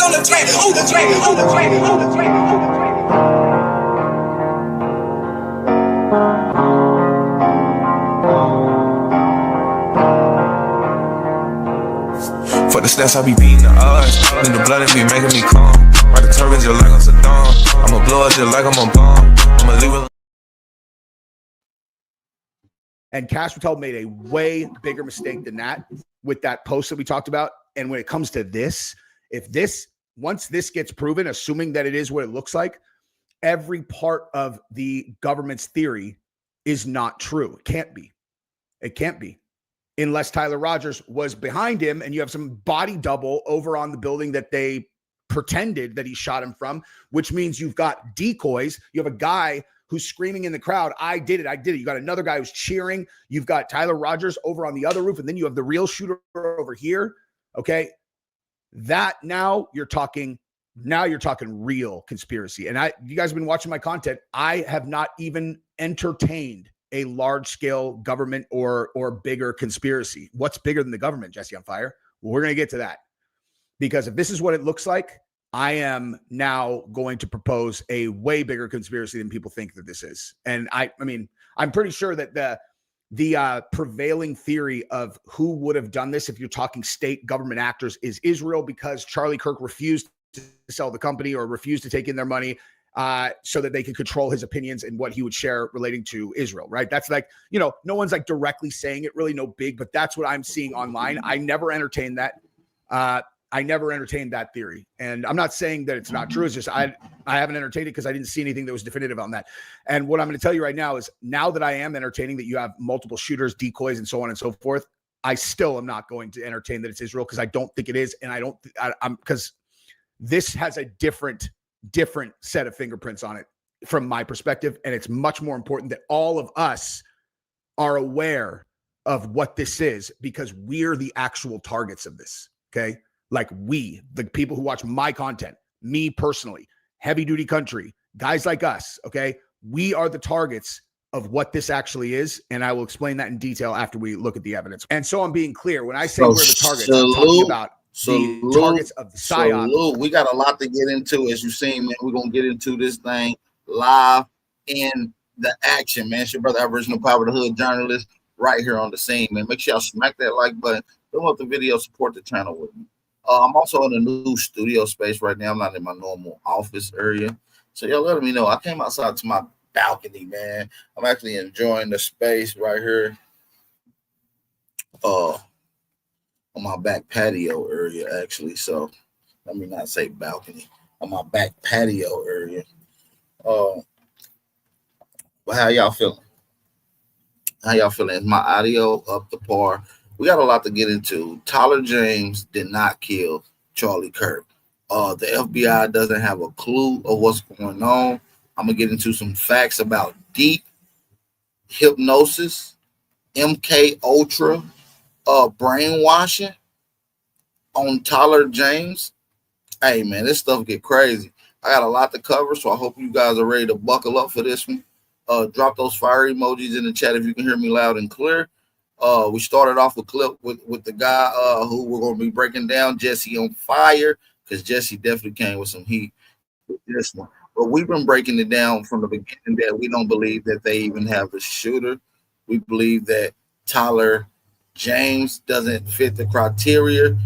on the track, on the track, on the track, on the track, on the track. For the stats, I be beating the odds. In the blood, it be making me calm. Ride the turbines just like I'm Saddam. I'ma blow it just like I'm a bomb. I'ma leave it. And Cash Patel made a way bigger mistake than that with that post that we talked about. And when it comes to this, once this gets proven, assuming that it is what it looks like, every part of the government's theory is not true. It can't be. It can't be. Unless Tyler Rogers was behind him and you have some body double over on the building that they pretended that he shot him from, which means you've got decoys. You have a guy who's screaming in the crowd, I did it, I did it. You got another guy who's cheering. You've got Tyler Rogers over on the other roof, and then you have the real shooter over here. Okay. That now you're talking real conspiracy. And you guys have been watching my content. I have not even entertained a large scale government or bigger conspiracy. What's bigger than the government, Jesse on Fire? Well, we're going to get to that, because if this is what it looks like, I am now going to propose a way bigger conspiracy than people think that this is. And I mean, I'm pretty sure that the prevailing theory of who would have done this, if you're talking state government actors, is Israel, because Charlie Kirk refused to sell the company or refused to take in their money so that they could control his opinions and what he would share relating to Israel, right? That's like, no one's like directly saying it, really no big, but that's what I'm seeing online. I never entertained that. I never entertained that theory. And I'm not saying that it's not true. It's just I haven't entertained it because I didn't see anything that was definitive on that. And what I'm going to tell you right now is, now that I am entertaining that you have multiple shooters, decoys, and so on and so forth, I still am not going to entertain that it's Israel, because I don't think it is. And I'm because this has a different set of fingerprints on it from my perspective. And it's much more important that all of us are aware of what this is, because we're the actual targets of this. Okay. Like the people who watch my content, me personally, heavy duty country, guys like us, okay? We are the targets of what this actually is, and I will explain that in detail after we look at the evidence. And so I'm being clear. When I say we're the targets, I'm talking about the targets of the PSYOP. We got a lot to get into, as you've seen, man. We're going to get into this thing live in the action, man. It's your brother, Aboriginal Power, the Hood journalist, right here on the scene, man. Make sure y'all smack that like button. Don't want the video, support the channel with me. I'm also in a new studio space right now. I'm not in my normal office area. So y'all letting me know. I came outside to my balcony, man. I'm actually enjoying the space right here. On my back patio area, actually. So let me not say balcony. On my back patio area. But how y'all feeling? How y'all feeling? Is my audio up to par? We got a lot to get into. Tyler James did not kill Charlie Kirk. The FBI doesn't have a clue of what's going on. I'm going to get into some facts about deep hypnosis, MK Ultra, brainwashing on Tyler James. Hey, man, this stuff get crazy. I got a lot to cover, so I hope you guys are ready to buckle up for this one. Drop those fire emojis in the chat if you can hear me loud and clear. We started off a clip with the guy who we're going to be breaking down, Jesse on Fire, because Jesse definitely came with some heat with this one. But we've been breaking it down from the beginning that we don't believe that they even have a shooter. We believe that Tyler James doesn't fit the criteria.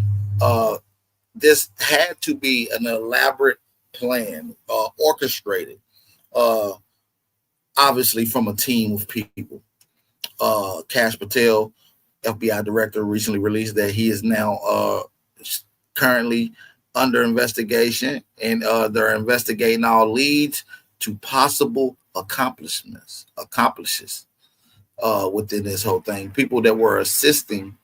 This had to be an elaborate plan, orchestrated, obviously from a team of people. Cash Patel, FBI director, recently released that he is now currently under investigation, and they're investigating all leads to possible accomplices within this whole thing. People that were assisting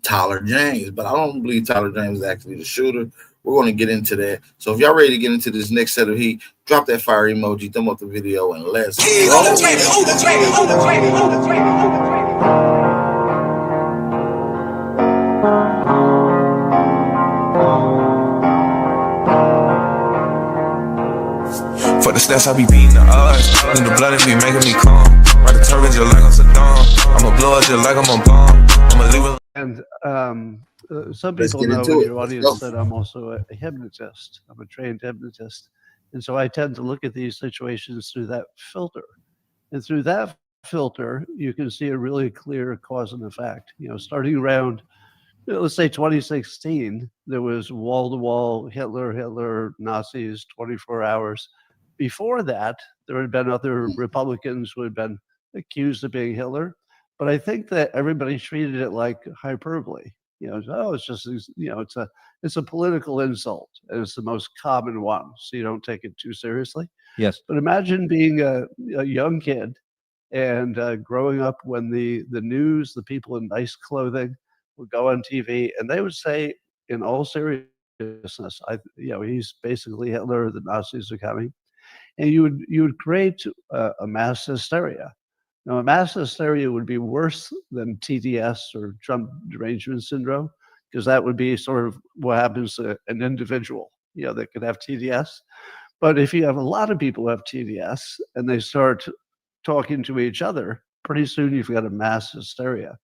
Tyler James, but I don't believe Tyler James is actually the shooter. We're going to get into that. So if y'all ready to get into this next set of heat, drop that fire emoji, thumb up the video, and let's go. For the stats, I be beating the odds. In the blood, it be making me calm. Ride the turbines just like I'm Saddam. I'ma blow it just like I'm a bomb. I'ma leave it. And some Let's people get know into in it. your Let's audience go. that I'm also a hypnotist. I'm a trained hypnotist. And so I tend to look at these situations through that filter. And through that filter, you can see a really clear cause and effect. Starting around, let's say 2016, there was wall-to-wall Hitler, Nazis, 24 hours. Before that, there had been other Republicans who had been accused of being Hitler. But I think that everybody treated it like hyperbole. It's just, it's a political insult, and it's the most common one, so you don't take it too seriously. Yes. But imagine being a young kid and growing up when the news, the people in nice clothing would go on TV, and they would say, in all seriousness, he's basically Hitler. The Nazis are coming, and you would create a mass hysteria. Now, a mass hysteria would be worse than TDS or Trump derangement syndrome, because that would be sort of what happens to an individual, that could have TDS. But if you have a lot of people who have TDS and they start talking to each other, pretty soon you've got a mass hysteria.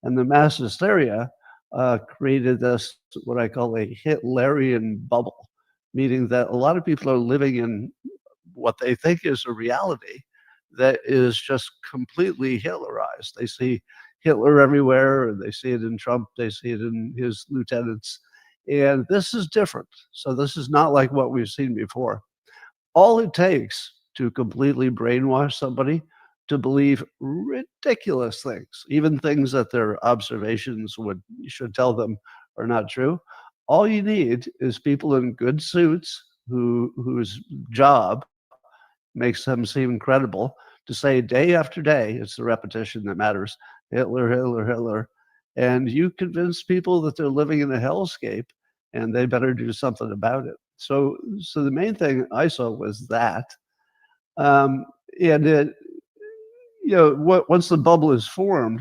And the mass hysteria created this, what I call a Hitlerian bubble, meaning that a lot of people are living in what they think is a reality that is just completely Hitlerized. They see Hitler everywhere, and they see it in Trump, they see it in his lieutenants. And this is different. So this is not like what we've seen before. All it takes to completely brainwash somebody to believe ridiculous things, even things that their observations should tell them are not true. All you need is people in good suits whose job makes them seem credible to say day after day, it's the repetition that matters, Hitler, Hitler, Hitler. And you convince people that they're living in a hellscape and they better do something about it. So the main thing I saw was that. And once the bubble is formed,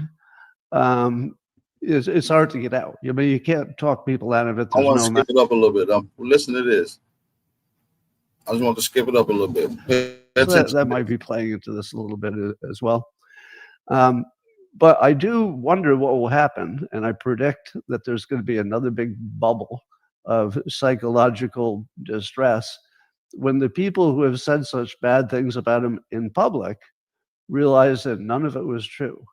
it's hard to get out. You can't talk people out of it. I want to skip it up a little bit. Listen to this. I just want to skip it up a little bit. That might be playing into this a little bit as well. But I do wonder what will happen, and I predict that there's going to be another big bubble of psychological distress when the people who have said such bad things about him in public realize that none of it was true.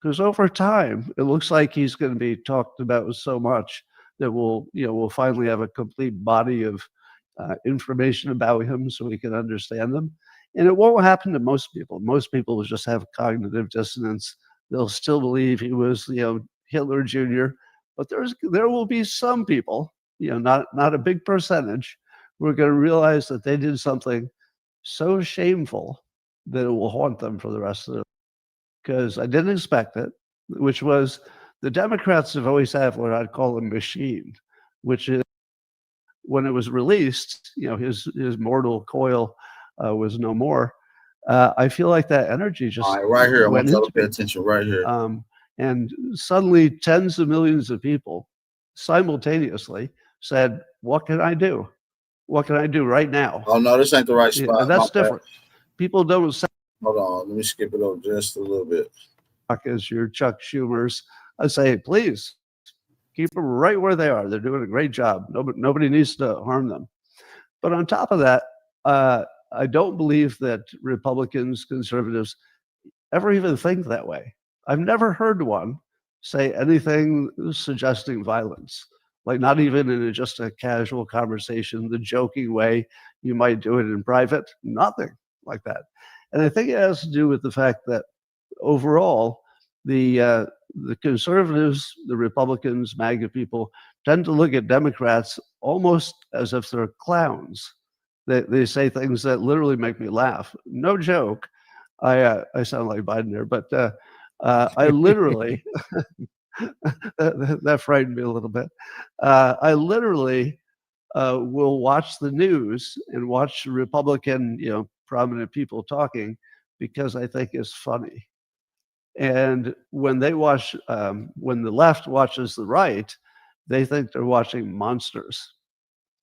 Because over time, it looks like he's going to be talked about so much that we'll finally have a complete body of information about him so we can understand them. And it won't happen to most people. Most people will just have cognitive dissonance. They'll still believe he was, Hitler Jr. But there will be some people, not a big percentage, who are going to realize that they did something so shameful that it will haunt them for the rest of their life. Because I didn't expect it, which was the Democrats have always had what I'd call a machine, which is when it was released, his mortal coil was no more. I feel like that energy just right here. I want went you to pay attention right here. And suddenly tens of millions of people simultaneously said, what can I do? What can I do right now? Oh, no, this ain't the right spot. And that's different. People don't say, hold on, let me skip it over just a little bit. As your Chuck Schumers, I say, please keep them right where they are. They're doing a great job. Nobody needs to harm them. But on top of that, I don't believe that Republicans, conservatives ever even think that way. I've never heard one say anything suggesting violence, like not even in just a casual conversation, the joking way you might do it in private, nothing like that. And I think it has to do with the fact that overall, the conservatives, the Republicans, MAGA people tend to look at Democrats almost as if they're clowns. They say things that literally make me laugh. No joke. I sound like Biden there, but I literally that frightened me a little bit. I literally will watch the news and watch Republican, prominent people talking because I think it's funny. And when they watch, when the left watches the right, they think they're watching monsters.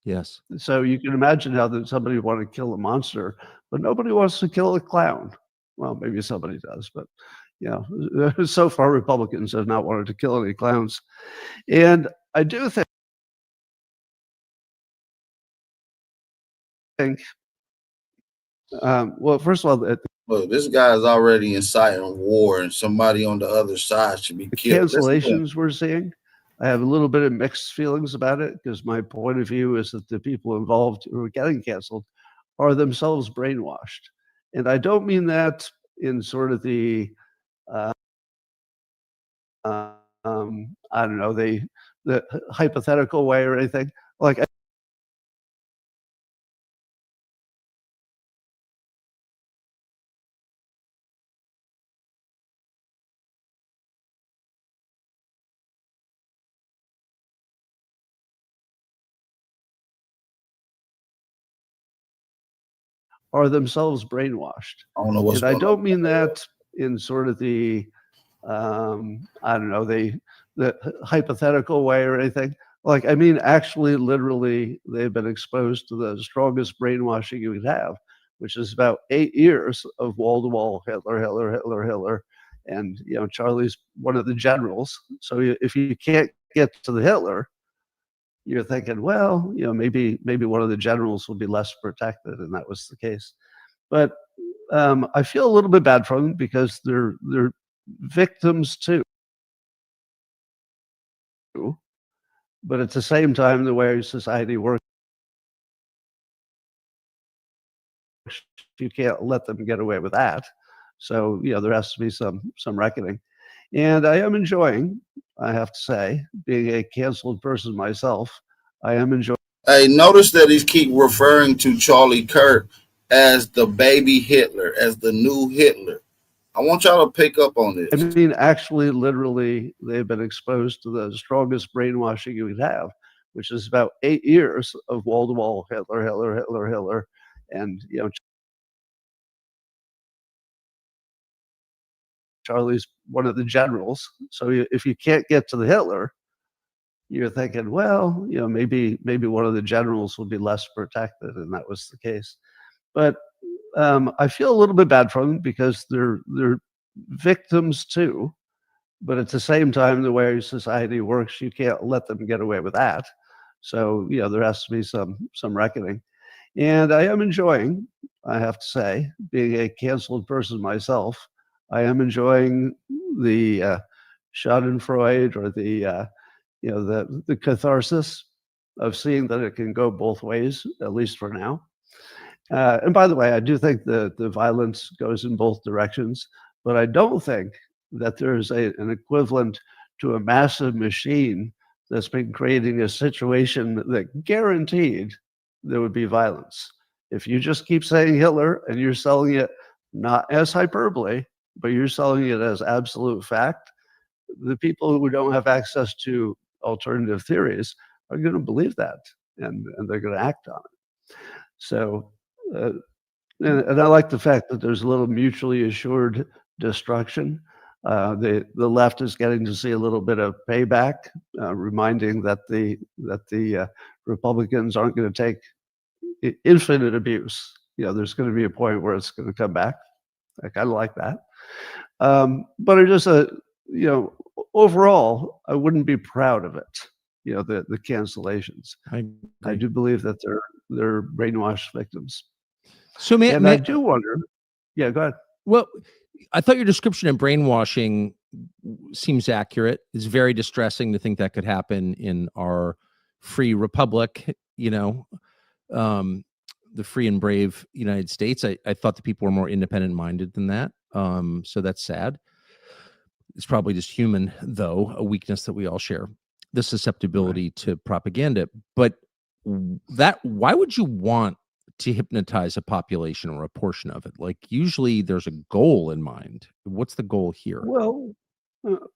Yes. So you can imagine how that somebody would want to kill a monster, but nobody wants to kill a clown. Well, maybe somebody does, but so far Republicans have not wanted to kill any clowns. And I do think well, first of all, Look, this guy is already inciting war, and somebody on the other side should be the killed. cancellations we're seeing, I have a little bit of mixed feelings about it, because my point of view is that the people involved who are getting canceled are themselves brainwashed. And I don't mean that in sort of the, I don't know, the hypothetical way or anything. Like, are themselves brainwashed. I don't know what's And I going don't on. mean that in sort of the, I don't know, the hypothetical way or anything. Like, I mean, actually, literally, they've been exposed to the strongest brainwashing you could have, which is about 8 years of wall-to-wall Hitler, Hitler, Hitler, Hitler. And, you know, Charlie's one of the generals. So if you can't get to the Hitler, you're thinking, well, you know, maybe one of the generals will be less protected, and that was the case. But I feel a little bit bad for them, because they're victims too. But at the same time, the way society works, you can't let them get away with that. So, you know, there has to be some reckoning. And I am enjoying, I have to say, being a canceled person myself, I am enjoying. Hey, notice that he keep referring to Charlie Kirk as the baby Hitler, as the new Hitler. I want y'all to pick up on this. I mean, actually, literally, they've been exposed to the strongest brainwashing you could have, which is about 8 years of wall-to-wall Hitler, Hitler, Hitler, Hitler. And, you know, Charlie's one of the generals. So if you can't get to the Hitler, you're thinking, well, you know, maybe one of the generals will be less protected, and that was the case. But I feel a little bit bad for them, because they're victims too. But at the same time, the way society works, you can't let them get away with that. So, you know, there has to be some reckoning. And I am enjoying, I have to say, being a canceled person myself, I am enjoying the Schadenfreude, or the you know, the catharsis of seeing that it can go both ways, at least for now. And by the way, I do think the violence goes in both directions, but I don't think that there's an equivalent to a massive machine that's been creating a situation that guaranteed there would be violence. If you just keep saying Hitler and you're selling it not as hyperbole, but you're selling it as absolute fact, the people who don't have access to alternative theories are going to believe that, and they're going to act on it. So, and I like the fact that there's a little mutually assured destruction. The left is getting to see a little bit of payback, reminding that the Republicans aren't going to take infinite abuse. You know, there's going to be a point where it's going to come back. I kind of like that. But I just, you know, overall, I wouldn't be proud of it. You know, the cancellations. I do believe that they're brainwashed victims. So, I do wonder. Yeah, go ahead. Well, I thought your description of brainwashing seems accurate. It's very distressing to think that could happen in our free republic, you know, the free and brave United States. I thought the people were more independent minded than that. So that's sad. It's probably just human, though, a weakness that we all share, the susceptibility to propaganda. But why would you want to hypnotize a population or a portion of it? Like, usually there's a goal in mind. What's the goal here? Well,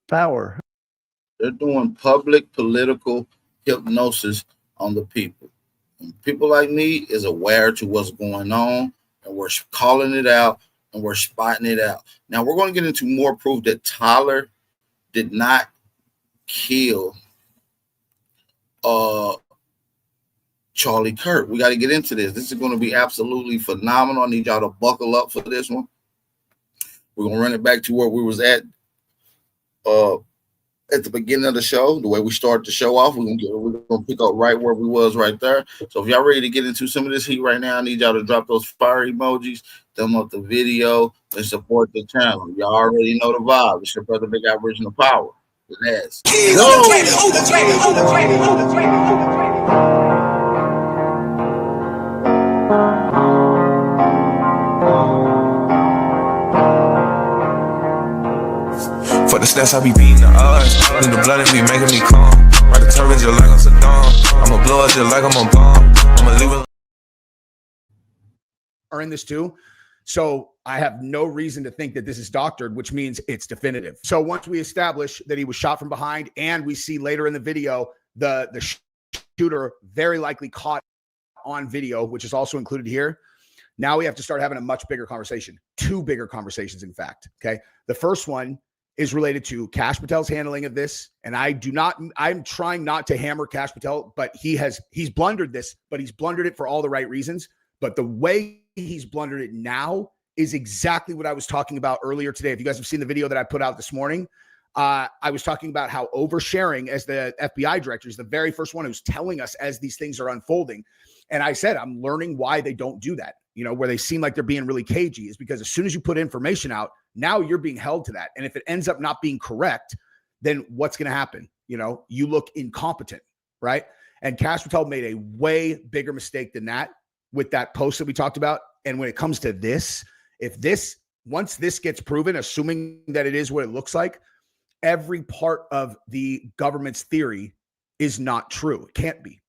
power. They're doing public political hypnosis on the people. And people like me is aware to what's going on, and we're calling it out, and we're spotting it out. Now, we're going to get into more proof that Tyler did not kill Charlie Kirk. We got to get into this. This is going to be absolutely phenomenal. I need y'all to buckle up for this one. We're going to run it back to where we was at at the beginning of the show, the way we started the show off, we're gonna pick up right where we was right there. So if y'all ready to get into some of this heat right now, I need y'all to drop those fire emojis, thumb up the video, and support the channel. Y'all already know the vibe. It's your brother Big Original Power. Let's For the stats, I be beating the odds. In the blood, it be making me calm. Ride the turbines just like I'm Saddam. I'ma blow it just like I'm a bomb. I'ma leave it. Are in this too. So I have no reason to think that this is doctored, which means it's definitive. So once we establish that he was shot from behind, and we see later in the video the shooter very likely caught on video, which is also included here, now we have to start having a much bigger conversation. Two bigger conversations, in fact. Okay. The first one is related to Kash Patel's handling of this. And I'm trying not to hammer Kash Patel, but he's blundered this, but he's blundered it for all the right reasons. But the way he's blundered it now is exactly what I was talking about earlier today. If you guys have seen the video that I put out this morning, I was talking about how oversharing as the FBI director is the very first one who's telling us as these things are unfolding. And I said, I'm learning why they don't do that, where they seem like they're being really cagey, is because as soon as you put information out, now you're being held to that. And if it ends up not being correct, then what's going to happen? You look incompetent, right? And Kash Patel made a way bigger mistake than that with that post that we talked about. And when it comes to this, once this gets proven, assuming that it is what it looks like, every part of the government's theory is not true. It can't be.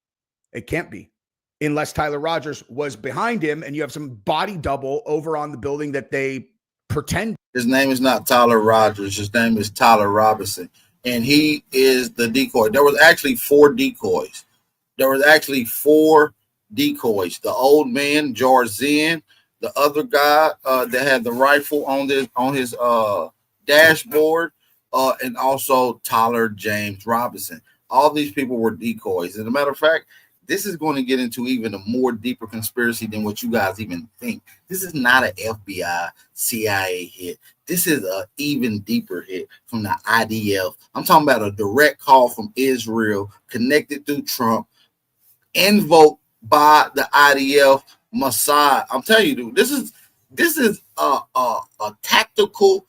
It can't be. Unless Tyler Rogers was behind him and you have some body double over on the building that they pretend. His name is not Tyler Rogers. His name is Tyler Robinson. And he is the decoy. There was actually four decoys. The old man, George Zinn, the other guy that had the rifle on his dashboard, and also Tyler James Robinson. All these people were decoys. As a matter of fact, this is going to get into even a more deeper conspiracy than what you guys even think. This is not an FBI, CIA hit. This is an even deeper hit from the IDF. I'm talking about a direct call from Israel, connected through Trump, invoked by the IDF, Mossad. I'm telling you, dude, this is a tactical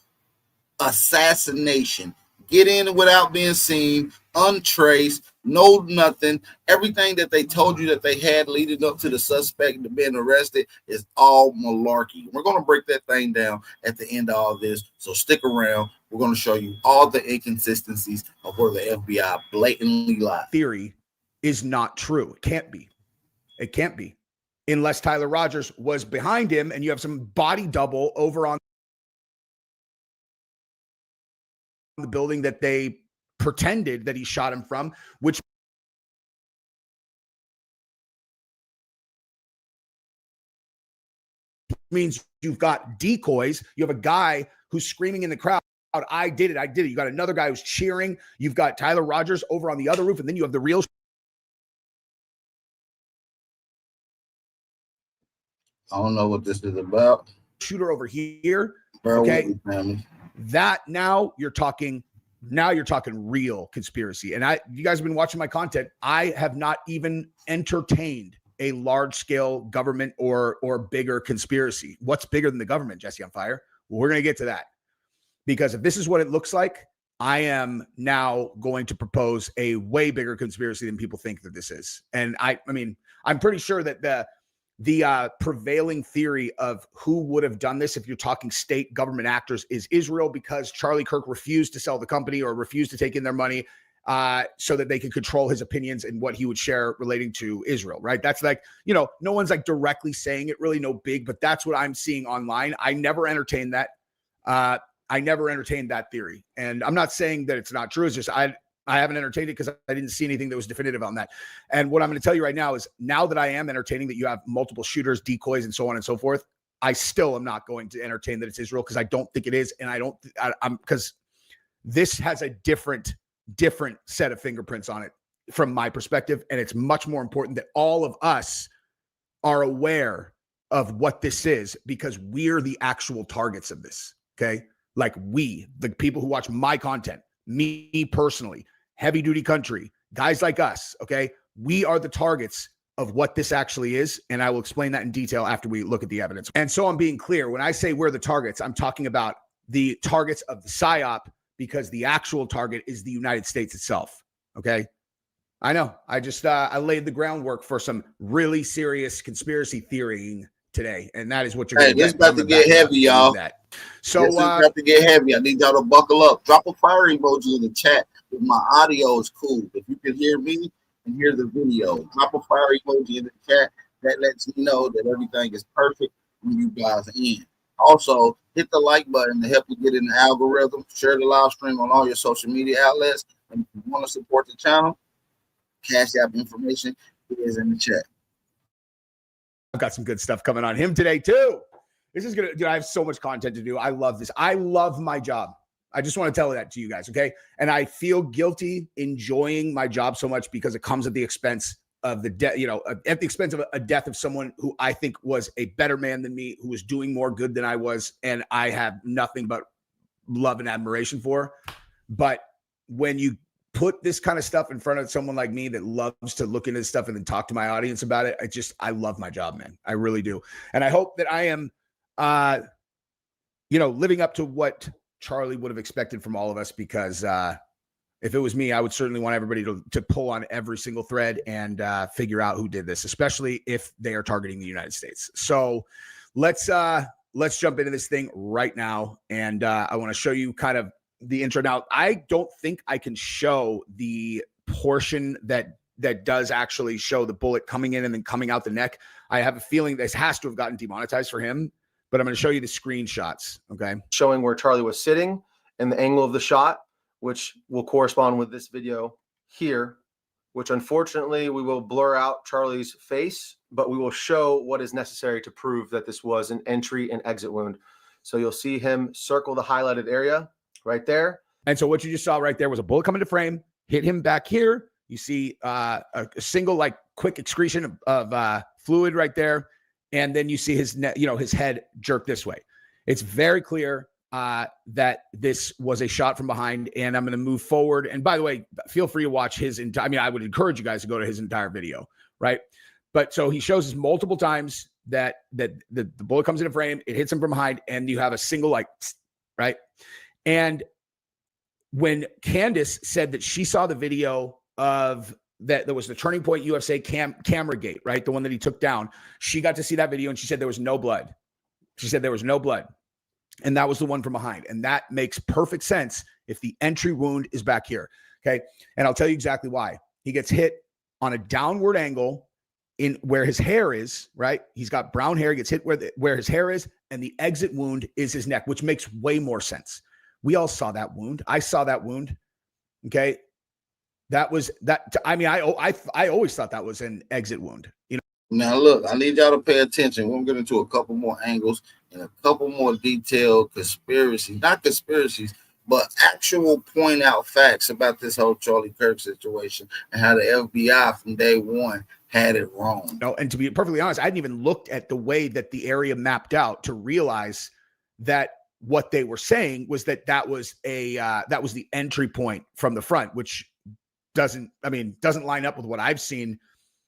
assassination. Get in without being seen, untraced, no nothing. Everything that they told you that they had leading up to the suspect being arrested is all malarkey. We're going to break that thing down at the end of all this. So stick around. We're going to show you all the inconsistencies of where the FBI blatantly lied. Theory is not true. It can't be. It can't be. Unless Tyler Rogers was behind him and you have some body double over on the building that they pretended that he shot him from, which means you've got decoys. You have a guy who's screaming in the crowd, I did it, I did it. You got another guy who's cheering. You've got Tyler Rogers over on the other roof, and then you have the real I don't know what this is about. shooter over here. Okay. That now you're talking real conspiracy. And you guys have been watching my content. I have not even entertained a large scale government or bigger conspiracy. What's bigger than the government, Jesse on Fire? Well, we're going to get to that, because if this is what it looks like, I am now going to propose a way bigger conspiracy than people think that this is. And I mean, I'm pretty sure that the prevailing theory of who would have done this, if you're talking state government actors, is Israel, because Charlie Kirk refused to sell the company or refused to take in their money so that they could control his opinions and what he would share relating to Israel, right? That's like, no one's like directly saying it, really no big, but that's what I'm seeing online. I never entertained that. I never entertained that theory. And I'm not saying that it's not true. It's just I haven't entertained it because I didn't see anything that was definitive on that. And what I'm going to tell you right now is, now that I am entertaining that you have multiple shooters, decoys, and so on and so forth, I still am not going to entertain that it's Israel, because I don't think it is. And I'm because this has a different set of fingerprints on it from my perspective. And it's much more important that all of us are aware of what this is, because we're the actual targets of this. Okay. Like the people who watch my content, me personally, heavy duty country, guys like us, okay, we are the targets of what this actually is. And I will explain that in detail after we look at the evidence. And so I'm being clear. When I say we're the targets, I'm talking about the targets of the PSYOP, because the actual target is the United States itself. Okay. I know. I just, I laid the groundwork for some really serious conspiracy theorying today. And that is what you're going to get. This about to get heavy, y'all. So this is about to get heavy. I need y'all to buckle up. Drop a fire emoji in the chat if my audio is cool. If you can hear me and hear the video, drop a fire emoji in the chat. That lets me know that everything is perfect when you guys are in. Also, hit the like button to help you get in the algorithm. Share the live stream on all your social media outlets. And if you want to support the channel, Cash App information is in the chat. I've got some good stuff coming on him today too. This is gonna, dude, I have so much content to do. I love this. I love my job. I just want to tell that to you guys, okay? And I feel guilty enjoying my job so much because it comes at the expense of the death, you know, at the expense of a death of someone who I think was a better man than me, who was doing more good than I was, and I have nothing but love and admiration for. But when you put this kind of stuff in front of someone like me that loves to look into this stuff and then talk to my audience about it, I love my job, man. I really do. And I hope that I am, you know, living up to what Charlie would have expected from all of us, because if it was me, I would certainly want everybody to pull on every single thread and figure out who did this, especially if they are targeting the United States. So let's jump into this thing right now. And I want to show you kind of the intro. Now, I don't think I can show the portion that does actually show the bullet coming in and then coming out the neck. I have a feeling this has to have gotten demonetized for him, but I'm going to show you the screenshots. Okay. Showing where Charlie was sitting and the angle of the shot, which will correspond with this video here, which unfortunately we will blur out Charlie's face, but we will show what is necessary to prove that this was an entry and exit wound. So you'll see him circle the highlighted area right there. And so what you just saw right there was a bullet come into frame, hit him back here. You see a single, like, quick excretion of fluid right there. And then you see his his head jerk this way. It's very clear that this was a shot from behind, and I'm going to move forward. And by the way, feel free to watch his entire, I mean, I would encourage you guys to go to his entire video, right? But so he shows us multiple times that the bullet comes into frame, it hits him from behind, and you have a single, like, right? And when Candace said that she saw the video of that, there was the Turning Point USA camera gate, right? The one that he took down. She got to see that video and she said there was no blood. She said there was no blood. And that was the one from behind. And that makes perfect sense if the entry wound is back here. Okay. And I'll tell you exactly why. He gets hit on a downward angle in where his hair is, right? He's got brown hair, gets hit where his hair is, and the exit wound is his neck, which makes way more sense. We all saw that wound. I saw that wound. Okay. That was that. I mean, I always thought that was an exit wound. You know. Now look, I need y'all to pay attention. We're going to get into a couple more angles and a couple more detailed not conspiracies, but actual point out facts about this whole Charlie Kirk situation and how the FBI from day one had it wrong. No, and to be perfectly honest, I hadn't even looked at the way that the area mapped out to realize that what they were saying was that was the entry point from the front, which doesn't line up with what I've seen,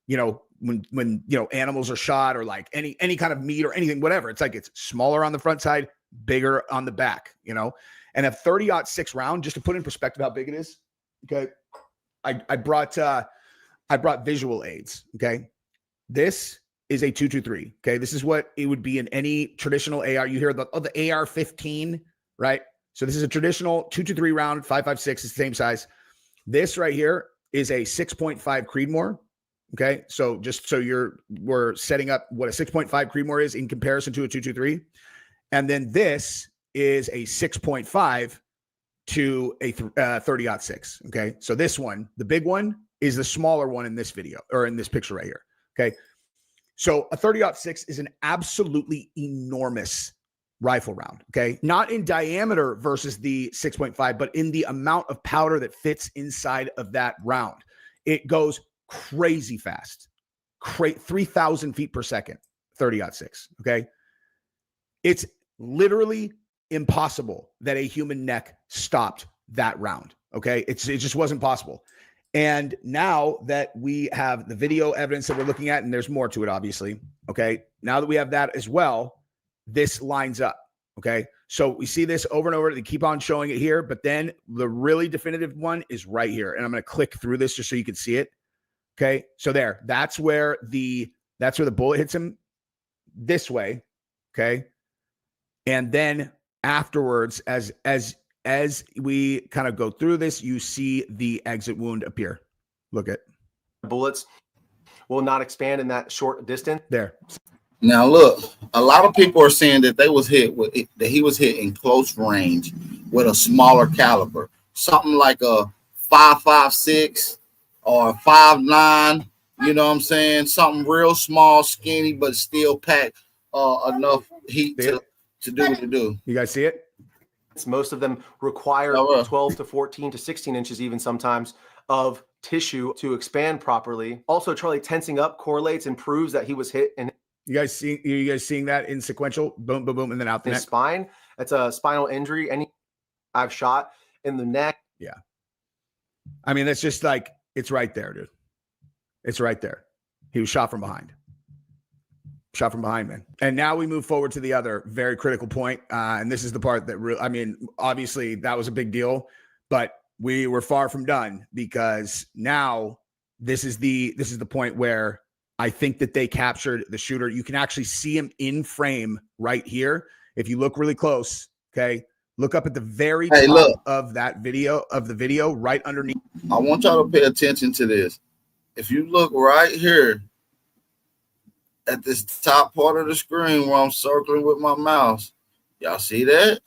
you know, when you know, animals are shot or like any kind of meat or anything, whatever. It's like it's smaller on the front side, bigger on the back, you know. And a 30-06 round, just to put in perspective how big it is. Okay. I brought visual aids. Okay. This is a 223. Okay. This is what it would be in any traditional AR. You hear the AR-15, right? So this is a traditional 223 round, 5.56 is the same size. This right here is a 6.5 Creedmoor. Okay. So just so we're setting up what a 6.5 Creedmoor is in comparison to a 223. And then this is a 6.5 to a 30-06. Okay. So this one, the big one, is the smaller one in this video or in this picture right here. Okay. So a 30-06 is an absolutely enormous rifle round. Okay. Not in diameter versus the 6.5, but in the amount of powder that fits inside of that round. It goes crazy fast, 3,000 feet per second, 30-06. Okay. It's literally impossible that a human neck stopped that round. Okay. It just wasn't possible. And now that we have the video evidence that we're looking at, and there's more to it, obviously. Okay. Now that we have that as well, this lines up. Okay. So we see this over and over. They keep on showing it here, but then the really definitive one is right here. And I'm going to click through this just so you can see it. Okay. So that's where the bullet hits him this way. Okay. And then afterwards, as we kind of go through this, you see the exit wound appear. Look at bullets will not expand in that short distance. There. Now look, a lot of people are saying that he was hit in close range with a smaller caliber, something like a 5.56 or 5.9. You know what I'm saying? Something real small, skinny, but still packed enough heat to do what to do. You guys see it? Most of them require 12 to 14 to 16 inches, even sometimes, of tissue to expand properly. Also, Charlie tensing up correlates and proves that he was hit in. You guys seeing that in sequential? Boom, boom, boom, and then out the neck. Spine. That's a spinal injury. I've shot in the neck. Yeah. I mean, that's just like, it's right there, dude. It's right there. He was shot from behind. Shot from behind, man. And now we move forward to the other very critical point. And this is the part that obviously that was a big deal, but we were far from done, because now this is the point where I think that they captured the shooter. You can actually see him in frame right here. If you look really close, okay, look up at the very top of the video, right underneath. I want y'all to pay attention to this. If you look right here at this top part of the screen where I'm circling with my mouse, y'all see that?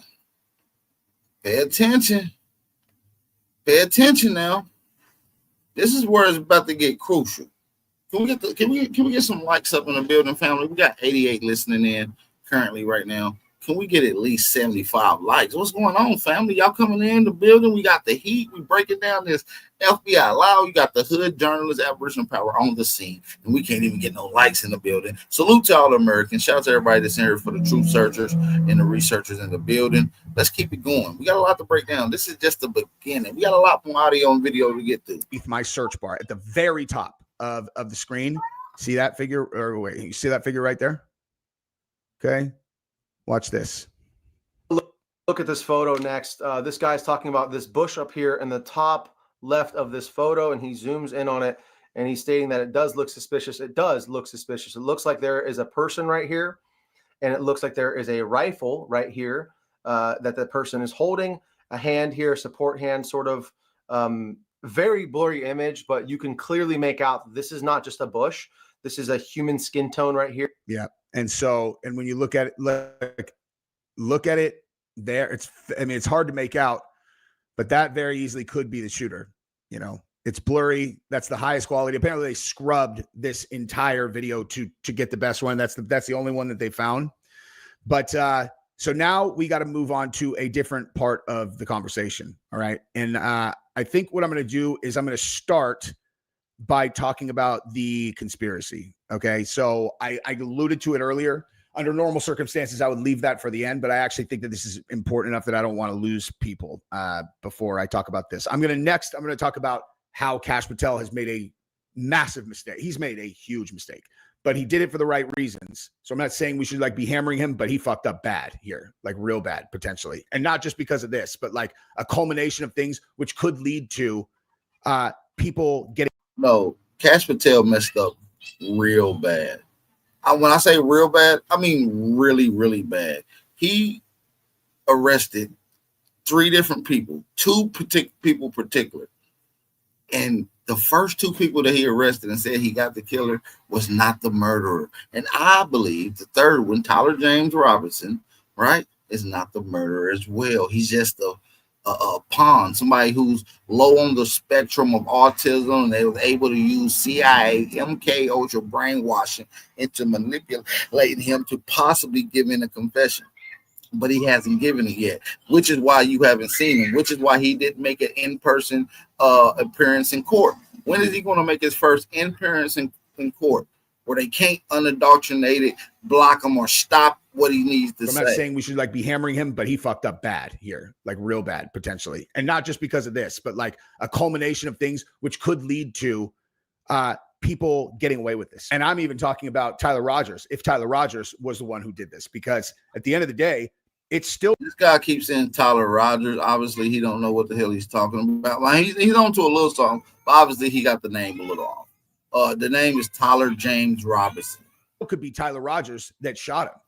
Pay attention. Pay attention now. This is where it's about to get crucial. Can we get some likes up in the building, family? We got 88 listening in currently right now. Can we get at least 75 likes? What's going on, family? Y'all coming in the building? We got the heat. We breaking down this FBI Live. You got the hood journalist, Aboriginal Power on the scene, and we can't even get no likes in the building. Salute to all Americans. Shout out to everybody that's in here for the truth searchers and the researchers in the building. Let's keep it going. We got a lot to break down. This is just the beginning. We got a lot more audio and video to get through. My search bar at the very top of the screen. See that figure? Or wait, you see that figure right there? Okay. Watch this. Look at this photo next. This guy's talking about this bush up here in the top left of this photo, and he zooms in on it, and he's stating that it does look suspicious. It does look suspicious. It looks like there is a person right here, and it looks like there is a rifle right here that the person is holding. A hand here, support hand, sort of very blurry image, but you can clearly make out this is not just a bush. This is a human skin tone right here. Yeah. And when you look at it, look at it there, it's hard to make out, but that very easily could be the shooter. You know, it's blurry. That's the highest quality. Apparently they scrubbed this entire video to get the best one. That's the only one that they found. But so now we got to move on to a different part of the conversation. All right. And I think what I'm going to do is I'm going to start by talking about the conspiracy. Okay. So I alluded to it earlier. Under normal circumstances, I would leave that for the end, but I actually think that this is important enough that I don't want to lose people before I talk about this. I'm going to talk about how Kash Patel has made a massive mistake. He's made a huge mistake, but he did it for the right reasons. So I'm not saying we should be hammering him, but he fucked up bad here, real bad potentially. And not just because of this, but a culmination of things which could lead to people getting. No, Kash Patel messed up real bad. When I say real bad, I mean really, really bad. He arrested 3 different people, 2 people particular. And the first 2 people that he arrested and said he got the killer was not the murderer. And I believe the third one, Tyler James Robinson, right, is not the murderer as well. He's just a pawn, somebody who's low on the spectrum of autism, and they were able to use CIA, MK Ultra brainwashing into manipulating him to possibly give in a confession. But he hasn't given it yet, which is why you haven't seen him, which is why he didn't make an in-person appearance in court. When is he going to make his first appearance in court? Where where they can't unadulterated block him or stop what he needs to say. I'm not saying we should like be hammering him, but he fucked up bad here, like real bad potentially. And not just because of this, but like a culmination of things which could lead to people getting away with this. And I'm even talking about Tyler Rogers, if Tyler Rogers was the one who did this, because at the end of the day, it's still. This guy keeps saying Tyler Rogers. Obviously, he don't know what the hell he's talking about. Like he's on to a little song, but obviously he got the name a little off. The name is Tyler James Robinson. It could be Tyler Rogers that shot him,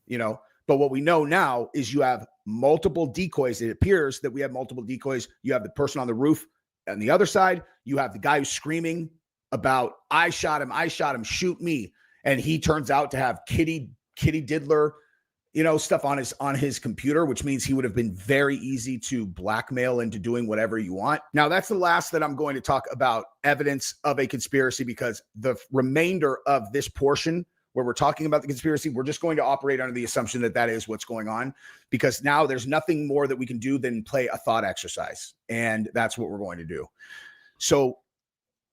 you know. But what we know now is you have multiple decoys. It appears that we have multiple decoys. You have the person on the roof on the other side. You have the guy who's screaming about, I shot him, shoot me. And he turns out to have Kitty Diddler, you know, stuff on his computer, which means he would have been very easy to blackmail into doing whatever you want. Now, that's the last that I'm going to talk about evidence of a conspiracy, because the remainder of this portion where we're talking about the conspiracy, we're just going to operate under the assumption that that is what's going on, because now there's nothing more that we can do than play a thought exercise. And that's what we're going to do. So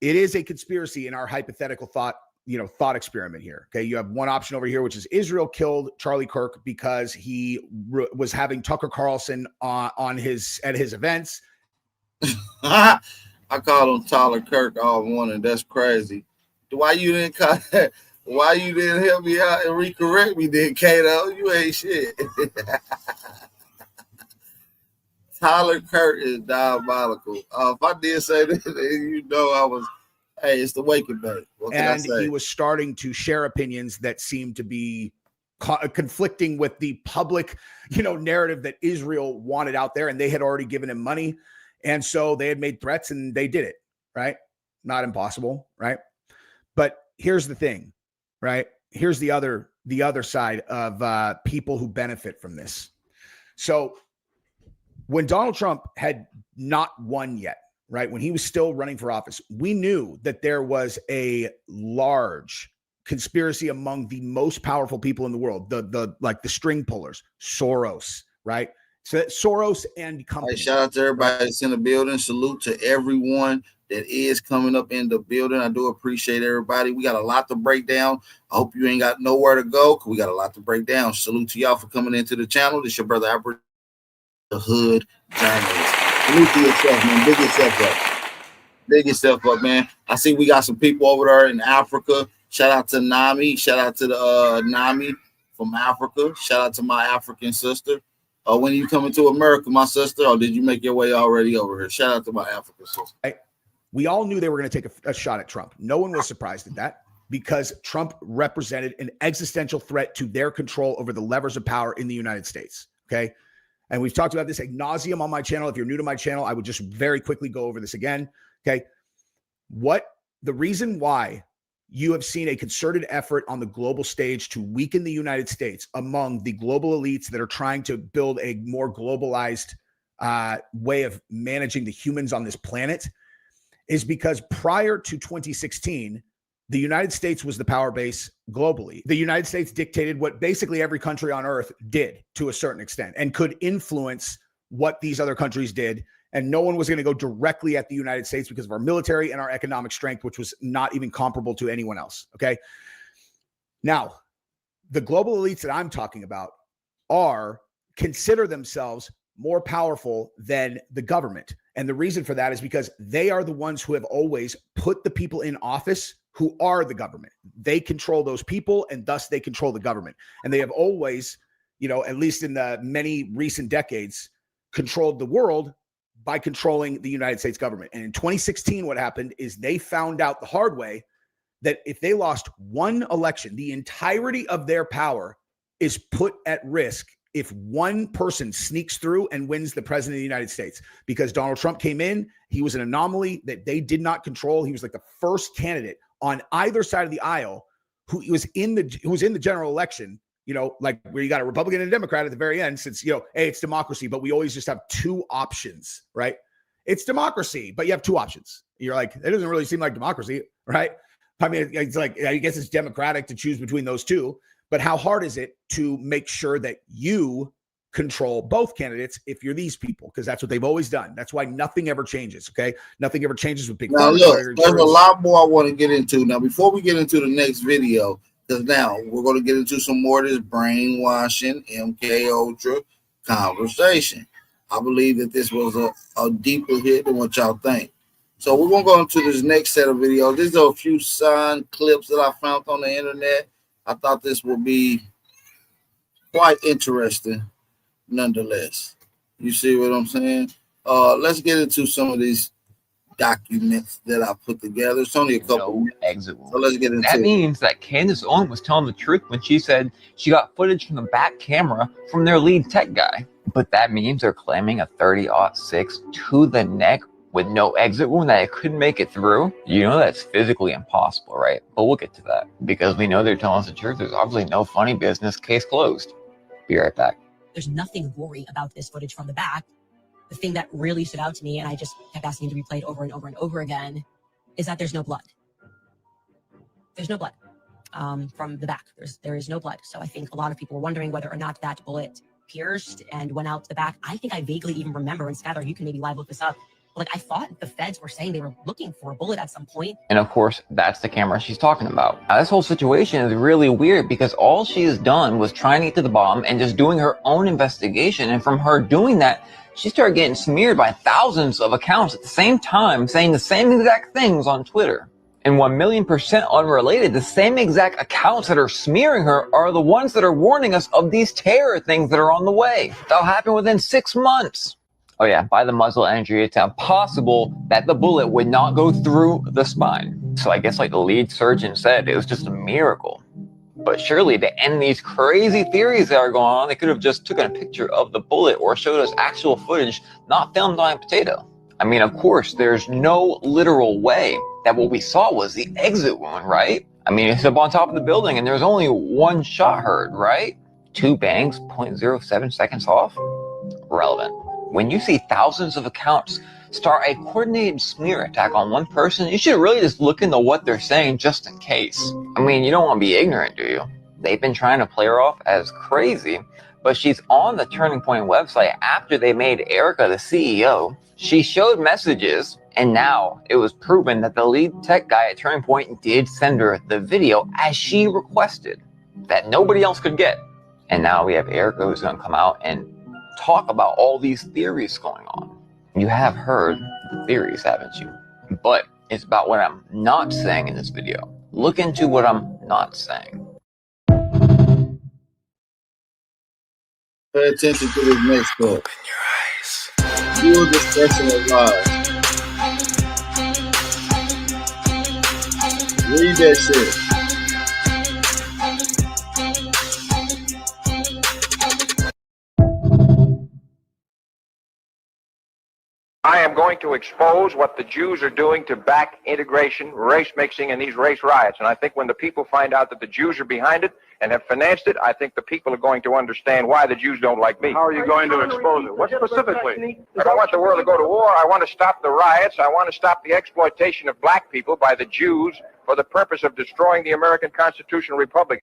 it is a conspiracy in our hypothetical thought experiment here. Okay. You have one option over here, which is Israel killed Charlie Kirk because he was having Tucker Carlson at his events. I call him Tyler Kirk all morning. That's crazy. Why you didn't help me out and recorrect me then, Kato? You ain't shit. Tyler Kirk is diabolical. If I did say that, you know I was. Hey, it's the waking bait. What can I say? He was starting to share opinions that seemed to be conflicting with the public, narrative that Israel wanted out there, and they had already given him money, and so they had made threats, and they did it. Right? Not impossible, right? But here's the thing, right? Here's the other side of people who benefit from this. So when Donald Trump had not won yet, right, when he was still running for office, we knew that there was a large conspiracy among the most powerful people in the world, the string pullers, Soros, right? So Soros and company. Hey, shout out to everybody that's in the building. Salute to everyone that is coming up in the building. I do appreciate everybody. We got a lot to break down. I hope you ain't got nowhere to go, because we got a lot to break down. Salute to y'all for coming into the channel. This is your brother Albert, the Hood Journalist. Salute to yourself, man. Big yourself up. Big yourself up, man. I see we got some people over there in Africa. Shout out to Nami. Shout out to the Nami from Africa. Shout out to my African sister. When are you coming to America, my sister, or did you make your way already over here? Shout out to my African sister. We all knew they were going to take a shot at Trump. No one was surprised at that, because Trump represented an existential threat to their control over the levers of power in the United States. Okay. And we've talked about this ad nauseum on my channel. If you're new to my channel, I would just very quickly go over this again. Okay. The reason why you have seen a concerted effort on the global stage to weaken the United States among the global elites that are trying to build a more globalized way of managing the humans on this planet is because prior to 2016, the United States was the power base globally. The United States dictated what basically every country on earth did to a certain extent, and could influence what these other countries did. And no one was going to go directly at the United States because of our military and our economic strength, which was not even comparable to anyone else. Okay. Now, the global elites that I'm talking about consider themselves more powerful than the government. And the reason for that is because they are the ones who have always put the people in office who are the government. They control those people, and thus they control the government. And they have always, at least in the many recent decades, controlled the world by controlling the United States government. And in 2016, what happened is they found out the hard way that if they lost one election, the entirety of their power is put at risk if one person sneaks through and wins the president of the United States. Because Donald Trump came in, he was an anomaly that they did not control. He was like the first candidate on either side of the aisle who was in the general election, like where you got a Republican and a Democrat at the very end, since, hey, it's democracy, but we always just have two options, right? It's democracy, but you have two options. You're like, it doesn't really seem like democracy, right? I mean, it's like, I guess it's democratic to choose between those two, but how hard is it to make sure that you control both candidates if you're these people, because that's what they've always done. That's why nothing ever changes. Okay, nothing ever changes with big. Now look, there's a lot more I want to get into. Now, before we get into the next video, because now we're going to get into some more of this brainwashing MK Ultra conversation. I believe that this was a deeper hit than what y'all think. So we're going to go into this next set of videos. These are a few signed clips that I found on the internet. I thought this would be quite interesting nonetheless. You see what I'm saying? Let's get into some of these documents that I put together. It's only a couple exit wound. So let's get into that it. means that Candace Owen was telling the truth when she said she got footage from the back camera from their lead tech guy. But that means they're claiming a 30-06 to the neck with no exit wound, that it couldn't make it through. You know that's physically impossible, right? But we'll get to that because we know they're telling us the truth. There's obviously no funny business. Case closed. Be right back. There's nothing gory about this footage from the back. The thing that really stood out to me, and I just kept asking to be played over and over and over again, is that there's no blood. There's no blood from the back. There is no blood. So I think a lot of people were wondering whether or not that bullet pierced and went out the back. I think I vaguely even remember, and Skylar, you can maybe live look this up, like I thought the feds were saying they were looking for a bullet at some point. And of course, that's the camera she's talking about. Now, this whole situation is really weird because all she has done was trying to get to the bottom and just doing her own investigation. And from her doing that, she started getting smeared by thousands of accounts at the same time saying the same exact things on Twitter. And 1,000,000% unrelated, the same exact accounts that are smearing her are the ones that are warning us of these terror things that are on the way. That'll happen within 6 months. Oh yeah, by the muzzle entry, it's impossible that the bullet would not go through the spine. So I guess like the lead surgeon said, it was just a miracle. But surely to end these crazy theories that are going on, they could have just taken a picture of the bullet or showed us actual footage, not filmed on a potato. I mean, of course, there's no literal way that what we saw was the exit wound, right? I mean, it's up on top of the building and there's only one shot heard, right? 2 bangs, 0.07 seconds off? Relevant. When you see thousands of accounts start a coordinated smear attack on one person, you should really just look into what they're saying just in case. I mean, you don't want to be ignorant, do you? They've been trying to play her off as crazy, but she's on the Turning Point website after they made Erica the CEO. She showed messages, and now it was proven that the lead tech guy at Turning Point did send her the video as she requested that nobody else could get. And now we have Erica who's going to come out and talk about all these theories going on. You have heard the theories, haven't you? But it's about what I'm not saying in this video. Look into what I'm not saying. Pay attention to this next clip. Viewer discussion of lies. Read that shit. I am going to expose what the Jews are doing to back integration, race mixing, and these race riots. And I think when the people find out that the Jews are behind it and have financed it, I think the people are going to understand why the Jews don't like me. How are you going to expose it? What specifically? I don't want the world to go to war. I want to stop the riots. I want to stop the exploitation of black people by the Jews for the purpose of destroying the American Constitutional Republic.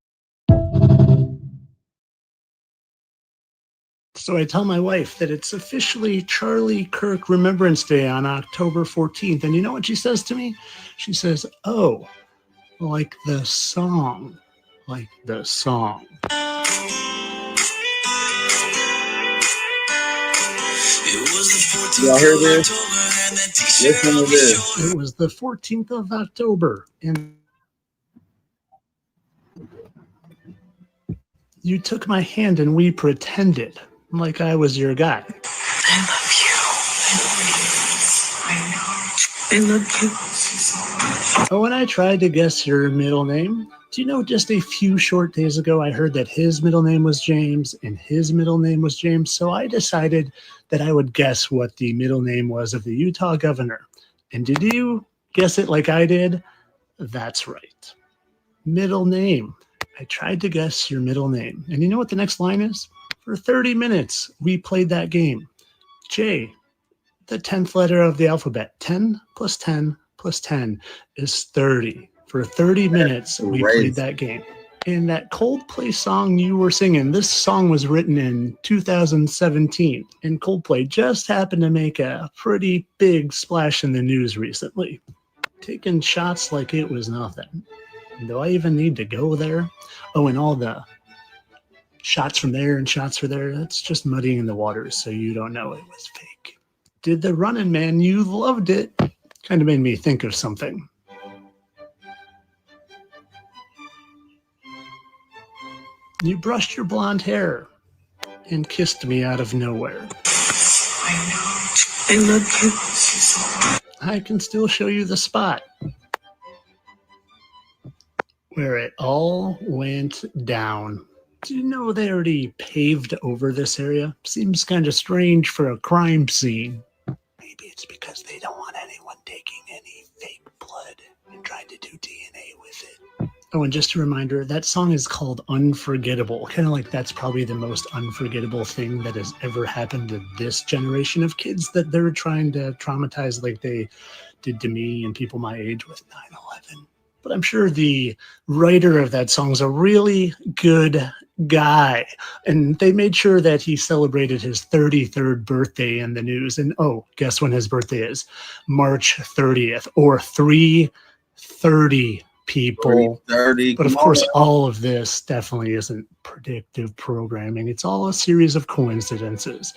So I tell my wife that it's officially Charlie Kirk Remembrance Day on October 14th. And you know what she says to me? She says, oh, like the song. Like the song. Y'all hear this? Listen to this. It was the 14th of October. And you took my hand and we pretended like I was your guy. I love you. I know. I love you. Oh, and I tried to guess your middle name. Do you know just a few short days ago, I heard that his middle name was James and his middle name was James. So I decided that I would guess what the middle name was of the Utah governor. And did you guess it like I did? That's right. Middle name. I tried to guess your middle name. And you know what the next line is? For 30 minutes, we played that game. J, the 10th letter of the alphabet. 10 plus 10 plus 10 is 30. For 30 minutes, we played that game. And that Coldplay song you were singing, this song was written in 2017, and Coldplay just happened to make a pretty big splash in the news recently, taking shots like it was nothing. Do I even need to go there? Oh, and all the shots from there and shots from there, that's just muddying the waters so you don't know it was fake. Did the Running Man, you loved it, kind of made me think of something. You brushed your blonde hair and kissed me out of nowhere. I love you. I can still show you the spot where it all went down. Do you know they already paved over this area? Seems kind of strange for a crime scene. Maybe it's because they don't want anyone taking any fake blood and trying to do DNA with it. Oh, and just a reminder, that song is called Unforgettable. Kind of like that's probably the most unforgettable thing that has ever happened to this generation of kids that they're trying to traumatize like they did to me and people my age with 9/11. But I'm sure the writer of that song is a really good guy. And they made sure that he celebrated his 33rd birthday in the news. And oh, guess when his birthday is? March 30th, or 3:30, people. 3:30. But of course, all of this definitely isn't predictive programming. It's all a series of coincidences.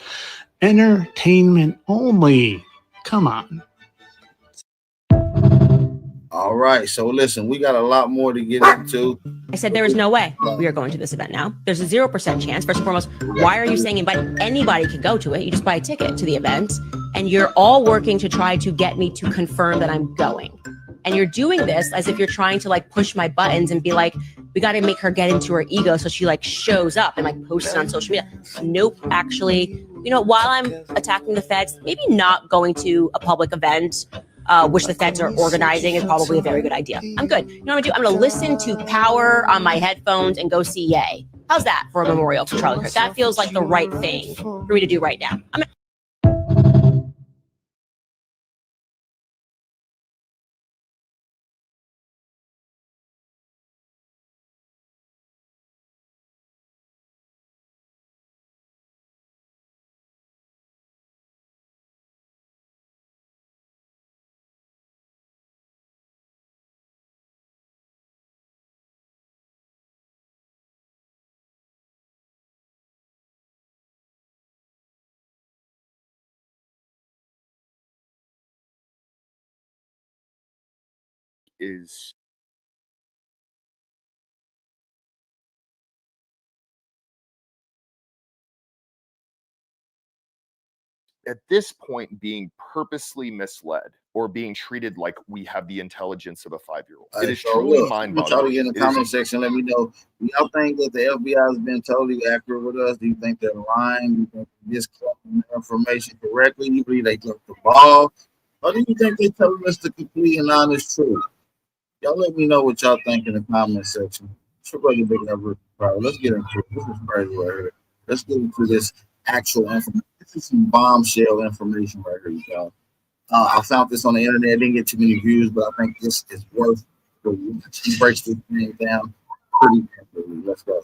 Entertainment only. Come on. All right. So listen, we got a lot more to get into. I said there is no way we are going to this event now. There's a 0% chance. First and foremost, why are you saying invite? Anybody can go to it. You just buy a ticket to the event, and you're all working to try to get me to confirm that I'm going. And you're doing this as if you're trying to like push my buttons and be like, we got to make her get into her ego so she like shows up and like posts it on social media. Nope. Actually, you know, while I'm attacking the feds, maybe not going to a public event, which the feds are organizing, is probably a very good idea. I'm good. You know what I'm gonna do? I'm gonna listen to Power on my headphones and go see Ye. How's that for a memorial for Charlie Kirk? That feels like the right thing for me to do right now. Is at this point being purposely misled or being treated like we have the intelligence of a 5-year-old. It is truly mind-boggling. Y'all in the comment section, let me know. Do y'all think that the FBI has been totally accurate with us? Do you think they're lying? Do you think they're just collecting the information correctly? Do you believe they took the ball? Or do you think they're telling us the complete and honest truth? Y'all let me know what y'all think in the comment section. It's your brother Big Number. Let's get into it. This is crazy right here. Let's get into this actual information. This is some bombshell information right here, y'all. I found this on the internet. I didn't get too many views, but I think this is worth the watch. He breaks this thing down pretty carefully. Let's go.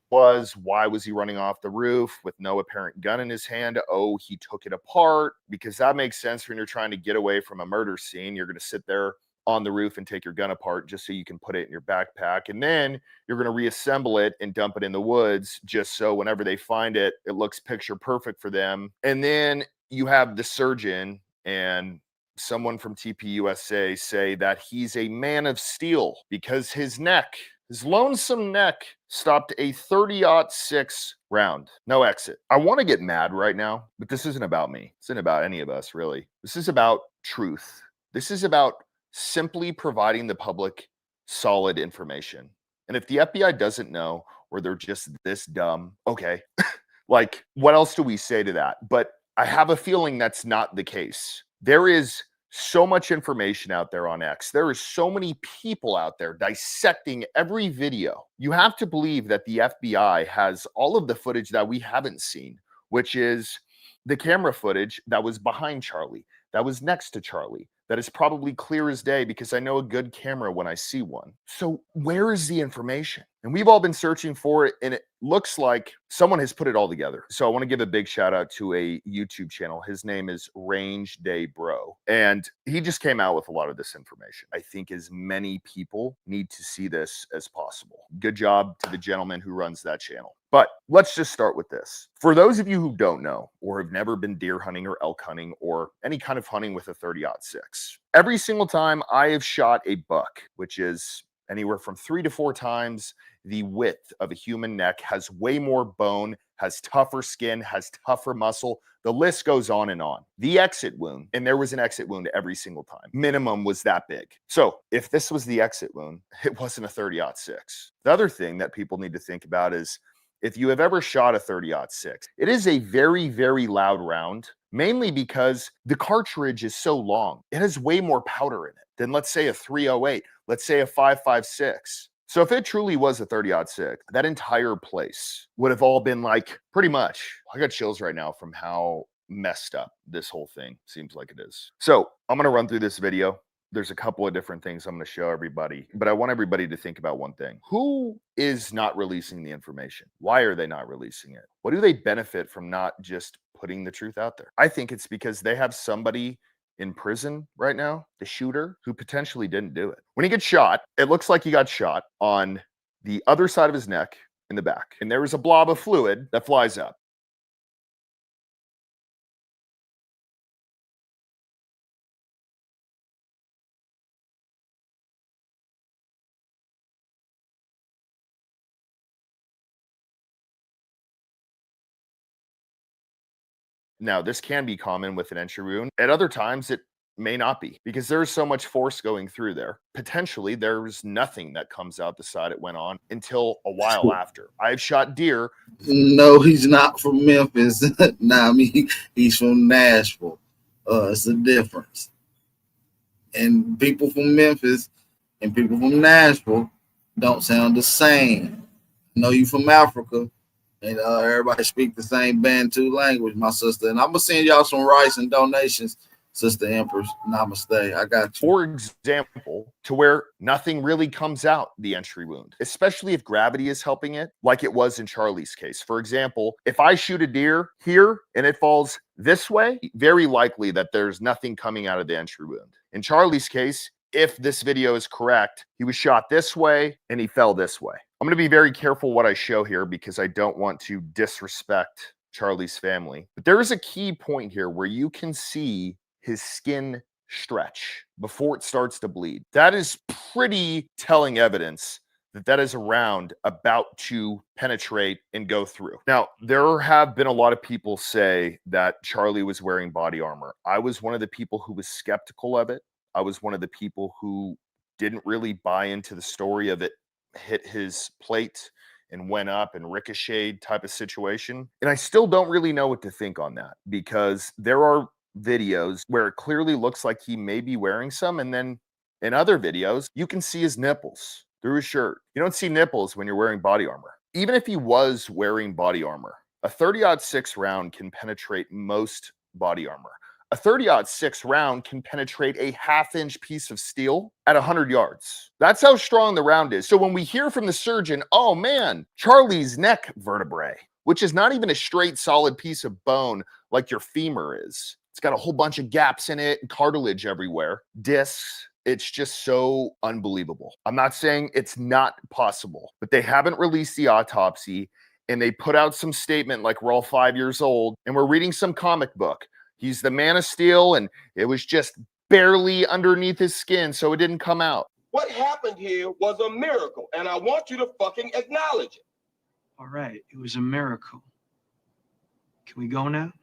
Why was he running off the roof with no apparent gun in his hand? Oh, he took it apart, because that makes sense when you're trying to get away from a murder scene. You're going to sit there on the roof and take your gun apart just so you can put it in your backpack, and then you're going to reassemble it and dump it in the woods just so whenever they find it, it looks picture perfect for them. And then you have the surgeon and someone from TPUSA say that he's a man of steel because his lonesome neck stopped a 30-06 round. No exit. I want to get mad right now, but this isn't about me. This isn't about any of us, really. This is about truth. This is about simply providing the public solid information. And if the FBI doesn't know, or they're just this dumb, okay, like, what else do we say to that? But I have a feeling that's not the case. There is so much information out there on X. There are so many people out there dissecting every video. You have to believe that the FBI has all of the footage that we haven't seen, which is the camera footage that was behind Charlie, that was next to Charlie, that is probably clear as day because I know a good camera when I see one. So where is the information? And we've all been searching for it, and it looks like someone has put it all together. So I want to give a big shout out to a YouTube channel. His name is Range Day Bro, and he just came out with a lot of this information. I think as many people need to see this as possible. Good job to the gentleman who runs that channel. But let's just start with this. For those of you who don't know or have never been deer hunting or elk hunting or any kind of hunting with a 30-06, every single time I have shot a buck, which is anywhere from 3 to 4 times the width of a human neck, has way more bone, has tougher skin, has tougher muscle. The list goes on and on. The exit wound, and there was an exit wound every single time. Minimum was that big. So if this was the exit wound, it wasn't a 30-06. The other thing that people need to think about is if you have ever shot a 30-06, it is a very, very loud round, mainly because the cartridge is so long. It has way more powder in it than, let's say, a 308, let's say a 5.56. So if it truly was a 30-06, that entire place would have all been like, pretty much, I got chills right now from how messed up this whole thing seems like it is. So I'm going to run through this video. There's a couple of different things I'm going to show everybody, but I want everybody to think about one thing. Who is not releasing the information? Why are they not releasing it? What do they benefit from not just putting the truth out there? I think it's because they have somebody in prison right now, the shooter, who potentially didn't do it. When he gets shot, it looks like he got shot on the other side of his neck in the back, and there is a blob of fluid that flies up. Now, this can be common with an entry wound. At other times, it may not be because there's so much force going through there. Potentially, there's nothing that comes out the side it went on until a while after. I've shot deer. No, he's not from Memphis. Nah, I mean, he's from Nashville. It's a difference. And people from Memphis and people from Nashville don't sound the same. I know you from Africa, and everybody speak the same Bantu language, my sister. And I'm gonna send y'all some rice and donations, Sister Empress. Namaste. I got you. For example, to where nothing really comes out the entry wound, especially if gravity is helping it, like it was in Charlie's case. For example, if I shoot a deer here and it falls this way, very likely that there's nothing coming out of the entry wound. In Charlie's case, if this video is correct, he was shot this way and he fell this way. I'm going to be very careful what I show here because I don't want to disrespect Charlie's family. But there is a key point here where you can see his skin stretch before it starts to bleed. That is pretty telling evidence that that is a round about to penetrate and go through. Now, there have been a lot of people say that Charlie was wearing body armor. I was one of the people who was skeptical of it. I was one of the people who didn't really buy into the story of it hit his plate and went up and ricocheted type of situation. And I still don't really know what to think on that because there are videos where it clearly looks like he may be wearing some. And then in other videos, you can see his nipples through his shirt. You don't see nipples when you're wearing body armor. Even if he was wearing body armor, a 30-06 round can penetrate most body armor. A 30-06 round can penetrate a half-inch piece of steel at 100 yards. That's how strong the round is. So when we hear from the surgeon, oh man, Charlie's neck vertebrae, which is not even a straight solid piece of bone like your femur is. It's got a whole bunch of gaps in it and cartilage everywhere, discs. It's just so unbelievable. I'm not saying it's not possible, but they haven't released the autopsy and they put out some statement like we're all 5 years old and we're reading some comic book. He's the Man of Steel, and it was just barely underneath his skin, so it didn't come out. What happened here was a miracle, and I want you to fucking acknowledge it. All right, it was a miracle. Can we go now?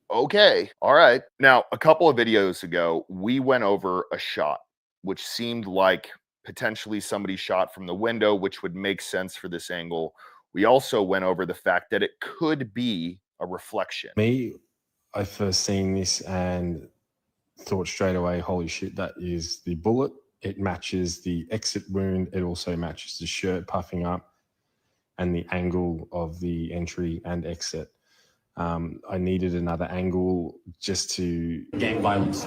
Okay, all right. Now, a couple of videos ago, we went over a shot, which seemed like potentially somebody shot from the window, which would make sense for this angle. We also went over the fact that it could be a reflection. Me, I first seen this and thought straight away, holy shit, that is the bullet. It matches the exit wound. It also matches the shirt puffing up and the angle of the entry and exit. I needed another angle just to gang violence.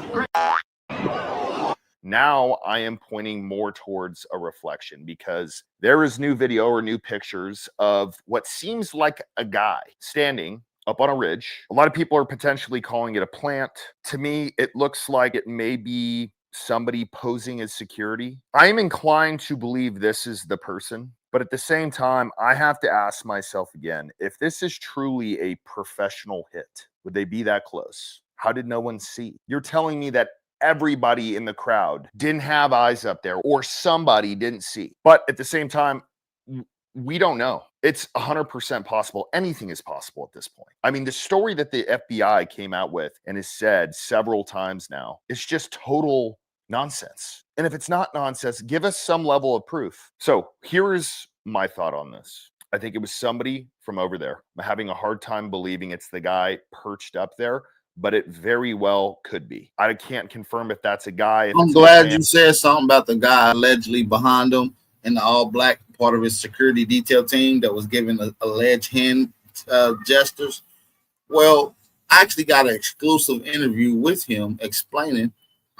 Now I am pointing more towards a reflection because there is new video or new pictures of what seems like a guy standing up on a ridge. A lot of people are potentially calling it a plant. To me, it looks like it may be somebody posing as security. I am inclined to believe this is the person, but at the same time, I have to ask myself again, if this is truly a professional hit, would they be that close? How did no one see? You're telling me that everybody in the crowd didn't have eyes up there or somebody didn't see. But at the same time, we don't know. It's 100% possible. Anything is possible at this point. I mean, the story that the FBI came out with and has said several times now is just total nonsense. And if it's not nonsense, give us some level of proof. So here is my thought on this. I think it was somebody from over there. I'm having a hard time believing it's the guy perched up there, but it very well could be. I can't confirm if that's a guy. I'm glad you said something about the guy allegedly behind him in the all-black part of his security detail team that was giving alleged hand gestures. Well, I actually got an exclusive interview with him explaining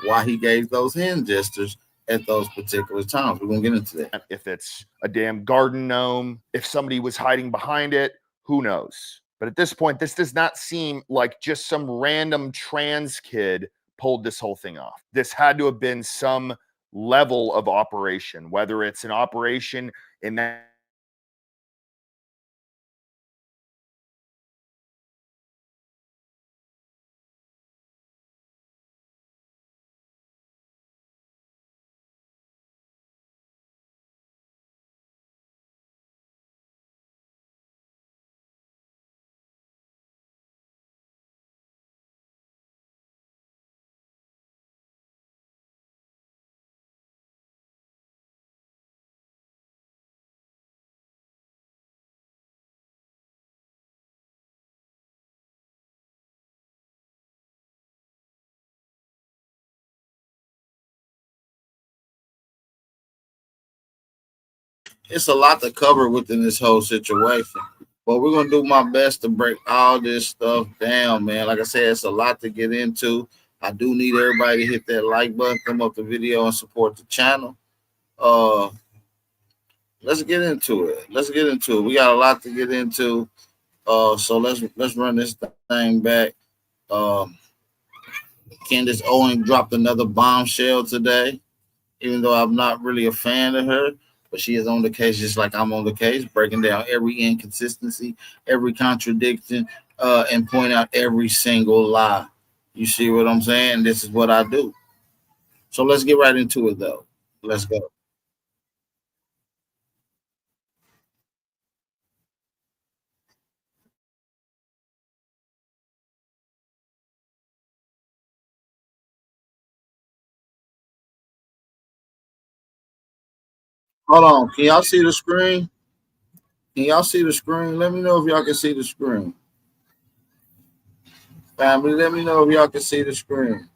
why he gave those hand gestures at those particular times. We're going to get into that. If it's a damn garden gnome, if somebody was hiding behind it, who knows? But at this point, this does not seem like just some random trans kid pulled this whole thing off. This had to have been some level of operation, whether it's an operation in that it's a lot to cover within this whole situation. But we're gonna do my best to break all this stuff down, man. Like I said, it's a lot to get into. I do need everybody to hit that like button, thumb up the video, and support the channel. Let's get into it. Let's get into it. We got a lot to get into. So let's run this thing back. Candace Owen dropped another bombshell today, even though I'm not really a fan of her. But she is on the case just like I'm on the case, breaking down every inconsistency, every contradiction, and point out every single lie. You see what I'm saying? This is what I do. So let's get right into it, though. Let's go. Hold on. Can y'all see the screen? Can y'all see the screen? Let me know if y'all can see the screen. Family, let me know if y'all can see the screen.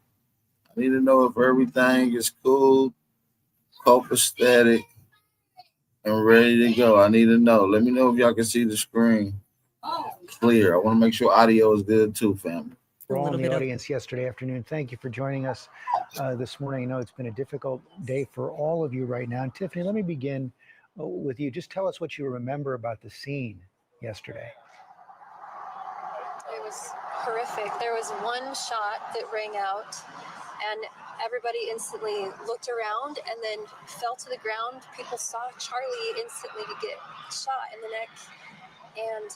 I need to know if everything is cool, copacetic, and ready to go. I need to know. Let me know if y'all can see the screen clear. I want to make sure audio is good too, family. For all in the audience yesterday afternoon, thank you for joining us this morning. I know it's been a difficult day for all of you right now. And Tiffany, let me begin with you. Just tell us what you remember about the scene yesterday. It was horrific. There was one shot that rang out, and everybody instantly looked around and then fell to the ground. People saw Charlie instantly get shot in the neck, and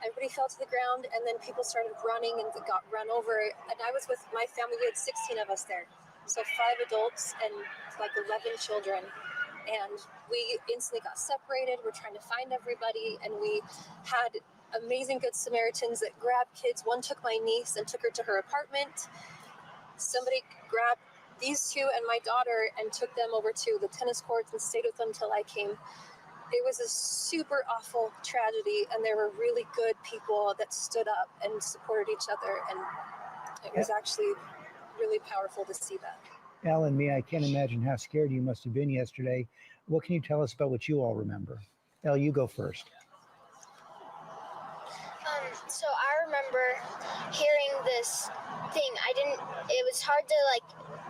everybody fell to the ground, and then people started running and got run over. And I was with my family. We had 16 of us there, so 5 adults and like 11 children. And we instantly got separated. We're trying to find everybody, and we had amazing good Samaritans that grabbed kids. One took my niece and took her to her apartment. Somebody grabbed these 2 and my daughter and took them over to the tennis courts and stayed with them till I came. It was a super awful tragedy, and there were really good people that stood up and supported each other, and it was actually really powerful to see that. Al and me, I can't imagine how scared you must have been yesterday. What can you tell us about what you all remember? Al, you go first. So I remember hearing this thing. It was hard to like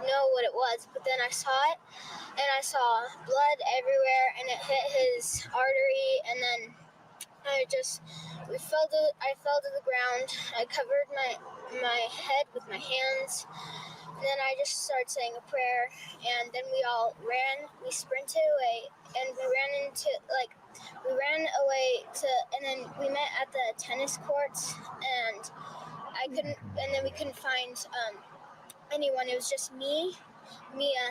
know what it was, but then I saw it and I saw blood everywhere and it hit his artery, and then I fell to the ground. I covered my head with my hands. And then I just started saying a prayer, and then we all ran. We sprinted away, and we ran away and then we met at the tennis courts, and then we couldn't find anyone. It was just me, Mia,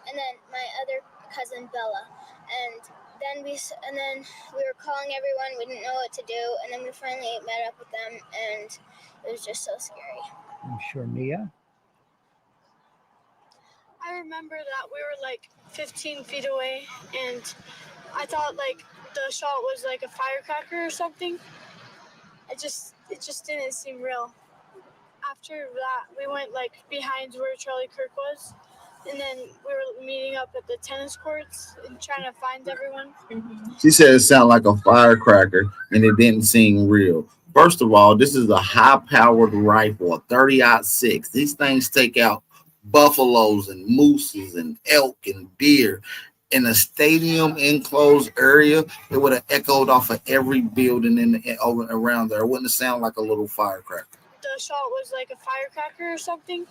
and then my other cousin Bella, and then we were calling everyone. We didn't know what to do, and then we finally met up with them, and it was just so scary. I'm sure. Mia? I remember that we were like 15 feet away, and I thought like the shot was like a firecracker or something. It just didn't seem real. After that, we went like behind where Charlie Kirk was, and then we were meeting up at the tennis courts and trying to find everyone. She said it sounded like a firecracker and it didn't seem real. First of all, this is a high-powered rifle, a 30-06. These things take out buffaloes and mooses and elk and deer. In a stadium enclosed area, it would have echoed off of every building around there. It wouldn't sound like a little firecracker. The shot was like a firecracker or something.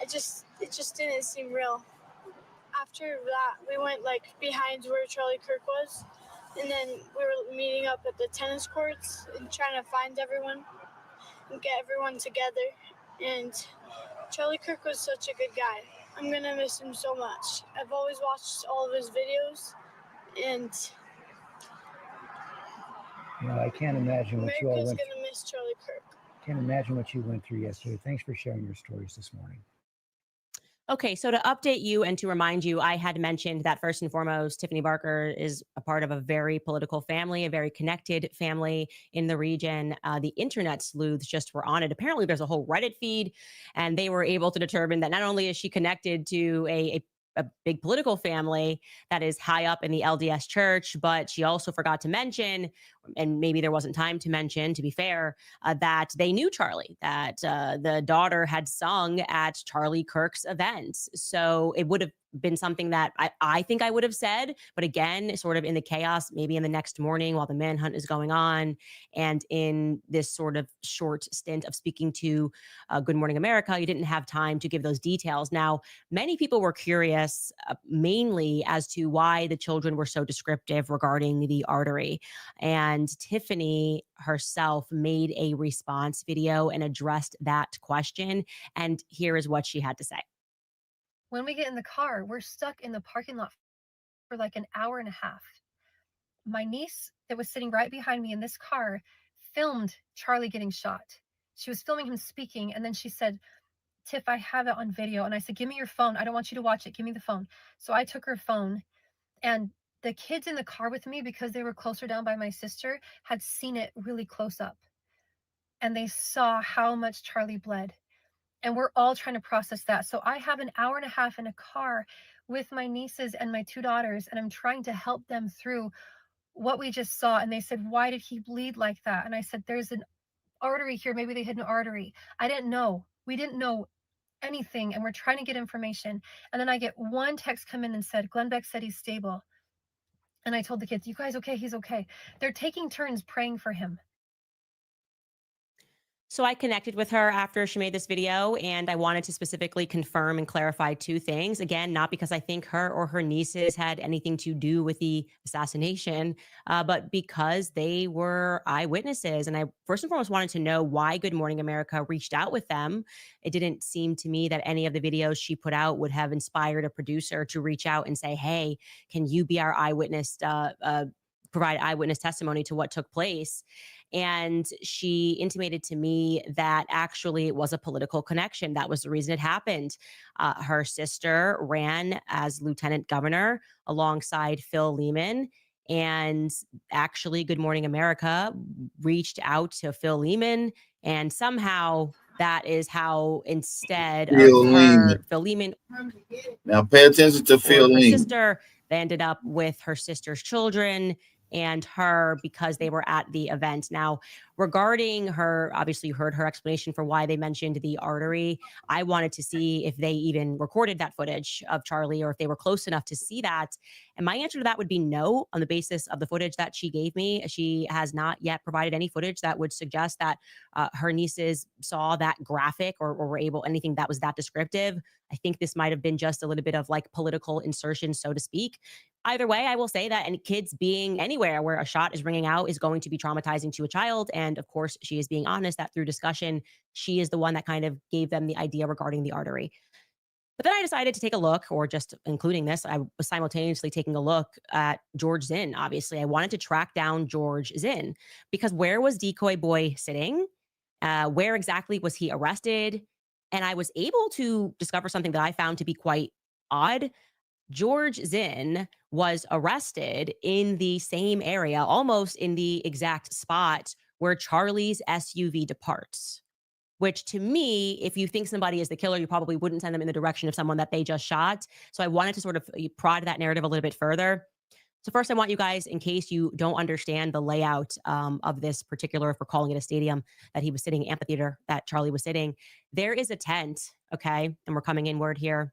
It just didn't seem real. After that, we went like behind where Charlie Kirk was, and then we were meeting up at the tennis courts and trying to find everyone and get everyone together. And Charlie Kirk was such a good guy. I'm gonna miss him so much. I've always watched all of his videos, and I can't imagine what you all America's went gonna miss Charlie Kirk. Can't imagine what you went through yesterday. Thanks for sharing your stories this morning. Okay, so to update you and to remind you, I had mentioned that first and foremost, Tiffany Barker is a part of a very political family, a very connected family in the region. The internet sleuths just were on it. Apparently, there's a whole Reddit feed, and they were able to determine that not only is she connected to a big political family that is high up in the LDS church, but she also forgot to mention, and maybe there wasn't time to mention, to be fair, that they knew Charlie, that the daughter had sung at Charlie Kirk's events. So it would have been something that I think I would have said, but again, sort of in the chaos, maybe in the next morning while the manhunt is going on, and in this sort of short stint of speaking to Good Morning America, you didn't have time to give those details. Now, many people were curious mainly as to why the children were so descriptive regarding the artery. And Tiffany herself made a response video and addressed that question. And here is what she had to say. When we get in the car, we're stuck in the parking lot for like an hour and a half. My niece that was sitting right behind me in this car filmed Charlie getting shot. She was filming him speaking, and then she said, Tiff, I have it on video. And I said, give me your phone. I don't want you to watch it. Give me the phone. So I took her phone, and the kids in the car with me, because they were closer down by my sister, had seen it really close up. And they saw how much Charlie bled. And we're all trying to process that. So I have an hour and a half in a car with my nieces and my two daughters, and I'm trying to help them through what we just saw. And they said, why did he bleed like that? And I said, there's an artery here. Maybe they hit an artery. I didn't know. We didn't know anything, and we're trying to get information. And then I get one text come in and said, Glenn Beck said he's stable. And I told the kids, you guys okay? He's okay. They're taking turns praying for him. So I connected with her after she made this video, and I wanted to specifically confirm and clarify two things. Again, not because I think her or her nieces had anything to do with the assassination, but because they were eyewitnesses. And I first and foremost wanted to know why Good Morning America reached out with them. It didn't seem to me that any of the videos she put out would have inspired a producer to reach out and say, hey, can you be our eyewitness, provide eyewitness testimony to what took place. And she intimated to me that actually it was a political connection. That was the reason it happened. Her sister ran as lieutenant governor alongside Phil Lehman. And actually, Good Morning America reached out to Phil Lehman. And somehow that is how, instead of her, Phil Lehman. Now pay attention to Phil Lehman. Sister, they ended up with her sister's children and her because they were at the event. Now, regarding her, obviously you heard her explanation for why they mentioned the artery. I wanted to see if they even recorded that footage of Charlie or if they were close enough to see that. And my answer to that would be no, on the basis of the footage that she gave me. She has not yet provided any footage that would suggest that her nieces saw that graphic or were able, anything that was that descriptive. I think this might have been just a little bit of like political insertion, so to speak. Either way, I will say that any kids being anywhere where a shot is ringing out is going to be traumatizing to a child. And of course, she is being honest that through discussion, she is the one that kind of gave them the idea regarding the artery. But then I decided to take a look, or just including this, I was simultaneously taking a look at George Zinn. Obviously, I wanted to track down George Zinn because where was Decoy Boy sitting? Where exactly was he arrested? And I was able to discover something that I found to be quite odd. George Zinn was arrested in the same area, almost in the exact spot where Charlie's SUV departs. Which to me, if you think somebody is the killer, you probably wouldn't send them in the direction of someone that they just shot. So I wanted to sort of prod that narrative a little bit further. So first, I want you guys, in case you don't understand the layout of this particular, if we're calling it a stadium, that he was sitting, amphitheater that Charlie was sitting, there is a tent, okay? And we're coming inward here.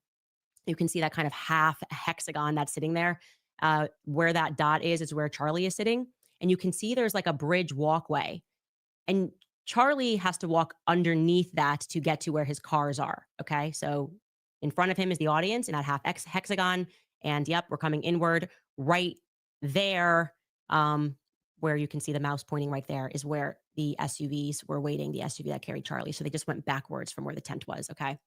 You can see that kind of half hexagon that's sitting there. Where that dot is where Charlie is sitting. And you can see there's like a bridge walkway. And Charlie has to walk underneath that to get to where his cars are. Okay. So in front of him is the audience in that half hexagon. And yep, we're coming inward right there. Where you can see the mouse pointing right there is where the SUVs were waiting, the SUV that carried Charlie. So they just went backwards from where the tent was. Okay.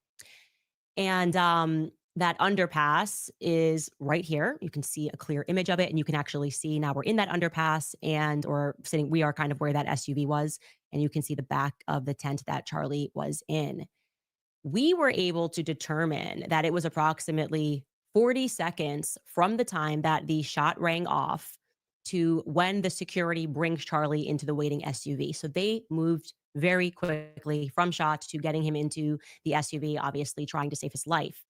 And that underpass is right here. You can see a clear image of it, and you can actually see now we're in that underpass and or sitting, we are kind of where that SUV was, and you can see the back of the tent that Charlie was in. We were able to determine that it was approximately 40 seconds from the time that the shot rang off to when the security brings Charlie into the waiting SUV. So they moved very quickly from shot to getting him into the SUV, obviously trying to save his life.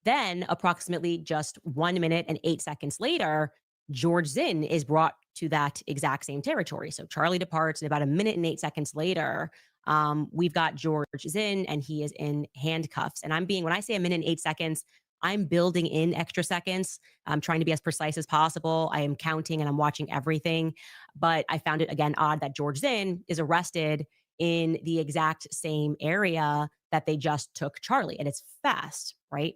Then approximately just 1 minute and 8 seconds later, George Zinn is brought to that exact same territory. So Charlie departs, and about 1 minute and 8 seconds later, we've got George Zinn, and he is in handcuffs. And when I say 1 minute and 8 seconds, I'm building in extra seconds. I'm trying to be as precise as possible. I am counting and I'm watching everything. But I found it, again, odd that George Zinn is arrested in the exact same area that they just took Charlie. And it's fast, right?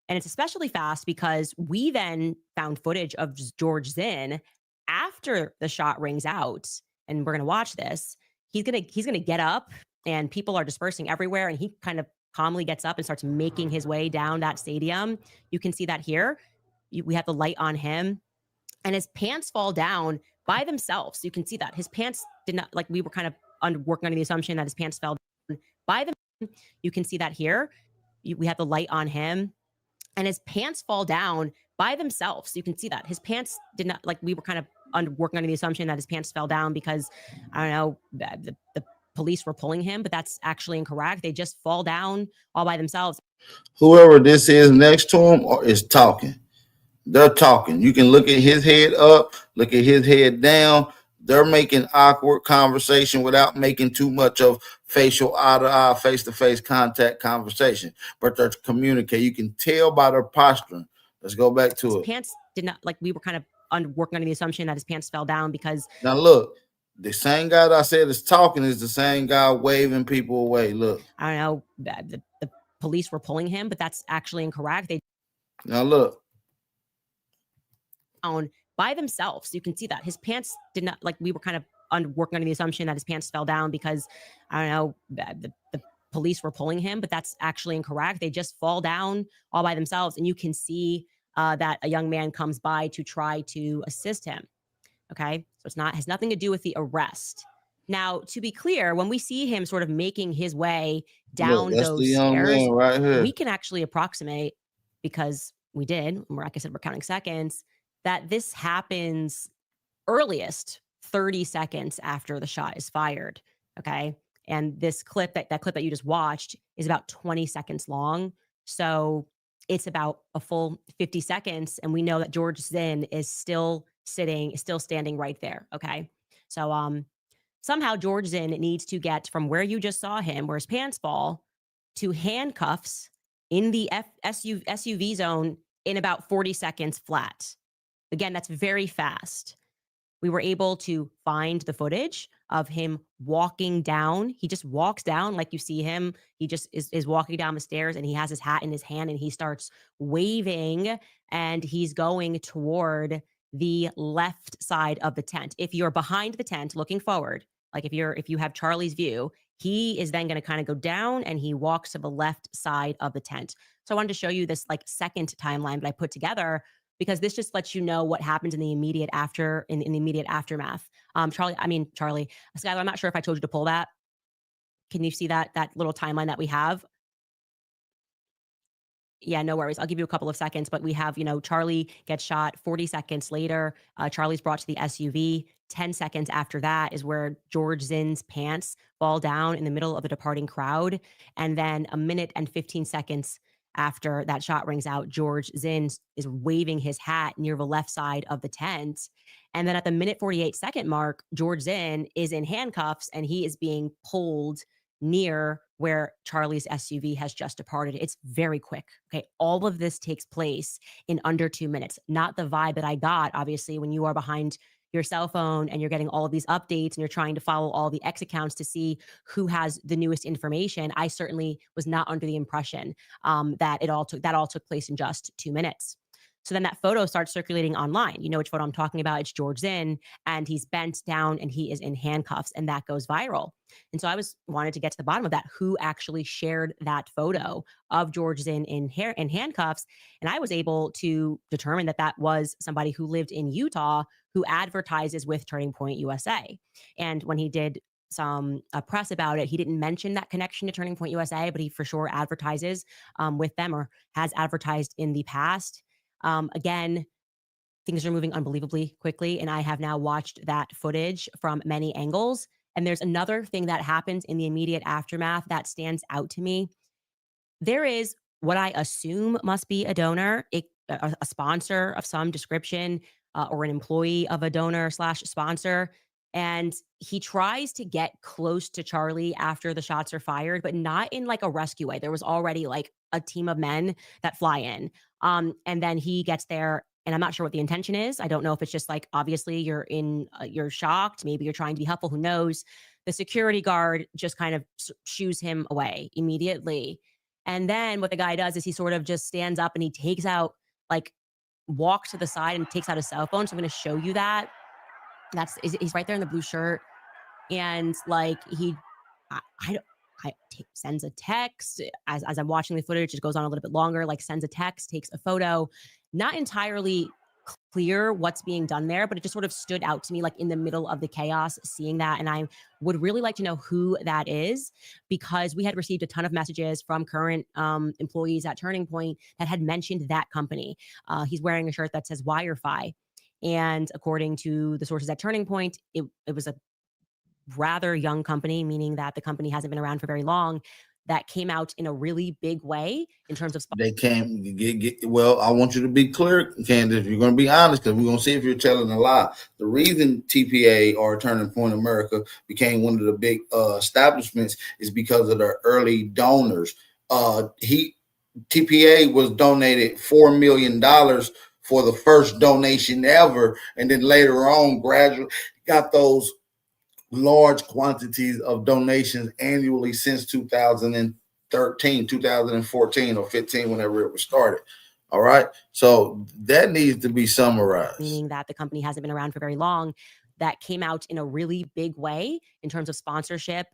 And it's especially fast because we then found footage of George Zinn after the shot rings out. And we're going to watch this. He's going to get up, and people are dispersing everywhere. And he kind of calmly gets up and starts making his way down that stadium. You can see that here. We have the light on him, and his pants fall down by themselves. You can see that his pants did not, like, we were kind of working under the assumption that his pants fell down by them. You can see that here. We have the light on him, and his pants fall down by themselves. You can see that his pants did not, like, we were kind of working under the assumption that his pants fell down because, I don't know, the police were pulling him, but that's actually incorrect. They just fall down all by themselves. Whoever this is next to him is talking. They're talking. You can look at his head up, look at his head down. They're making awkward conversation without making too much of facial eye-to-eye, face-to-face contact conversation. But they're communicating. You can tell by their posturing. Let's go back to it. Pants did not, like, we were kind of working under the assumption that his pants fell down because. Now look, the same guy that I said is talking is the same guy waving people away. Look. I don't know. The police were pulling him, but that's actually incorrect. Now look. By themselves. You can see that his pants did not, like, we were kind of working under the assumption that his pants fell down because, I don't know, the police were pulling him, but that's actually incorrect. They just fall down all by themselves. And you can see that a young man comes by to try to assist him. Okay. So has nothing to do with the arrest. Now, to be clear, when we see him sort of making his way down those stairs, right here. We can actually approximate, because we did, like I said, we're counting seconds, that this happens earliest 30 seconds after the shot is fired. Okay. And this clip, that clip that you just watched, is about 20 seconds long. So it's about a full 50 seconds. And we know that George Zinn is still standing right there. Okay. So Somehow George Zinn needs to get from where you just saw him, where his pants fall, to handcuffs in the SUV zone in about 40 seconds flat. Again, that's very fast. We were able to find the footage of him walking down. He just walks down like you see him. He just is walking down the stairs, and he has his hat in his hand, and he starts waving, and he's going toward the left side of the tent. If you're behind the tent looking forward, like if you have Charlie's view, he is then going to kind of go down, and he walks to the left side of the tent. So I wanted to show you this like second timeline that I put together, because this just lets you know what happens in the immediate aftermath. Charlie, Skylar, I'm not sure if I told you to pull that. Can you see that little timeline that we have? Yeah, no worries. I'll give you a couple of seconds, but we have, Charlie gets shot 40 seconds later. Charlie's brought to the SUV. 10 seconds after that is where George Zinn's pants fall down in the middle of the departing crowd. And then a minute and 15 seconds after that shot rings out, George Zinn is waving his hat near the left side of the tent. And then at the minute 48 second mark, George Zinn is in handcuffs, and he is being pulled near where Charlie's SUV has just departed. It's very quick. Okay. All of this takes place in under 2 minutes. Not the vibe that I got, obviously, when you are behind your cell phone and you're getting all of these updates and you're trying to follow all the X accounts to see who has the newest information. I certainly was not under the impression that all took place in just 2 minutes. So then that photo starts circulating online. You know which photo I'm talking about. It's George Zinn, and he's bent down and he is in handcuffs, and that goes viral. And so I wanted to get to the bottom of that. Who actually shared that photo of George Zinn in handcuffs? And I was able to determine that was somebody who lived in Utah who advertises with Turning Point USA. And when he did some press about it, he didn't mention that connection to Turning Point USA, but he for sure advertises with them, or has advertised in the past. Again, things are moving unbelievably quickly, and I have now watched that footage from many angles. And there's another thing that happens in the immediate aftermath that stands out to me. There is what I assume must be a donor, a sponsor of some description, or an employee of a donor / sponsor. And he tries to get close to Charlie after the shots are fired, but not in like a rescue way. There was already like a team of men that fly in. And then he gets there, and I'm not sure what the intention is. I don't know if it's just like, obviously you're shocked. Maybe you're trying to be helpful. Who knows? The security guard just kind of shoos him away immediately. And then what the guy does is he sort of just stands up and he takes out, walks to the side and takes out his cell phone. So I'm going to show you that. He's right there in the blue shirt. And he sends a text as I'm watching the footage. It goes on a little bit longer, sends a text, takes a photo. Not entirely clear what's being done there, but it just sort of stood out to me in the middle of the chaos, seeing that. And I would really like to know who that is, because we had received a ton of messages from current employees at Turning Point that had mentioned that company. He's wearing a shirt that says Wi-Fi. And according to the sources at Turning Point, it was a rather young company, meaning that the company hasn't been around for very long, that came out in a really big way in terms of... They can't get well, I want you to be clear, Candace, you're going to be honest, because we're going to see if you're telling a lie. The reason TPA, or Turning Point America, became one of the big establishments is because of their early donors. TPA was donated $4 million for the first donation ever, and then later on gradually got those large quantities of donations annually since 2013, 2014 or 15, whenever it was started. All right. So that needs to be summarized. Meaning that the company hasn't been around for very long, that came out in a really big way in terms of sponsorship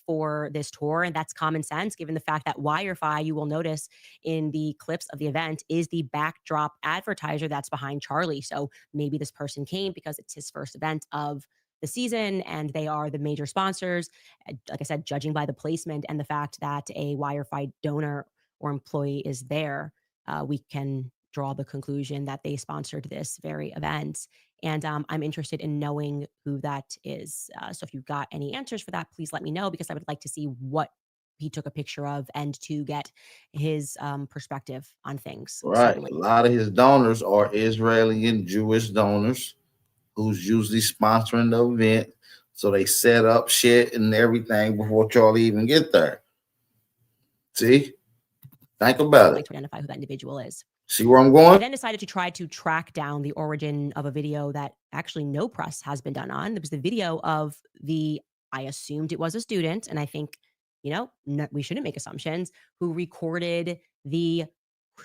for this tour. And that's common sense, given the fact that Wi-Fi, you will notice in the clips of the event, is the backdrop advertiser that's behind Charlie. So maybe this person came because it's his first event of the season and they are the major sponsors. Like I said, judging by the placement and the fact that a Wi-Fi donor or employee is there, we can draw the conclusion that they sponsored this very event. And I'm interested in knowing who that is. So if you've got any answers for that, please let me know, because I would like to see what he took a picture of and to get his perspective on things. Right. Certainly. A lot of his donors are Israeli and Jewish donors who's usually sponsoring the event. So they set up shit and everything before Charlie even get there. See? Think about it. To identify who that individual is. See where I'm I going? then decided to try to track down the origin of a video that actually no press has been done on. It was the video of I assumed it was a student, and I think, we shouldn't make assumptions, who recorded the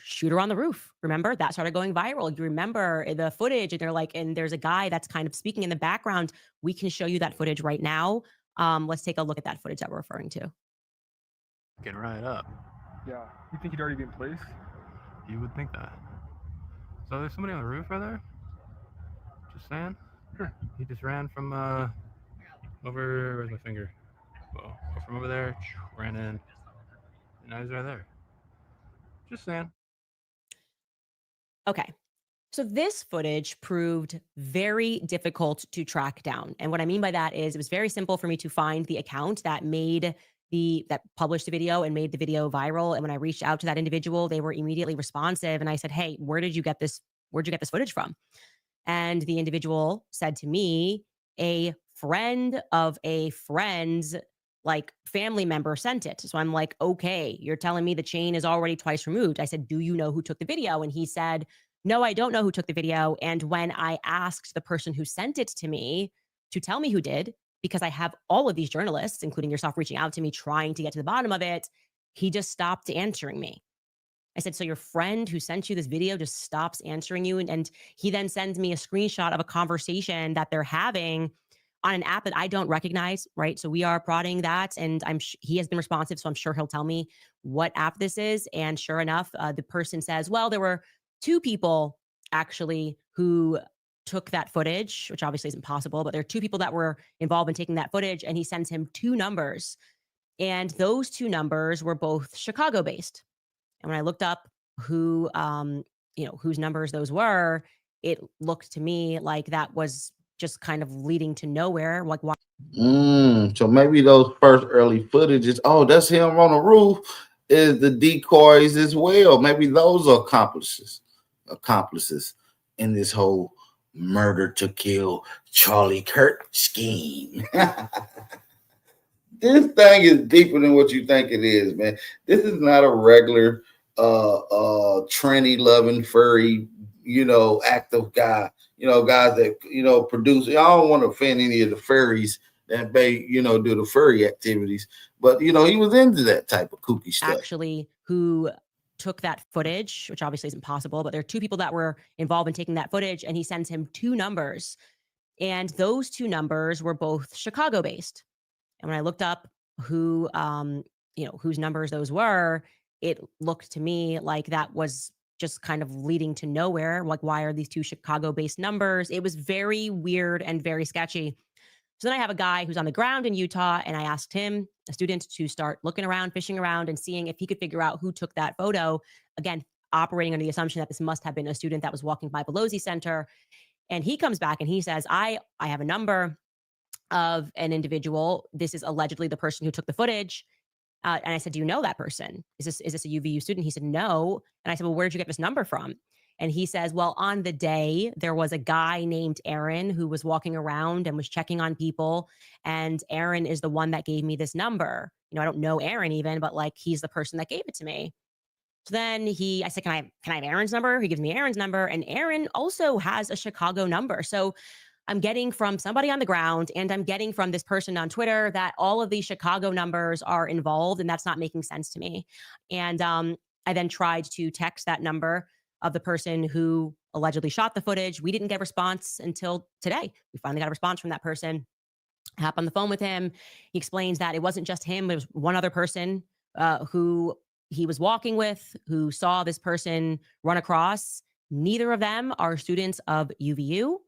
shooter on the roof. Remember? That started going viral. You remember the footage, and they're like, and there's a guy that's kind of speaking in the background. We can show you that footage right now. Let's take a look at that footage that we're referring to. Get right up. Yeah. You think he'd already be in place? You would think that. So there's somebody on the roof right there? Just saying? He just ran from over, where's my finger? Whoa. From over there, ran in. And now he's right there. Just saying. Okay. So this footage proved very difficult to track down. And what I mean by that is it was very simple for me to find the account that published the video and made the video viral. And when I reached out to that individual, they were immediately responsive. And I said, hey, where'd you get this footage from? And the individual said to me, a friend of a friend's family member sent it. So I'm like, okay, you're telling me the chain is already twice removed. I said, do you know who took the video? And he said, no, I don't know who took the video. And when I asked the person who sent it to me to tell me who did, because I have all of these journalists, including yourself, reaching out to me, trying to get to the bottom of it, he just stopped answering me. I said, so your friend who sent you this video just stops answering you? And he then sends me a screenshot of a conversation that they're having on an app that I don't recognize, right? So we are prodding that, and he has been responsive, so I'm sure he'll tell me what app this is. And sure enough, the person says, well, there were 2 people actually who took that footage, which obviously isn't possible, but there are 2 people that were involved in taking that footage, and he sends him 2 numbers. And those 2 numbers were both Chicago-based. And when I looked up who, whose numbers those were, it looked to me like that was just kind of leading to nowhere. Like, why? So maybe those first early footages, that's him on the roof, is the decoys as well. Maybe those are accomplices in this whole murder to kill Charlie Kirk scheme. This thing is deeper than what you think it is, man. This is not a regular tranny loving furry, active guy, guys that produce. I don't want to offend any of the furries that may, do the furry activities, but he was into that type of kooky stuff. Actually, who took that footage, which obviously isn't possible, but there are 2 people that were involved in taking that footage, and he sends him 2 numbers. And those 2 numbers were both Chicago-based. And when I looked up who, whose numbers those were, it looked to me like that was just kind of leading to nowhere. Like, why are these 2 Chicago-based numbers? It was very weird and very sketchy. So then I have a guy who's on the ground in Utah, and I asked him, a student, to start looking around, fishing around, and seeing if he could figure out who took that photo. Again, operating under the assumption that this must have been a student that was walking by Pelosi Center. And he comes back and he says, I have a number of an individual. This is allegedly the person who took the footage. And I said, do you know that person? Is this a UVU student? He said, no. And I said, well, where'd you get this number from? And he says, well, on the day, there was a guy named Aaron who was walking around and was checking on people. And Aaron is the one that gave me this number. I don't know Aaron even, but he's the person that gave it to me. So then I said, can I have Aaron's number? He gives me Aaron's number. And Aaron also has a Chicago number. So I'm getting from somebody on the ground, and I'm getting from this person on Twitter that all of these Chicago numbers are involved, and that's not making sense to me. And I then tried to text that number of the person who allegedly shot the footage. We didn't get a response until today. We finally got a response from that person. I hop on the phone with him. He explains that it wasn't just him. It was one other person who he was walking with, who saw this person run across. Neither of them are students of UVU.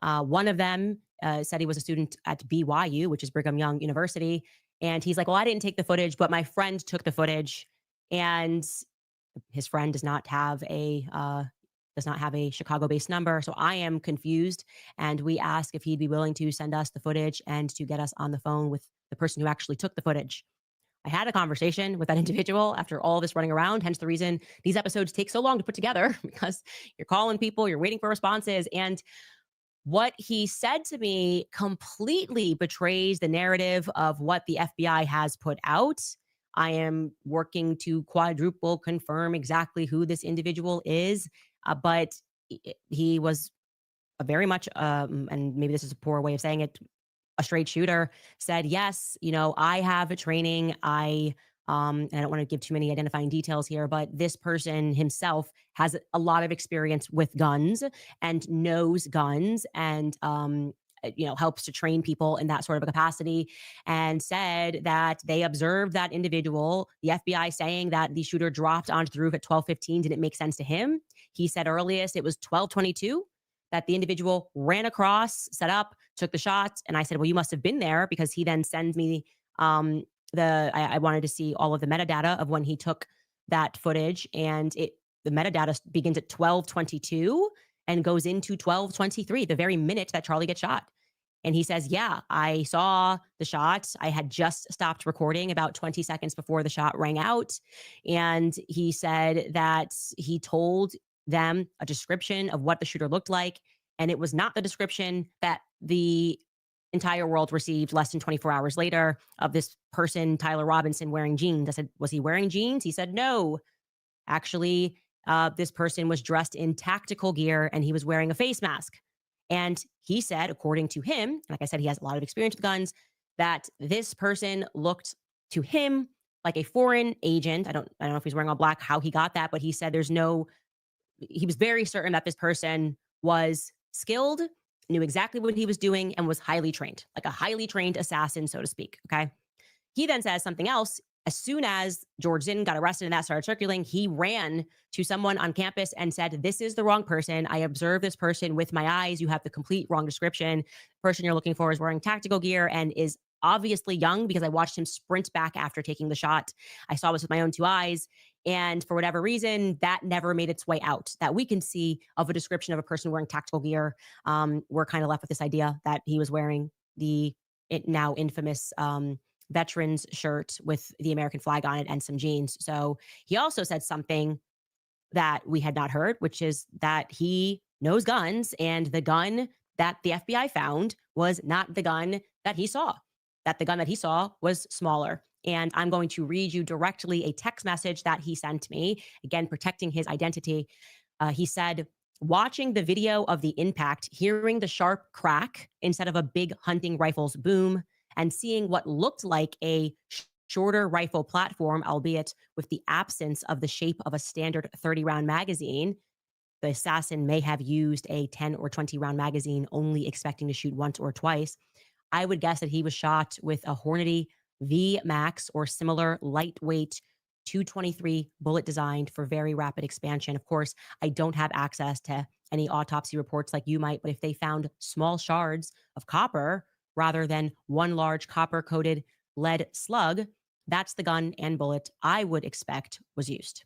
One of them said he was a student at BYU, which is Brigham Young University. And he's like, well, I didn't take the footage, but my friend took the footage. And his friend does not have a Chicago-based number. So I am confused. And we ask if he'd be willing to send us the footage and to get us on the phone with the person who actually took the footage. I had a conversation with that individual after all this running around, hence the reason these episodes take so long to put together, because you're calling people, you're waiting for responses. And what he said to me completely betrays the narrative of what the FBI has put out. I am working to quadruple confirm exactly who this individual is, but he was a very much, and maybe this is a poor way of saying it, a straight shooter, said, yes, you know, I have a training. And I don't want to give too many identifying details here, but this person himself has a lot of experience with guns and knows guns and, you know, helps to train people in that sort of a capacity, and said that they observed that individual, the FBI saying that the shooter dropped onto the roof at 12:15 didn't make sense to him. He said earliest it was 12:22 that the individual ran across, set up, took the shots. And I said, well, you must have been there, because he then sends me I wanted to see all of the metadata of when he took that footage. And the metadata begins at 12:22 and goes into 12:23, the very minute that Charlie gets shot. And he says, yeah, I saw the shot. I had just stopped recording about 20 seconds before the shot rang out. And he said that he told them a description of what the shooter looked like. And it was not the description that the entire world received less than 24 hours later of this person, Tyler Robinson, wearing jeans. I said, was he wearing jeans? He said, no. Actually, this person was dressed in tactical gear and he was wearing a face mask. And he said, according to him, like I said, he has a lot of experience with guns, that this person looked to him like a foreign agent. I don't know if he's wearing all black, how he got that, but he said he was very certain that this person was skilled, knew exactly what he was doing, and was highly trained, like a highly trained assassin, so to speak. Okay. He then says something else. As soon as George Zinn got arrested and that started circulating, he ran to someone on campus and said, this is the wrong person. I observed this person with my eyes. You have the complete wrong description. The person you're looking for is wearing tactical gear and is obviously young, because I watched him sprint back after taking the shot. I saw this with my own two eyes. And for whatever reason, that never made its way out that we can see of a description of a person wearing tactical gear. We're kind of left with this idea that he was wearing the now infamous veterans shirt with the American flag on it and some jeans. So he also said something that we had not heard, which is that he knows guns, and the gun that the FBI found was not the gun that he saw, that the gun that he saw was smaller. And I'm going to read you directly a text message that he sent me, again, protecting his identity. He said, watching the video of the impact, hearing the sharp crack instead of a big hunting rifle's boom, and seeing what looked like a shorter rifle platform, albeit with the absence of the shape of a standard 30-round magazine, the assassin may have used a 10 or 20-round magazine, only expecting to shoot once or twice. I would guess that he was shot with a Hornady V Max or similar lightweight 223 bullet designed for very rapid expansion. Of course, I don't have access to any autopsy reports like you might, but if they found small shards of copper rather than one large copper-coated lead slug, that's the gun and bullet I would expect was used.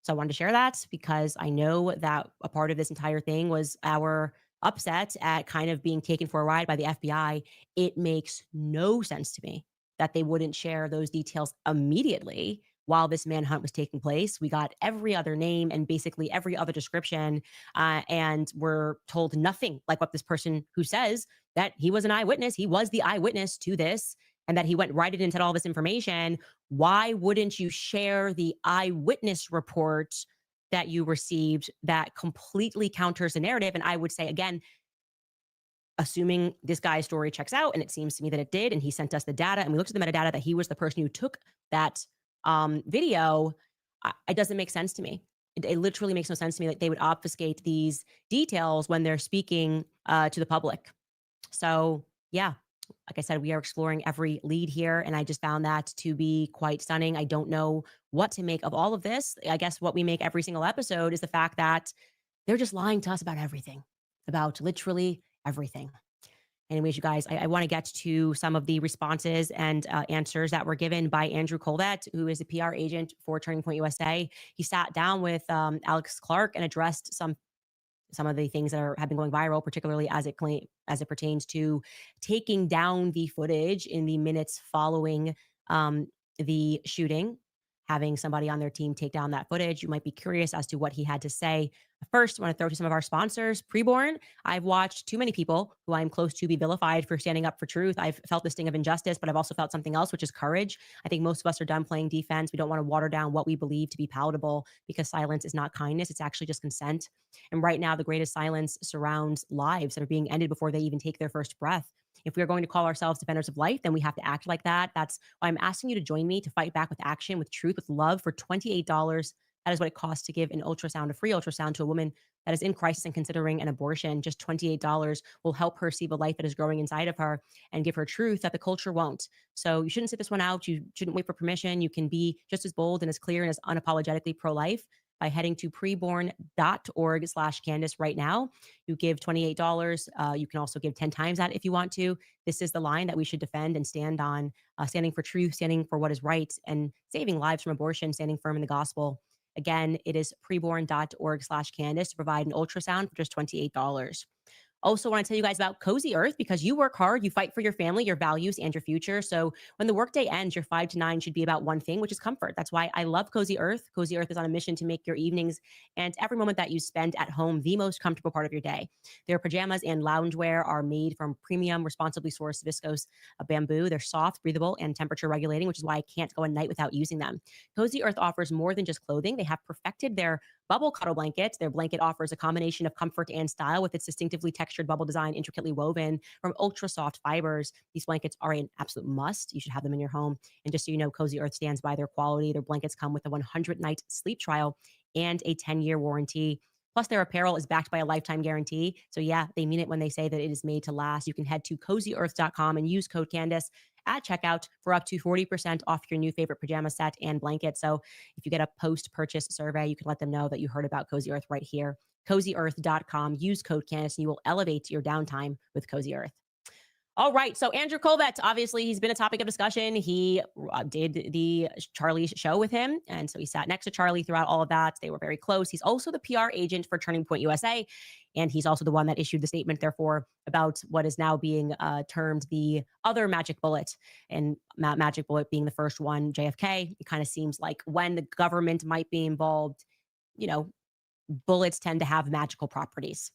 So I wanted to share that because I know that a part of this entire thing was our upset at kind of being taken for a ride by the FBI. It makes no sense to me that they wouldn't share those details immediately while this manhunt was taking place. We got every other name and basically every other description, and we're told nothing like what this person who says that he was an eyewitness, he was the eyewitness to this, and that he went right in and said all this information. Why wouldn't you share the eyewitness report that you received that completely counters the narrative? And I would say, again, assuming this guy's story checks out, and it seems to me that it did, and he sent us the data, and we looked at the metadata that he was the person who took that video, it doesn't make sense to me. It literally makes no sense to me that they would obfuscate these details when they're speaking to the public. So yeah, like I said, we are exploring every lead here, and I just found that to be quite stunning. I don't know what to make of all of this. I guess what we make every single episode is the fact that they're just lying to us about everything, about literally everything. Anyways, you guys, I want to get to some of the responses and answers that were given by Andrew Colvett, who is the PR agent for Turning Point USA. He sat down with Alex Clark and addressed some of the things that have been going viral, particularly as it pertains to taking down the footage in the minutes following the shooting. having somebody on their team take down that footage. You might be curious as to what he had to say. First, I want to throw to some of our sponsors. Preborn, I've watched too many people who I'm close to be vilified for standing up for truth. I've felt the sting of injustice, but I've also felt something else, which is courage. I think most of us are done playing defense. We don't want to water down what we believe to be palatable, because silence is not kindness. It's actually just consent. And right now, the greatest silence surrounds lives that are being ended before they even take their first breath. If we are going to call ourselves defenders of life, then we have to act like that. That's why I'm asking you to join me to fight back with action, with truth, with love for $28. That is what it costs to give an ultrasound, a free ultrasound, to a woman that is in crisis and considering an abortion. Just $28 will help her see the life that is growing inside of her and give her truth that the culture won't. So you shouldn't sit this one out. You shouldn't wait for permission. You can be just as bold and as clear and as unapologetically pro-life by heading to preborn.org/Candace right now. You give $28. You can also give 10 times that if you want to. This is the line that we should defend and stand on, standing for truth, standing for what is right, and saving lives from abortion, standing firm in the gospel. Again, it is preborn.org/Candace to provide an ultrasound for just $28. Also want to tell you guys about Cozy Earth, because you work hard, you fight for your family, your values, and your future. So when the workday ends, your 5 to 9 should be about one thing, which is comfort. That's why I love Cozy Earth. Cozy Earth is on a mission to make your evenings and every moment that you spend at home the most comfortable part of your day. Their pajamas and loungewear are made from premium, responsibly sourced viscose bamboo. They're soft, breathable, and temperature regulating, which is why I can't go a night without using them. Cozy Earth offers more than just clothing. They have perfected their bubble cuddle blanket. Their blanket offers a combination of comfort and style with its distinctively textured bubble design, intricately woven from ultra soft fibers. These blankets are an absolute must. You should have them in your home. And just so you know, Cozy Earth stands by their quality. Their blankets come with a 100-night sleep trial and a 10-year warranty. Plus, their apparel is backed by a lifetime guarantee. So yeah, they mean it when they say that it is made to last. You can head to CozyEarth.com and use code Candace at checkout for up to 40% off your new favorite pajama set and blanket. So if you get a post-purchase survey, you can let them know that you heard about Cozy Earth right here. CozyEarth.com. Use code Candace and you will elevate your downtime with Cozy Earth. All right. So Andrew Colvett, obviously, he's been a topic of discussion. He did the Charlie show with him. And so he sat next to Charlie throughout all of that. They were very close. He's also the PR agent for Turning Point USA. And he's also the one that issued the statement, therefore, about what is now being termed the other magic bullet. And magic bullet being the first one, JFK. It kind of seems like when the government might be involved, you know, bullets tend to have magical properties.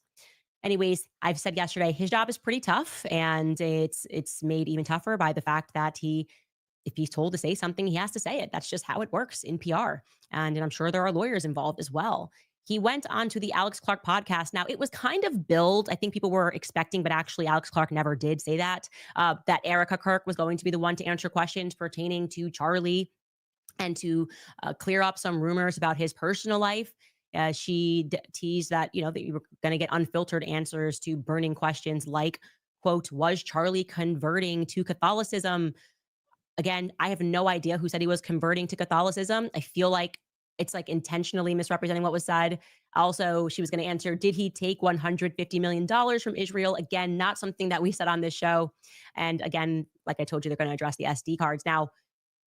Anyways, I've said yesterday, his job is pretty tough, and it's made even tougher by the fact that if he's told to say something, he has to say it. That's just how it works in PR. And I'm sure there are lawyers involved as well. He went on to the Alex Clark podcast. Now, it was kind of billed. I think people were expecting, but actually Alex Clark never did say that Erica KIRK was going to be the one to answer questions pertaining to Charlie and to clear up some rumors about his personal life. She teased that, that you were going to get unfiltered answers to burning questions like, quote, was Charlie converting to Catholicism? Again, I have no idea who said he was converting to Catholicism. I feel like it's like intentionally misrepresenting what was said. Also, she was going to answer, did he take $150 million from Israel? Again, not something that we said on this show. And again, like I told you, they're going to address the SD cards. Now,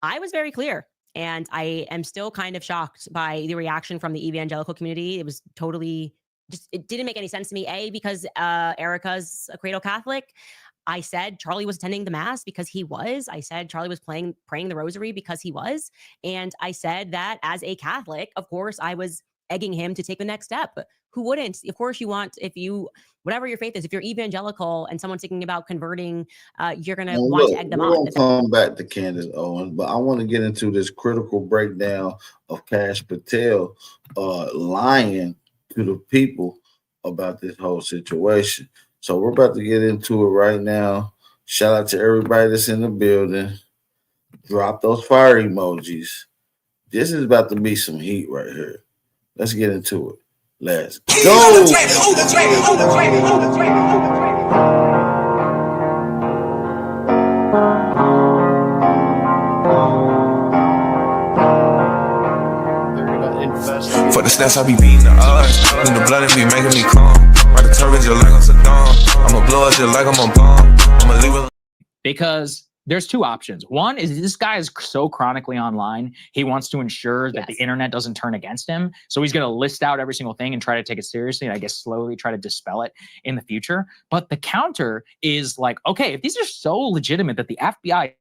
I was very clear. And I am still kind of shocked by the reaction from the evangelical community. It was totally it didn't make any sense to me. A, because Erica's a cradle Catholic. I said Charlie was attending the mass because he was. I said Charlie was praying the rosary because he was. And I said that as a Catholic, of course, I was egging him to take the next step. Who wouldn't? Of course you want, whatever your faith is, if you're evangelical and someone's thinking about converting, you're going to want to egg them on. We're going to come back to Candace Owens, but I want to get into this critical breakdown of Kash Patel lying to the people about this whole situation. So we're about to get into it right now. Shout out to everybody that's in the building. Drop those fire emojis. This is about to be some heat right here. Let's get into it. Let's go. For the stats, I be beating the odds. In the blood, it be making me calm. Ride the turbines, just like I'm Saddam. I'ma blow it just like I'm a bomb. I'ma leave it. Because there's two options. One is this guy is so chronically online, he wants to ensure that the internet doesn't turn against him. So he's going to list out every single thing and try to take it seriously, and I guess slowly try to dispel it in the future. But the counter is like, okay, if these are so legitimate that the FBI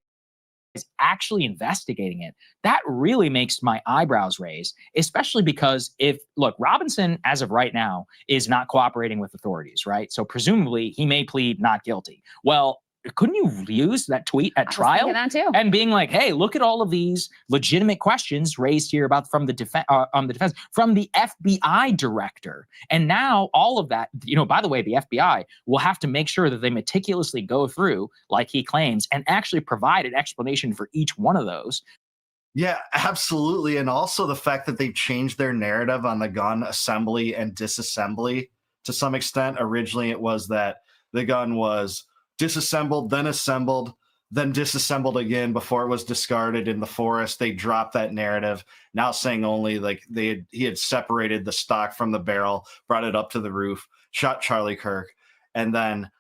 is actually investigating it, that really makes my eyebrows raise, especially because look, Robinson, as of right now, is not cooperating with authorities, right? So presumably he may plead not guilty. Well, couldn't you use that tweet at trial and being like, hey, look at all of these legitimate questions raised here about from the defense from the FBI director. And now all of that, by the way, the FBI will have to make sure that they meticulously go through, like he claims, and actually provide an explanation for each one of those. Yeah, absolutely. And also the fact that they've changed their narrative on the gun assembly and disassembly to some extent. Originally, it was that the gun was disassembled, then assembled, then disassembled again before it was discarded in the forest. They dropped that narrative, now saying only like he had separated the stock from the barrel, brought it up to the roof, shot Charlie Kirk, and then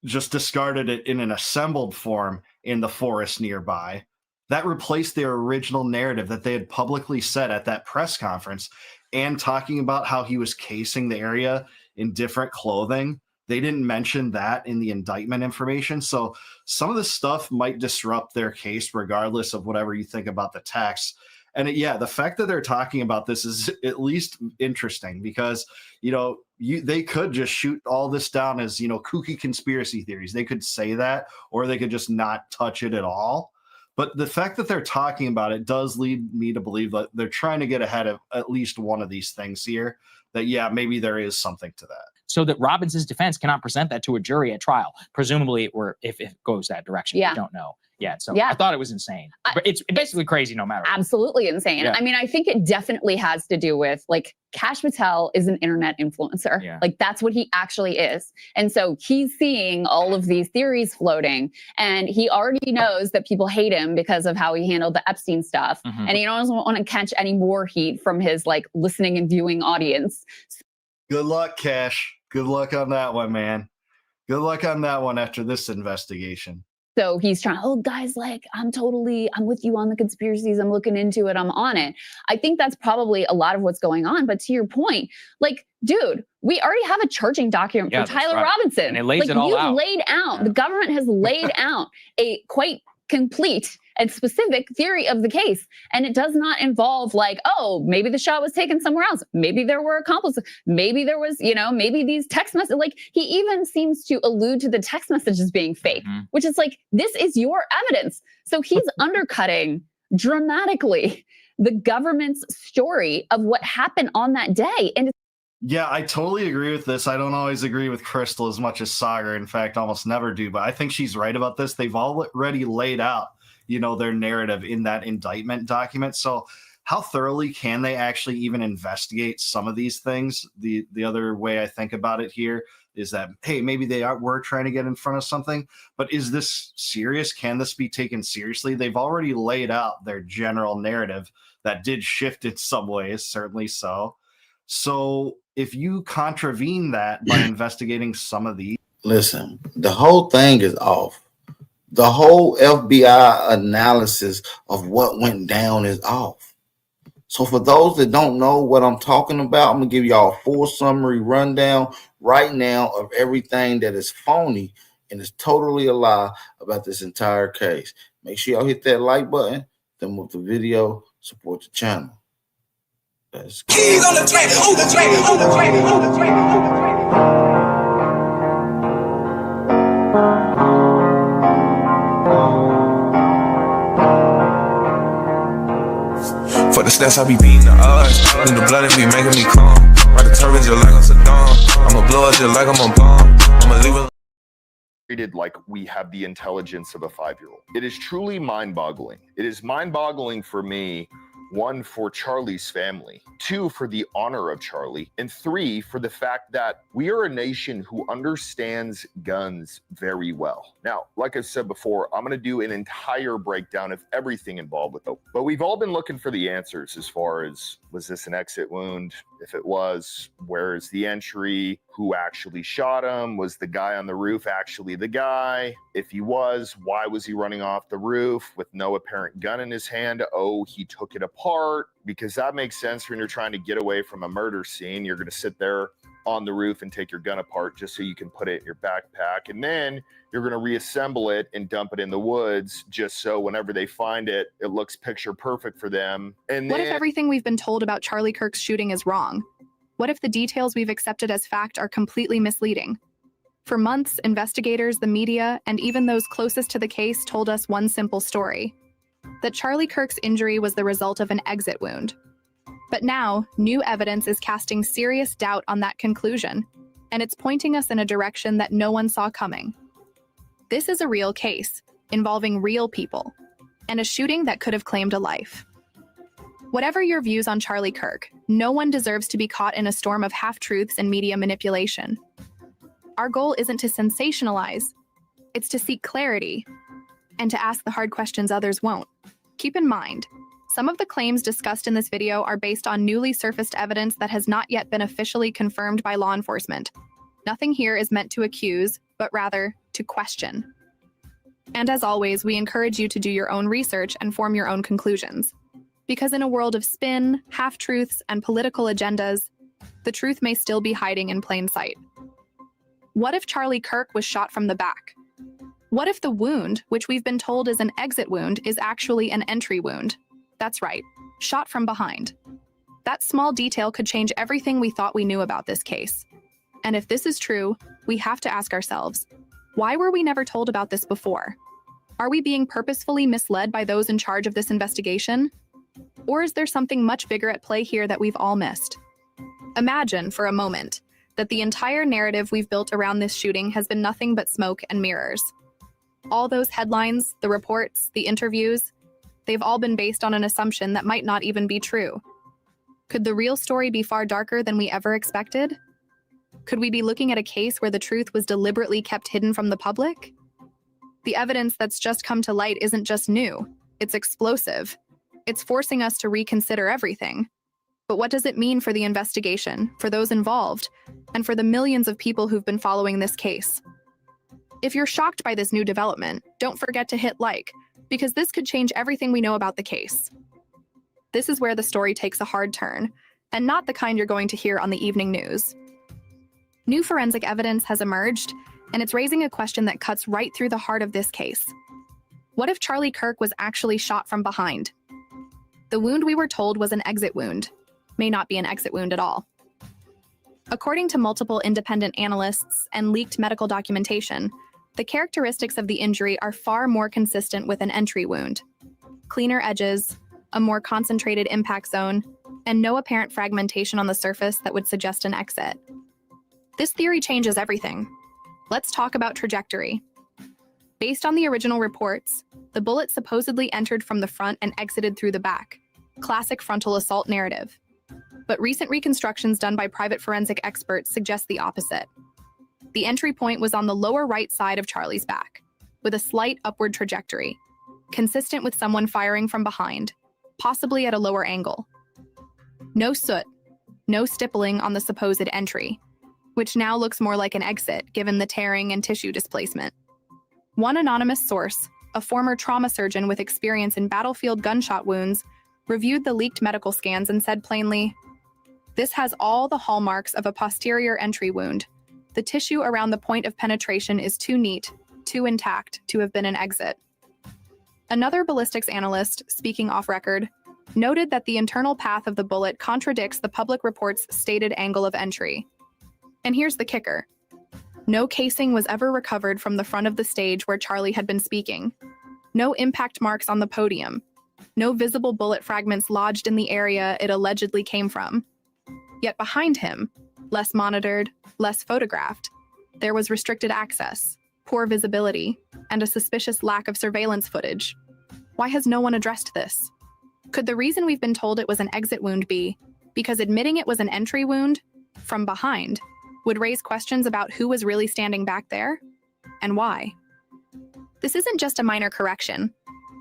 just discarded it in an assembled form in the forest nearby. That replaced their original narrative that they had publicly said at that press conference, and talking about how he was casing the area in different clothing. They didn't mention that in the indictment information. So some of this stuff might disrupt their case regardless of whatever you think about the text. And the fact that they're talking about this is at least interesting because, they could just shoot all this down as, kooky conspiracy theories. They could say that, or they could just not touch it at all. But the fact that they're talking about it does lead me to believe that they're trying to get ahead of at least one of these things here, that, maybe there is something to that. So that Robinson's defense cannot present that to a jury at trial, presumably, or if it goes that direction. Yeah. We don't know yet. So I thought it was insane. But it's basically crazy no matter what. Absolutely insane. Yeah. I mean, I think it definitely has to do with Kash Patel is an internet influencer. Yeah. That's what he actually is. And so he's seeing all of these theories floating, and he already knows that people hate him because of how he handled the Epstein stuff. Mhm. And he doesn't want to catch any more heat from his listening and viewing audience. Good luck, Cash. Good luck on that one, man. Good luck on that one after this investigation. So he's trying, guys, I'm with you on the conspiracies. I'm looking into it. I'm on it. I think that's probably a lot of what's going on. But to your point, dude, we already have a charging document for Tyler Robinson. And it lays it all out. Laid out. The government has laid out a quite complete and specific theory of the case. And it does not involve maybe the shot was taken somewhere else. Maybe there were accomplices. Maybe there was, maybe these text messages. He even seems to allude to the text messages being fake, which is this is your evidence. So he's undercutting dramatically the government's story of what happened on that day. And yeah, I totally agree with this. I don't always agree with Crystal as much as Sagar. In fact, almost never do. But I think she's right about this. They've already laid out, their narrative in that indictment document. So how thoroughly can they actually even investigate some of these things? The other way I think about it here is that, hey, maybe were trying to get in front of something. But is this serious? Can this be taken seriously? They've already laid out their general narrative that did shift in some ways, certainly so. So if you contravene that by investigating some of these. Listen, the whole thing is off. The whole FBI analysis of what went down is off. So for those that don't know what I'm talking about, I'm going to give y'all a full summary rundown right now of everything that is phony and is totally a lie about this entire case. Make sure y'all hit that like button, then move the video, support the channel. Let's go. Keys on the track, on the track, on the track, on the track, on the track. For the stats, I be beating the odds. In the blood, it be making me calm. Ride the turbines just like I'm Saddam. I'ma blow it just like I'm a bomb. I'ma leave it. Treated like we have the intelligence of a 5-year-old. It is truly mind-boggling. It is mind-boggling for me. 1, for Charlie's family, 2, for the honor of Charlie, and 3, for the fact that we are a nation who understands guns very well. Now, like I said before, I'm going to do an entire breakdown of everything involved with it, but we've all been looking for the answers as far as, was this an exit wound? If it was, where is the entry? Who actually shot him? Was the guy on the roof actually the guy? If he was, why was he running off the roof with no apparent gun in his hand? Oh, he took it apart, because that makes sense when you're trying to get away from a murder scene. You're going to sit there on the roof and take your gun apart just so you can put it in your backpack. And then you're going to reassemble it and dump it in the woods just so whenever they find it, it looks picture perfect for them. And What then, if everything we've been told about Charlie Kirk's shooting is wrong? What if the details we've accepted as fact are completely misleading? For months, investigators, the media, and even those closest to the case told us one simple story: that Charlie Kirk's injury was the result of an exit wound. But now, new evidence is casting serious doubt on that conclusion, and it's pointing us in a direction that no one saw coming. This is a real case, involving real people, and a shooting that could have claimed a life. Whatever your views on Charlie Kirk, no one deserves to be caught in a storm of half-truths and media manipulation. Our goal isn't to sensationalize, it's to seek clarity, and to ask the hard questions others won't. Keep in mind, some of the claims discussed in this video are based on newly surfaced evidence that has not yet been officially confirmed by law enforcement. Nothing here is meant to accuse, but rather to question. And as always, we encourage you to do your own research and form your own conclusions. Because in a world of spin, half-truths, and political agendas, the truth may still be hiding in plain sight. What if Charlie Kirk was shot from the back? What if the wound, which we've been told is an exit wound, is actually an entry wound? That's right, shot from behind. That small detail could change everything we thought we knew about this case. And if this is true, we have to ask ourselves, why were we never told about this before? Are we being purposefully misled by those in charge of this investigation? Or is there something much bigger at play here that we've all missed? Imagine, for a moment, that the entire narrative we've built around this shooting has been nothing but smoke and mirrors. All those headlines, the reports, the interviews, they've all been based on an assumption that might not even be true. Could the real story be far darker than we ever expected? Could we be looking at a case where the truth was deliberately kept hidden from the public? The evidence that's just come to light isn't just new, it's explosive. It's forcing us to reconsider everything. But what does it mean for the investigation, for those involved, and for the millions of people who've been following this case? If you're shocked by this new development, don't forget to hit like, because this could change everything we know about the case. This is where the story takes a hard turn, and not the kind you're going to hear on the evening news. New forensic evidence has emerged, and it's raising a question that cuts right through the heart of this case. What if Charlie Kirk was actually shot from behind? The wound we were told was an exit wound, may not be an exit wound at all. According to multiple independent analysts and leaked medical documentation, the characteristics of the injury are far more consistent with an entry wound. Cleaner edges, a more concentrated impact zone, and no apparent fragmentation on the surface that would suggest an exit. This theory changes everything. Let's talk about trajectory. Based on the original reports, the bullet supposedly entered from the front and exited through the back. Classic frontal assault narrative. But recent reconstructions done by private forensic experts suggest the opposite. The entry point was on the lower right side of Charlie's back, with a slight upward trajectory, consistent with someone firing from behind, possibly at a lower angle. No soot, no stippling on the supposed entry, which now looks more like an exit given the tearing and tissue displacement. One anonymous source, a former trauma surgeon with experience in battlefield gunshot wounds, reviewed the leaked medical scans and said plainly, "This has all the hallmarks of a posterior entry wound. The tissue around the point of penetration is too neat, too intact to have been an exit." Another ballistics analyst, speaking off record, noted that the internal path of the bullet contradicts the public report's stated angle of entry. And here's the kicker. No casing was ever recovered from the front of the stage where Charlie had been speaking. No impact marks on the podium. No visible bullet fragments lodged in the area it allegedly came from. Yet behind him, less monitored, less photographed, there was restricted access, poor visibility, and a suspicious lack of surveillance footage. Why has no one addressed this? Could the reason we've been told it was an exit wound be because admitting it was an entry wound, from behind, would raise questions about who was really standing back there, and why? This isn't just a minor correction.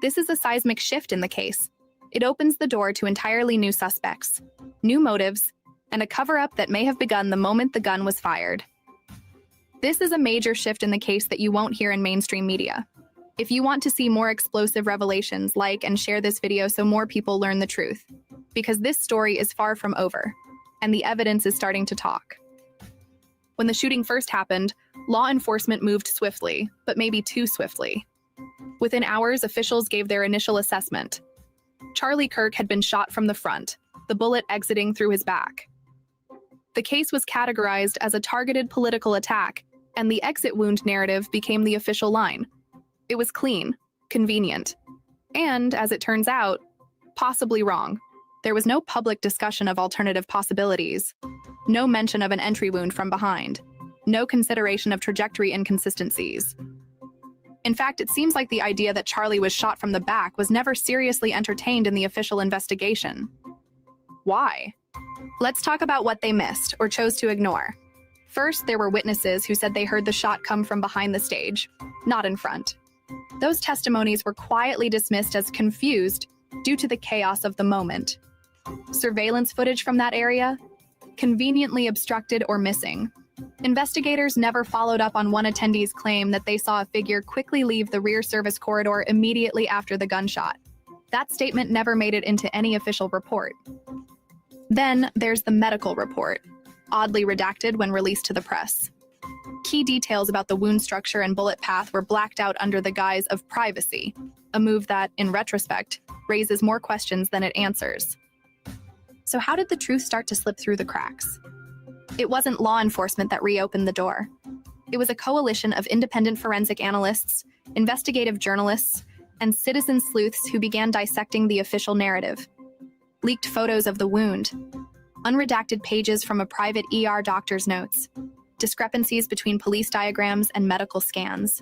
This is a seismic shift in the case. It opens the door to entirely new suspects, new motives, and a cover-up that may have begun the moment the gun was fired. This is a major shift in the case that you won't hear in mainstream media. If you want to see more explosive revelations, like and share this video so more people learn the truth. Because this story is far from over, and the evidence is starting to talk. When the shooting first happened, law enforcement moved swiftly, but maybe too swiftly. Within hours, officials gave their initial assessment. Charlie Kirk had been shot from the front, the bullet exiting through his back. The case was categorized as a targeted political attack, and the exit wound narrative became the official line. It was clean, convenient, and, as it turns out, possibly wrong. There was no public discussion of alternative possibilities, no mention of an entry wound from behind, no consideration of trajectory inconsistencies. In fact, it seems like the idea that Charlie was shot from the back was never seriously entertained in the official investigation. Why? Let's talk about what they missed or chose to ignore. First, there were witnesses who said they heard the shot come from behind the stage, not in front. Those testimonies were quietly dismissed as confused due to the chaos of the moment. Surveillance footage from that area? Conveniently obstructed or missing. Investigators never followed up on one attendee's claim that they saw a figure quickly leave the rear service corridor immediately after the gunshot. That statement never made it into any official report. Then there's the medical report, oddly redacted when released to the press. Key details about the wound structure and bullet path were blacked out under the guise of privacy, a move that, in retrospect, raises more questions than it answers. So how did the truth start to slip through the cracks? It wasn't law enforcement that reopened the door. It was a coalition of independent forensic analysts, investigative journalists, and citizen sleuths who began dissecting the official narrative. Leaked photos of the wound, unredacted pages from a private ER doctor's notes, discrepancies between police diagrams and medical scans.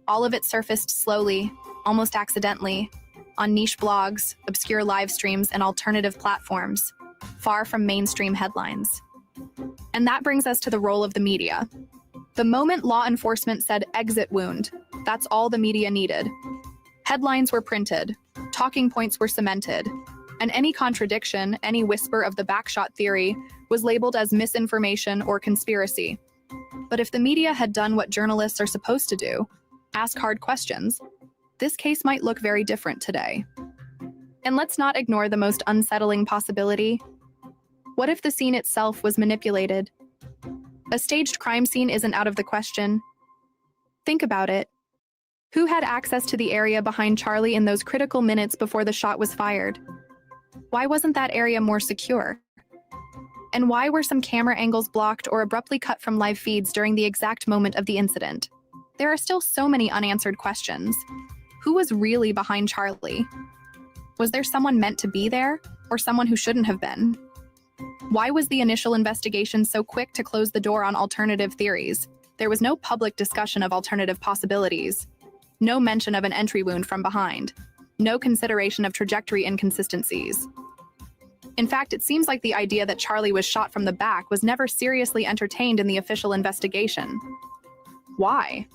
All of it surfaced slowly, almost accidentally, on niche blogs, obscure live streams, and alternative platforms, far from mainstream headlines. And that brings us to the role of the media. The moment law enforcement said exit wound, that's all the media needed. Headlines were printed, talking points were cemented, and any contradiction, any whisper of the backshot theory was labeled as misinformation or conspiracy. But if the media had done what journalists are supposed to do, ask hard questions, this case might look very different today. And let's not ignore the most unsettling possibility. What if the scene itself was manipulated? A staged crime scene isn't out of the question. Think about it. Who had access to the area behind Charlie in those critical minutes before the shot was fired? Why wasn't that area more secure? And why were some camera angles blocked or abruptly cut from live feeds during the exact moment of the incident? There are still so many unanswered questions. Who was really behind Charlie? Was there someone meant to be there, or someone who shouldn't have been? Why was the initial investigation so quick to close the door on alternative theories? There was no public discussion of alternative possibilities, no mention of an entry wound from behind, no consideration of trajectory inconsistencies. In fact, it seems like the idea that Charlie was shot from the back was never seriously entertained in the official investigation. Why?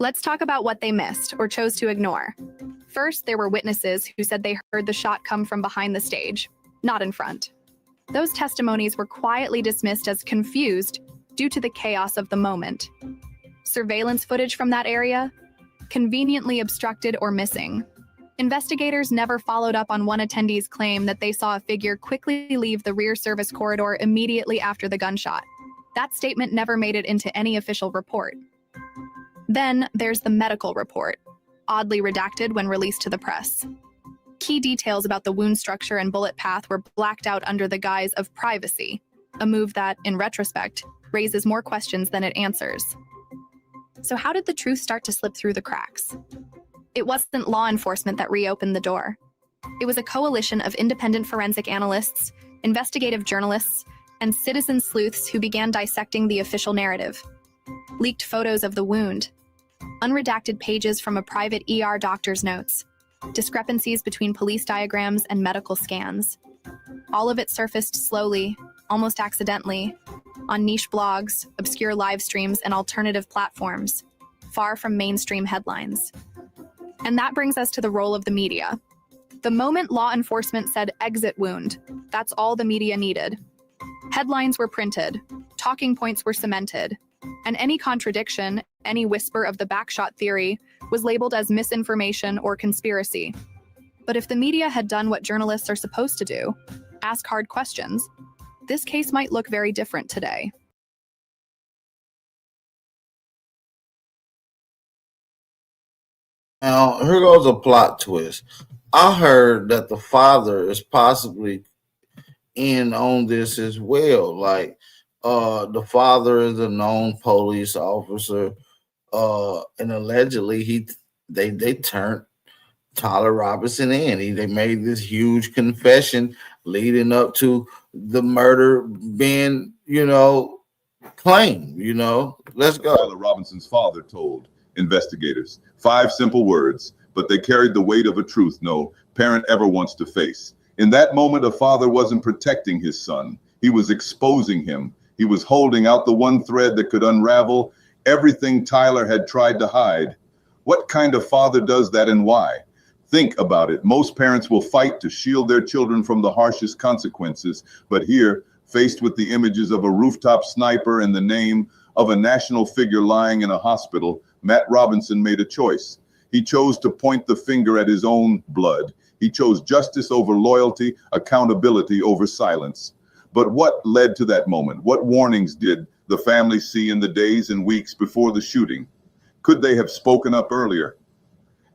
Let's talk about what they missed or chose to ignore. First, there were witnesses who said they heard the shot come from behind the stage, not in front. Those testimonies were quietly dismissed as confused due to the chaos of the moment. Surveillance footage from that area? Conveniently obstructed or missing. Investigators never followed up on one attendee's claim that they saw a figure quickly leave the rear service corridor immediately after the gunshot. That statement never made it into any official report. Then there's the medical report, oddly redacted when released to the press. Key details about the wound structure and bullet path were blacked out under the guise of privacy, a move that, in retrospect, raises more questions than it answers. So how did the truth start to slip through the cracks? It wasn't law enforcement that reopened the door. It was a coalition of independent forensic analysts, investigative journalists, and citizen sleuths who began dissecting the official narrative. Leaked photos of the wound, unredacted pages from a private ER doctor's notes, discrepancies between police diagrams and medical scans. All of it surfaced slowly, almost accidentally, on niche blogs, obscure live streams, and alternative platforms, far from mainstream headlines. And that brings us to the role of the media. The moment law enforcement said exit wound, that's all the media needed. Headlines were printed, talking points were cemented, and any contradiction, any whisper of the backshot theory was labeled as misinformation or conspiracy. But if the media had done what journalists are supposed to do, ask hard questions, this case might look very different today. Now, here goes a plot twist. I heard that the father is possibly in on this as well. Like, the father is a known police officer, and allegedly they turned Tyler Robinson in. They made this huge confession leading up to the murder being, claimed. Let's go. Tyler Robinson's father told investigators 5 simple words, but they carried the weight of a truth no parent ever wants to face. In that moment, a father wasn't protecting his son. He was exposing him. He was holding out the one thread that could unravel everything Tyler had tried to hide. What kind of father does that, and why? Think about it. Most parents will fight to shield their children from the harshest consequences, but here, faced with the images of a rooftop sniper and the name of a national figure lying in a hospital, Matt Robinson made a choice. He chose to point the finger at his own blood. He chose justice over loyalty, accountability over silence. But what led to that moment? What warnings did the family see in the days and weeks before the shooting? Could they have spoken up earlier?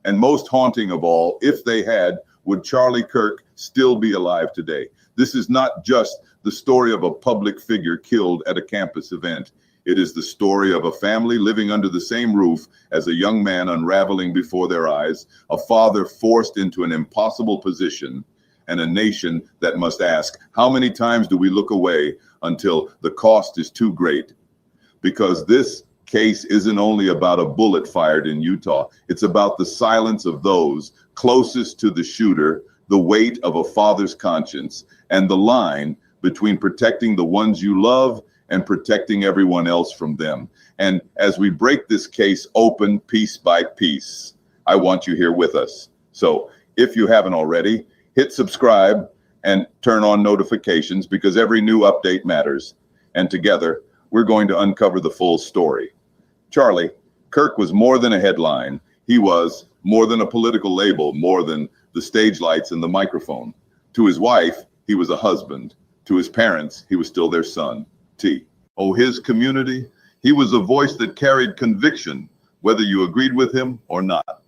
And most haunting of all, if they had, would Charlie Kirk still be alive today? This is not just the story of a public figure killed at a campus event. It is the story of a family living under the same roof as a young man unraveling before their eyes, a father forced into an impossible position, and a nation that must ask, how many times do we look away until the cost is too great? Because this case isn't only about a bullet fired in Utah. It's about the silence of those closest to the shooter, the weight of a father's conscience, and the line between protecting the ones you love and protecting everyone else from them. And as we break this case open piece by piece, I want you here with us. So if you haven't already, hit subscribe and turn on notifications, because every new update matters. And together, we're going to uncover the full story. Charlie Kirk was more than a headline. He was more than a political label, more than the stage lights and the microphone. To his wife, he was a husband. To his parents, he was still their son, T. Oh, his community, he was a voice that carried conviction, whether you agreed with him or not.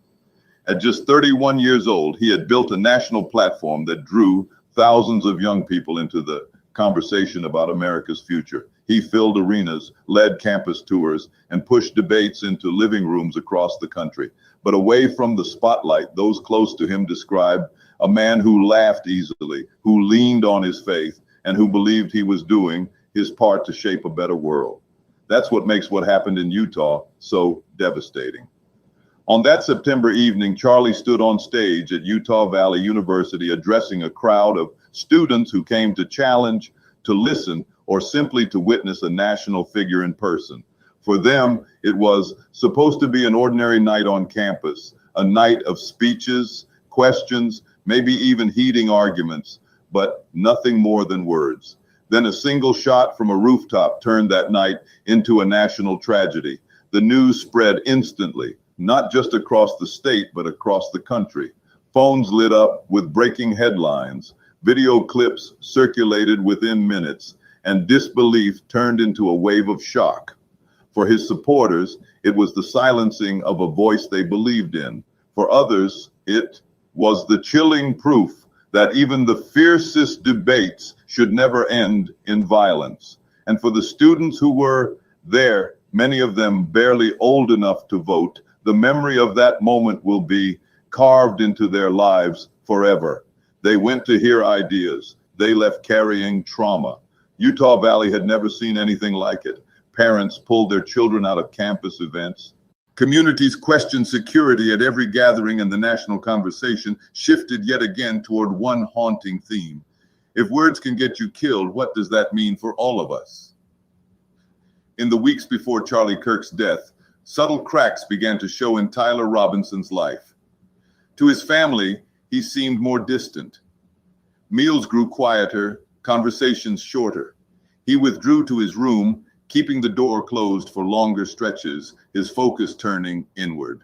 At just 31 years old, he had built a national platform that drew thousands of young people into the conversation about America's future. He filled arenas, led campus tours, and pushed debates into living rooms across the country. But away from the spotlight, those close to him described a man who laughed easily, who leaned on his faith, and who believed he was doing his part to shape a better world. That's what makes what happened in Utah so devastating. On that September evening, Charlie stood on stage at Utah Valley University addressing a crowd of students who came to challenge, to listen, or simply to witness a national figure in person. For them, it was supposed to be an ordinary night on campus, a night of speeches, questions, maybe even heating arguments, but nothing more than words. Then a single shot from a rooftop turned that night into a national tragedy. The news spread instantly, not just across the state, but across the country. Phones lit up with breaking headlines. Video clips circulated within minutes, and disbelief turned into a wave of shock. For his supporters, it was the silencing of a voice they believed in. For others, it was the chilling proof that even the fiercest debates should never end in violence. And for the students who were there, many of them barely old enough to vote, the memory of that moment will be carved into their lives forever. They went to hear ideas. They left carrying trauma. Utah Valley had never seen anything like it. Parents pulled their children out of campus events. Communities questioned security at every gathering, and the national conversation shifted yet again toward one haunting theme. If words can get you killed, what does that mean for all of us? In the weeks before Charlie Kirk's death, subtle cracks began to show in Tyler Robinson's life. To his family, he seemed more distant. Meals grew quieter, conversations shorter. He withdrew to his room, keeping the door closed for longer stretches, his focus turning inward.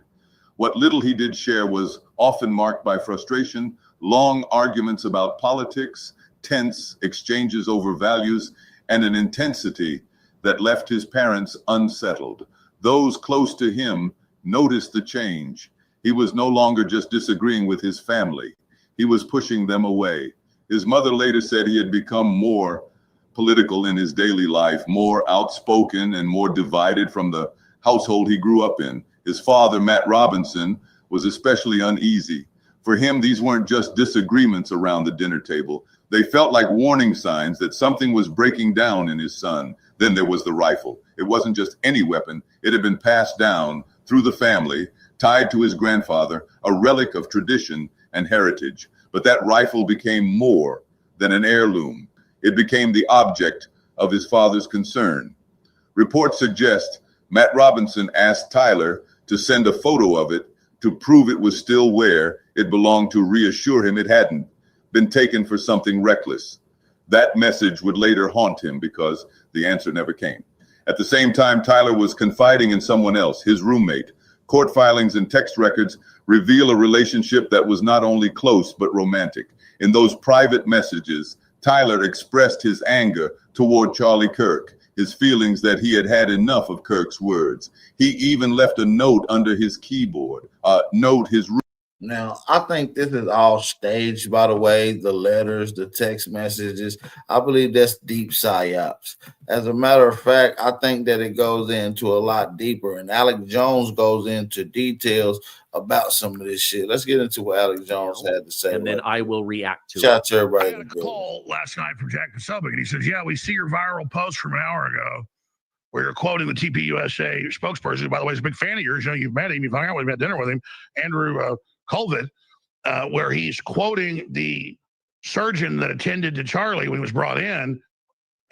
What little he did share was often marked by frustration, long arguments about politics, tense exchanges over values, and an intensity that left his parents unsettled. Those close to him noticed the change. He was no longer just disagreeing with his family. He was pushing them away. His mother later said he had become more political in his daily life, more outspoken and more divided from the household he grew up in. His father, Matt Robinson, was especially uneasy. For him, these weren't just disagreements around the dinner table. They felt like warning signs that something was breaking down in his son. Then there was the rifle. It wasn't just any weapon. It had been passed down through the family, tied to his grandfather, a relic of tradition and heritage. But that rifle became more than an heirloom. It became the object of his father's concern. Reports suggest Matt Robinson asked Tyler to send a photo of it to prove it was still where it belonged, to reassure him it hadn't been taken for something reckless. That message would later haunt him because the answer never came. At the same time, Tyler was confiding in someone else, his roommate. Court filings and text records reveal a relationship that was not only close, but romantic. In those private messages, Tyler expressed his anger toward Charlie Kirk, his feelings that he had had enough of Kirk's words. He even left a note under his keyboard, Now, I think this is all staged, by the way, the letters, the text messages. I believe that's deep psyops. As a matter of fact, I think that it goes into a lot deeper, and Alex Jones goes into details about some of this shit. Let's get into what Alex Jones had to say. And then I will react to Shout out it. to everybody. I got a call last night from Jack Posobiec, and he says, yeah, we see your viral post from an hour ago where you're quoting the TPUSA spokesperson, who, by the way, is a big fan of yours. You know, you've met him, you've hung out with him, had dinner with him, Andrew Colvin, where he's quoting the surgeon that attended to Charlie when he was brought in,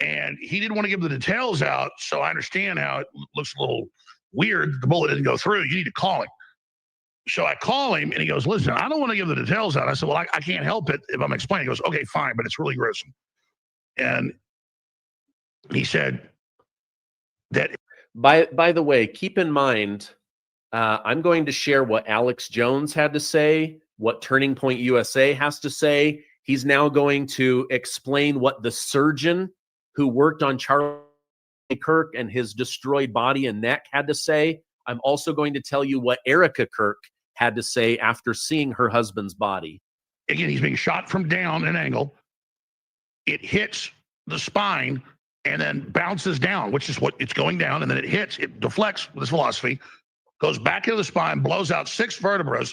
and he didn't want to give the details out, so I understand how it looks a little weird that the bullet didn't go through. You need to call him. So I call him, and he goes, listen, I don't want to give the details out. I said, well, I can't help it if I'm explaining. He goes, okay, fine, but it's really gruesome. And he said that... By the way, keep in mind, I'm going to share what Alex Jones had to say, what Turning Point USA has to say. He's now going to explain what the surgeon who worked on Charlie Kirk and his destroyed body and neck had to say. I'm also going to tell you what Erica Kirk had to say after seeing her husband's body. Again, he's being shot from down an angle. It hits the spine and then bounces down, which is what it's going down, and then it hits, it deflects with its velocity, goes back into the spine, blows out 6 vertebrae.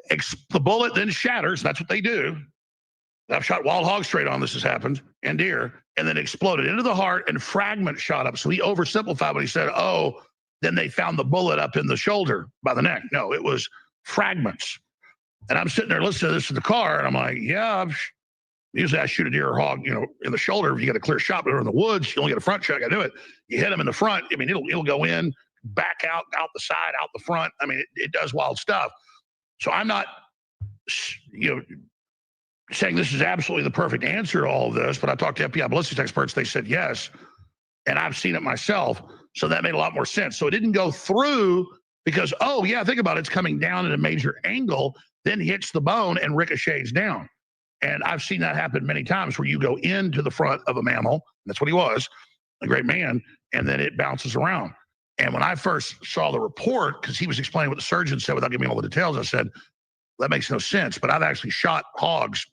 The bullet then shatters. That's what they do. I've shot wild hog straight on. This has happened, and deer, and then exploded into the heart, and fragments shot up. So he oversimplified when he said, oh, then they found the bullet up in the shoulder by the neck. No, it was fragments. And I'm sitting there listening to this in the car, and I'm like, yeah, usually I shoot a deer or hog, you know, in the shoulder. If you get a clear shot, but in the woods, you only get a front shot. I do it. You hit him in the front. I mean, it'll go in, back out the side, out the front. I mean, it does wild stuff. So I'm not, you know, saying this is absolutely the perfect answer to all of this, but I talked to FBI ballistics experts. They said yes, and I've seen it myself. So that made a lot more sense. So it didn't go through because, oh, yeah, think about it. It's coming down at a major angle, then hits the bone and ricochets down. And I've seen that happen many times where you go into the front of a mammal. That's what he was, a great man, and then it bounces around. And when I first saw the report, because he was explaining what the surgeon said without giving me all the details, I said, that makes no sense. But I've actually shot hogs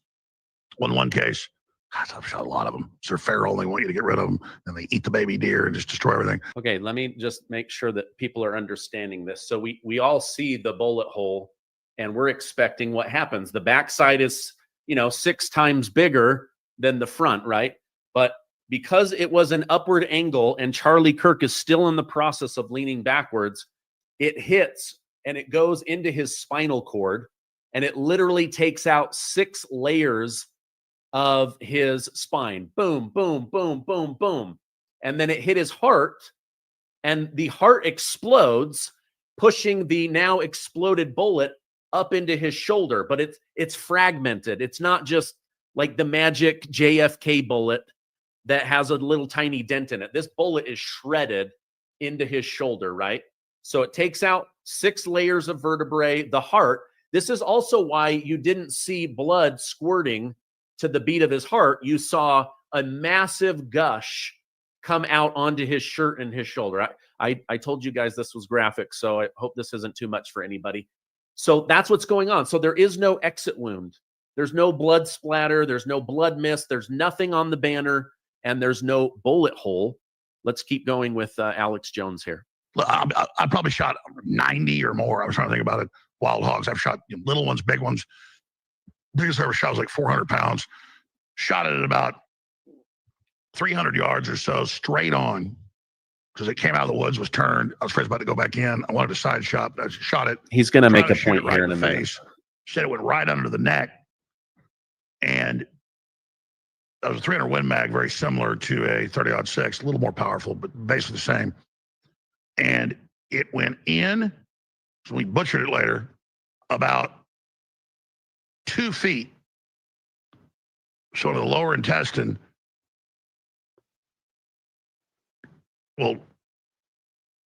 on one case. God, I've shot a lot of them. So they're feral. They want you to get rid of them. And they eat the baby deer and just destroy everything. Okay, let me just make sure that people are understanding this. So we all see the bullet hole, and we're expecting what happens. The backside is, 6 times bigger than the front, right? But because it was an upward angle and Charlie Kirk is still in the process of leaning backwards, it hits and it goes into his spinal cord, and it literally takes out 6 layers of his spine. Boom, boom, boom, boom, boom. And then it hit his heart, and the heart explodes, pushing the now exploded bullet up into his shoulder. But it's fragmented. It's not just like the magic JFK bullet that has a little tiny dent in it. This bullet is shredded into his shoulder, right? So it takes out 6 layers of vertebrae, the heart. This is also why you didn't see blood squirting to the beat of his heart. You saw a massive gush come out onto his shirt and his shoulder. I told you guys this was graphic, so I hope this isn't too much for anybody. So that's what's going on. So there is no exit wound. There's no blood splatter. There's no blood mist. There's nothing on the banner, and there's no bullet hole. Let's keep going with Alex Jones here. I probably shot 90 or more. I was trying to think about it. Wild hogs. I've shot little ones, big ones. Biggest I ever shot was like 400 pounds. Shot it at about 300 yards or so, straight on. Because it came out of the woods, was turned. I was afraid about to go back in. I wanted a side shot, but I shot it. He's going to make a shoot it point here in in a the minute. face. Said it went right under the neck. And that was a 300 Win Mag, very similar to a 30-06, a little more powerful, but basically the same. And it went in, so we butchered it later, about 2 feet. So the lower intestine, well,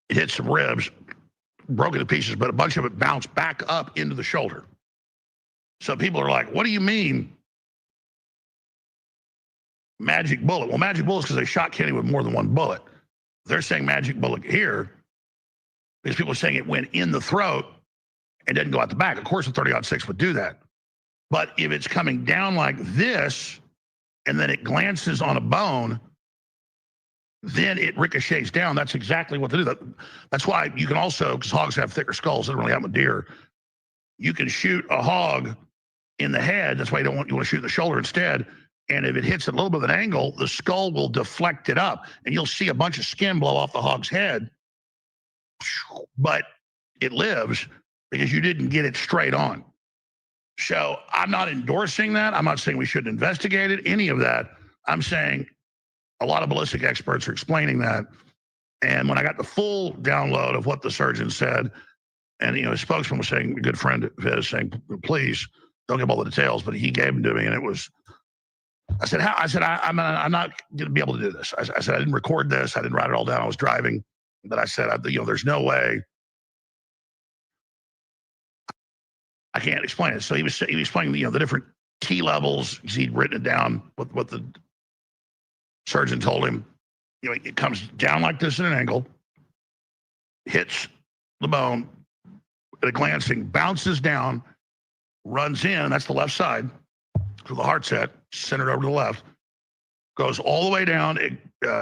it hit some ribs, broke into pieces, but a bunch of it bounced back up into the shoulder. So people are like, what do you mean magic bullet? Well, magic bullet is because they shot Kenny with more than one bullet. They're saying magic bullet here because people are saying it went in the throat and didn't go out the back. Of course, a 30-06 would do that. But if it's coming down like this and then it glances on a bone, then it ricochets down. That's exactly what to do. That's why you can also, because hogs have thicker skulls, it doesn't really happen with deer. You can shoot a hog in the head. That's why you want to shoot the shoulder instead. And if it hits at a little bit of an angle, the skull will deflect it up, and you'll see a bunch of skin blow off the hog's head. But it lives because you didn't get it straight on. So I'm not endorsing that. I'm not saying we shouldn't investigate it, any of that. I'm saying a lot of ballistic experts are explaining that. And when I got the full download of what the surgeon said, and his spokesman was saying, a good friend of his saying, please don't give all the details, but he gave them to me, and it was. I said, how? I said, I'm not going to be able to do this. I said, I didn't record this. I didn't write it all down. I was driving, but I said, there's no way. I can't explain it. So he was explaining, the different key levels. He'd written it down. What the surgeon told him. It comes down like this at an angle, hits the bone at a glancing, bounces down, runs in. That's the left side. To the heart's head, centered over to the left, goes all the way down, it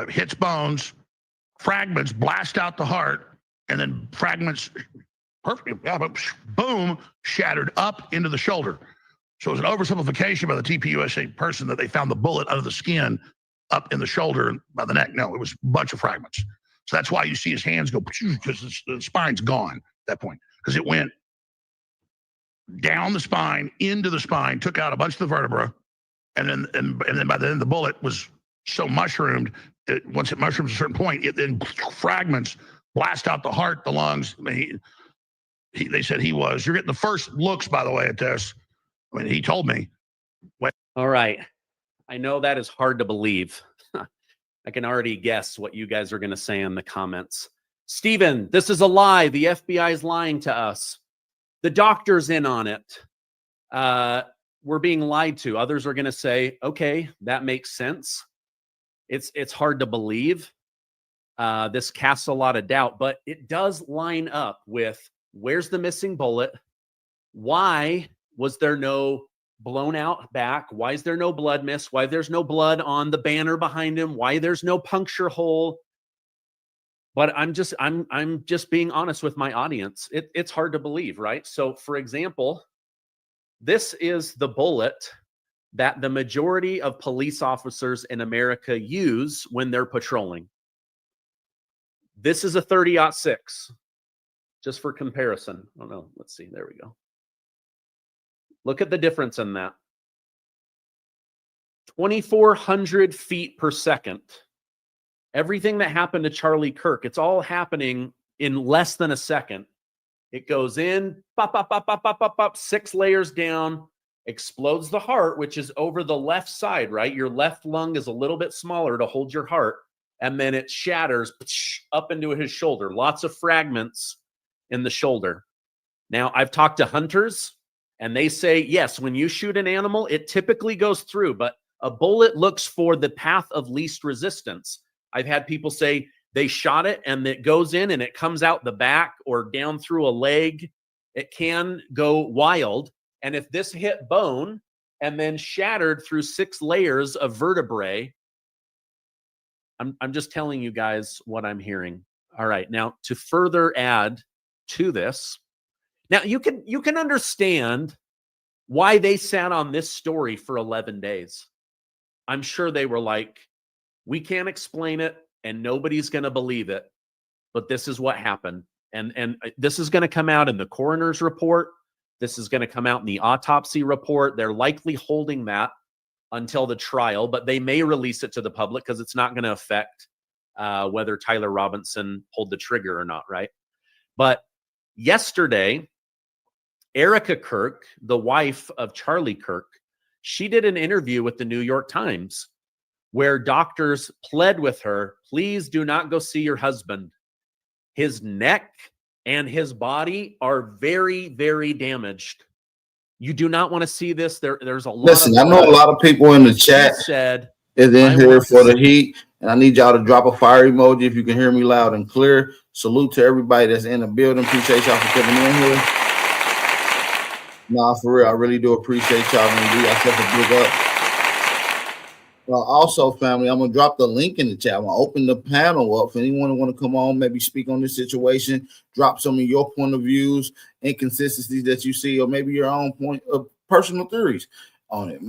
hits bones, fragments blast out the heart, and then fragments, boom, shattered up into the shoulder. So it was an oversimplification by the TPUSA person that they found the bullet under the skin up in the shoulder and by the neck. No, it was a bunch of fragments. So that's why you see his hands go, because the spine's gone at that point, because it went down the spine, into the spine, took out a bunch of the vertebra, and then by the end the bullet was so mushroomed, once it mushrooms a certain point, it then fragments blast out the heart, the lungs. They said you're getting the first looks, by the way, at this. He told me. All right. I know that is hard to believe. I can already guess what you guys are going to say in the comments. Steven, this is a lie. The FBI is lying to us. The doctor's in on it. We're being lied to. Others are going to say, okay, that makes sense. It's hard to believe. This casts a lot of doubt, but it does line up with where's the missing bullet? Why was there no blown out back? Why is there no blood mist? Why there's no blood on the banner behind him? Why there's no puncture hole? But I'm just being honest with my audience. It's hard to believe, right? So, for example, this is the bullet that the majority of police officers in America use when they're patrolling. This is a 30-06, just for comparison. Oh no, let's see. There we go. Look at the difference in that. 2,400 feet per second. Everything that happened to Charlie Kirk, it's all happening in less than a second. It goes in, pop, pop, pop, pop, pop, pop, pop, 6 layers down, explodes the heart, which is over the left side, right? Your left lung is a little bit smaller to hold your heart, and then it shatters up into his shoulder. Lots of fragments in the shoulder. Now, I've talked to hunters, and they say, yes, when you shoot an animal, it typically goes through, but a bullet looks for the path of least resistance. I've had people say they shot it and it goes in and it comes out the back or down through a leg. It can go wild. And if this hit bone and then shattered through 6 layers of vertebrae, I'm just telling you guys what I'm hearing. All right. Now, to further add to this, now you can understand why they sat on this story for 11 days. I'm sure they were like, we can't explain it and nobody's going to believe it, but this is what happened. And this is going to come out in the coroner's report. This is going to come out in the autopsy report. They're likely holding that until the trial, but they may release it to the public because it's not going to affect whether Tyler Robinson pulled the trigger or not, right? But yesterday, Erica Kirk, the wife of Charlie Kirk, she did an interview with the New York Times where doctors pled with her, please do not go see your husband. His neck and his body are very, very damaged. You do not want to see this. There's a lot. Listen, I know a lot of people in the chat said is in here for the heat, and I need y'all to drop a fire emoji if you can hear me loud and clear. Salute to everybody that's in the building. Appreciate y'all for coming in here. Nah, for real, I really do appreciate y'all. Do yourself a big up. Also, family, I'm gonna drop the link in the chat. I'm gonna open the panel up for anyone who want to come on, maybe speak on this situation, drop some of your point of views, inconsistencies that you see, or maybe your own point of personal theories on it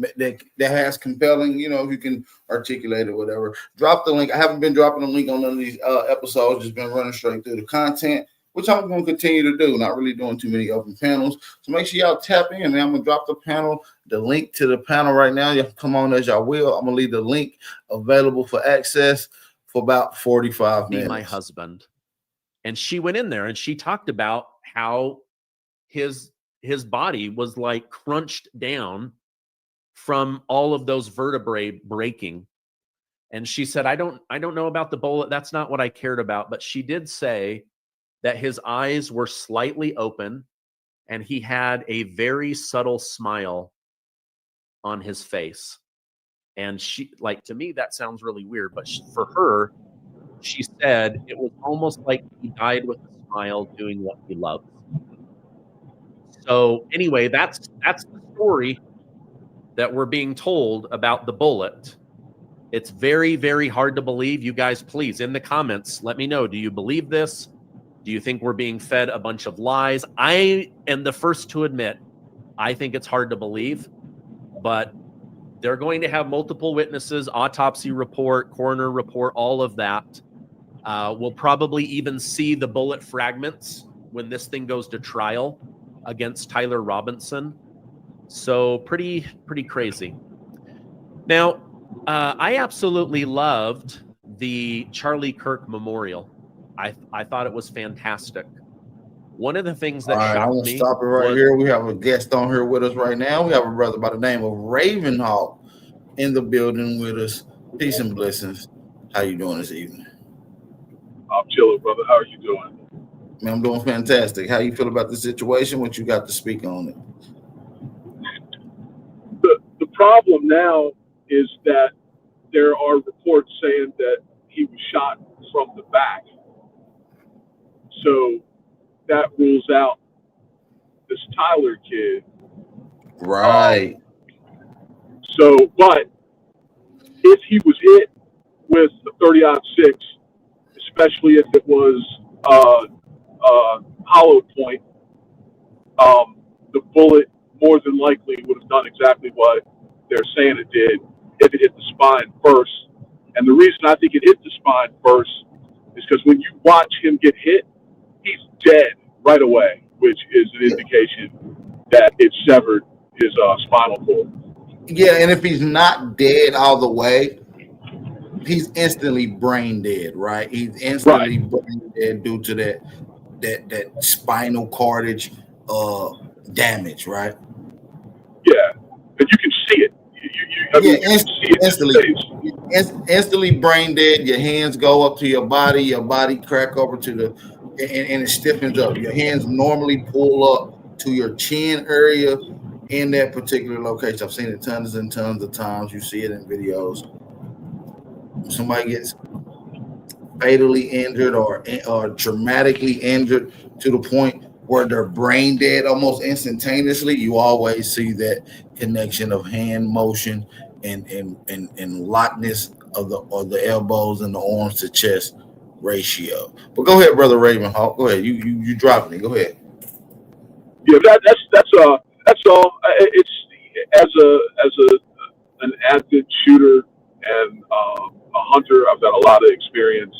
that has compelling, if you can articulate it, whatever. Drop the link. I haven't been dropping the link on none of these episodes, just been running straight through the content, which I'm going to continue to do. Not really doing too many open panels. So make sure y'all tap in, man. I'm going to drop the panel, the link to the panel right now. Y'all come on as y'all will. I'm going to leave the link available for access for about 45 minutes. My husband. And she went in there and she talked about how his body was like crunched down from all of those vertebrae breaking. And she said, I don't know about the bullet. That's not what I cared about. But she did say that his eyes were slightly open and he had a very subtle smile on his face. And she, like, to me, that sounds really weird. But for her, she said it was almost like he died with a smile doing what he loved. So anyway, that's the story that we're being told about the bullet. It's very, very hard to believe. You guys, please, in the comments, let me know. Do you believe this? Do you think we're being fed a bunch of lies? I am the first to admit, I think it's hard to believe, but they're going to have multiple witnesses, autopsy report, coroner report, all of that. We'll probably even see the bullet fragments when this thing goes to trial against Tyler Robinson. So pretty crazy. Now, I absolutely loved the Charlie Kirk memorial. I thought it was fantastic. One of the things that shocked me. I'm gonna stop it right here. We have a guest on here with us right now. We have a brother by the name of Ravenhawk in the building with us. Peace and blessings. How you doing this evening? I'm chilling, brother. How are you doing? Man, I'm doing fantastic. How you feel about the situation? What you got to speak on it? The problem now is that there are reports saying that he was shot from the back. So that rules out this Tyler kid. Right. But if he was hit with a 30-06, especially if it was hollow point, the bullet more than likely would have done exactly what they're saying it did if it hit the spine first. And the reason I think it hit the spine first is because when you watch him get hit, he's dead right away, which is an indication that it severed his spinal cord. Yeah, and if he's not dead all the way, he's instantly brain dead, right? He's instantly brain dead due to that spinal cartilage damage, right? Yeah, and you can see it. Instantly brain dead. Your hands go up to your body crack over to and it stiffens up. Your hands normally pull up to your chin area in that particular location. I've seen it tons and tons of times. You see it in videos. Somebody gets fatally injured or dramatically injured to the point where they're brain dead almost instantaneously, you always see that connection of hand motion and lockness of the elbows and the arms to chest ratio. But go ahead, brother Ravenhawk. Go ahead. You dropping it. Go ahead. Yeah, that's all. It's as an avid shooter and a hunter. I've got a lot of experience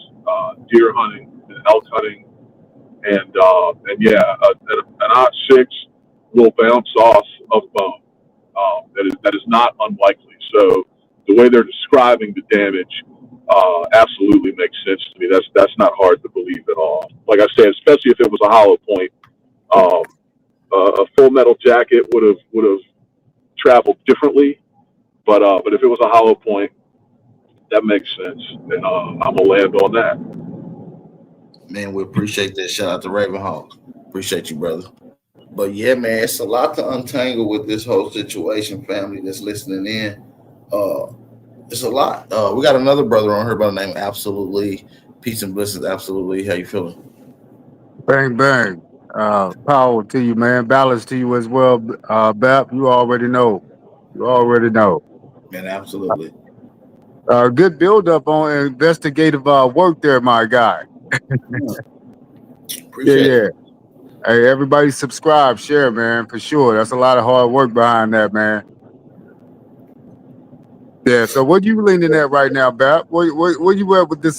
deer hunting and elk hunting, and yeah, an OT-6 will bounce off of bone. That is not unlikely. So the way they're describing the damage absolutely makes sense to me. That's not hard to believe at all. Like I said, especially if it was a hollow point. A full metal jacket would have traveled differently, but if it was a hollow point, that makes sense, and I'm gonna land on that. Man, we appreciate that. Shout out to Ravenhawk. Appreciate you, brother. But yeah, man, it's a lot to untangle with this whole situation, family that's listening in. It's a lot. We got another brother on here by the name of Absolutely. Peace and blessings, Absolutely. How you feeling? Bang, bang. Power to you, man. Balance to you as well. Bap, you already know. You already know. Man, absolutely. Good build up on investigative work there, my guy. Appreciate it. Hey, everybody subscribe, share, man, for sure. That's a lot of hard work behind that, man. Yeah, so what you leaning at right now, Bap? Where you at with this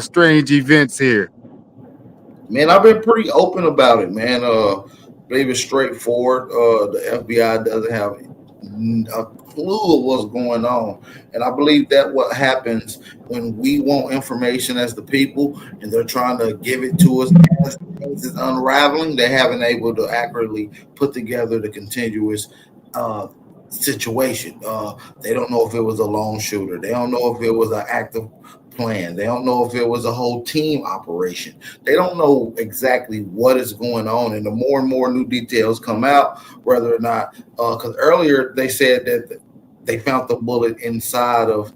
strange events here? Man, I've been pretty open about it, man. Believe it's straightforward. The FBI doesn't have a clue of what's going on, and I believe that what happens when we want information as the people, and they're trying to give it to us as things is unraveling, they haven't able to accurately put together the continuous situation. They don't know if it was a lone shooter. They don't know if it was an active plan. They don't know if it was a whole team operation. They don't know exactly what is going on. And the more and more new details come out, whether or not, because earlier they said that they found the bullet inside of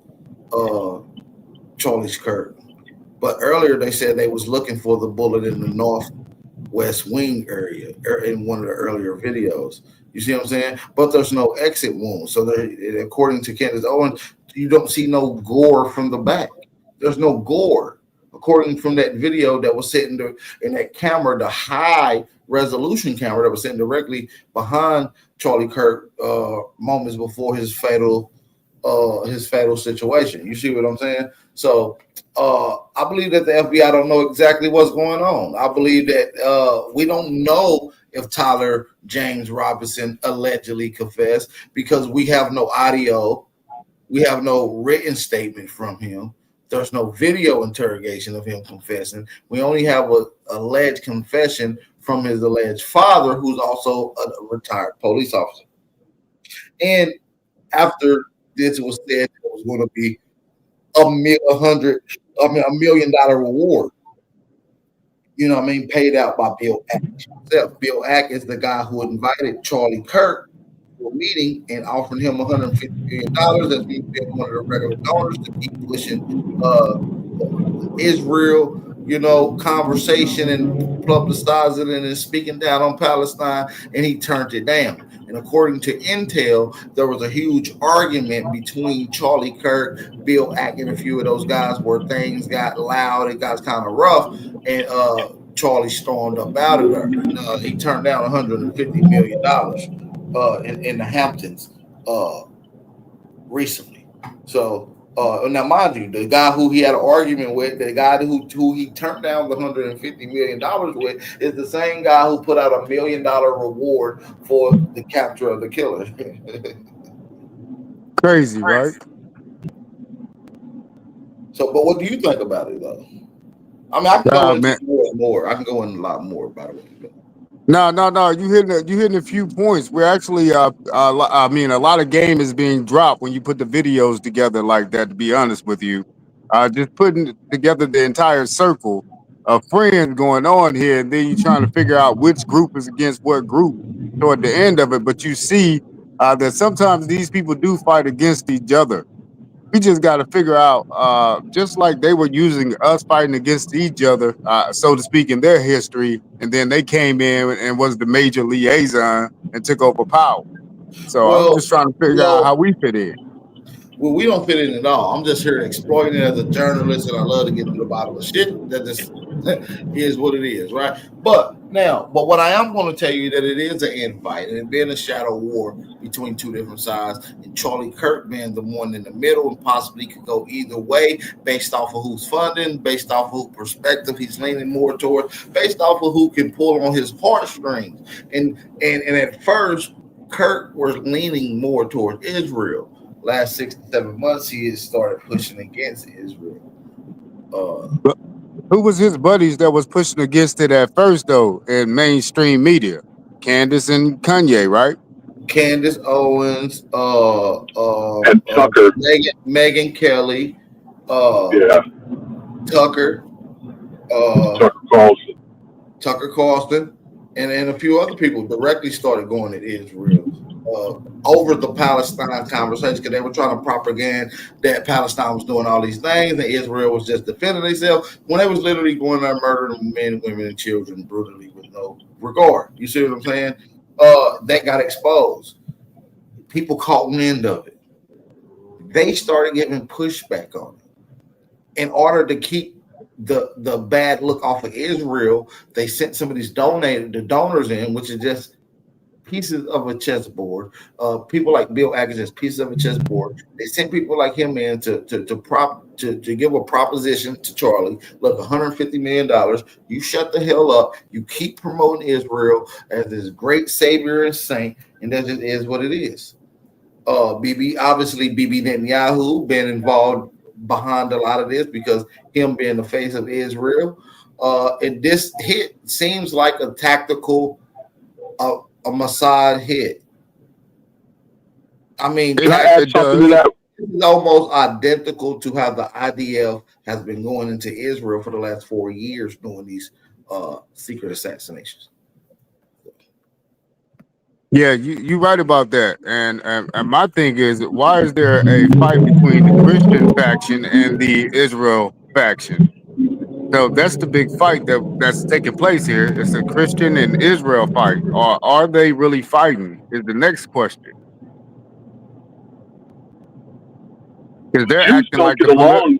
Charlie's Kirk. But earlier they said they was looking for the bullet in the northwest wing area in one of the earlier videos. You see what I'm saying? But there's no exit wound. So according to Candace Owens, you don't see no gore from the back. There's no gore. According from that video that was sitting in that camera, the high resolution camera that was sitting directly behind Charlie Kirk moments before his fatal situation. You see what I'm saying? So I believe that the FBI don't know exactly what's going on. I believe that we don't know if Tyler James Robinson allegedly confessed because we have no audio. We have no written statement from him. There's no video interrogation of him confessing. We only have an alleged confession from his alleged father, who's also a retired police officer. And after this was said, there was going to be $1 million reward. You know what I mean? Paid out by Bill Ack himself. Bill Ack is the guy who invited Charlie Kirk to a meeting and offered him $150 million as being one of the regular donors to keep pushing Israel, conversation and publicizing it and speaking down on Palestine, and he turned it down. And according to intel, there was a huge argument between Charlie Kirk, Bill Ack, and a few of those guys where things got loud, it got kind of rough, and Charlie stormed up out of there. He turned down $150 million in the Hamptons recently. So now, mind you, the guy who he had an argument with, the guy who he turned down the $150 million with, is the same guy who put out $1 million reward for the capture of the killer. Crazy, right? So, but what do you think about it, though? I mean, I can go into more. I can go in a lot more about it. No. You hitting a few points. We're actually, a lot of game is being dropped when you put the videos together like that. To be honest with you, just putting together the entire circle of friends going on here, and then you trying to figure out which group is against what group toward the end of it. But you see that sometimes these people do fight against each other. we just got to figure out, just like they were using us fighting against each other, so to speak, in their history, and then they came in and was the major liaison and took over power. So I'm Well, just trying to figure out how well, we fit in. well, we don't fit in at all. I'm just here exploiting it as a journalist, and I love to get to the bottom of shit. That just is what it is, right? But what I am going to tell you that it is an infight, and it being a shadow war between two different sides, and Charlie Kirk being the one in the middle, and possibly could go either way based off of who's funding, based off of who perspective he's leaning more towards, based off of who can pull on his heartstrings. And at first, Kirk was leaning more towards Israel. Last 6 to 7 months, he has started pushing against Israel. But who was his buddies that was pushing against it at first, though, in mainstream media? Candace and Kanye, right? Candace Owens, and Tucker. Megan Kelly, Yeah, Tucker, Tucker Carlson, and a few other people directly started going at Israel over the Palestine conversation, because they were trying to propagate that Palestine was doing all these things and Israel was just defending themselves when they was literally going there murdering men, women, and children brutally with no regard. You see what I'm saying? That got exposed. People caught wind of it. They started giving pushback on it. In order to keep the bad look off of Israel, they sent some of these donors in, which is just pieces of a chessboard. People like Bill Ackers, just pieces of a chessboard. They sent people like him in to give a proposition to Charlie. Look, $150 million. You shut the hell up. You keep promoting Israel as this great savior and saint, and that just is what it is. Bibi Netanyahu been involved behind a lot of this because him being the face of Israel. And this hit seems like a tactical, a Mossad hit. I mean, Can I add something to that? It's almost identical to how the IDF has been going into Israel for the last 4 years doing these secret assassinations. Yeah, you right about that. And my thing is, why is there a fight between the Christian faction and the Israel faction? So that's the big fight that's taking place here. It's a Christian and Israel fight. Or are they really fighting? Is the next question. Because they're Jews acting don't like get the along.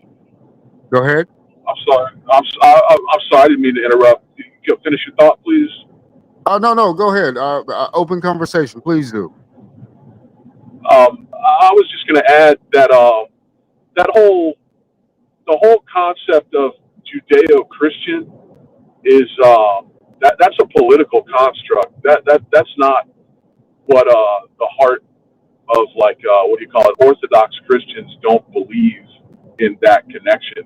Go ahead. I'm sorry. I'm sorry. I didn't mean to interrupt. Finish your thought, please. Oh no, go ahead. Open conversation, please do. I was just going to add that the whole concept of Judeo-Christian is that's a political construct. That's not what the heart of what do you call it? Orthodox Christians don't believe in that connection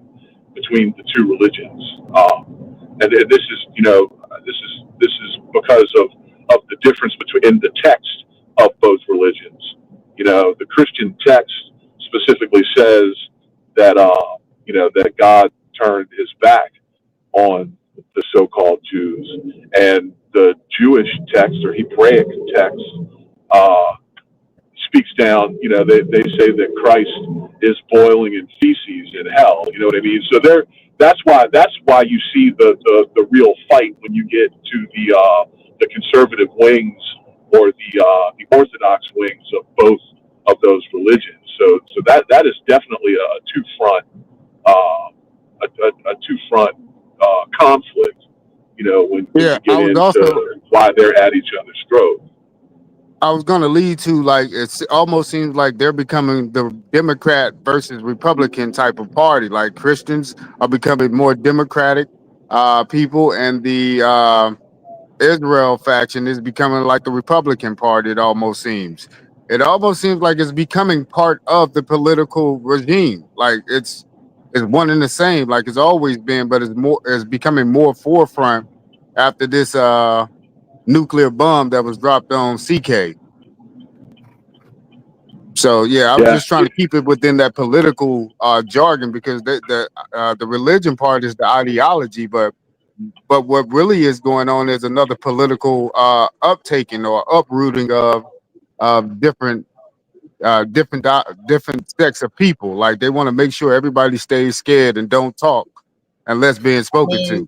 between the two religions. And this is this is because of the difference in the text of both religions. The Christian text specifically says that that God turned his back on the so-called Jews, and the Jewish text or Hebraic text speaks down. They say that Christ is boiling in feces in hell. You know what I mean? So that's why you see the real fight when you get to the conservative wings or the Orthodox wings of both of those religions. So that is definitely a two-front conflict. When you get into why they're at each other's throat. I was going to lead to, like, it almost seems like they're becoming the Democrat versus Republican type of party. Like Christians are becoming more Democratic people, and the Israel faction is becoming like the Republican Party. It almost seems. It almost seems like it's becoming part of the political regime. Like it's one and the same, like it's always been, but it's becoming more forefront after this nuclear bomb that was dropped on CK. So yeah, I'm just trying to keep it within that political jargon, because the religion part is the ideology, but what really is going on is another political uptaking or uprooting of different different sects of people. Like they want to make sure everybody stays scared and don't talk unless being I spoken mean, to.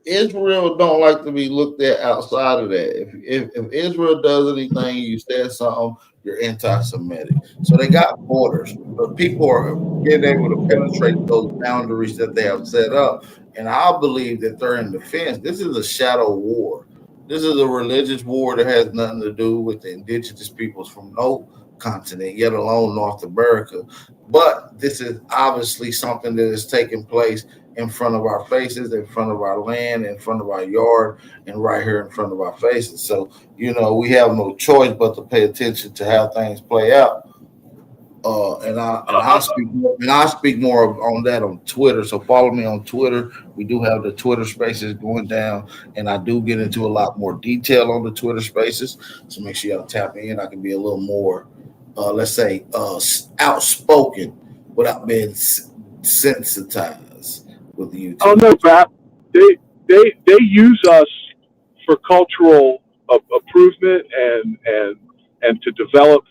Israel don't like to be looked at outside of that. If Israel does anything, you said something, you're anti-Semitic. So they got borders, but people are being able to penetrate those boundaries that they have set up. And I believe that they're in defense. This is a shadow war. This is a religious war that has nothing to do with the indigenous peoples from no continent, yet alone North America. But this is obviously something that is taking place in front of our faces, in front of our land, in front of our yard, and right here in front of our faces. So, we have no choice but to pay attention to how things play out. I speak more on that on Twitter. So follow me on Twitter. We do have the Twitter Spaces going down, and I do get into a lot more detail on the Twitter Spaces. So make sure y'all tap in. I can be a little more, let's say, outspoken without being sensitized with YouTube. Oh no, Bap. They use us for cultural improvement and to develop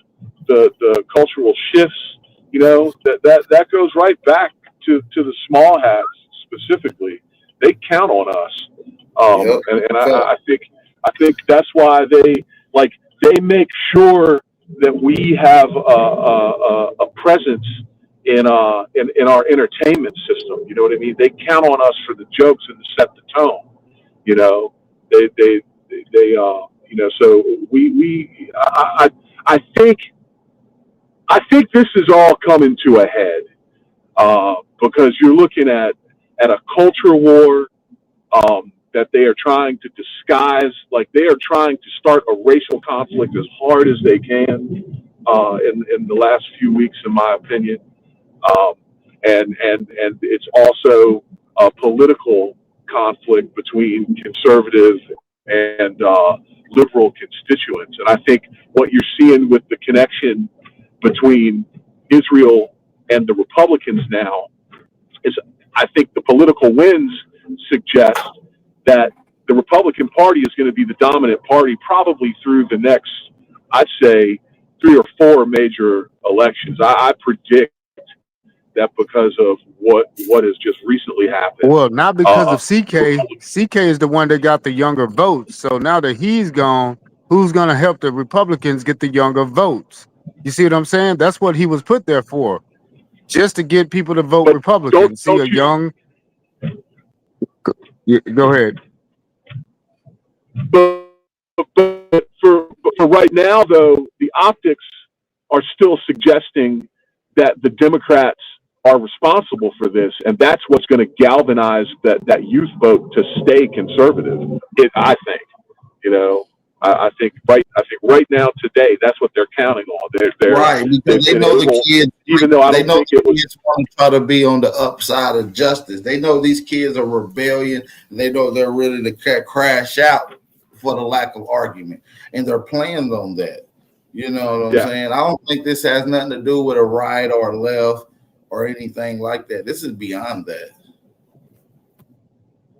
the cultural shifts. That goes right back to the small hats specifically. They count on us, and I think that's why they make sure that we have a presence in our entertainment system. You know what I mean? They count on us for the jokes and to set the tone. So I think this is all coming to a head because you're looking at a culture war that they are trying to disguise, like they are trying to start a racial conflict as hard as they can in the last few weeks, in my opinion. And it's also a political conflict between conservative and liberal constituents. And I think what you're seeing with the connection between Israel and the Republicans now is, I think the political winds suggest that the Republican Party is going to be the dominant party probably through the next, I'd say, 3 or 4 major elections. I predict that because of what has just recently happened. Well, not because of CK. CK is the one that got the younger votes. So now that he's gone, who's going to help the Republicans get the younger votes? You see what I'm saying? That's what he was put there for, just to get people to vote Republican. See a young. Go ahead. But for right now, though, the optics are still suggesting that the Democrats are responsible for this, and that's what's going to galvanize that youth vote to stay conservative. I think, I think right now today, that's what they're counting on. They're right, because they know the kids. Even though I don't think it was, kids want to try to be on the upside of justice. They know these kids are rebellion, and they know they're ready to crash out for the lack of argument, and they're playing on that. You know what I'm saying? I don't think this has nothing to do with a right or a left or anything like that. This is beyond that.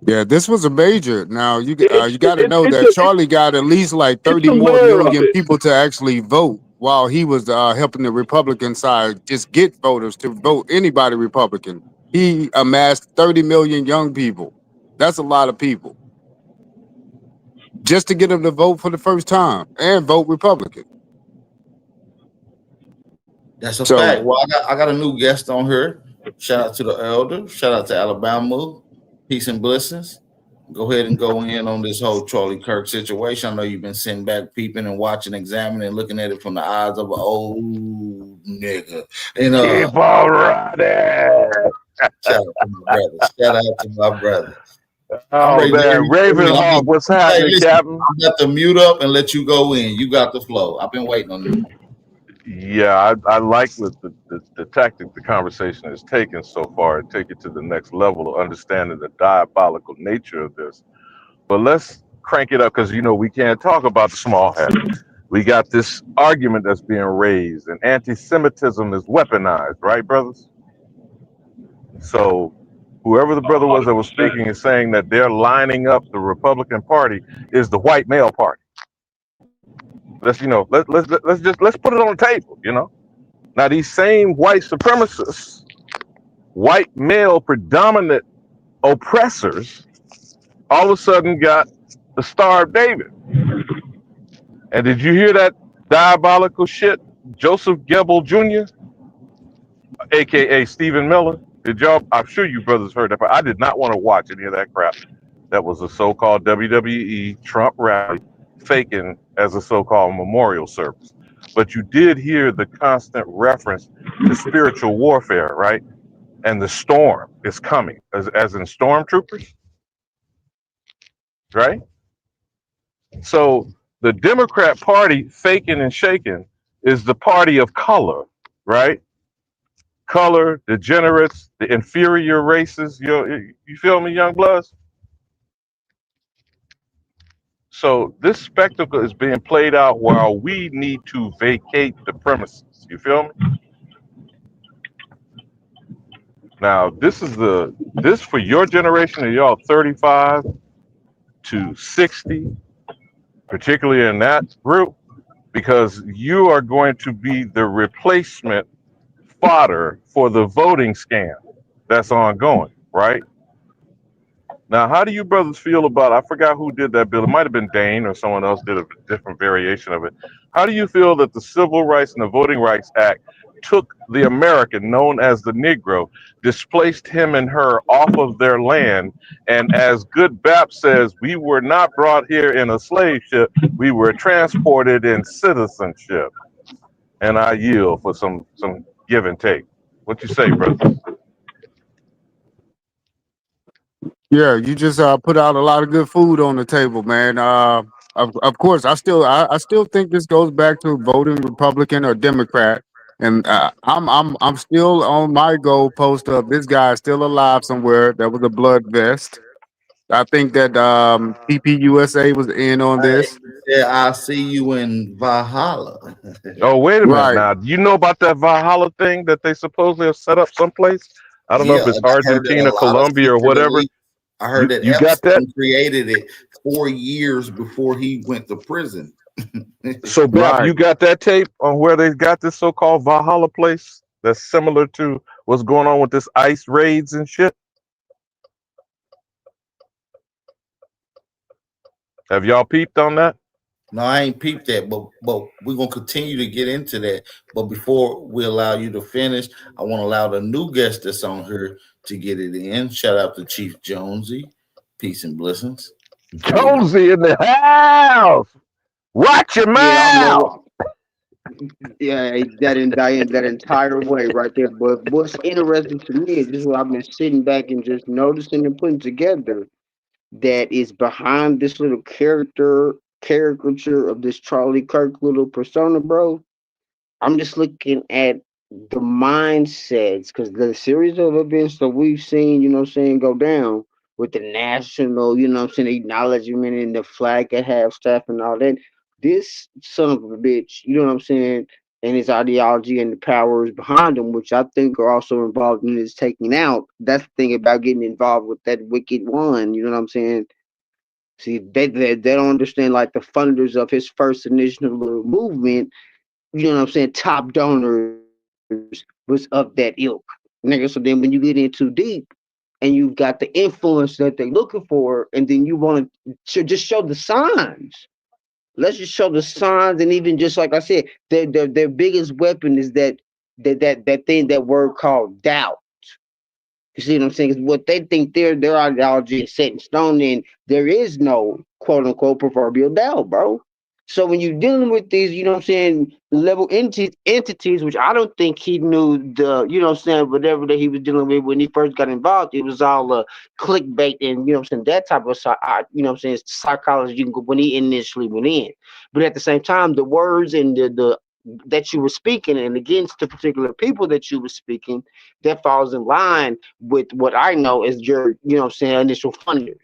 Yeah, this was a major. Now you got to know that Charlie got at least like 30 more million people to actually vote, while he was helping the Republican side just get voters to vote anybody Republican. He amassed 30 million young people. That's a lot of people, just to get them to vote for the first time and vote Republican. That's a fact. Well, I got a new guest on here. Shout out to the elder. Shout out to Alabama. Peace and blessings. Go ahead and go in on this whole Charlie Kirk situation. I know you've been sitting back, peeping and watching, examining, looking at it from the eyes of an old nigga. Keep on running. Shout out to my brother. Oh man, Ravenhawk, what's happening, Captain? I got to mute up and let you go in. You got the flow. I've been waiting on you. Yeah, I like the tactic the conversation has taken so far and take it to the next level of understanding the diabolical nature of this. But let's crank it up, because we can't talk about the small hat. We got this argument that's being raised, and anti-Semitism is weaponized, right, brothers? So whoever the brother was that was speaking is saying that they're lining up the Republican Party is the white male party. Let's put it on the table, Now, these same white supremacists, white male predominant oppressors, all of a sudden got the Star of David. And did you hear that diabolical shit? Joseph Goebbels Jr., aka Stephen Miller. Did y'all? I'm sure you brothers heard that, but I did not want to watch any of that crap. That was a so-called WWE Trump rally, faking as a so-called memorial service. But you did hear the constant reference to spiritual warfare, right? And the storm is coming, as in stormtroopers, right? So the Democrat Party, faking and shaking, is the party of color, right? Color, degenerates, the inferior races. You feel me, young bloods? So this spectacle is being played out while we need to vacate the premises. You feel me? Now, this for your generation of y'all 35 to 60, particularly in that group, because you are going to be the replacement fodder for the voting scam that's ongoing, right? Now, how do you brothers feel about, I forgot who did that bill. It might have been Dane or someone else did a different variation of it. How do you feel that the Civil Rights and the Voting Rights Act took the American, known as the Negro, displaced him and her off of their land? And as Good Bap says, we were not brought here in a slave ship. We were transported in citizenship. And I yield for some give and take. What you say, brother? Yeah, you just put out a lot of good food on the table, man. Of course, I still think this goes back to voting Republican or Democrat, and I'm still on my goalpost of this guy is still alive somewhere. That was a blood vest. I think that PPUSA was in on this. Yeah, I see you in Valhalla. Oh, wait a minute Right. now. Do you know about that Valhalla thing that they supposedly have set up someplace? I don't know Yeah, if it's I heard that a Argentina, lot of Colombia, or secret whatever. elite. I heard that You got that? Epstein created it 4 years before he went to prison. So, Bap, Right. you got that tape on where they got this so-called Valhalla place that's similar to what's going on with this ICE raids and shit? Have y'all peeped on that? No, I ain't peeped that, but we're gonna continue to get into that. But before we allow you to finish, I want to allow the new guest that's on here to get it in. Shout out to Chief Jonesy. Peace and blessings. Jonesy in the house. Watch your Yeah, I'm mouth. yeah, that entire way right there. But what's interesting to me is just what I've been sitting back and just noticing and putting together that is behind this little caricature of this Charlie Kirk little persona, bro. I'm just looking at the mindsets because the series of events that we've seen, you know what I'm saying, go down with the national, you know what I'm saying, acknowledgement and the flag at half staff and all that. This son of a bitch, you know what I'm saying, and his ideology and the powers behind him, which I think are also involved in his taking out. That's the thing about getting involved with that wicked one, you know what I'm saying? See, they don't understand like the funders of his first initial little movement, you know what I'm saying, top donors was of that ilk. Nigga, so then when you get in too deep and you've got the influence that they're looking for, and then you want to just show the signs. Let's just show the signs, and even just like I said, their biggest weapon is that thing, that word called doubt. You see what I'm saying? 'Cause what they think their ideology is set in stone, and there is no quote unquote proverbial doubt, bro. So when you're dealing with these, you know what I'm saying, level entities, which I don't think he knew you know what I'm saying, whatever that he was dealing with when he first got involved, it was all clickbait and, you know what I'm saying, that type of, you know what I'm saying, psychology when he initially went in. But at the same time, the words and the that you were speaking and against the particular people that you were speaking, that falls in line with what I know is your, you know what I'm saying, initial funders.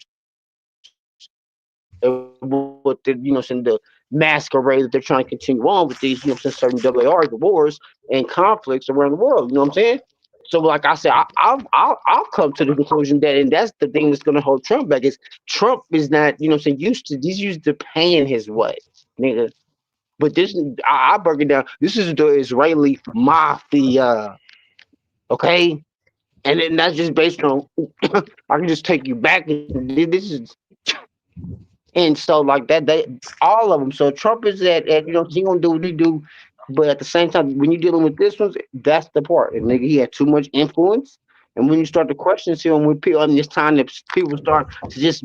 What the, you know, saying, the masquerade that they're trying to continue on with these, you know, certain WARs, the wars and conflicts around the world. You know what I'm saying? So, like I said, I'll come to the conclusion that, and that's the thing that's going to hold Trump back, is Trump is not, you know what I'm saying, he's used to paying his way, nigga. But this is, I break it down. This is the Israeli mafia, okay? And then that's just based on, I can just take you back. This is, and so like that, they all of them. So Trump is at you know, he gonna do what he do, but at the same time, when you're dealing with this one, that's the part. And nigga, he had too much influence. And when you start to question him with people, and it's time that people start to just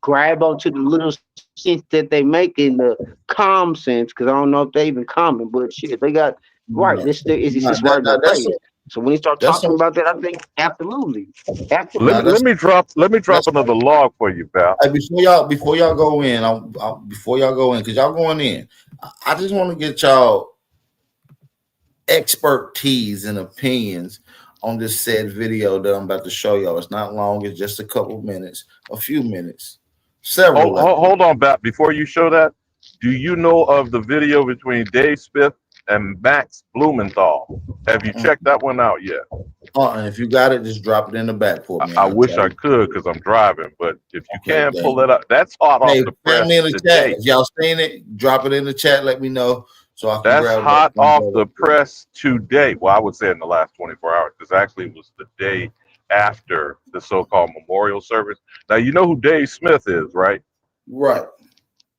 grab onto the little sense that they make in the calm sense, because I don't know if they even common, but shit, they got right. This it's just right where That's they at. So when he start that's talking about that, I think absolutely, Let, absolutely. let me drop that's another log for you, pal. Hey, before y'all go in, before y'all go in, because y'all going in, I just want to get y'all expertise and opinions on this said video that I'm about to show y'all. It's not long, it's just a couple minutes, a few minutes, several. Hold on, Bat. Before you show that, do you know of the video between Dave Smith and Max Blumenthal? Have you checked that one out yet? And if you got it, just drop it in the back for me. I wish I could because I'm driving, but if you Okay, can pull it up, that's hot off Hey, the tell press me in the chat. today. If y'all seen it, drop it in the chat. Let me know so I can That's grab hot it. off the press today. Well, I would say in the last 24 hours, because actually it was the day after the so-called memorial service. Now, you know who Dave Smith is, right? Right.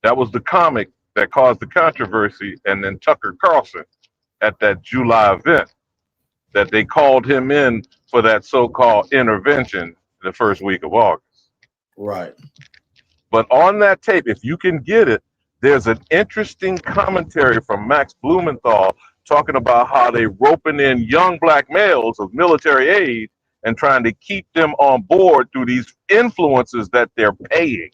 That was the comic that caused the controversy, and then Tucker Carlson at that July event that they called him in for that so-called intervention the first week of August. Right. But on that tape, if you can get it, there's an interesting commentary from Max Blumenthal talking about how they roping in young black males of military age and trying to keep them on board through these influences that they're paying,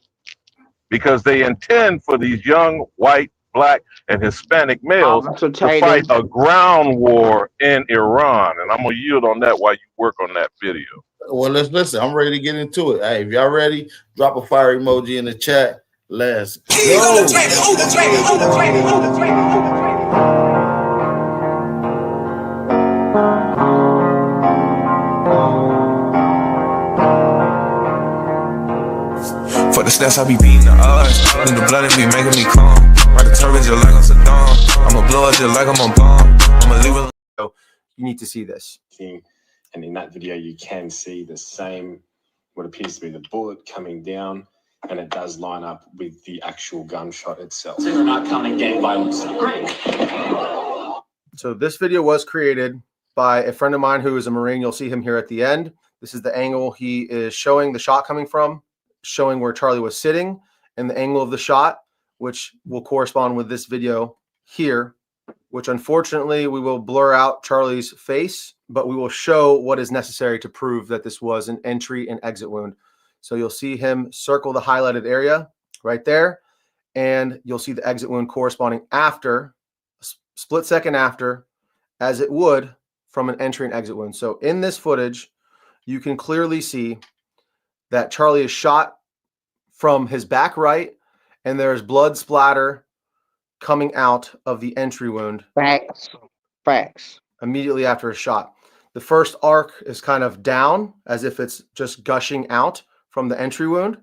because they intend for these young white, black, and Hispanic males to fight a ground war in Iran. And I'm gonna yield on that while you work on that video. Well, let's listen. I'm ready to get into it. Hey, if y'all ready, drop a fire emoji in the chat. Let's go. For the stats, I be beating the odds. Then the blood, it be making me calm. Ride the turbines just like I'm Saddam. I'ma blow it just like I'm a bomb. I'ma leave it. So you need to see this. And in that video, you can see the same, what appears to be the bullet coming down, and it does line up with the actual gunshot itself. So we're not coming gang violence. So this video was created by a friend of mine who is a Marine. You'll see him here at the end. This is the angle he is showing the shot coming from, showing where Charlie was sitting, and the angle of the shot, which will correspond with this video here, which unfortunately we will blur out Charlie's face, but we will show what is necessary to prove that this was an entry and exit wound. So you'll see him circle the highlighted area right there, and you'll see the exit wound corresponding after, split second after, as it would from an entry and exit wound. So in this footage, you can clearly see that Charlie is shot from his back right, and there's blood splatter coming out of the entry wound. Facts. Immediately after a shot. The first arc is kind of down, as if it's just gushing out from the entry wound.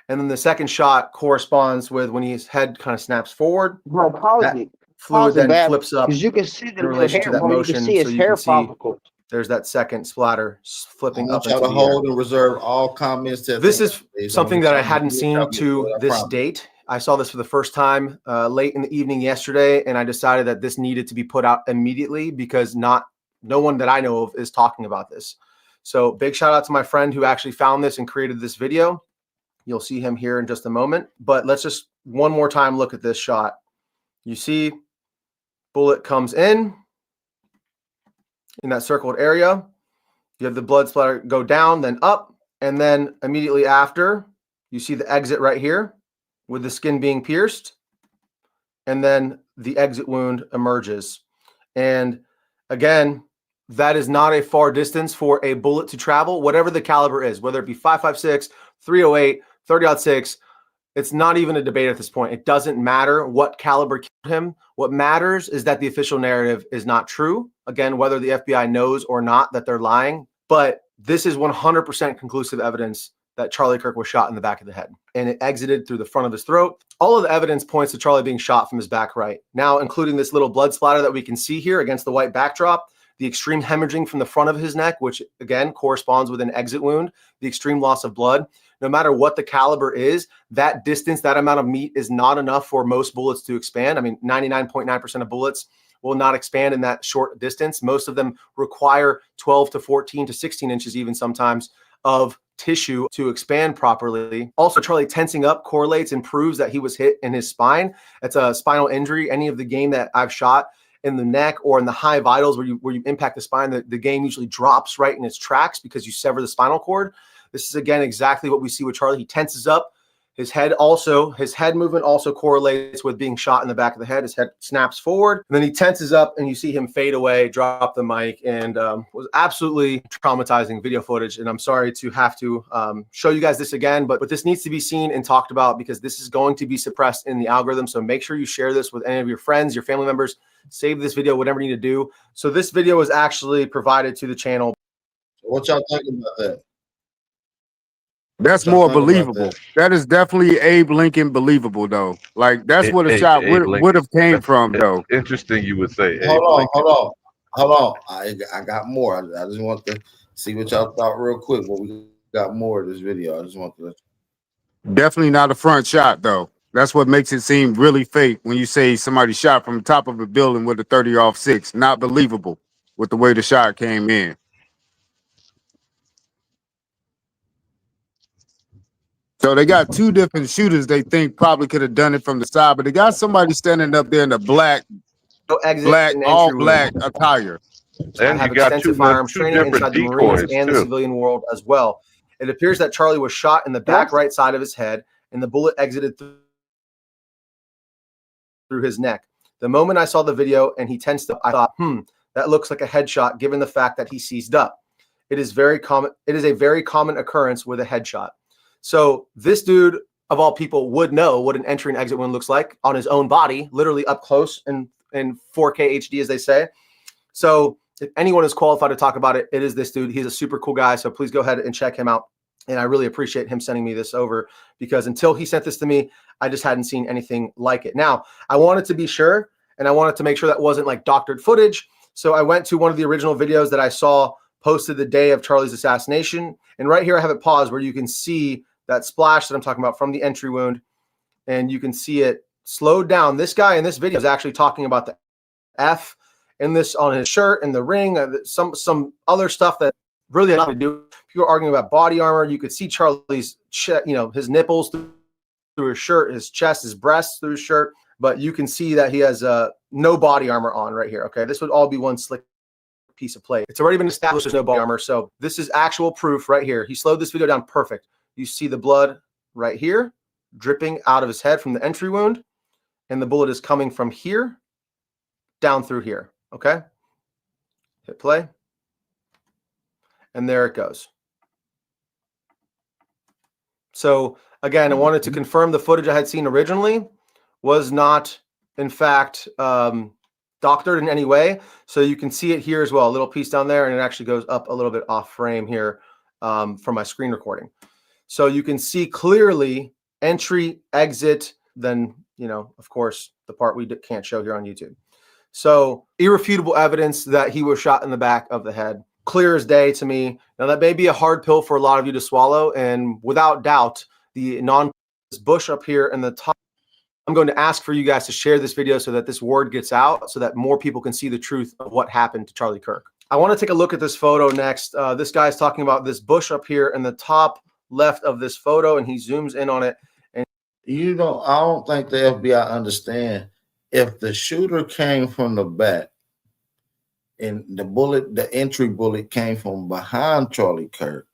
And then the second shot corresponds with when his head kind of snaps forward. Bro, pause that it. fluid then Bab, flips up because you can see the in relation hair, to that bro. motion. You can see his so you hair can see follicle. there's that second splatter flipping I up want y'all into to the air. hold and reserve all comments. This is something that I hadn't seen to this date. I saw this for the first time late in the evening yesterday, and I decided that this needed to be put out immediately because no one that I know of is talking about this. So big shout out to my friend who actually found this and created this video. You'll see him here in just a moment, but let's just one more time look at this shot. You see bullet comes in that circled area. You have the blood splatter go down, then up, and then immediately after, you see the exit right here with the skin being pierced, and then the exit wound emerges. And again, that is not a far distance for a bullet to travel, whatever the caliber is, whether it be 5.56, 308, 30-06. It's not even a debate at this point. It doesn't matter what caliber killed him. What matters is that the official narrative is not true. Again, whether the FBI knows or not that they're lying, but this is 100% conclusive evidence that Charlie Kirk was shot in the back of the head, and it exited through the front of his throat. All of the evidence points to Charlie being shot from his back right. Now, including this little blood splatter that we can see here against the white backdrop, the extreme hemorrhaging from the front of his neck, which again corresponds with an exit wound, the extreme loss of blood. No matter what the caliber is, that distance, that amount of meat is not enough for most bullets to expand. I mean, 99.9% of bullets will not expand in that short distance. Most of them require 12 to 14 to 16 inches even sometimes of tissue to expand properly. Also, Charlie tensing up correlates and proves that he was hit in his spine. It's a spinal injury. Any of the game that I've shot in the neck or in the high vitals where you impact the spine, the game usually drops right in its tracks because you sever the spinal cord. This is again exactly what we see with Charlie. He tenses up. His head movement also correlates with being shot in the back of the head. His head snaps forward, and then he tenses up, and you see him fade away, drop the mic, and was absolutely traumatizing video footage. And I'm sorry to have to show you guys this again, but this needs to be seen and talked about because this is going to be suppressed in the algorithm. So make sure you share this with any of your friends, your family members. Save this video, whatever you need to do. So this video was actually provided to the channel. What y'all think about that? That's more believable. That is definitely Abe Lincoln believable, though. Like that's what a shot would have came from, though. Interesting, you would say. Hold on. I got more. I just want to see what y'all thought real quick. But we got more of this video. I just want to. Definitely not a front shot, though. That's what makes it seem really fake when you say somebody shot from the top of a building with a 30-06. Not believable with the way the shot came in. So they got two different shooters they think probably could have done it from the side, but they got somebody standing up there in the all black attire. I have extensive firearms training inside the Marines and the civilian world as well. It appears that Charlie was shot in the back right side of his head, and the bullet exited through his neck. The moment I saw the video and he tensed up, I thought, that looks like a headshot given the fact that he seized up. It is very common. It is a very common occurrence with a headshot. So this dude, of all people, would know what an entry and exit wound looks like on his own body, literally up close and in 4K HD, as they say. So if anyone is qualified to talk about it, it is this dude. He's a super cool guy. So please go ahead and check him out. And I really appreciate him sending me this over because until he sent this to me, I just hadn't seen anything like it. Now, I wanted to be sure, and I wanted to make sure that wasn't like doctored footage. So I went to one of the original videos that I saw posted the day of Charlie's assassination. And right here, I have it paused where you can see that splash that I'm talking about from the entry wound. And you can see it slowed down. This guy in this video is actually talking about the F in this on his shirt and the ring, some other stuff that really had nothing to do. People are arguing about body armor. You could see Charlie's, his nipples through his shirt, his chest, his breasts through his shirt. But you can see that he has no body armor on right here. Okay, this would all be one slick piece of plate. It's already been established there's no body armor. So this is actual proof right here. He slowed this video down perfect. You see the blood right here dripping out of his head from the entry wound. And the bullet is coming from here down through here. Okay. Hit play. And there it goes. So again, I wanted to confirm the footage I had seen originally was not, in fact, doctored in any way. So you can see it here as well, a little piece down there, and it actually goes up a little bit off frame here from my screen recording. So you can see clearly entry, exit, then, of course, the part we can't show here on YouTube. So irrefutable evidence that he was shot in the back of the head. Clear as day to me. Now that may be a hard pill for a lot of you to swallow, and without doubt, the bush up here in the top, I'm going to ask for you guys to share this video so that this word gets out, so that more people can see the truth of what happened to Charlie Kirk. I want to take a look at this photo next. This guy's talking about this bush up here in the top left of this photo, and he zooms in on it. And I don't think the FBI understand if the shooter came from the back and the entry bullet came from behind Charlie Kirk,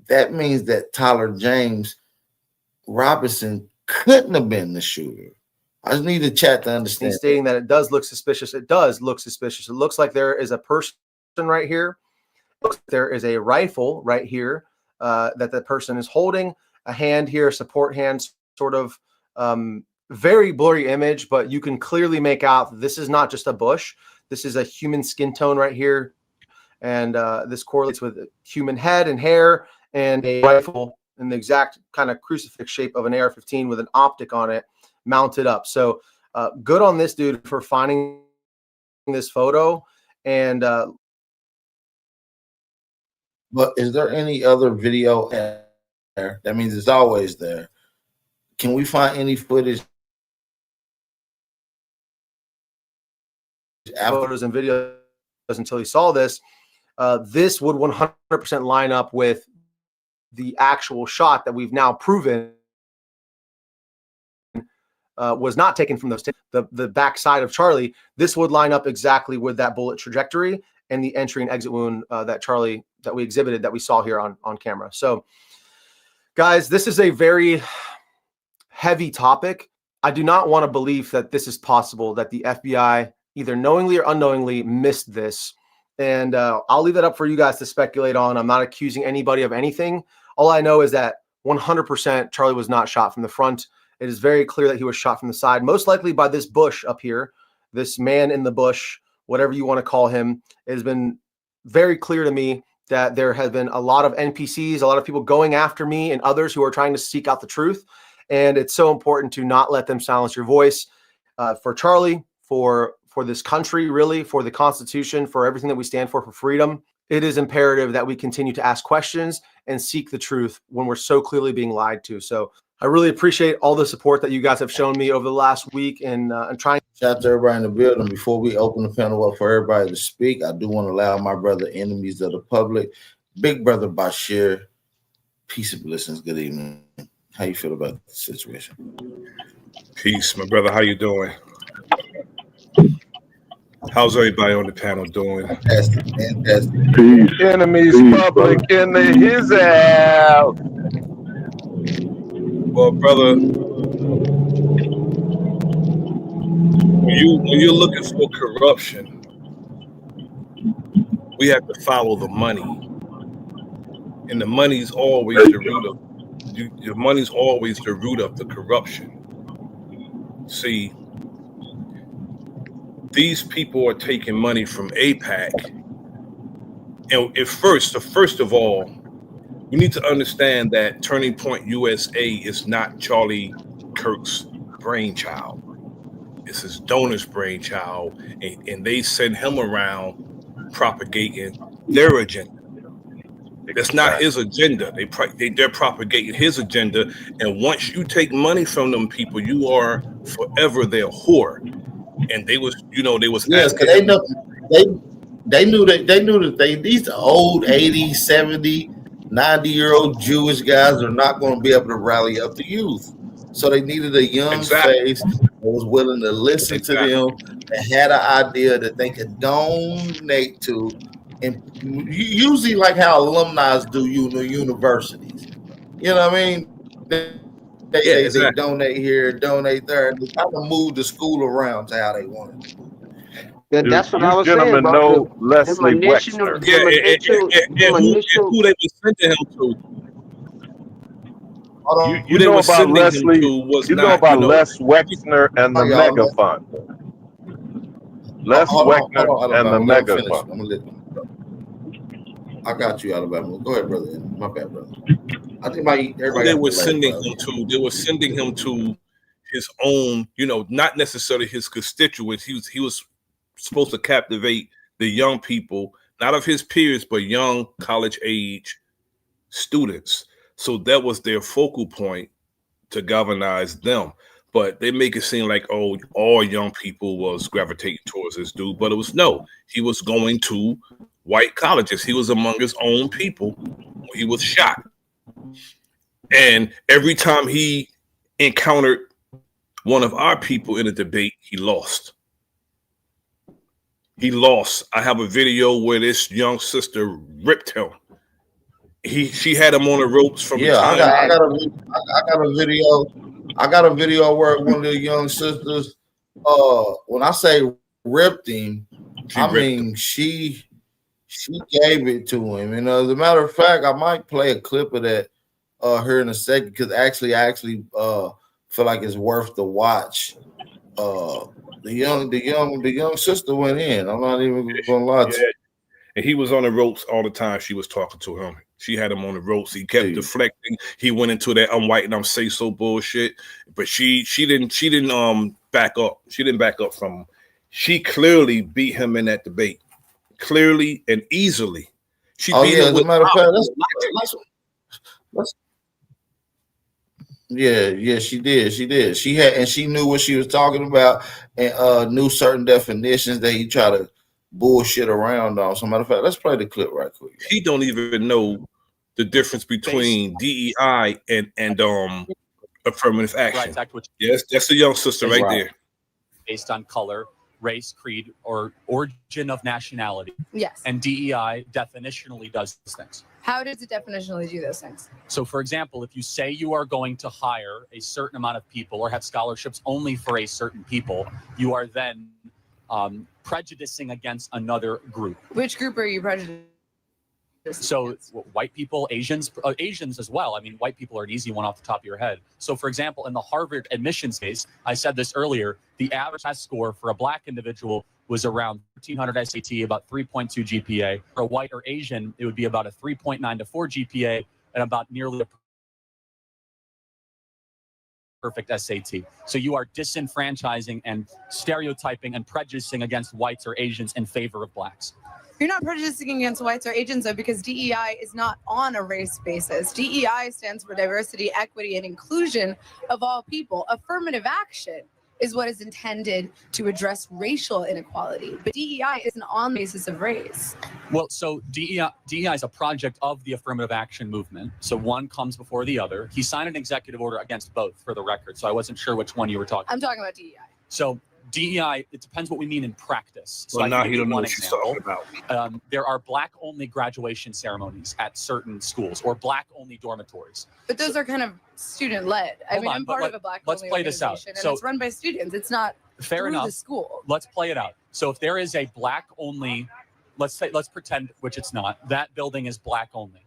that means that Tyler James Robinson couldn't have been the shooter. I just need the chat to understand. He's stating that it does look suspicious. It does look suspicious. It looks like there is a person right here. There is a rifle right here that the person is holding. A hand here, support hand, sort of very blurry image, but you can clearly make out this is not just a bush. This is a human skin tone right here. And this correlates with a human head and hair and a rifle in the exact kind of crucifix shape of an AR-15 with an optic on it mounted up. So good on this dude for finding this photo. And but is there any other video there? That means it's always there. Can we find any footage? Photos and videos until he saw this, this would 100% line up with the actual shot that we've now proven was not taken from those the backside of Charlie. This would line up exactly with that bullet trajectory and the entry and exit wound that we exhibited, that we saw here on camera. So guys, this is a very heavy topic. I do not want to believe that this is possible, that the FBI either knowingly or unknowingly missed this. And I'll leave that up for you guys to speculate on. I'm not accusing anybody of anything. All I know is that 100% Charlie was not shot from the front. It is very clear that he was shot from the side, most likely by this bush up here, this man in the bush, whatever you want to call him. It has been very clear to me that there has been a lot of NPCs, a lot of people going after me and others who are trying to seek out the truth. And it's so important to not let them silence your voice. For Charlie, for this country, really, for the Constitution, for everything that we stand for freedom, it is imperative that we continue to ask questions and seek the truth when we're so clearly being lied to. So I really appreciate all the support that you guys have shown me over the last week and trying. Shout out to everybody in the building. Before we open the panel up for everybody to speak, I do want to allow my brother, enemies of the public, Big Brother Bashir, peace and blessings. Good evening. How you feel about the situation? Peace, my brother. How you doing? How's everybody on the panel doing? Fantastic. Enemies public in the his out. Well, brother, when you're looking for corruption, we have to follow the money, and the money's always the root of. Your money's always the root of the corruption. See, these people are taking money from AIPAC, and first of all, we need to understand that Turning Point USA is not Charlie Kirk's brainchild. It's his donor's brainchild, and they send him around propagating their agenda. That's not his agenda. They're propagating his agenda, and once you take money from them people, you are forever their whore. And they was yes, because they knew that these old 80, 70, 90-year-old Jewish guys are not going to be able to rally up the youth. So they needed a young face that was willing to listen to them, that had an idea that they could donate to. And usually like how alumni do universities. You know what I mean? They donate here, donate there. They kind of move the school around to how they want it. That's what I was saying. Gentlemen know Leslie Wexner. And who they were sending him to. You know about Leslie. You know about Les Wexner and the Mega Fund. Les Wexner and the Mega Fund. I got you, Alabama. Go ahead, brother. My bad, brother. I think everybody. They were sending him to his own, not necessarily his constituents. He was supposed to captivate the young people, not of his peers, but young college age students. So that was their focal point to galvanize them. But they make it seem like, oh, all young people was gravitating towards this dude. But it was no. He was going to white colleges. He was among his own people. He was shot. And every time he encountered one of our people in a debate, he lost. He lost. I have a video where this young sister ripped him. She had him on the ropes from the time. I got a video. I got a video where one of the young sisters, when I say ripped him, she gave it to him. And as a matter of fact, I might play a clip of that here in a second, because I actually feel like it's worth the watch. The young sister went in. I'm not even gonna lie to you. And he was on the ropes all the time. She was talking to him. She had him on the ropes. He kept deflecting. He went into that I'm white and I'm say so bullshit. But she didn't back up. She didn't back up from him. She clearly beat him in that debate. Clearly and easily. She beat him as a with matter of fact, she did. She knew what she was talking about and knew certain definitions that he tried to bullshit around on. So, matter of fact, let's play the clip right quick. He don't even know the difference between DEI and affirmative action. Rights Act, which yes, that's the young sister right there. Based on color, race, creed, or origin of nationality. Yes. And DEI definitionally does these things. How does it definitionally do those things? So, for example, if you say you are going to hire a certain amount of people or have scholarships only for a certain people, you are then prejudicing against another group. Which group are you prejudicing? So white people, Asians as well. I mean, white people are an easy one off the top of your head. So, for example, in the Harvard admissions case, I said this earlier, the average test score for a black individual was around 1,300 SAT, about 3.2 GPA. For a white or Asian, it would be about a 3.9 to 4 GPA and about nearly a perfect SAT. So you are disenfranchising and stereotyping and prejudicing against whites or Asians in favor of blacks. You're not prejudicing against whites or Asians, though, because DEI is not on a race basis. DEI stands for diversity, equity, and inclusion of all people. Affirmative action is what is intended to address racial inequality, but DEI isn't on the basis of race. Well, so DEI is a project of the affirmative action movement. So one comes before the other. He signed an executive order against both, for the record. So I wasn't sure which one you were talking about. I'm talking about DEI. So DEI, it depends what we mean in practice. So Well, I now can he give don't you know one what she's example. talking about. There are black-only graduation ceremonies at certain schools or black-only dormitories. But those are kind of student-led. I Hold mean, I'm I'm part of a black let's play this out. and So it's run by students. It's not fair through enough. the school. Let's play it out. So if there is a black-only, let's pretend, which it's not, that building is black-only.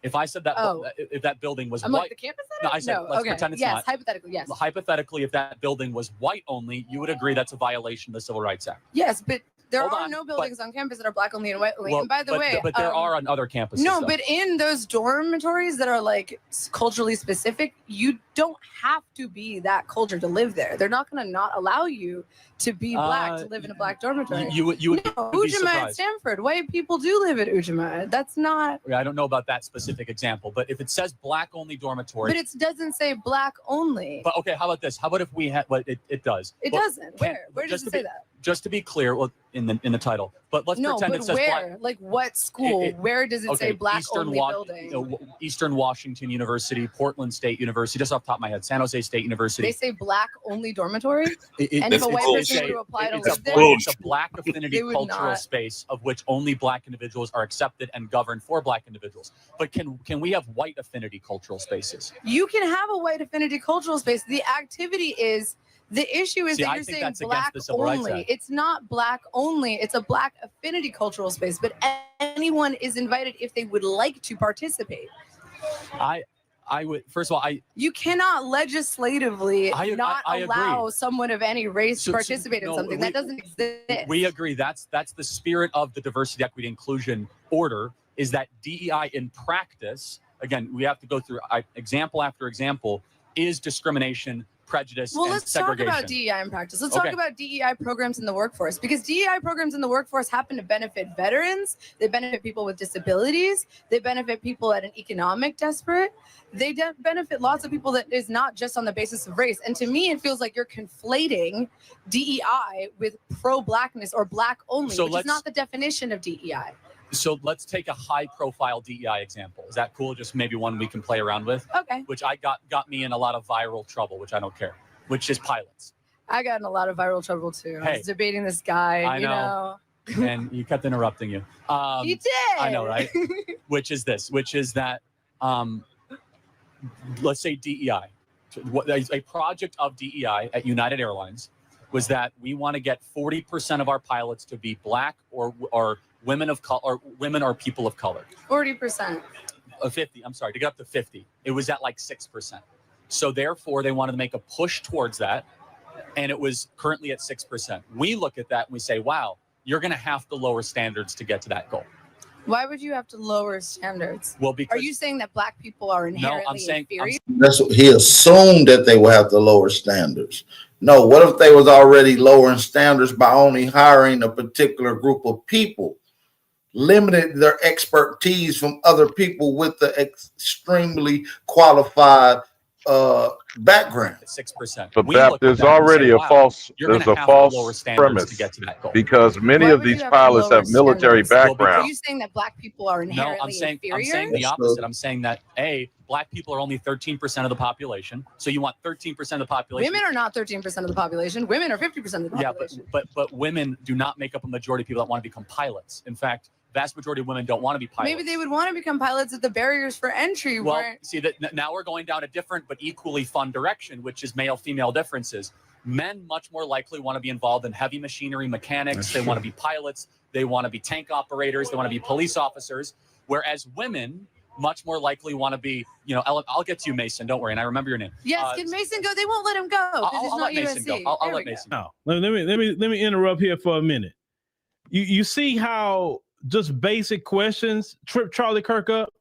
If I said that, if that building was I'm white, like, the campus no, center? I said No, let's okay. pretend it's Yes, not. hypothetically, yes. Hypothetically, if that building was white only, you would agree that's a violation of the Civil Rights Act. Yes, but there Hold are on, no buildings on campus that are black only and white only. Well, and by the way, but there are on other campuses. no, though. but in those dormitories that are like culturally specific, you don't have to be that culture to live there. They're not going to not allow you to be black to live in a black dormitory. You would no, be Ujima at surprised. Stanford. White people do live at Ujima. That's not. I don't know about that specific example, but if it says black only dormitory, But it doesn't say black only. but okay, how about this? How about if we had? Well, it does. It But doesn't. Where does it say that? Just to be clear, well, in the title, but let's No, pretend but it says where? black. Like what school? Where does it say black only building? Eastern Washington University, Portland State University, just off the top of my head, San Jose State University. They say black only dormitory. It- And if a white it's person were to apply to it's live a there, black- it's a black affinity They would cultural not. space of which only black individuals are accepted and governed for black individuals. But can we have white affinity cultural spaces? you can have a white affinity cultural space. The activity is the issue is See, that I you're think saying that's against black the Civil Rights only. Act. It's not black only. It's a black affinity cultural space. But anyone is invited if they would like to participate. I would first of all You cannot legislatively not I agree. allow someone of any race to So- participate in no, something that doesn't exist. We agree. That's the spirit of the diversity, equity, inclusion order. Is that DEI in practice? Again, we have to go through example after example. Is discrimination, prejudice, Well, and let's talk segregation. about DEI in practice. Let's Okay. talk about DEI programs in the workforce, because DEI programs in the workforce happen to benefit veterans. They benefit people with disabilities. They benefit people at an economic desperate. They benefit lots of people that is not just on the basis of race. And to me, it feels like you're conflating DEI with pro-blackness or black only, So which is let's- not the definition of DEI. So let's take a high-profile DEI example. Is that cool? Just maybe one we can play around with. Okay. Which got me in a lot of viral trouble, which I don't care. Which is pilots. I got in a lot of viral trouble too. I Hey. was debating this guy, I you know. know. And you kept interrupting you. You did. I know, right? Which is that let's say DEI. A project of DEI at United Airlines was that we want to get 40% of our pilots to be black or women of color, or women or people of color. 40%. 50. I'm sorry, to get up to 50. It was at like 6%. So therefore, they wanted to make a push towards that, and it was currently at 6%. We look at that and we say, "Wow, you're going to have to lower standards to get to that goal." Why would you have to lower standards? Well, because are you saying that black people are inherently inferior? That's what he assumed, that they will have to lower standards. No, what if they was already lowering standards by only hiring a particular group of people, limited their expertise from other people with the extremely qualified background? 6%. But We look at there's that and already say, a wow, false, you're there's gonna a have to lower false standards premise to get to that goal. because many Why of would you these have to pilots lower have military standards? Are background. you saying that black people are No, inherently I'm inferior? saying the opposite. I'm saying that black people are only 13% of the population. So you want 13% of the population. Women are not 13% of the population. Women are 50% of the Yeah, population. but women do not make up a majority of people that want to become pilots. In fact, vast majority of women don't want to be pilots. Maybe they would want to become pilots if the barriers for entry Well, weren't. see that now we're going down a different but equally fun direction, which is male-female differences. Men much more likely want to be involved in heavy machinery mechanics. They want to be pilots. They want to be tank operators. They want to be police officers. Whereas women much more likely want to be, I'll get to you, Mason. Don't worry. And I remember your name. Yes, can Mason go? They won't let him go because he's I'll not let Mason USC. go. I'll There let we Mason go. Let me interrupt here for a minute. You see how just basic questions trip Charlie Kirk up,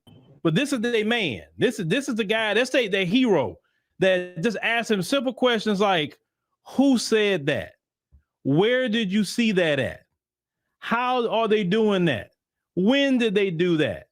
but this is the man. This is the guy. That's the hero that just asks him simple questions like, "Who said that? Where did you see that at? How are they doing that? When did they do that?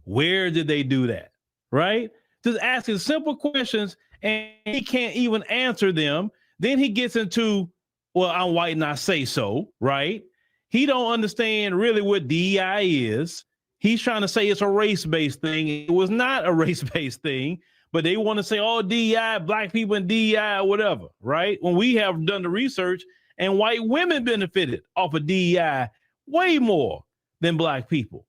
Where did they do that?" Right? Just asking simple questions, and he can't even answer them. Then he gets into, well, I'm white and I say so, right? He don't understand really what DEI is. He's trying to say it's a race-based thing. It was not a race-based thing, but they want to say, oh, DEI, black people and DEI, whatever, right? When we have done the research and white women benefited off of DEI way more than black people.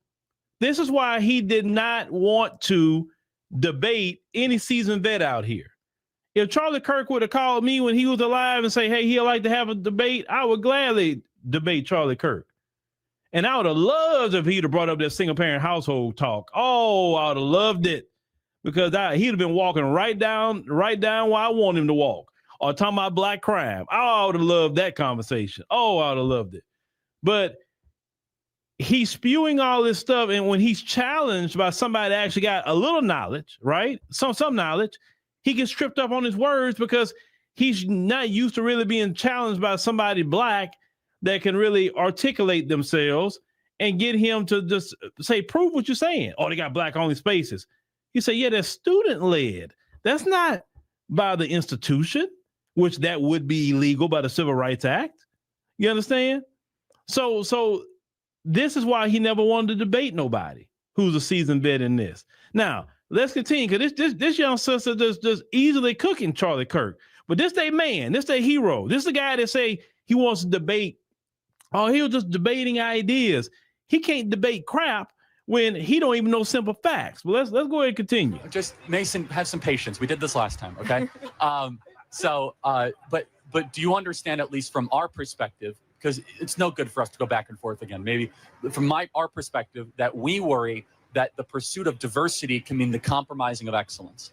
This is why he did not want to debate any seasoned vet out here. If Charlie Kirk would have called me when he was alive and say, hey, he'd like to have a debate, I would gladly debate Charlie Kirk. And I would have loved if he'd have brought up that single parent household talk. Oh, I would have loved it, because he'd have been walking right down where I want him to walk, or talking about black crime. I would have loved that conversation. Oh, I would have loved it. But he's spewing all this stuff, and when he's challenged by somebody that actually got a little knowledge, right? Some knowledge, he gets tripped up on his words because he's not used to really being challenged by somebody black that can really articulate themselves and get him to just say, prove what you're saying. Oh, they got black only spaces. You say, yeah, that's student led. That's not by the institution, which that would be illegal by the Civil Rights Act. You understand? So this is why he never wanted to debate nobody who's a seasoned vet in this. Now, let's continue, because this young sister just easily cooking Charlie Kirk. But this they man, this they hero. This the guy that say he wants to debate. Oh, he was just debating ideas. He can't debate crap when he don't even know simple facts. But let's go ahead and continue. Just, Mason, have some patience. We did this last time, okay? But do you understand, at least from our perspective, because it's no good for us to go back and forth again, maybe from our perspective, that we worry that the pursuit of diversity can mean the compromising of excellence.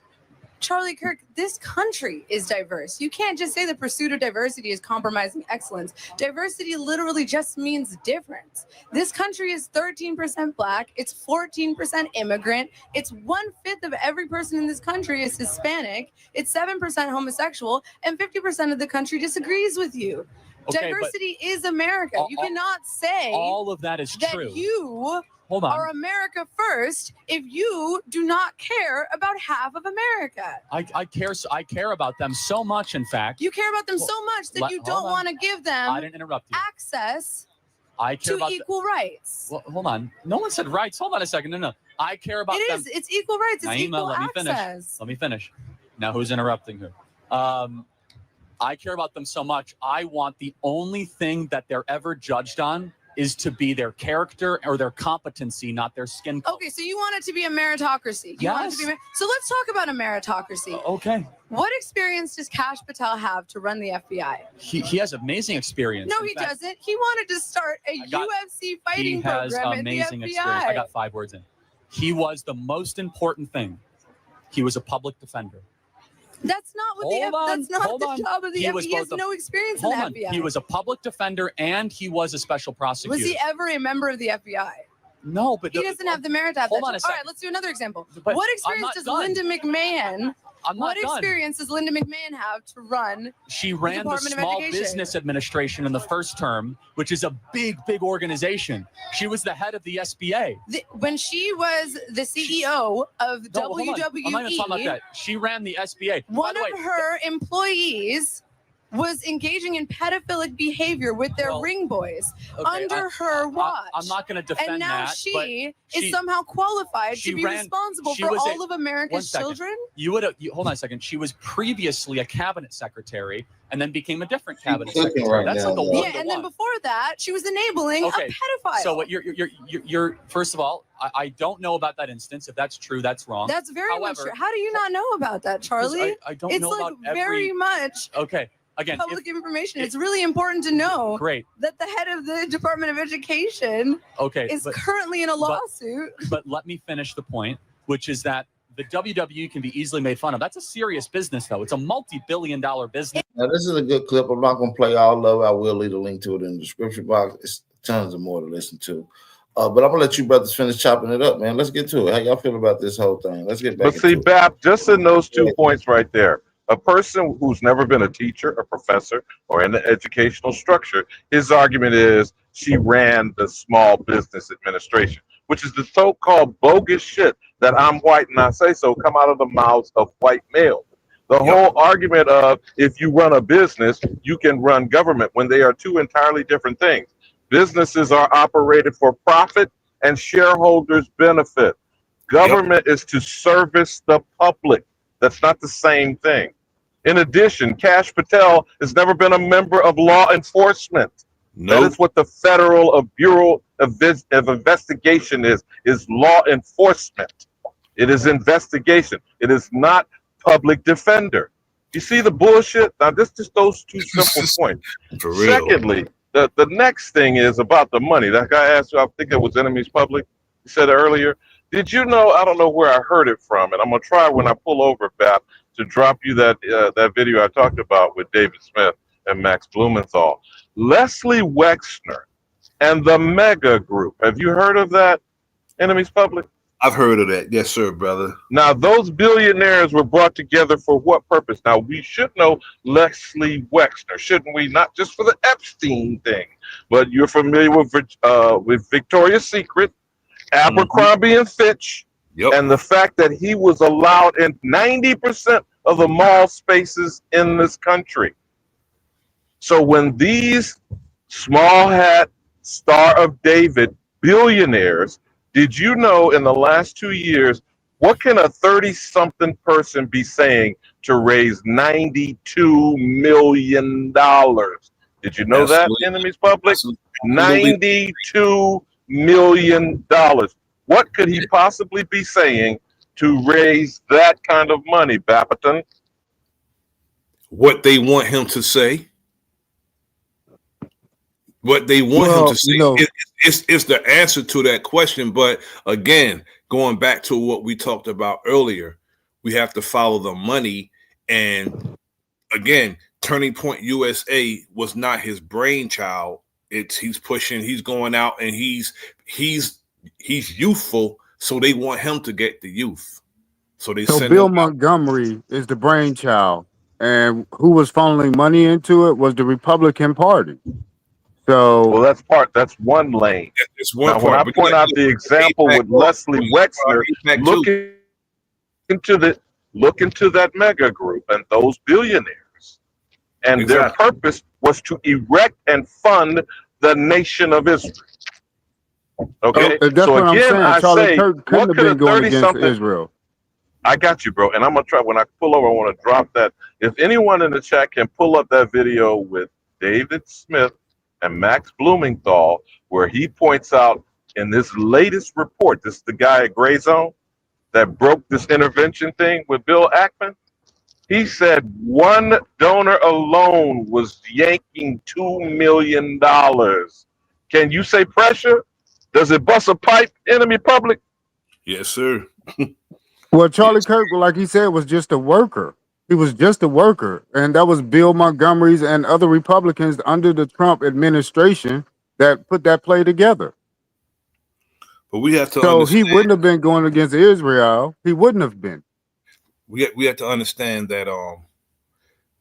Charlie Kirk, this country is diverse. You can't just say the pursuit of diversity is compromising excellence. Diversity literally just means difference. This country is 13% black. It's 14% immigrant. It's 1/5 of every person in this country is Hispanic. It's 7% homosexual, and 50% of the country disagrees with you. Okay, Diversity is America. You cannot say all of that is true. You Hold on. are America first if you do not care about half of America. I care about them so much, in fact. You care about them so much that you don't want to give them I didn't interrupt you. access I care to about equal rights. Well, hold on. No one said rights. Hold on a second. No. I care about them. It's equal rights. It's Naima, equal let me access. Let me finish. Now, who's interrupting who? I care about them so much. I want the only thing that they're ever judged on is to be their character or their competency, not their skin color. Okay, so you want it to be a meritocracy. You want it to be so let's talk about a meritocracy. Okay. What experience does Kash Patel have to run the FBI? He has amazing experience. No, In he fact, doesn't. He wanted to start a UFC fighting He has program amazing at the FBI. experience. I got 5 words in. He was the most important thing. He was a public defender. That's not what that's not the job of the FBI. He has no experience in the FBI. He was a public defender and he was a special prosecutor. Was he ever a member of the FBI? No, but He doesn't have the merit to have hold that. on a All second. right, let's do another example. But What I'm experience not does done. Linda McMahon? I'm not What done. experience does Linda McMahon have to run? She ran the Department of Small Education. Business Administration in the first term, which is a big, big organization. She was the head of the SBA. When she was the CEO of No, hold on. WWE, I'm not even talking about that. She ran the SBA. one of her employees was engaging in pedophilic behavior with their ring boys under her watch. I'm not going to defend and now that. she but is somehow qualified she to be ran- responsible she for was all a- of one America's second. children. Hold on a second. She was previously a cabinet secretary and then became a different cabinet cooking secretary. right That's now, like a though. one Yeah, and then before that, she was enabling a pedophile. So what you're first of all, I don't know about that instance. If that's true, that's wrong. That's very much However, true. How do you not know about that, Charlie? I don't it's know like about very much Okay. Again, public information. It's really important to know Great. that the head of the Department of Education Okay, is but- currently in a lawsuit. But let me finish the point, which is that the WWE can be easily made fun of. That's a serious business, though. It's a multi-billion-dollar business. Now, this is a good clip. I'm not going to play all of it. I will leave a link to it in the description box. It's tons of more to listen to. But I'm going to let you brothers finish chopping it up, man. Let's get to it. How y'all feel about this whole thing? Let's get back But see, into it. Bap, just in those 2 points right there, a person who's never been a teacher, a professor, or in the educational structure, his argument is she ran the Small Business Administration, which is the so-called bogus shit that I'm white and I say so come out of the mouths of white males. The whole argument of if you run a business, you can run government when they are two entirely different things. Businesses are operated for profit and shareholders benefit. Government is to service the public. That's not the same thing. In addition, Kash Patel has never been a member of law enforcement. That is what the Federal Bureau of Investigation is law enforcement. It is investigation. It is not public defender. You see the bullshit? Now, this just those two simple points. For real. Secondly, the next thing is about the money. That guy asked you, I think it was Enemies Public. He said earlier, did you know, I don't know where I heard it from, and I'm going to try when I pull over, Bap, to drop you that video I talked about with David Smith and Max Blumenthal. Leslie Wexner and the Mega Group. Have you heard of that, Enemies Public? I've heard of that. Yes, sir, brother. Now, those billionaires were brought together for what purpose? Now, we should know Leslie Wexner, shouldn't we? Not just for the Epstein thing, but you're familiar with Victoria's Secret, Abercrombie and Fitch, and the fact that he was allowed in 90% of the mall spaces in this country. So when these small hat, Star of David billionaires, did you know in the last 2 years, what can a 30-something person be saying to raise $92 million? Did you know that, Enemies Public? $92 million. What could he possibly be saying to raise that kind of money, Bapperton? What they want him to say. What they want him to say. It's the answer to that question. But again, going back to what we talked about earlier, we have to follow the money. And again, Turning Point USA was not his brainchild. He's pushing, he's going out, and he's youthful, so they want him to get the youth. So Bill Montgomery is the brainchild, and who was funneling money into it was the Republican Party. So, well, that's one lane. It's one now, when I point out the example with Leslie Wexner, look into that mega group and those billionaires, and their purpose was to erect and fund the nation of Israel. Okay, that's so what again, I'm saying. Charlie say, Kirk couldn't have been going against Israel. I got you, bro. And I'm gonna try when I pull over. I want to drop that. If anyone in the chat can pull up that video with David Smith and Max Blumenthal, where he points out in this latest report, this is the guy at Gray Zone that broke this intervention thing with Bill Ackman. He said one donor alone was yanking $2 million. Can you say pressure? Does it bust a pipe, Enemy Public? Yes, sir. Well, Charlie Kirk, like he said, was just a worker. He was just a worker. And that was Bill Montgomery's and other Republicans under the Trump administration that put that play together. But we have to So he understand. wouldn't have been going against Israel. He wouldn't have been. We have to understand that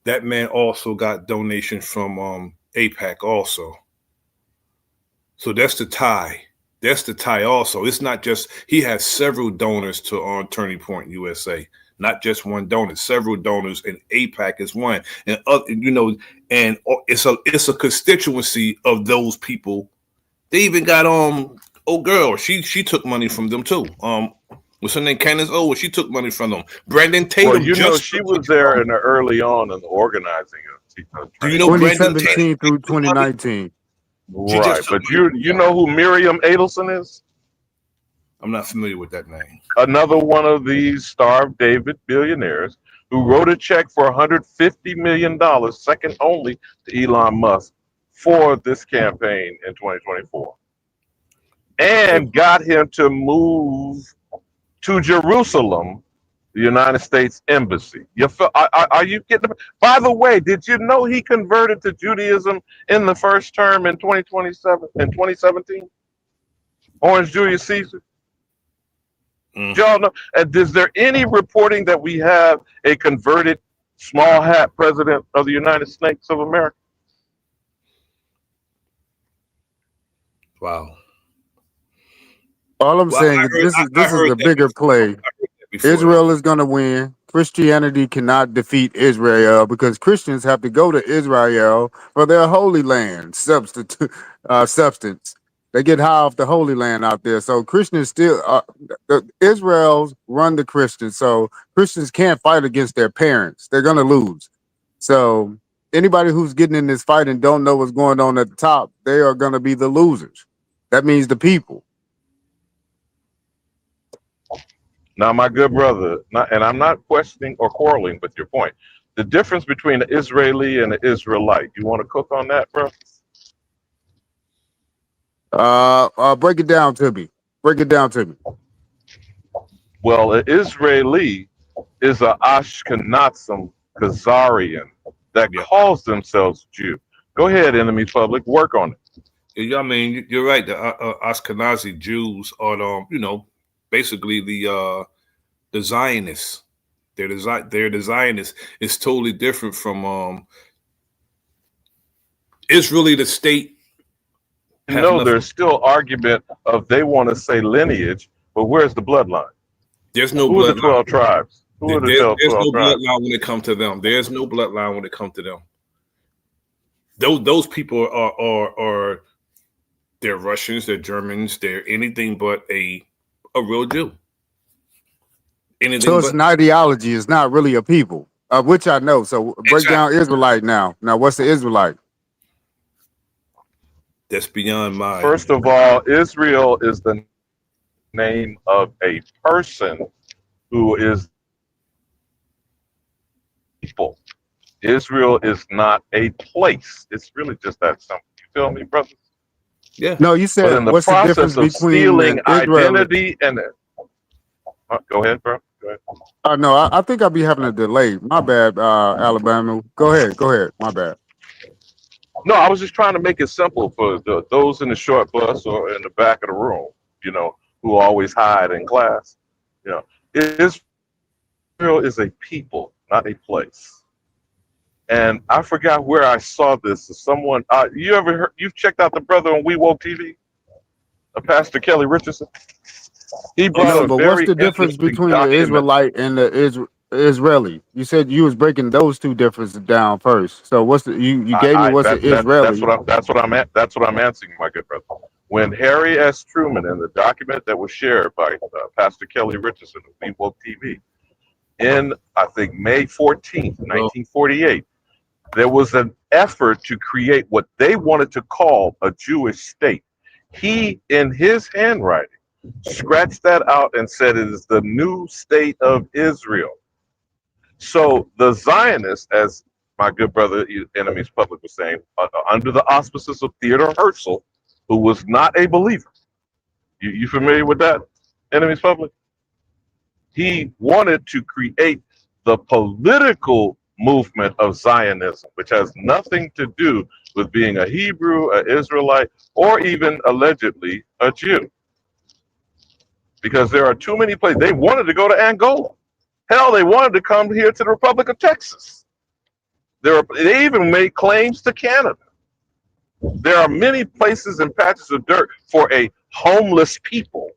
that man also got donations from AIPAC also. So that's the tie. That's the tie also. It's not just he has several donors to Turning Point USA, not just one donor, several donors, and AIPAC is one. And and it's a constituency of those people. They even got girl, she took money from them too. What's her name? Candace Owens, she took money from them. Brandon Tatum, she was there in the early on in the organizing of do you know Brandon 2017 Tatum? through 2019. Right, but you know who Miriam Adelson is? I'm not familiar with that name. Another one of these starved David billionaires who wrote a check for $150 million, second only to Elon Musk, for this campaign in 2024, and got him to move to Jerusalem, the United States Embassy. Are you getting? By the way, did you know he converted to Judaism in the first term in 2017? Orange Julius Caesar. Y'all know? And is there any reporting that we have a converted small hat president of the United States of America? Wow. All I'm saying is this is a bigger play. Israel is going to win. Christianity cannot defeat Israel because Christians have to go to Israel for their holy land substance. They get high off the holy land out there. So Christians still, Israel's run the Christians. So Christians can't fight against their parents. They're going to lose. So anybody who's getting in this fight and don't know what's going on at the top, they are going to be the losers. That means the people. Now, my good brother, and I'm not questioning or quarreling with your point. The difference between an Israeli and an Israelite. You want to cook on that, bro? Break it down to me. Break it down to me. Well, an Israeli is an Ashkenazim Khazarian that calls themselves Jew. Go ahead, Enemy Public, work on it. Yeah, I mean, you're right. The Ashkenazi Jews are, basically the Zionists. They're the Zionists. It's totally different from it's really the state. No, there's still argument of they want to say lineage, but where's the bloodline? There's no Who are the bloodline. 12 tribes? Who are the There's 12 no tribes? bloodline when it comes to them. There's no bloodline when it comes to them. Those people are they're Russians, they're Germans, they're anything but a real Jew. So it's an ideology. It's not really a people, which I know. So break down Israelite now. Now, what's the Israelite? That's beyond my. First of all, Israel is the name of a person who is people. Israel is not a place. It's really just that simple. You feel me, brother? Yeah. No, you said but in the what's the difference process of between stealing Israel? identity and go ahead, bro. Go ahead. No, I think I'll be having a delay. My bad, Alabama. Go ahead. My bad. No, I was just trying to make it simple for those in the short bus or in the back of the room, who always hide in class. Israel is a people, not a place. And I forgot where I saw this. Someone, you've checked out the brother on We Woke TV, Pastor Kelly Richardson. He brought but what's the difference between the Israelite and the Israeli? You said you was breaking those two differences down first. So what's the you gave me what's the Israeli? That's what I'm answering, my good brother. When Harry S. Truman, in the document that was shared by Pastor Kelly Richardson of We Woke TV, in I think May 14th, 1948, there was an effort to create what they wanted to call a Jewish state. He, in his handwriting, scratched that out and said it is the new state of Israel. So the Zionists, as my good brother Enemies Public was saying, under the auspices of Theodore Herzl, who was not a believer. You familiar with that, Enemies Public? He wanted to create the political movement of Zionism, which has nothing to do with being a Hebrew, an Israelite, or even allegedly a Jew. because there are too many places. They wanted to go to Angola. Hell, they wanted to come here to the Republic of Texas. They even made claims to Canada. There are many places and patches of dirt for a homeless people.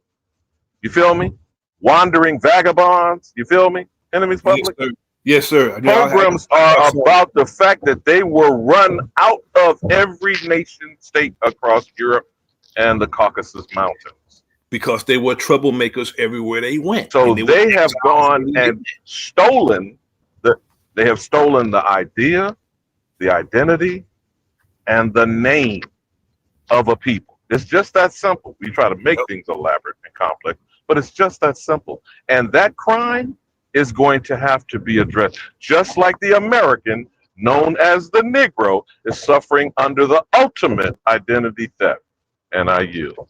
You feel me? Wandering vagabonds. You feel me? Enemies public. Yes, sir. Programs are about the fact that they were run out of every nation state across Europe and the Caucasus Mountains. Because they were troublemakers everywhere they went. So they have gone and stolen they have stolen the idea, the identity, and the name of a people. It's just that simple. We try to make things elaborate and complex, but it's just that simple. And that crime is going to have to be addressed, just like the American, known as the Negro, is suffering under the ultimate identity theft. And I yield.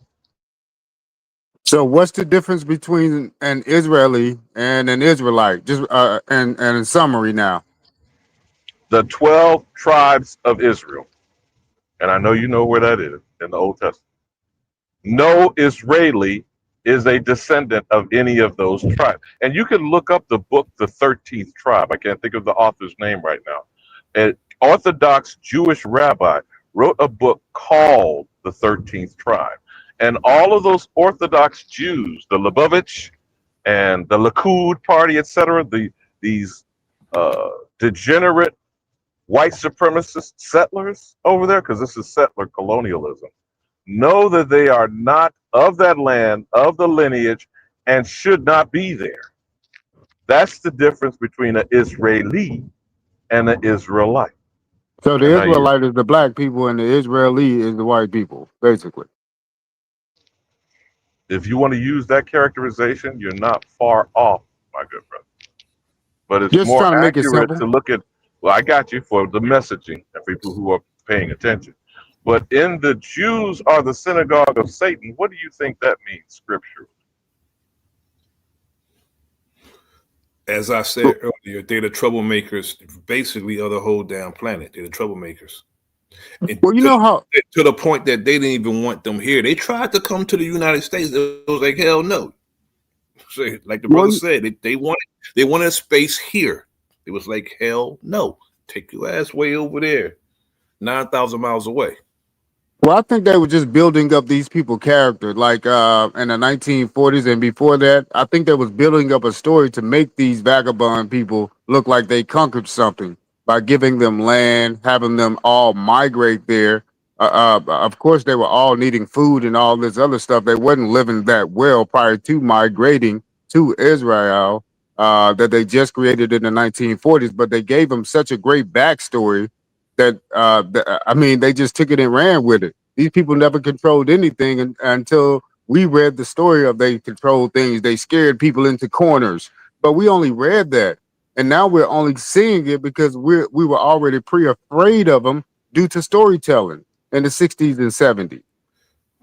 So what's the difference between an Israeli and an Israelite? Just and in summary now. The 12 tribes of Israel, and I know you know where that is in the Old Testament. No Israeli is a descendant of any of those tribes. And you can look up the book, The 13th Tribe. I can't think of the author's name right now. An Orthodox Jewish rabbi wrote a book called The 13th Tribe. And all of those Orthodox Jews, the Lubavitch and the Likud party, etc., these degenerate white supremacist settlers over there, because this is settler colonialism, know that they are not of that land, of the lineage, and should not be there. That's the difference between an Israeli and an Israelite. So the Israelite is the black people and the Israeli is the white people, basically. If you want to use that characterization, you're not far off, my good brother. But it's Just more trying to make it accurate simple. to look at, well, I got you for the messaging and people who are paying attention. But in the Jews are the synagogue of Satan, what do you think that means scripturally? As I said earlier, they're the troublemakers, basically, of the whole damn planet. They're the troublemakers. And well, you know how to the point that they didn't even want them here. They tried to come to the United States. It was like, hell no. So, like the brother said, they wanted a space here. It was like, hell no. Take your ass way over there, 9,000 miles away. Well, I think they were just building up these people's character, like in the 1940s and before that. I think they was building up a story to make these vagabond people look like they conquered something by giving them land, having them all migrate there. Of course, they were all needing food and all this other stuff. They wasn't living that well prior to migrating to Israel that they just created in the 1940s. But they gave them such a great backstory that I mean, they just took it and ran with it. These people never controlled anything until we read the story of they controlled things. They scared people into corners, but we only read that, and now we're only seeing it because we were already pre-afraid of them due to storytelling in the 60s and 70s.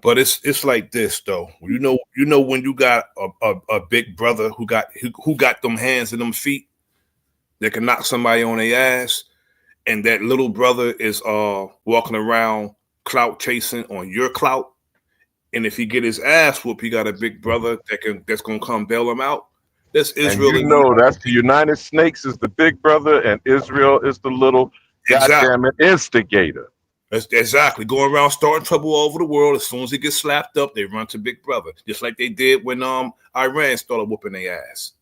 But it's like this though. You know when you got a big brother who got them hands and them feet that can knock somebody on their ass. And that little brother is walking around clout chasing on your clout. And if he get his ass whooped, he got a big brother that's gonna come bail him out. That's Israel. And you know that's the United Snakes is the big brother and Israel is the little goddamn instigator. That's exactly going around starting trouble all over the world. As soon as he gets slapped up, they run to big brother, just like they did when Iran started whooping their ass.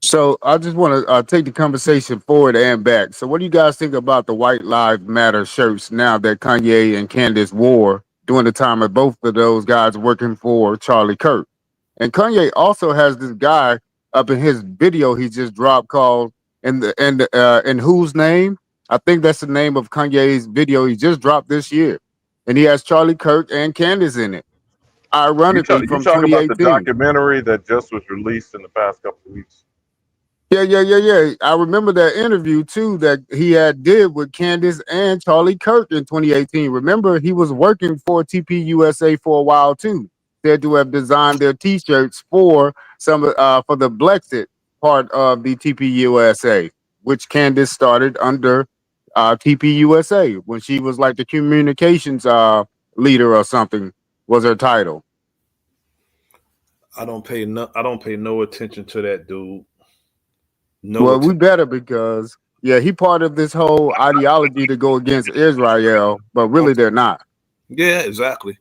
So I just want to take the conversation forward and back. So what do you guys think about the White Lives Matter shirts now that Kanye and Candace wore during the time of both of those guys working for Charlie Kirk? And Kanye also has this guy up in his video he just dropped called in Whose Name? I think that's the name of Kanye's video he just dropped this year. And he has Charlie Kirk and Candace in it. Ironically, from you talk about 2018. the documentary that just was released in the past couple of weeks. Yeah. I remember that interview too that he had did with Candace and Charlie Kirk in 2018. Remember, he was working for TP USA for a while too. Said to have designed their T-shirts for for the Blexit part of the TP USA, which Candace started under TP USA when she was like the communications leader or something was her title. I don't pay no attention to that dude. No Well, we attention. better because he part of this whole ideology to go against Israel, but really they're not. Yeah, exactly.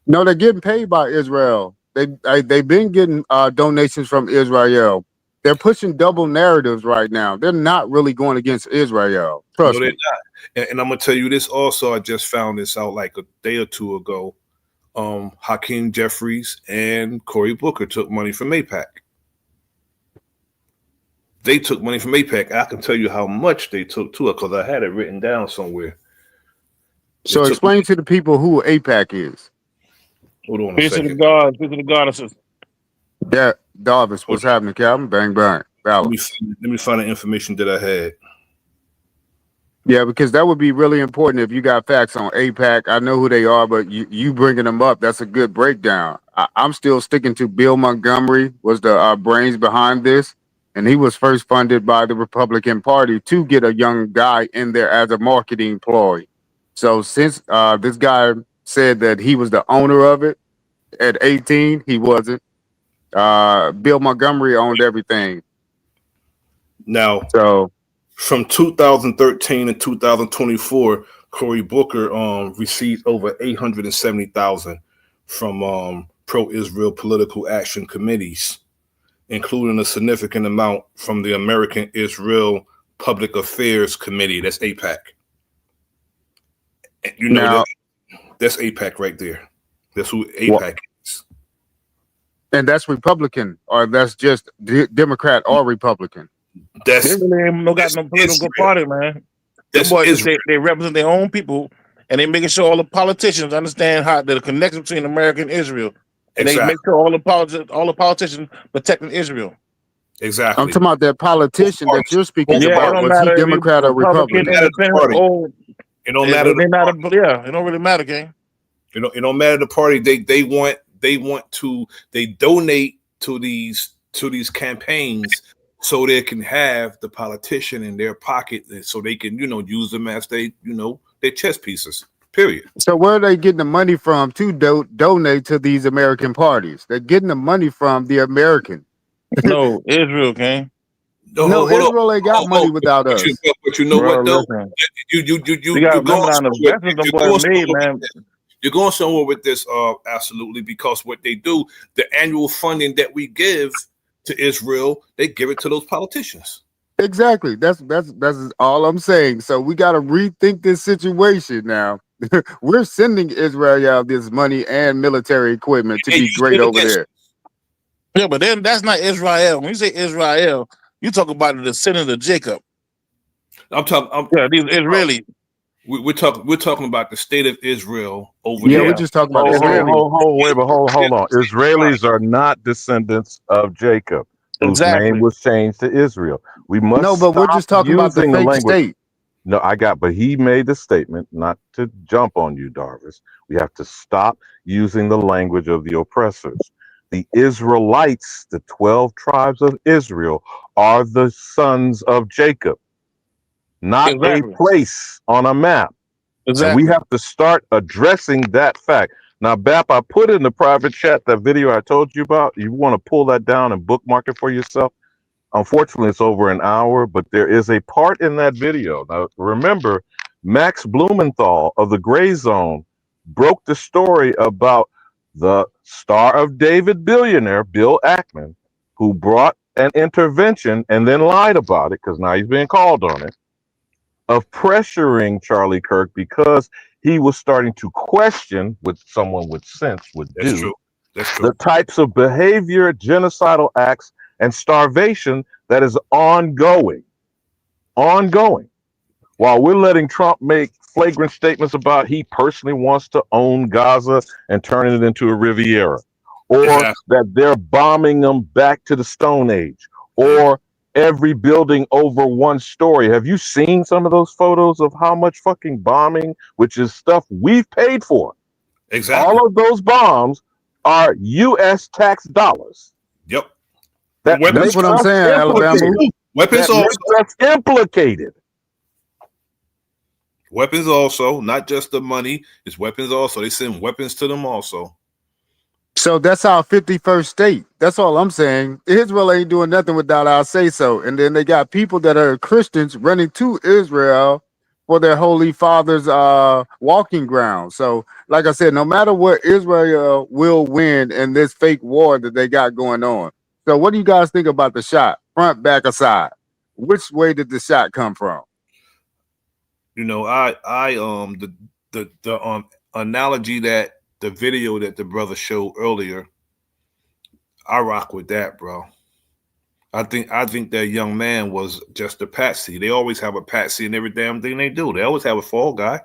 No, they're getting paid by Israel. They've been getting donations from Israel. They're pushing double narratives right now. They're not really going against Israel. Trust No, they're me. not. And I'm gonna tell you this also. I just found this out like a day or two ago. Hakeem Jeffries and Cory Booker took money from AIPAC. They took money from AIPAC. I can tell you how much they took to it because I had it written down somewhere. So explain to the people who AIPAC is. Hold on a Peace to second. the gods, peace to the goddesses. Yeah, Darvis, what's happening, Calvin? Bang, bang. Let me find the information that I had. Yeah, because that would be really important if you got facts on AIPAC. I know who they are, but you bringing them up, that's a good breakdown. I'm still sticking to Bill Montgomery was the brains behind this, and he was first funded by the Republican Party to get a young guy in there as a marketing ploy. So since this guy said that he was the owner of it at 18, he wasn't. Bill Montgomery owned everything. Now, so from 2013 to 2024, Cory Booker received over $870,000 from pro-Israel political action committees, including a significant amount from the American Israel Public Affairs Committee. That's AIPAC. You know that's AIPAC right there. That's who AIPAC is. And that's Republican, or that's just Democrat or Republican. They really ain't got no political party, man. Them boys, they represent their own people, and they making sure all the politicians understand how the connection between America and Israel. And they make sure all the politicians protecting Israel. Exactly. I'm talking about that politician that you're speaking about. Was he Democrat or Republican? It don't matter. It don't really matter, gang. It don't matter the party. They donate to these campaigns so they can have the politician in their pocket, so they can use them as their chess pieces. Period. So where are they getting the money from to donate to these American parties? They're getting the money from the American. No, Israel, gang. No, Israel ain't got money without us. But you know what though? You're going somewhere with this, absolutely, because what they do, the annual funding that we give to Israel, they give it to those politicians. Exactly. That's all I'm saying. So we got to rethink this situation now. We're sending Israel this money and military equipment to be great over there. Yeah, but then that's not Israel. When you say Israel, you talk about the descendant of Jacob. These Israeli. We're talking about the state of Israel over there. Yeah, we're just talking about Israel. Hold on. Israelis are not descendants of Jacob, whose name was changed to Israel. We must but we're just talking about the fake state. No, but he made the statement, not to jump on you, Darvis. We have to stop using the language of the oppressors. The Israelites, the 12 tribes of Israel, are the sons of Jacob, not a place on a map. And we have to start addressing that fact. Now, Bap, I put in the private chat that video I told you about. You want to pull that down and bookmark it for yourself? Unfortunately, it's over an hour, but there is a part in that video. Now, remember, Max Blumenthal of the Gray Zone broke the story about the Star of David billionaire, Bill Ackman, who brought an intervention and then lied about it, because now he's being called on it, of pressuring Charlie Kirk because he was starting to question, what someone with sense would do, the types of behavior, genocidal acts, and starvation that is ongoing, while we're letting Trump make flagrant statements about he personally wants to own Gaza and turn it into a Riviera, or that they're bombing them back to the Stone Age, or every building over one story. Have you seen some of those photos of how much fucking bombing, which is stuff we've paid for? Exactly. All of those bombs are U.S. tax dollars. Yep. That's what I'm saying, Alabama. Weapons also implicated. Weapons also, not just the money. It's weapons also. They send weapons to them also. So that's our 51st state. That's all I'm saying. Israel ain't doing nothing without our say so. And then they got people that are Christians running to Israel for their holy father's walking ground. So, like I said, no matter what, Israel will win in this fake war that they got going on. So, what do you guys think about the shot, front, back, or side? Which way did the shot come from? You know, the analogy that the video that the brother showed earlier, I rock with that, bro. I think that young man was just a patsy. They always have a patsy in every damn thing they do. They always have a fall guy.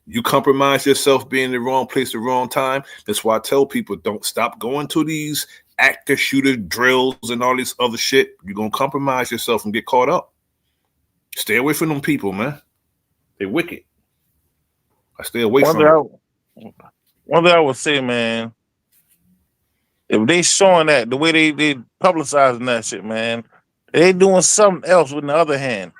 You compromise yourself being in the wrong place, the wrong time. That's why I tell people, don't stop going to these active shooter drills and all this other shit. You're gonna compromise yourself and get caught up. Stay away from them people, man. They're wicked. I stay away from them. One thing I would say, man, if they showing that the way they publicizing that shit, man, they doing something else with the other hand.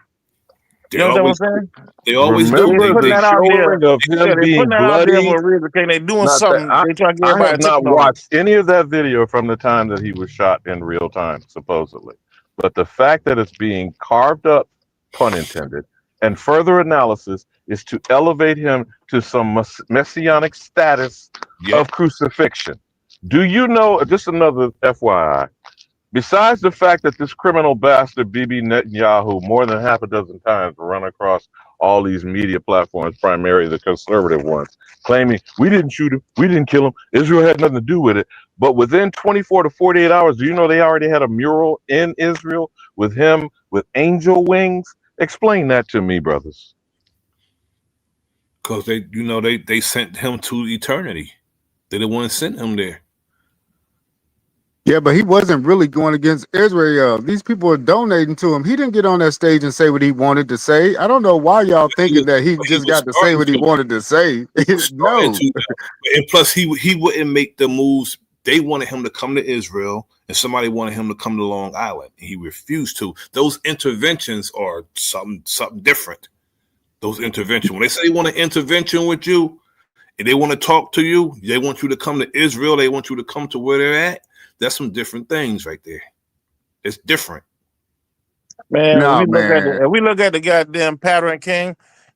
You know what I'm saying? They always Remember do. the putting that out there. showing of Yeah, him they being putting that out there bloody. for a reason. Okay, they doing Not something. that They trying to get I everybody have not attention on it. watched any of that video from the time that he was shot in real time, supposedly. But the fact that it's being carved up, pun intended, and further analysis is to elevate him to some messianic status of crucifixion. Do you know, just another FYI, besides the fact that this criminal bastard Bibi Netanyahu more than half a dozen times run across all these media platforms, primarily the conservative ones, claiming we didn't shoot him, we didn't kill him, Israel had nothing to do with it. But within 24 to 48 hours, do you know they already had a mural in Israel with him with angel wings? Explain that to me, brothers. Because they sent him to eternity. They didn't want to send him there. Yeah, but he wasn't really going against Israel. These people are donating to him. He didn't get on that stage and say what he wanted to say. I don't know why y'all thinking that he just got to say what he wanted to say. No. And plus, he wouldn't make the moves. They wanted him to come to Israel, and somebody wanted him to come to Long Island. He refused to. Those interventions are something different. Those interventions. When they say they want an intervention with you, and they want to talk to you, they want you to come to Israel, they want you to come to where they're at. That's some different things right there. It's different. Man, if we look at the goddamn pattern, King,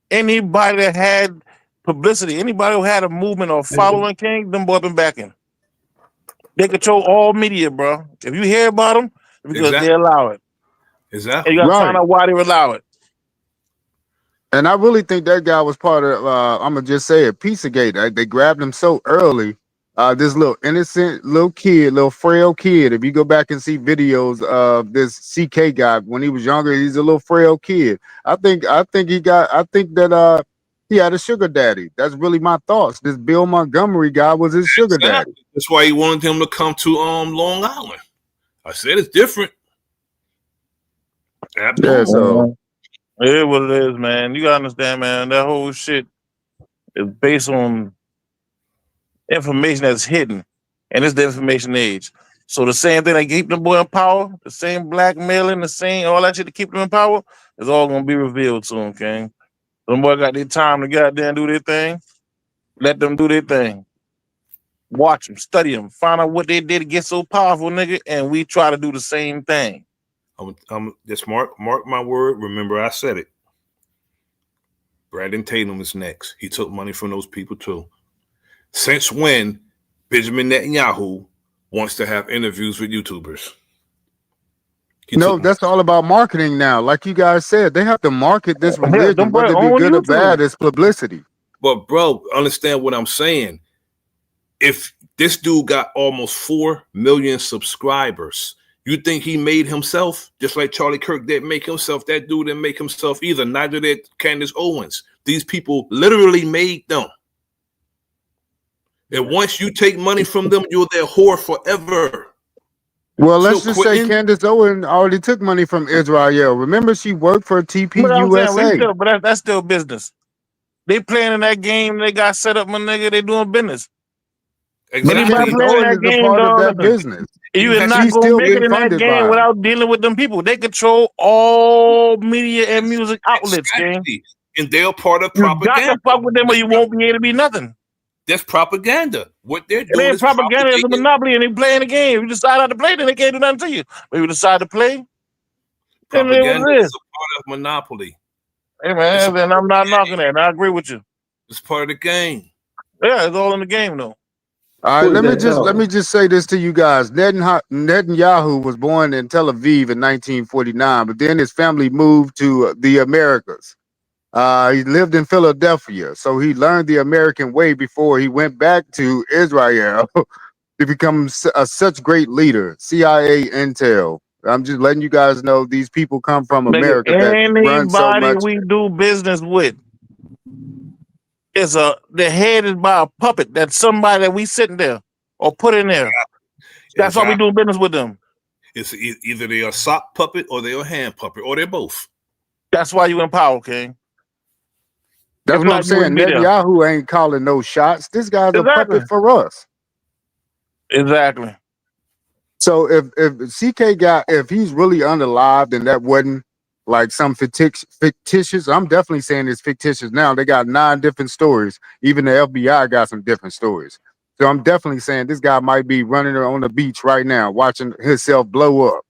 anybody that had publicity, anybody who had a movement or following King, them boy been backing. They control all media, bro. If you hear about them, because they allow it. Exactly. And you gotta find out why they allow it. And I really think that guy was part of, I'm going to just say it, Pizzagate. They grabbed him so early. This little innocent little kid, little frail kid. If you go back and see videos of this CK guy when he was younger, he's a little frail kid. I think that he had a sugar daddy. That's really my thoughts. This Bill Montgomery guy was his sugar daddy. That's why he wanted him to come to Long Island. I said it's different. Yeah, so it is what it is, man. You gotta understand, man. That whole shit is based on information that's hidden, and it's the information age. So the same thing that keep them boy in power, the same blackmailing, the same all that shit to keep them in power, is all gonna be revealed soon, King. Them boy got their time to goddamn do their thing. Let them do their thing. Watch them, study them, find out what they did to get so powerful, nigga, and we try to do the same thing. I'm just mark my word. Remember, I said it. Brandon Tatum is next. He took money from those people too. Since when Benjamin Netanyahu wants to have interviews with YouTubers? No, that's all about marketing now. Like you guys said, they have to market this religion, whether it be good or bad, it's publicity. But bro, understand what I'm saying. If this dude got almost 4 million subscribers, you think he made himself? Just like Charlie Kirk didn't make himself. That dude didn't make himself either. Neither did Candace Owens. These people literally made them. And once you take money from them, you're their whore forever. Well, let's just say Candace Owens already took money from Israel. Remember, she worked for TP USA. But that's still business. They playing in that game. They got set up, my nigga. They doing business. Exactly. Anybody playing in that game, part of that dog, business. You are not going to make it in that game without dealing with them people. They control all media and music outlets, King. And they're part of you propaganda. got to fuck with them or you won't be able to be nothing. That's propaganda. What they're It doing ain't is propaganda, it's a propagating monopoly, and they playing the game. If you decide not to play, then they can't do nothing to you. But if you decide to play, then it is what propaganda. it Is is. a part of monopoly. Hey man, then I'm not knocking that. And I agree with you. It's part of the game. Yeah, it's all in the game though. All right, let me just say this to you guys. Netanyahu was born in Tel Aviv in 1949, but then his family moved to the Americas. He lived in Philadelphia, so he learned the American way before he went back to Israel to become such great leader. CIA intel. I'm just letting you guys know these people come from Nigga, America that run so anybody much. we do business with is the head is by a puppet. That's somebody that we sitting there or put in there. That's why we do business with them. It's either they are a sock puppet or they are a hand puppet or they're both. That's why you in power, King. That's If what not, I'm you saying. wouldn't be there. Netanyahu ain't calling no shots. This guy's a puppet for us. Exactly. So if CK got, if he's really unalive, then that wasn't like some fictitious. I'm definitely saying it's fictitious now. They got 9 different stories. Even the FBI got some different stories. So I'm definitely saying this guy might be running on the beach right now, watching himself blow up.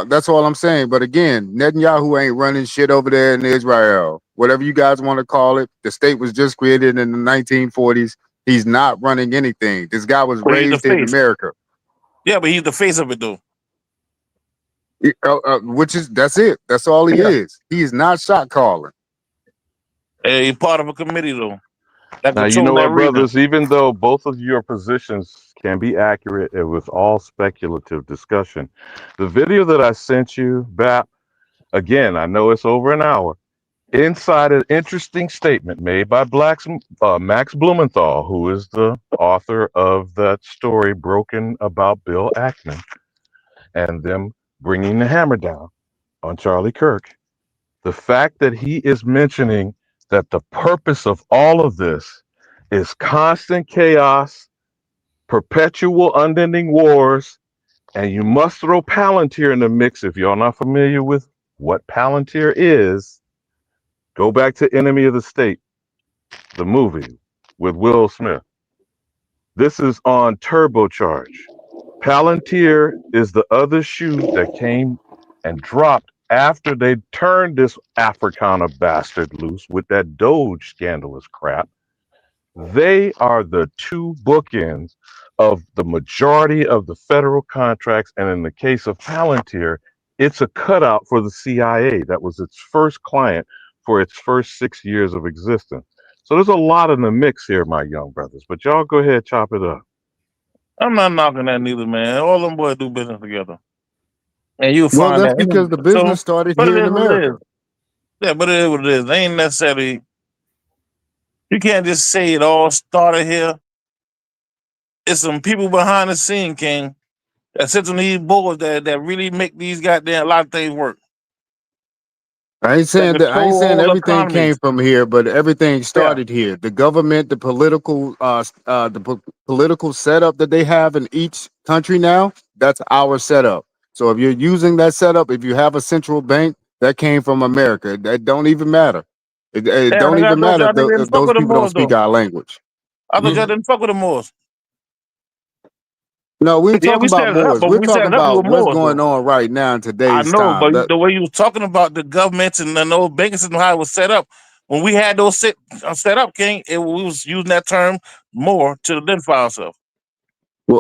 That's all I'm saying. But again, Netanyahu ain't running shit over there in Israel. Whatever you guys want to call it, the state was just created in the 1940s. He's not running anything. This guy was But he's the raised in face. America. Yeah, but he's the face of it though. Which is that's it. That's all he is. He is not shot calling. Hey, he's part of a committee though. That Now, you know control that what, region. brothers, even though both of your positions can be accurate, it was all speculative discussion. The video that I sent you, BAP, again, I know it's over an hour. Inside an interesting statement made by Max Blumenthal, who is the author of that story broken about Bill Ackman and them bringing the hammer down on Charlie Kirk. The fact that he is mentioning that the purpose of all of this is constant chaos, perpetual unending wars, and you must throw Palantir in the mix. If y'all not familiar with what Palantir is, go back to Enemy of the State, the movie with Will Smith. This is on turbocharge. Palantir is the other shoe that came and dropped after they turned this Africana bastard loose with that Doge scandalous crap. They are the 2 bookends of the majority of the federal contracts. And in the case of Palantir, it's a cutout for the CIA. That was its first client for its first 6 years of existence. So there's a lot in the mix here, my young brothers. But y'all go ahead, chop it up. I'm not knocking that neither, man. All them boys do business together. And you'll Well, find that's that. because the business started But here it in is what it America. is. Yeah, but it is what it is. They ain't necessarily, you can't just say it all started here. It's some people behind the scene, King, that sits on these boards that really make these goddamn a lot of things work. I ain't saying that. I ain't control saying whole everything came economies. from here, but everything started here. The government, the political political setup that they have in each country now, that's our setup. So if you're using that setup, if you have a central bank, that came from America. That don't even matter. It Yeah, don't nigga, I even thought matter y'all niggas didn't if fuck those with the people don't Moors speak though. our language. I thought y'all didn't fuck with the Moors. No, we ain't Yeah, we talking about set it up, Moors. but We're we set talking it up about with what's Moors going though. on right now in I today's know, time. but the way you was talking about the governments and the old banking system, how it was set up, when we had those set up, King, we was using that term more to identify ourselves.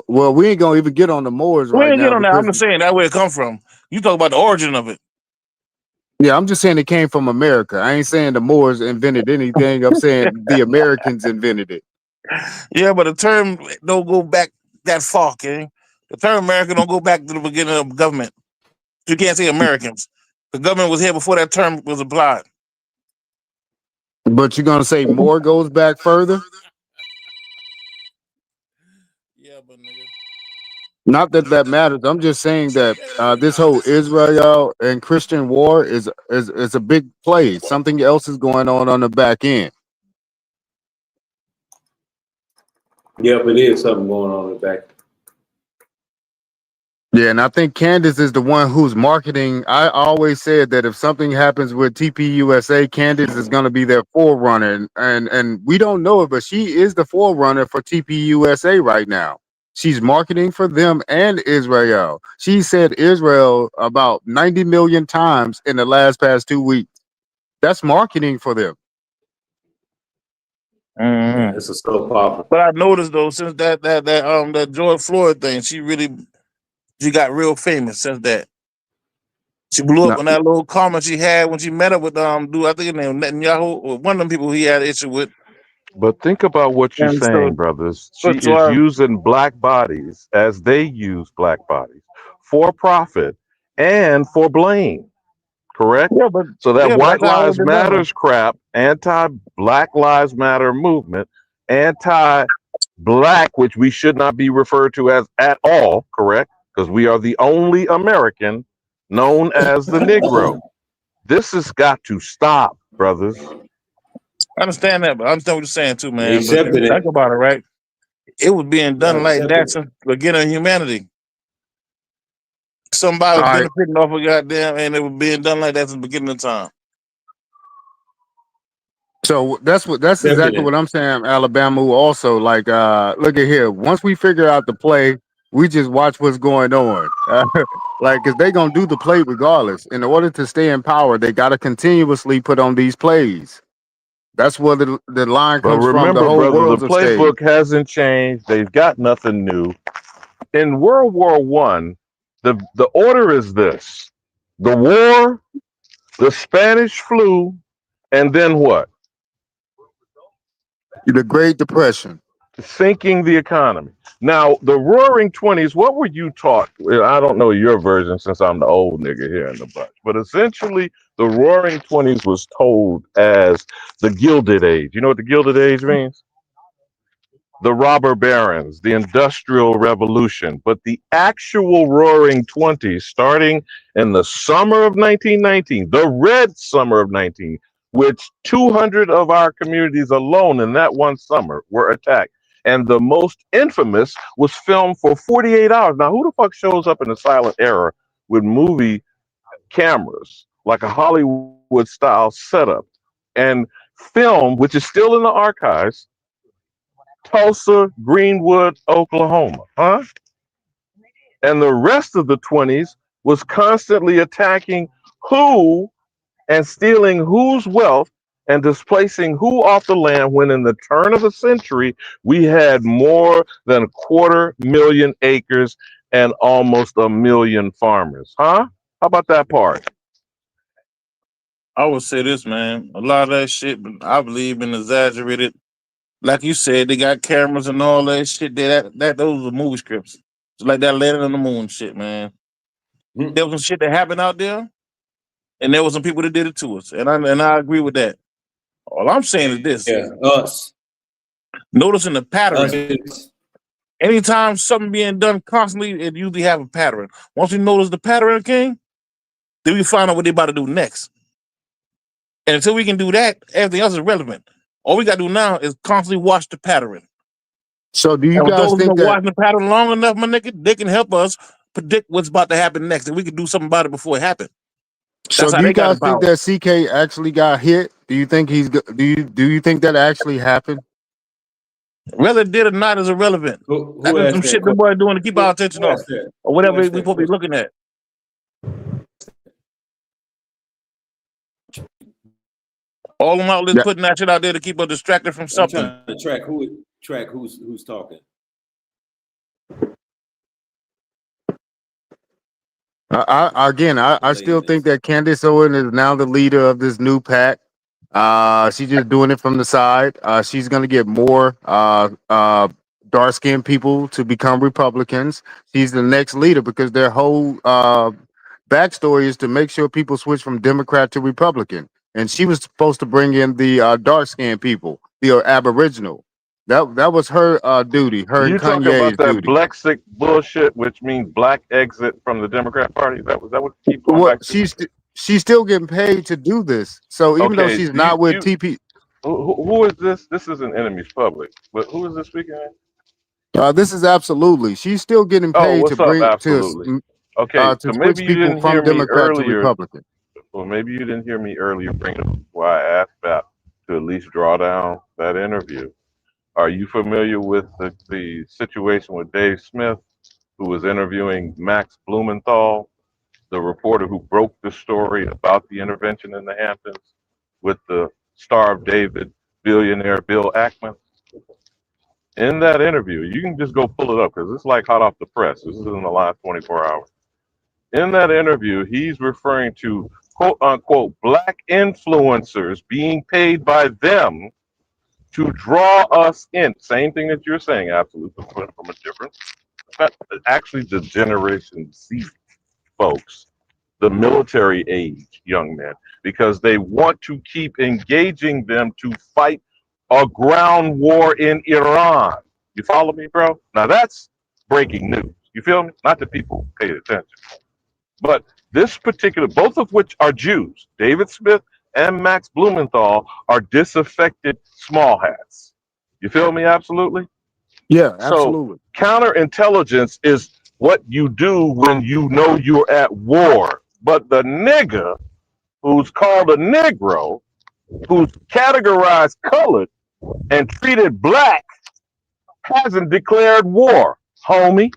Well, we ain't gonna even get on the Moors We right ain't get now on that. I'm because just saying that where it come from. You talk about the origin of it. yeah, I'm just saying it came from America. I ain't saying the Moors invented anything. I'm saying the Americans invented it. Yeah, but the term don't go back that far, King. The term American don't go back to the beginning of government. You can't say Americans. The government was here before that term was applied. But you're gonna say more goes back further? Yeah, but nigga. Not that that matters. I'm just saying that this whole Israel and Christian war is a big play. Something else is going on the back end. Yep, it is something going on in the back. Yeah, and I think Candace is the one who's marketing. I always said that if something happens with TPUSA, Candace is going to be their forerunner, and we don't know it, but she is the forerunner for TPUSA right now. She's marketing for them and Israel. She said Israel about 90 million times in the past 2 weeks. That's marketing for them. Mhm. This is so powerful. But I noticed though, since that George Floyd thing, she got real famous since that. She blew up Now, on that little comment she had when she met up with dude, I think his name Netanyahu, or one of them people he had an issue with. But think about what you're And so, saying, brothers. She so is I, using black bodies as they use black bodies for profit and for blame. Correct? So that but White that's how I always Lives been done. Matters crap, anti-Black Lives Matter movement, anti-black, which we should not be referred to as at all, correct? Because we are the only American known as the Negro. This has got to stop, brothers. I understand that, but I understand what you're saying too, They man. But if you accepted think it. about it, right? It was being Y'all done like accepted that it. since the beginning of humanity. Somebody all was right. benefiting off of goddamn, and it was being done like that since the beginning of time. So that's Accepted exactly it. what I'm saying. Alabama also like look at here. Once we figure out the play, we just watch what's going on. Like cuz they going to do the play regardless. In order to stay in power, they got to continuously put on these plays. That's where the line But comes from. The remember, whole brother, the world's a stage. playbook hasn't changed. They've got nothing new. In World War One, the order is this: the war, the Spanish flu, and then what? The Great Depression. Sinking the economy. Now, the Roaring Twenties. What were you taught? Well, I don't know your version since I'm the old nigga here in the bunch. But essentially, the Roaring Twenties was told as the Gilded Age. You know what the Gilded Age means? The robber barons, the Industrial Revolution. But the actual Roaring Twenties, starting in the summer of 1919, the Red Summer of 19, which 200 of our communities alone in that one summer were attacked. And the most infamous was filmed for 48 hours. Now, who the fuck shows up in the silent era with movie cameras, like a Hollywood style setup, and film, which is still in the archives, Tulsa, Greenwood, Oklahoma, huh? And the rest of the 20s was constantly attacking who and stealing whose wealth and displacing who off the land, when in the turn of the century, we had more than 250,000 acres and almost 1 million farmers, huh? How about that part? I would say this, man. A lot of that shit, I believe, been exaggerated. Like you said, they got cameras and all that shit. Those are movie scripts. It's like that landing on the moon shit, man. There was some shit that happened out there, and there was some people that did it to us, and I agree with that. All I'm saying is this: Yeah, us. noticing the pattern. Us. Anytime something being done constantly, it usually have a pattern. Once we notice the pattern, King, then we find out what they about to do next. And until we can do that, everything else is relevant. All we got to do now is constantly watch the pattern. So do you And with guys those who think been that watching the pattern long enough, my nigga, they can help us predict what's about to happen next, and we can do something about it before it happens. so That's how do you they got the guys think power. that CK actually got hit? Do you think do you think that actually happened? Whether it did or not is irrelevant. Who That's just some asked that shit the question? boy doing to keep our attention Who off, asked that? or Who whatever we asked that supposed to be question? looking at. All them outlets Yeah. putting that shit out there to keep us distracted from I'm something. trying to track who's talking. I still think that Candace Owen is now the leader of this new pack. She's just doing it from the side. She's gonna get more dark skinned people to become Republicans. She's the next leader because their whole backstory is to make sure people switch from Democrat to Republican. And she was supposed to bring in the dark skinned people, the Aboriginal. That was her duty, her and You talking about Kanye's that duty. Blexic bullshit, which means black exit from the Democrat Party? That what you keep going Well, back to? she's still getting paid to do this. So even though Okay, she's do not with you TP, who is this? This isn't enemies public, but who is this speaking? This is absolutely. She's still getting Oh, paid to what's up? bring Absolutely. Okay, to so switch maybe you people didn't hear from me Democrat to earlier. Republican. Well, maybe you didn't hear me earlier bring up why I asked Bap to at least draw down that interview. Are you familiar with the situation with Dave Smith, who was interviewing Max Blumenthal, the reporter who broke the story about the intervention in the Hamptons with the Star of David billionaire Bill Ackman? In that interview, you can just go pull it up because it's like hot off the press. This is in the last 24 hours. In that interview, he's referring to quote unquote black influencers being paid by them to draw us in. Same thing that you're saying, absolutely, but from a different, actually the Generation Z folks, the military age young men, because they want to keep engaging them to fight a ground war in Iran. You follow me, bro? Now that's breaking news. You feel me? Not that people pay attention. But this particular, both of which are Jews, David Smith and Max Blumenthal, are disaffected small hats. You feel me? Absolutely. Yeah, So absolutely. counterintelligence is what you do when you know you're at war. But the nigga who's called a Negro, who's categorized colored and treated black, hasn't declared war, homie.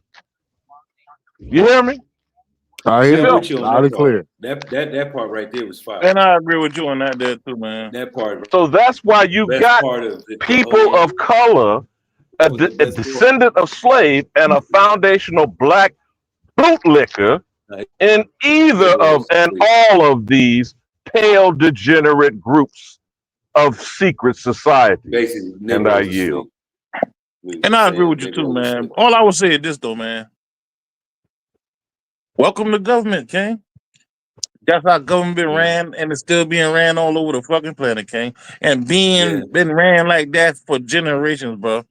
You hear me? I You hear I'm feel with me? you on loud that and part. clear. That part right there was fire. And I agree with you on that there too, man. That part, So that's why you best got part of it. people of color, a was the best part. descendant of slave, and a foundational black bootlicker in either of and all of these pale degenerate groups of secret society. Basically, And I Negroes yield. asleep. And I agree with you too, man. All I would say is this though, man. Welcome to government, King. That's how government been ran, and it's still being ran all over the fucking planet, King. And been ran like that for generations, bro.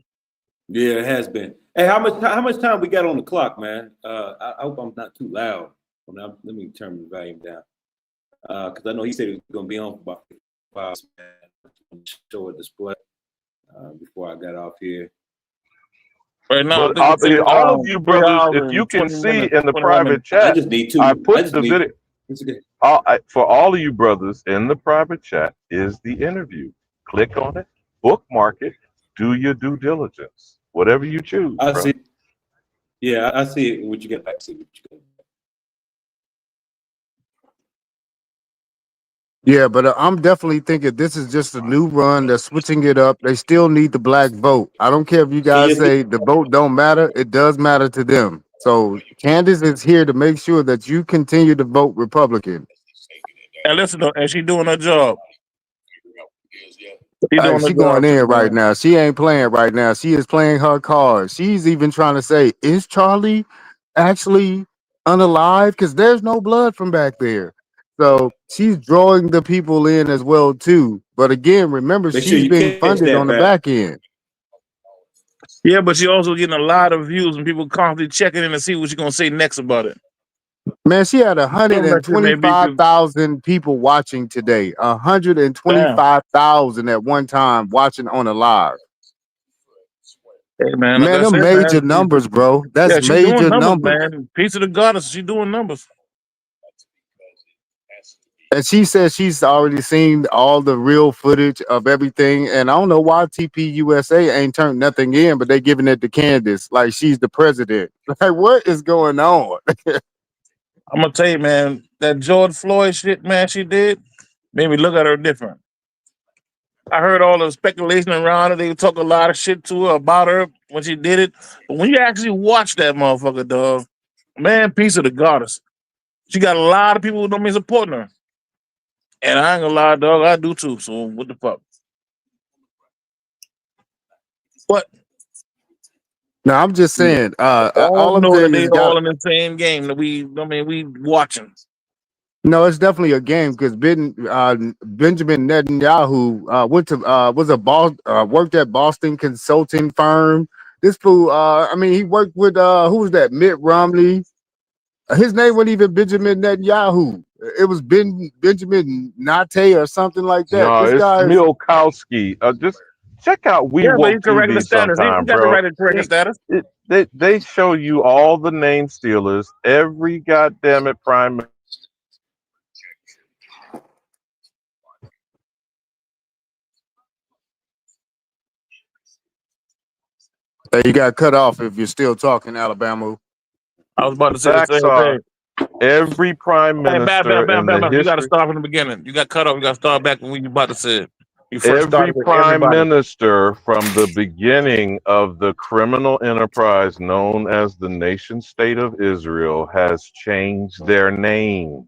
Yeah, it has been. Hey, how much time we got on the clock, man? I hope I'm not too loud. Let me turn the volume down. Because I know he said he was gonna be on for about 5 hours, man. Show a display before I got off here. Right now, But all of you brothers, if you can see in the private chat, I just need two. I put the video. For all of you brothers in the private chat is the interview. Click on it, bookmark it, do your due diligence, whatever you choose. I bro. see. Yeah, I see it. What you get back to? Yeah, but I'm definitely thinking this is just a new run. They're switching it up. They still need the black vote. I don't care if you guys say the vote don't matter. It does matter to them. So Candace is here to make sure that you continue to vote Republican. And listen, though, and she doing her job. She going in right now. She ain't playing right now. She is playing her cards. She's even trying to say, is Charlie actually unalive? Because there's no blood from back there. So she's drawing the people in as well too. But again, remember, Make sure she's you being catch funded that on the back. back end. Yeah, but she also getting a lot of views and people constantly checking in to see what she's gonna say next about it. Man, she had Some of that shit may be 125,000 people watching today. 125,000 at one time watching on a live. Hey man, like Man, I them said, major man, numbers, bro. That's yeah, she major doing numbers, numbers. man. Piece of the goddess, she doing numbers. And she says she's already seen all the real footage of everything. And I don't know why TPUSA ain't turned nothing in, but they giving it to Candace like she's the president. Like, what is going on? I'm gonna tell you, man, that George Floyd shit, man, she did made me look at her different. I heard all the speculation around her. They talk a lot of shit to her about her when she did it. But when you actually watch that motherfucker, dog, man, piece of the goddess. She got a lot of people who don't mean supporting her. And I ain't gonna lie, dog, I do too. So what the fuck? What? No, I'm just saying, All all I'm know that saying they is all got in the same game. That we watching. no, it's definitely a game because Benjamin Netanyahu worked at Boston consulting firm. This fool, he worked with who was that? Mitt Romney. His name wasn't even Benjamin Netanyahu. It was Benjamin Nate or something like that. No, This it's guy is Smilkowski. Just Check out We Yeah, but Woke he's correcting the TV status. He sometime, got the bro. right to correct the status. They show you all the name stealers, every goddamn it prime. Hey, you got cut off if you're still talking, Alabama. I was about to say the Facts same are thing. every prime Hey, minister in the You got to history. start from the beginning. You got cut off. You got to start back when you about to say it. You first Every started with prime everybody. minister from the beginning of the criminal enterprise known as the nation state of Israel has changed their name.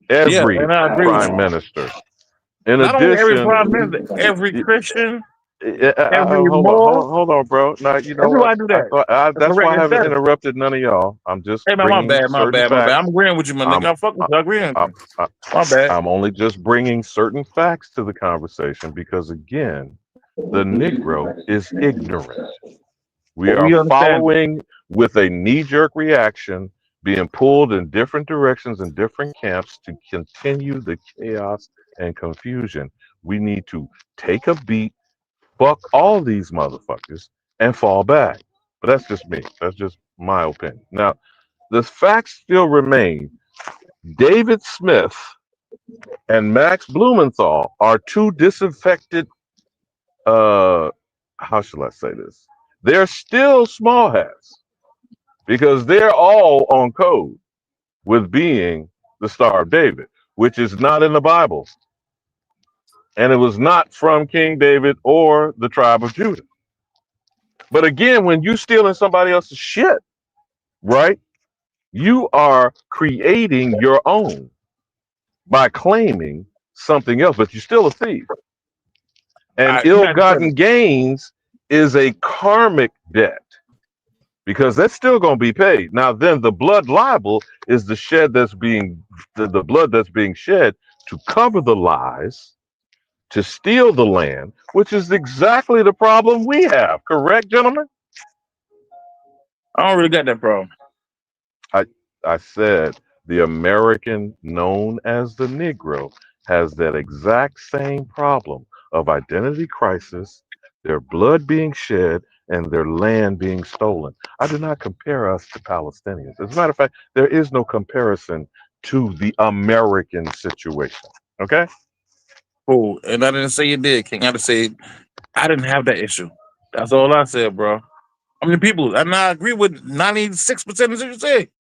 Yeah, Every and I agree with prime you. minister. In Not only every addition, prime minister, every Christian, every hold moral. on, bro. Now you know what? Everybody do that. That's That's why I correct haven't status. interrupted none of y'all. I'm just Hey man, bringing certain my bad. facts. I'm agreeing with you, my nigga. I'm fucking with you. I agree with you. My bad. I'm only just bringing certain facts to the conversation because, again, the Negro is ignorant. We Well, are we understand. following with a knee-jerk reaction, being pulled in different directions in different camps to continue the chaos and confusion. We need to take a beat, fuck all these motherfuckers, and fall back. But that's just me. That's just my opinion. Now, the facts still remain. David Smith and Max Blumenthal are two disaffected, how shall I say this? They're still small hats because they're all on code with being the Star of David, which is not in the Bible. And it was not from King David or the tribe of Judah. But again, when you stealing somebody else's shit, right, you are creating your own by claiming something else, but you're still a thief. And ill-gotten gains is a karmic debt because that's still going to be paid. Now, then the blood libel is the shed that's being the blood that's being shed to cover the lies, to steal the land, which is exactly the problem we have. Correct, gentlemen? I don't really got that problem. I said the American known as the Negro has that exact same problem of identity crisis, their blood being shed, and their land being stolen. I do not compare us to Palestinians. As a matter of fact, there is no comparison to the American situation. Okay? Cool. And I didn't say you did, King. I just say I didn't have that issue. That's all I said, bro. I mean, people, and I agree with 96% of what you say.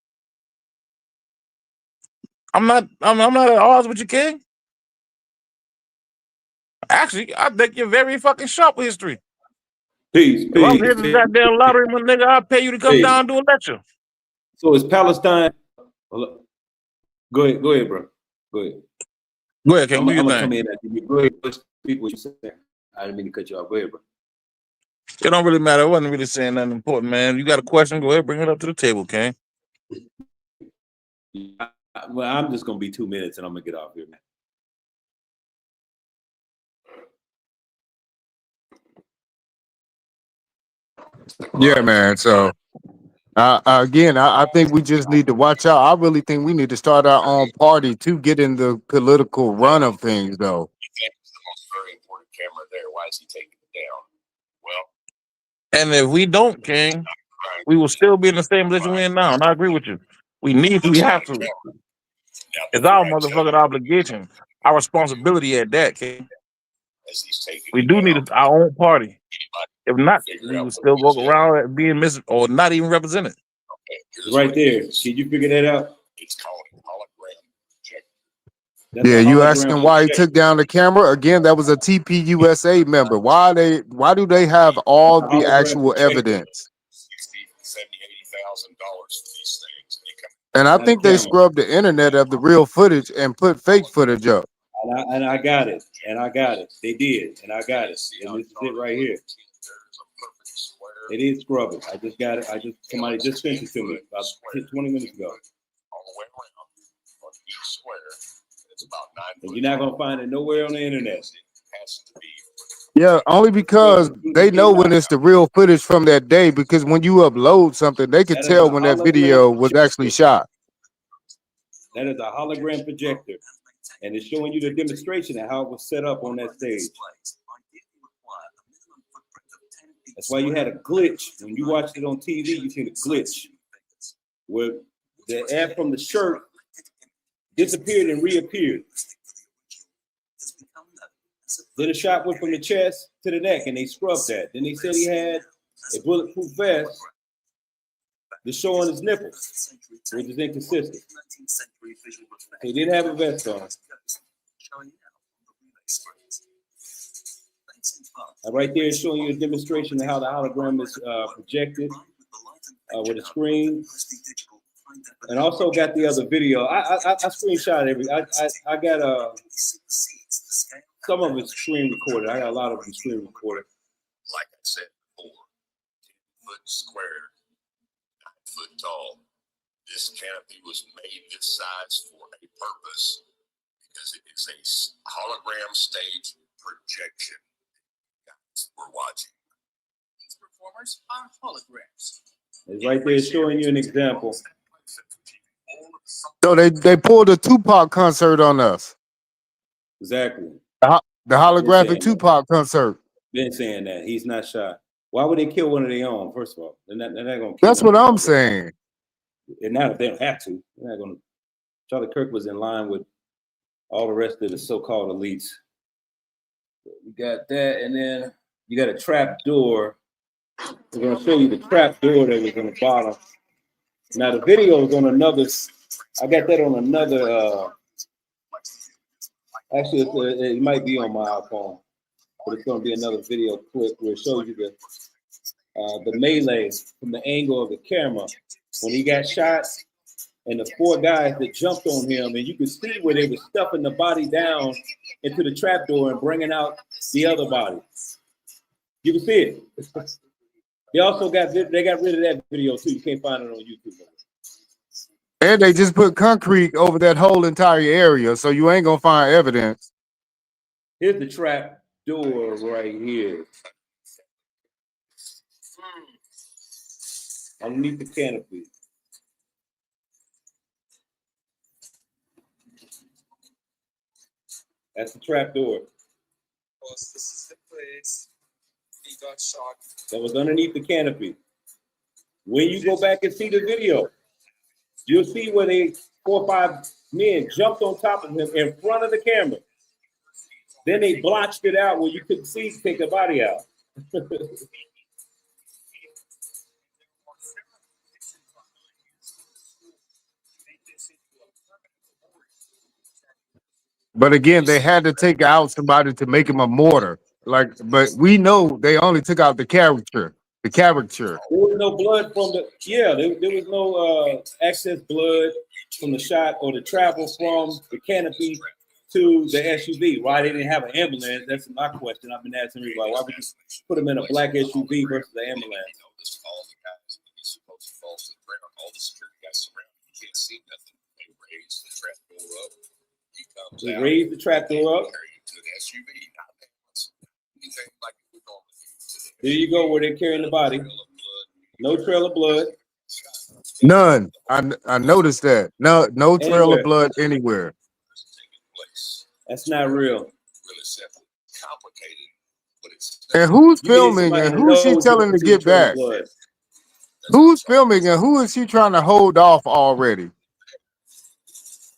I'm not at odds with you, King. Actually, I think you're very fucking sharp with history. Peace, If I'm peace, hitting the peace. goddamn lottery, my nigga, I'll pay you to come Peace. down and do a lecture. So is Palestine? Go ahead, bro. Go ahead. Go ahead, King. I'm Do your gonna thing. come in after you. Go ahead. Speak what you saying. I didn't mean to cut you off. Go ahead, bro. It don't really matter. I wasn't really saying nothing important, man. You got a question? Go ahead, bring it up to the table, King. Well, I'm just gonna be 2 minutes and I'm gonna get off here, man. Yeah, man. So again, I think we just need to watch out. I really think we need to start our own party to get in the political run of things, though. Very important camera there. Why is he taking it down? Well, And if we don't, King, we will still be in the same position we're in now. And I agree with you. We need to. We have to. It's our motherfucking obligation, our responsibility at that, King. We do need our own party. If not, we will still walk around being missing or not even represented. Right there. Can you figure that out? It's called hologram. Yeah, you asking why he took down the camera again? That was a TPUSA member. Why do they have all the actual evidence? $60,000, $70,000, $80,000 for these things. And I think they scrubbed the internet of the real footage and put fake footage up. And I got it. And I got it. They did. And I got it. And this is it right here. It is scrubbing. I just got it. Somebody just sent it to me about 20 minutes ago. All the way around on each square. It's about 9. And you're not gonna find it nowhere on the internet. Yeah, only because they know when it's the real footage from that day. Because when you upload something, they can tell when that video was actually shot. That is a hologram projector, and it's showing you the demonstration of how it was set up on that stage. That's why you had a glitch. When you watched it on TV, you seen a glitch where the ad from the shirt disappeared and reappeared. Then the shot went from the chest to the neck, and they scrubbed that. Then they said he had a bulletproof vest to show on his nipples, which is inconsistent. He did have a vest on. Right there is showing you a demonstration of how the hologram is projected with a screen. And also got the other video. I screenshot every. I got some of it's screen recorded. I got a lot of them screen recorded. Like I said before, 10 foot square, 9 foot tall. This canopy was made this size for a purpose because it is a hologram stage projection. Guys, we're watching. These performers are holograms. It's right there showing you an example. So they pulled a Tupac concert on us. Exactly. The holographic Tupac concert. Been saying that he's not shot. Why would they kill one of their own? First of all, they're not gonna kill. That's what I'm saying. And now if they don't have to, they're not gonna. Charlie Kirk was in line with all the rest of the so-called elites. You got that, and then you got a trap door. We're gonna show you the trap door that was on the bottom. Now the video is on another. I got that on another. Actually, it might be on my iPhone, but it's going to be another video clip where it shows you the melee from the angle of the camera when he got shot, and the 4 guys that jumped on him, and you can see where they were stuffing the body down into the trapdoor and bringing out the other body. You can see it. They also got rid of that video too. You can't find it on YouTube. And they just put concrete over that whole entire area, so you ain't gonna find evidence. Here's the trap door right here. Underneath the canopy. That's the trap door. This is the place he got shot. That was underneath the canopy. When you go back and see the video, you'll see where 4 or 5 men jumped on top of him in front of the camera. Then they blotched it out where you couldn't see to take the body out. But again, they had to take out somebody to make him a martyr. But we know they only took out the caricature. There was no blood from the there was no excess blood from the shot or the travel from the canopy to the SUV. Why they didn't have an ambulance? That's my question. I've been asking everybody. Why would you put them in a black SUV versus the ambulance? All the guys he's supposed to fall to the ground. All the security guys surround him. You can't see nothing. They raise the trap door up. He comes They out. raise the trap door up. Carry him to the SUV. Not anything like it would normally be. There you go, where they're carrying the body. No trail of blood. None. I noticed that. No trail of blood anywhere. That's not real. Really simple, complicated, but it's. And who's filming and who is she telling to get back? Who's filming and who is she trying to hold off already?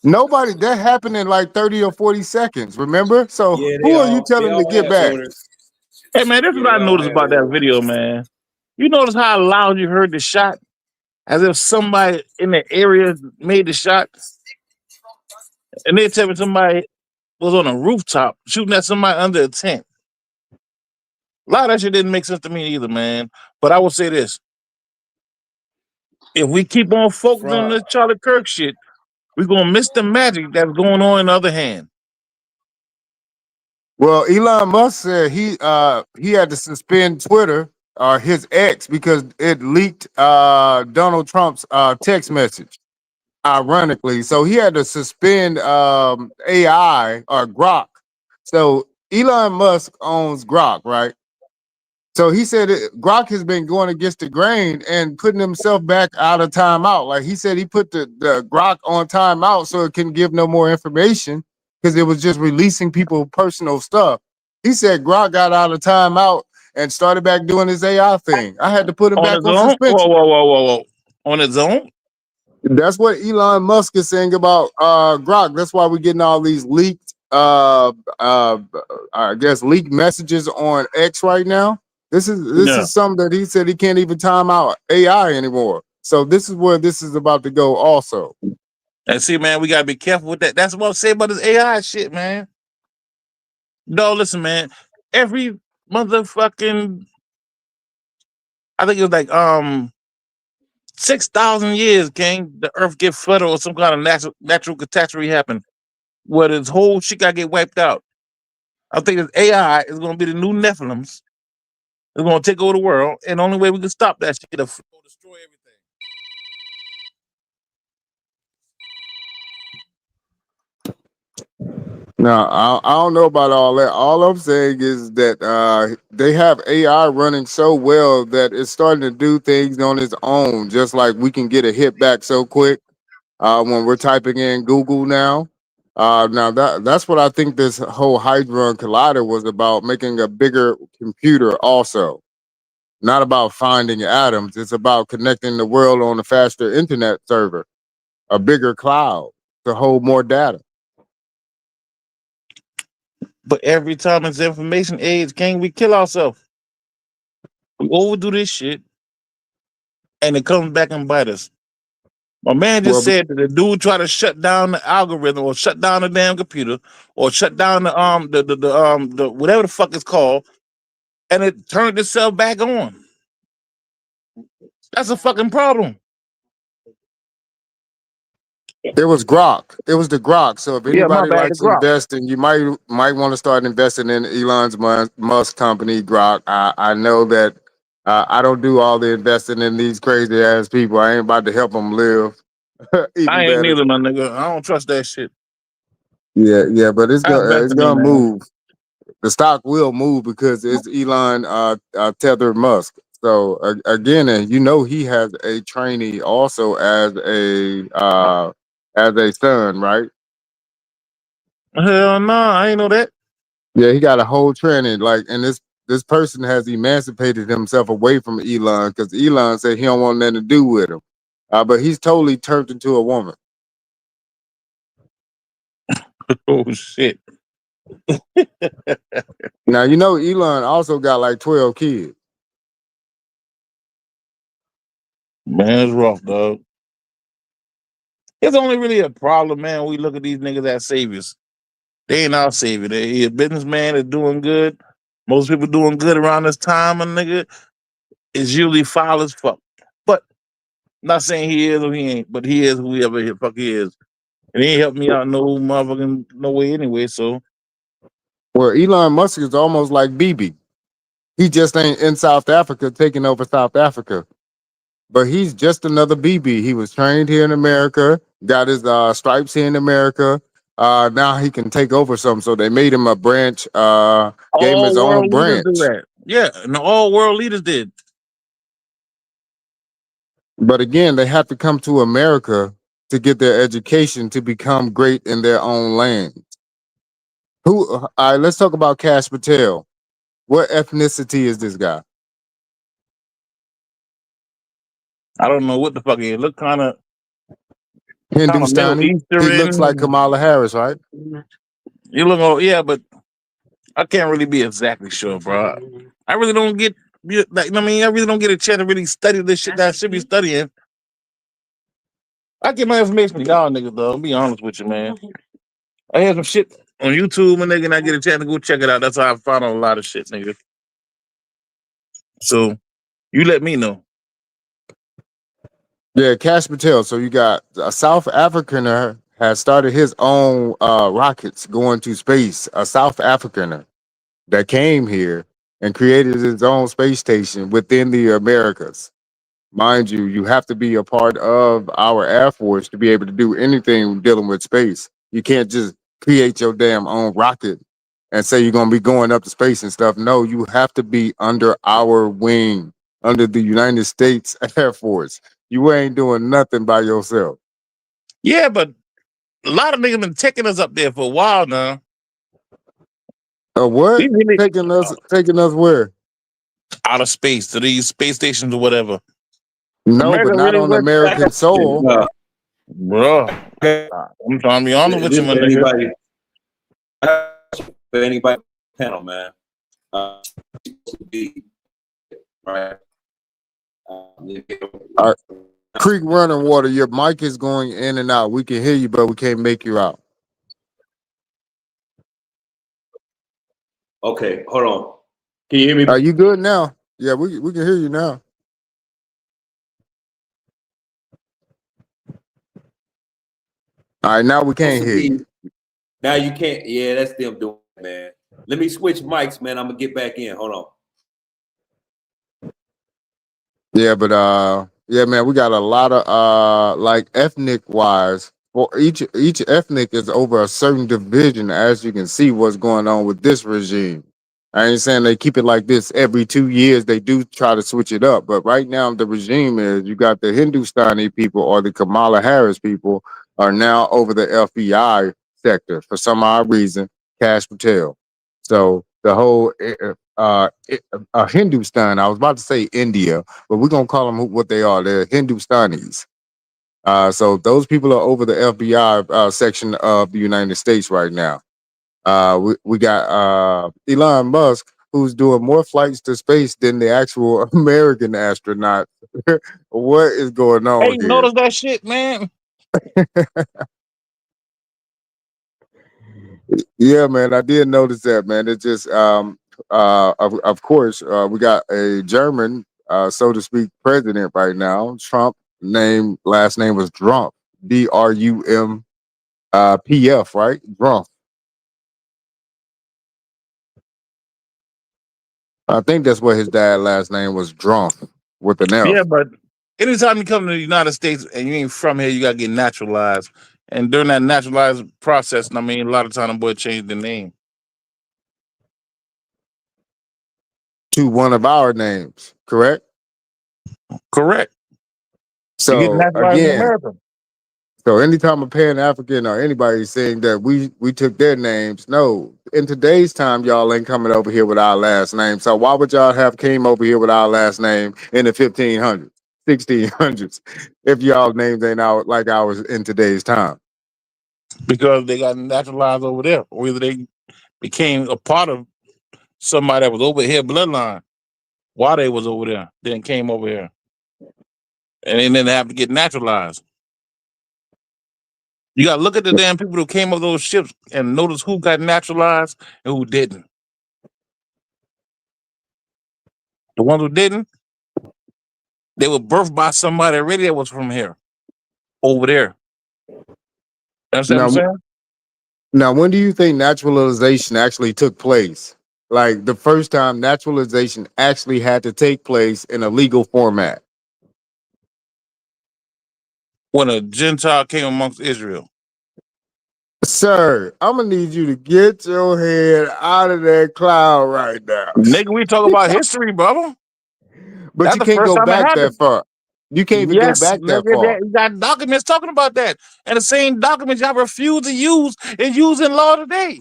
Nobody. That happened in like 30 or 40 seconds, remember? So who are you telling to get back? Hey man, that's what I noticed about that video, man. You notice how loud you heard the shot? As if somebody in the area made the shot. And they tell me somebody was on a rooftop shooting at somebody under a tent. A lot of that shit didn't make sense to me either, man. But I will say this. If we keep on focusing on this Charlie Kirk shit, we're going to miss the magic that's going on in the other hand. Well, Elon Musk said he had to suspend Twitter, his ex, because it leaked Donald Trump's text message, ironically. So he had to suspend AI or Grok. So Elon Musk owns Grok, right? So he said Grok has been going against the grain and putting himself back out of timeout. Like he said, he put the Grok on timeout so it can give no more information because it was just releasing people's personal stuff. He said Grok got out of timeout and started back doing his AI thing. I had to put him On back his on own? suspension. Whoa. On his own? That's what Elon Musk is saying about Grok. That's why we're getting all these leaked, I guess, leaked messages on X right now. This Yeah. is something that he said he can't even time out AI anymore. So this is where this is about to go also. And see, man, we gotta be careful with that. That's what I'm saying about this AI shit, man. No, listen, man. Every motherfucking, I think it was like 6,000 years, King, the Earth get flooded or some kind of natural catastrophe happen, where this whole shit gotta get wiped out. I think this AI is gonna be the new Nephilims. It's gonna take over the world, and the only way we can stop that shit is destroy everything. Now, I don't know about all that. All I'm saying is that they have AI running so well that it's starting to do things on its own, just like we can get a hit back so quick when we're typing in Google now. Now that's what I think this whole Hadron Collider was about, making a bigger computer also. Not about finding atoms. It's about connecting the world on a faster internet server, a bigger cloud to hold more data. But every time it's information age, King, we kill ourselves. We overdo this shit, and it comes back and bite us. My man just said that the dude tried to shut down the algorithm or shut down the damn computer or shut down the whatever the fuck it's called, and it turned itself back on. That's a fucking problem. It was Grok. It was the Grok. So if Yeah, my anybody bad, the likes Grok. investing, you might want to start investing in Elon's Musk company, Grok. I know that I don't do all the investing in these crazy ass people. I ain't about to help them live even I ain't better. neither, my nigga. I don't trust that shit. Yeah, but it's I invest in me, gonna man. move. The stock will move because it's Elon tethered Musk. So again, and you know he has a trainee also as a son, right? Hell no, I ain't know that. Yeah, he got a whole training, like, and this person has emancipated himself away from Elon because Elon said he don't want nothing to do with him. But he's totally turned into a woman. Oh shit. Now you know Elon also got like 12 kids. Man, it's rough, dog. It's only really a problem, man. We look at these niggas as saviors. They ain't our savior. They a businessman is doing good. Most people doing good around this time, a nigga is usually foul as fuck. But not saying he is or he ain't, but he is whoever the fuck he is. And he ain't helped me out no motherfucking no way anyway. So Well, Elon Musk is almost like BB. He just ain't in South Africa taking over South Africa. But he's just another BB. He was trained here in America, got his stripes here in America. Now he can take over something. So they made him a branch, gave him his all own world leaders do branch. that. Yeah, and all world leaders did. But again, they have to come to America to get their education to become great in their own land. All right, let's talk about Cash Patel. What ethnicity is this guy? I don't know what the fuck he is. Look kind of Middle Hindustani. He looks like Eastern. Kamala Harris, right? You look all, yeah, but I can't really be exactly sure, bro. I really don't get like I mean, I really don't get a chance to really study this shit that I should be studying. I get my information from y'all niggas though. I'll be honest with you, man. I had some shit on YouTube, and nigga, and I get a chance to go check it out. That's how I found out a lot of shit, nigga. So you let me know. Yeah, Cash Patel. So you got a South Africaner has started his own rockets going to space. A South Africaner that came here and created his own space station within the Americas. Mind you, you have to be a part of our Air Force to be able to do anything dealing with space. You can't just create your damn own rocket and say you're going to be going up to space and stuff. No, you have to be under our wing, under the United States Air Force. You ain't doing nothing by yourself. Yeah, but a lot of niggas been taking us up there for a while now. What? Taking us where? Outer space to these space stations or whatever. No, but America not really on went back. American soil. Bro, I'm trying to be honest with you, my nigga. Anybody, for anybody on the panel, man. Right. All right. Creek running water, your mic is going in and out. We can hear you, but we can't make you out. Okay, hold on. Can you hear me? Are you good now? Yeah, we can hear you now. All right, now we can't hear you. Now you can't. Yeah, that's them doing it, man. Let me switch mics, man. I'm gonna get back in. Hold on. Yeah, but yeah, man, we got a lot of like ethnic wise. For each ethnic is over a certain division, as you can see what's going on with this regime. I ain't saying they keep it like this every 2 years. They do try to switch it up, but right now the regime is you got the Hindustani people or the Kamala Harris people are now over the FBI sector for some odd reason. Cash Patel. So the whole Hindustan. I was about to say India, but we're gonna call them what they are. They're Hindustanis. So those people are over the FBI section of the United States right now. We got Elon Musk, who's doing more flights to space than the actual American astronaut. What is going Hey, on you here? notice that shit, man? Yeah, man, I did notice that, man. It's just of course we got a German so to speak president right now. Trump last name was Trump. Drum PF, right? Trump. I think that's what his dad last name was, Trump with an F. Yeah, but anytime you come to the United States and you ain't from here, you gotta get naturalized. And during that naturalized process, I mean, a lot of time the boy changed the name. To one of our names, correct? Correct. You get So naturalized in again, America. so anytime a Pan African or anybody is saying that we took their names, no. In today's time, y'all ain't coming over here with our last name. So why would y'all have came over here with our last name in the 1500s, 1600s, if y'all names ain't out like ours in today's time? Because they got naturalized over there, or either they became a part of somebody that was over here bloodline while they was over there, then came over here, and then they have to get naturalized. You got to look at the damn people who came up those ships and notice who got naturalized and who didn't. The ones who didn't, they were birthed by somebody already that was from here, over there. You understand what I'm saying? Now, when do you think naturalization actually took place? Like the first time naturalization actually had to take place in a legal format? When a Gentile came amongst Israel. Sir, I'm gonna need you to get your head out of that cloud right now. Nigga, we talk about history, brother. But That's you the can't first go time it back that happened. far. You can't even go Yes, back that nigga, far. you got documents talking about that. And the same documents y'all refuse to use and use in law today.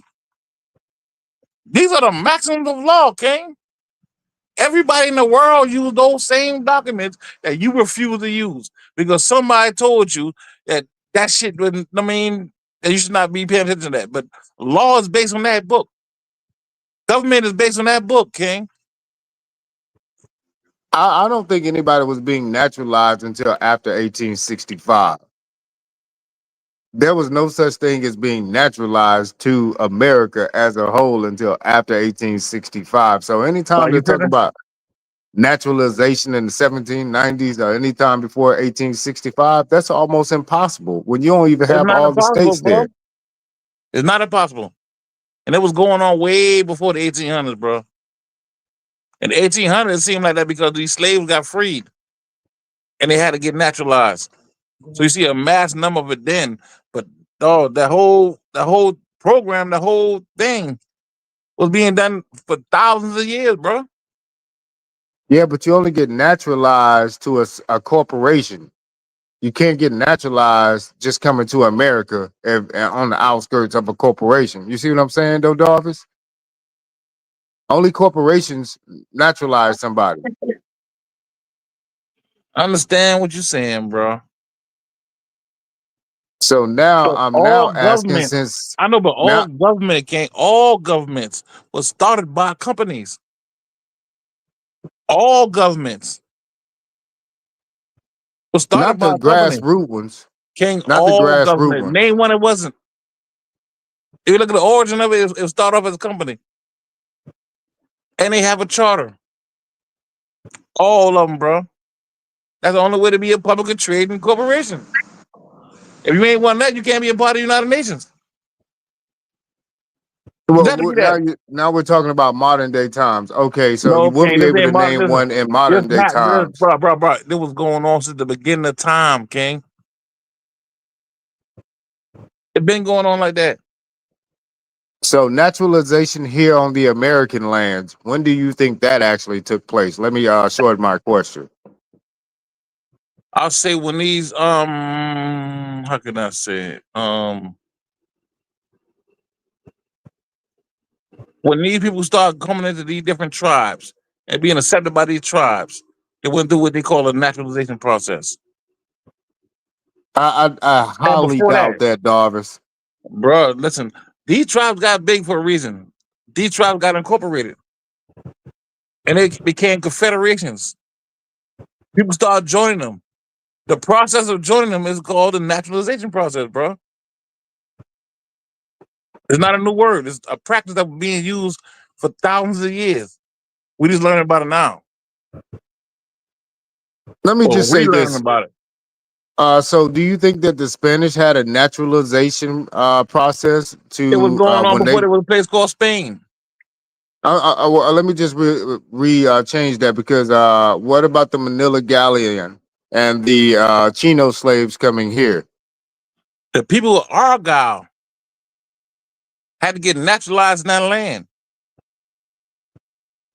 These are the maxims of law, King. Everybody in the world use those same documents that you refuse to use because somebody told you that shit wouldn't, I mean, that you should not be paying attention to that. But law is based on that book. Government is based on that book, King. I don't think anybody was being naturalized until after 1865. There was no such thing as being naturalized to America as a whole until after 1865. So anytime they You talk finish? about naturalization in the 1790s or anytime before 1865, that's almost impossible when you don't even It's have not all the impossible, states bro. there. It's not impossible. And it was going on way before the 1800s, bro. In the 1800s, it seemed like that because these slaves got freed and they had to get naturalized. So you see a mass number of it then, but that whole program, the whole thing was being done for thousands of years, bro. Yeah, but you only get naturalized to a corporation. You can't get naturalized just coming to America on the outskirts of a corporation. You see what I'm saying, though, Darvis? Only corporations naturalize somebody. I understand what you're saying, bro. So now But I'm all now asking government, since I know, but now all governments was started by companies. All governments was started not by the a company. grassroots ones, King, not the all grassroots government. ones. Name one it wasn't. If you look at the origin of it, it started off as a company. And they have a charter. All of them, bro. That's the only way to be a publicly trading corporation. If you ain't one that, you can't be a part of the United Nations. You Well, got to be that. now we're talking about modern day times. Okay, so you No, wouldn't King, be this able to ain't modern. name Listen, one in modern day this, times. bro. This was going on since the beginning of time, King. It been going on like that. So naturalization here on the American lands, when do you think that actually took place? Let me short my question. I'll say when these how can I say it? When these people start coming into these different tribes and being accepted by these tribes, they went through what they call a naturalization process. I And highly before that, doubt that, Darvis. bro, listen, these tribes got big for a reason. These tribes got incorporated and they became confederations. People started joining them. The process of joining them is called the naturalization process, bro. It's not a new word. It's a practice that was being used for thousands of years. We just learning about it now. Let me Or just say relearning this. about it. So do you think that the Spanish had a naturalization process It was to going on when before they there was a place called Spain. well, let me just change that because what about the Manila Galleon and the Chino slaves coming here? The people of Argyle had to get naturalized in that land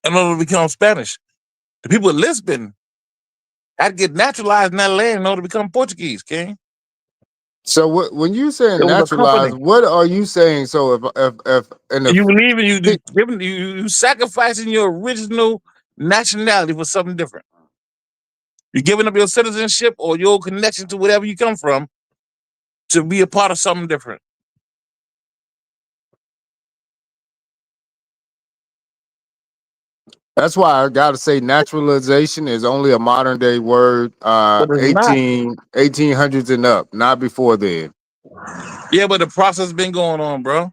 in order to become Spanish. The people of Lisbon had to get naturalized in that land in order to become Portuguese, King. So when you saying It was a naturalized, company. what are you saying? So if and You believe in you sacrificing your original nationality for something different. You're giving up your citizenship or your connection to whatever you come from to be a part of something different. that's why I gotta say naturalization is only a modern day word, But it's not. 1800s and up, not before then. Yeah, but the process has been going on, bro.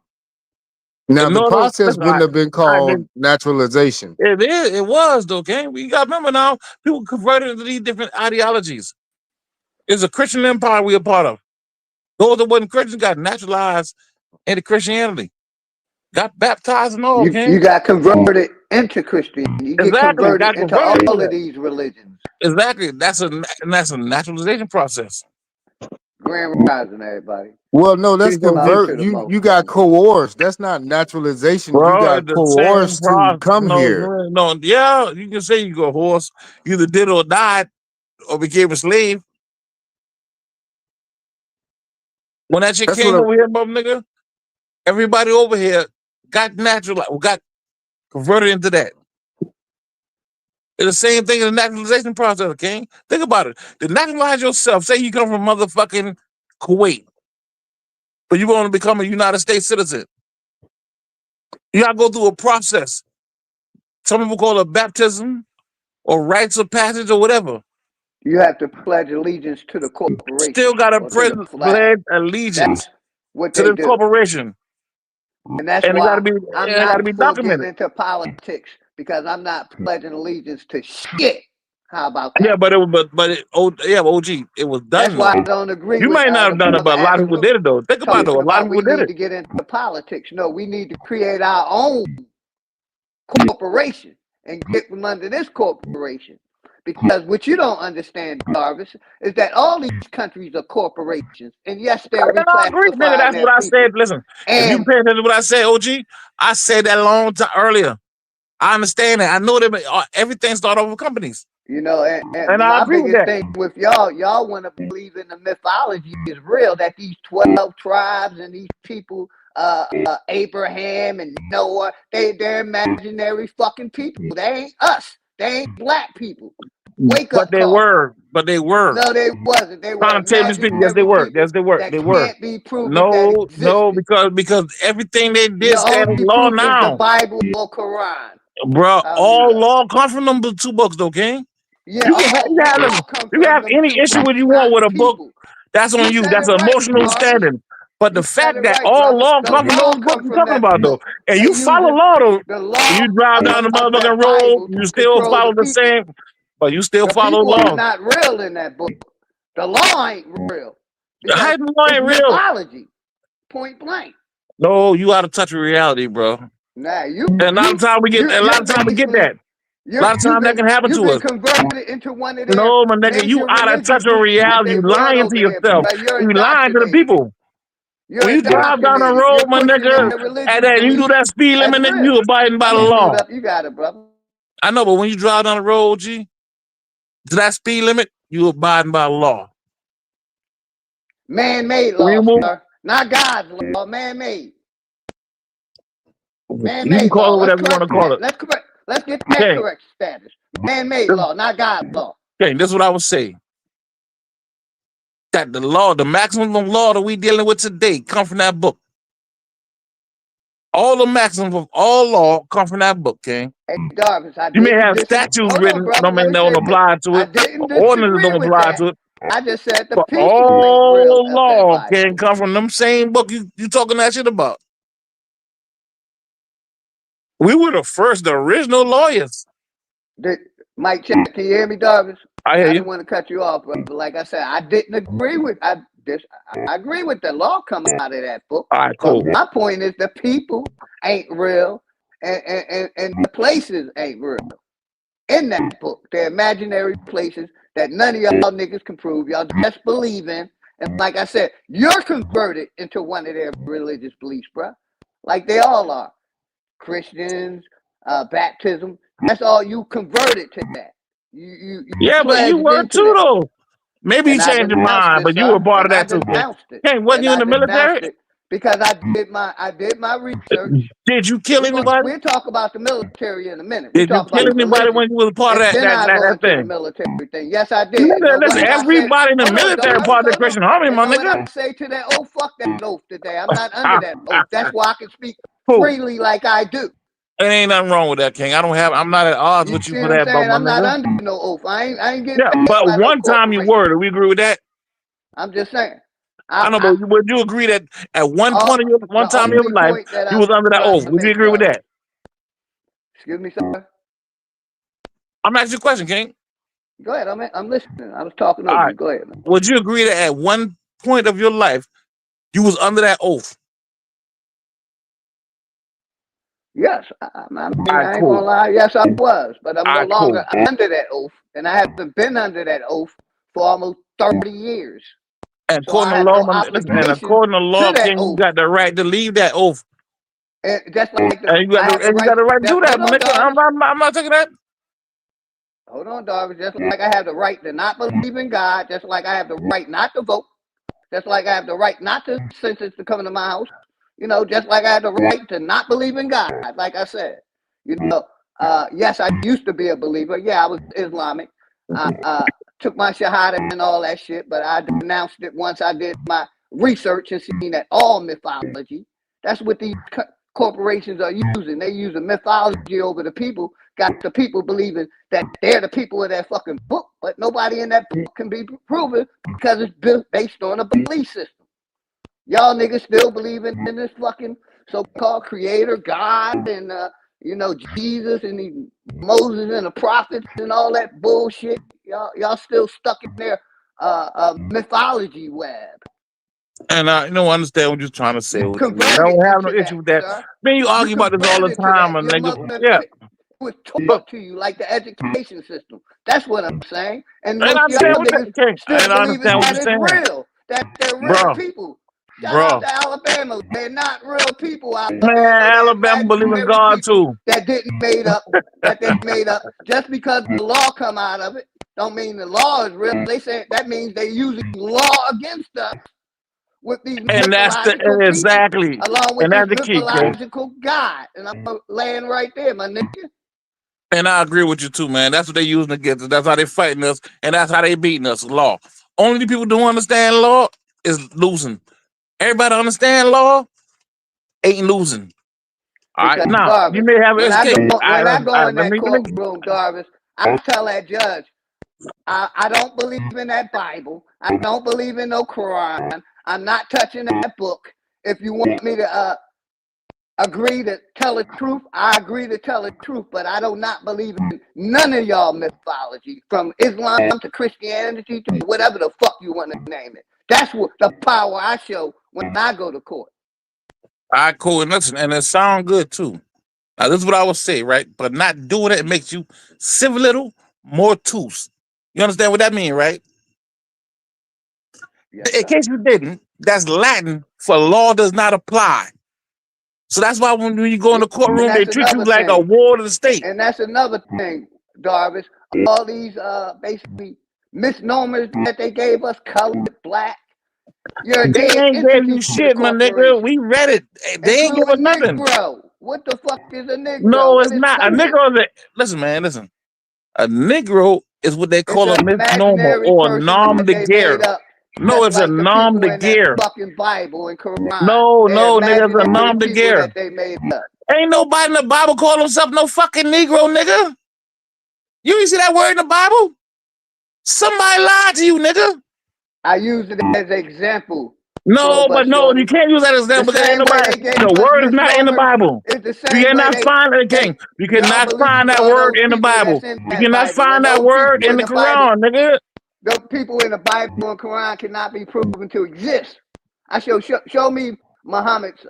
Now In the order, process listen, wouldn't have been called naturalization. it is. It was though, okay? We got remember now. People converted into these different ideologies. It's a Christian empire we a part of. Those that wasn't Christians got naturalized into Christianity, got baptized and all, okay? You got converted into Christianity. You get Exactly, converted got into converted into all of that. these religions. Exactly, that's a naturalization process. Grand rising, everybody. Well, no, that's Love to convert. the most. You got coerced. That's not naturalization. You Bro, got it's the same coerced to process. come here. No, yeah, you can say you go horse, either did or died or became a slave. When that shit That's came what. over here, mother nigga, everybody over here got got converted into that. It's the same thing in the naturalization process, okay? Think about it. To naturalize yourself, say you come from motherfucking Kuwait, but you want to become a United States citizen. You gotta go through a process. Some people call it baptism or rites of passage or whatever. You have to pledge allegiance to the corporation Still gotta or to the flag. pledge allegiance That's what to they this do. corporation. And that's And why it I'm gotta not be for getting documented. into politics because I'm not pledging allegiance to shit. How about Yeah, that? but OG, it was That's done why I though. don't agree You with might not the have done it, brother but a lot of people Absolute did it though. Think about it though. talking A lot of about we people did need it. to get into politics. No, we need to create our own corporation and get from under this corporation. Because what you don't understand, Jarvis, is that all these countries are corporations. And yes, they're And I agree, nigga. reclassifying That's their what I people. said. Listen, if you And pay attention to what I said, OG, I said that a long time earlier. I understand that. I know that everything started off with companies. you know, And and I my agree with biggest that. thing with y'all want to believe in the mythology is real that these 12 tribes and these people Abraham and Noah. They're imaginary fucking people. They ain't us. They ain't black people. Wake But up they call. were. But they were. No, they wasn't. They were Trying to tell these people, yes, they imaginary were. people Yes, they were. that They were. can't be proven that No, no, existed. because everything they did The stand in only law proof is the now. Bible or Quran. Bro, Tell me all that. law comes from them two books, though, King. Yeah, You can all law come you can have from them any two issue what books, you want not with a book. people. That's on You you. said That's it an right, emotional Jarvis. standing. But the You said fact it that right, all brother. law The comes from law those books come you're from talking that about, though. book. And They you follow using law, though. the When law you drive down the of that motherfucking road, Bible you to still control follow the the people. same, but you still The follow people law. is not real in that book. The law ain't real How because the law it's ain't real? mythology. Point blank. No, you out of touch with reality, bro. Nah, And a lot of time we get that. A lot you've that can happen to been us. converted into one of their No, my nigga, you major out of religious touch with groups that reality. they You run lying to over there, yourself. bro. You're You lying to the indoctrinated. people. You're When you drive down the indoctrinated. road, You're my pushing nigga, their religious and then you do beliefs. that speed That's limit, nigga, real. you abiding by I'm the gonna law. mute up. You got it, brother. I know, but when you drive down the road, G, to that speed limit, you abiding by the law. Man-made law, sir. Not God's law. Man-made. You can Man-made call law. it whatever you want to call it. Let's get that Okay. correct status. Man-made law, not God's law. Okay, this is what I would say. That the law, the maximum law that we dealing with today come from that book. All the maximum of all law come from that book, King. Hey, Jarvis, You may have statutes written, no man don't apply to I it. didn't Ordinances disagree don't with apply that. to it. I just said the But people ain't real all of that law Bible. can come from them same book you talking that shit about. We were the original lawyers. Mike, check. Can you hear me, Jarvis? I hear you. didn't want to cut you off, but like I said, I didn't agree with I agree with the law coming out of that book. All right, cool. But my point is the people ain't real and the places ain't real. In that book, they're imaginary places that none of y'all niggas can prove. Y'all just believe in. And like I said, you're converted into one of their religious beliefs, bro. Like they all are. Christians, baptism. That's all you converted to that. You Yeah, but you pledged were into too, that. though. Maybe you And I changed your denounced mind, it, but you sir. were part of And I that too. denounced it. Hey, wasn't And you in I the denounced military? it because I did my research. Did you kill anybody? We'll talk about the military in a minute. Did you kill anybody when you was a part of And then I'll go that into the thing? military thing. Yes, I did. Nigga, listen, What did I say? everybody in the Hold on, military Jarvis, part of the hold Christian on. Army, And my know what nigga. I say to that oath? Fuck that oath today. I'm not under that oath. That's why I can speak freely like I do. There ain't nothing wrong with that, King. I'm not at odds with you See for what I'm that, saying? my I'm not nigga. under no oath. I ain't getting Yeah, paid but by no one time you corporation. were. Do we agree with that? I'm just saying. I know, but would you agree that at one time in your life you was under that oath? Would you agree with that? Excuse me, sir. I'm asking you a question, King. Go ahead. I'm listening. I was talking All over right. you. Go ahead, man. Would you agree that at one point of your life you was under that oath? Yes, I ain't Cool. gonna lie. Yes, I was, but I'm no longer Cool. under that oath, and I haven't been under that oath for almost 30 years. And So according I to have law, no obligation according to law, that King, you oath. got the right to leave that oath. And just like And you got the right to do that, my nigga. I'm not taking that. Hold on, Darby. Just like I have the right to not believe in God, just like I have the right not to vote, just like I have the right not to census to come into my house, just like I have the right to not believe in God, like I said. Yes, I used to be a believer. Yeah, I was Islamic. I took my shahada and all that shit, but I denounced it once I did my research and seen that all mythology. That's what these corporations are using. They use a mythology over the people, got the people believing that they're the people of that fucking book, but nobody in that book can be proven because it's built based on a belief system. Y'all niggas still believing in this fucking so-called creator, God, and Jesus and Moses and the prophets and all that bullshit. Y'all still stuck in their mythology web. And I understand what you're trying to say. I don't have no issue with that. Sir. Man, you argue about this all the time, and nigga. Yeah. It was taught to you like the education system. That's what I'm saying. And I most of y'all niggas still believe that it's real. That they're real people. Shout out to Alabama. They're not real people out there. Man, Alabama believe in God too. That didn't made up. That they made up. Just because the law come out of it, don't mean the law is real. They say that means they're using law against us. with these And that's mythological the exactly, people, along with and this that's the key, King. mythological God. And I'm laying right there, my nigga. And I agree with you too, man. That's what they using against us. That's how they fighting us, and that's how they beating us. Law. Only the people who don't understand law is losing. Everybody understand law ain't losing. All right, Because now you Darvis, may have an when I escape. go in Let that me courtroom, Darvis, I tell that judge, I don't believe in that Bible. I don't believe in no Quran. I'm not touching that book. If you want me to agree to tell the truth, I agree to tell the truth, but I do not believe in none of y'all mythology, from Islam to Christianity to whatever the fuck you want to name it. That's what the power I show when I go to court. All right, cool. And listen, and it sound good too. Now, this is what I would say, right? But not doing it makes you civil little more tools. You understand what that means, right? Yes, in case you didn't, that's Latin for law does not apply. So that's why when you go in the courtroom, they treat you like a ward of the state. And that's another thing, Darvis. All these basically misnomers that they gave us, colored, black. You're a They dead ain't gave entity you to shit, the my nigga. We read it. They ain't give us including nothing. Negro. What the fuck is a Negro? No, What it's is not. A something? Negro is listen, man, listen. A Negro is what they call It's a an misnomer imaginary or person nom that de they guerre. made up. No, Just it's a like the nom people de in that guerre. fucking Bible and Quran. No, They're no, nigga, it's a imaginary nom de people guerre. that they made up. Ain't nobody in the Bible call himself no fucking Negro, nigga. You ain't see that word in the Bible? Somebody lied to you, nigga. I use it as an example. No, but no, you can't use that as example because ain't nobody. The word is not in the Bible. You cannot find it again. You cannot find that word in the Bible. You cannot find that word in the Quran, nigga. The people in the Bible and Quran cannot be proven to exist. I show me Muhammad's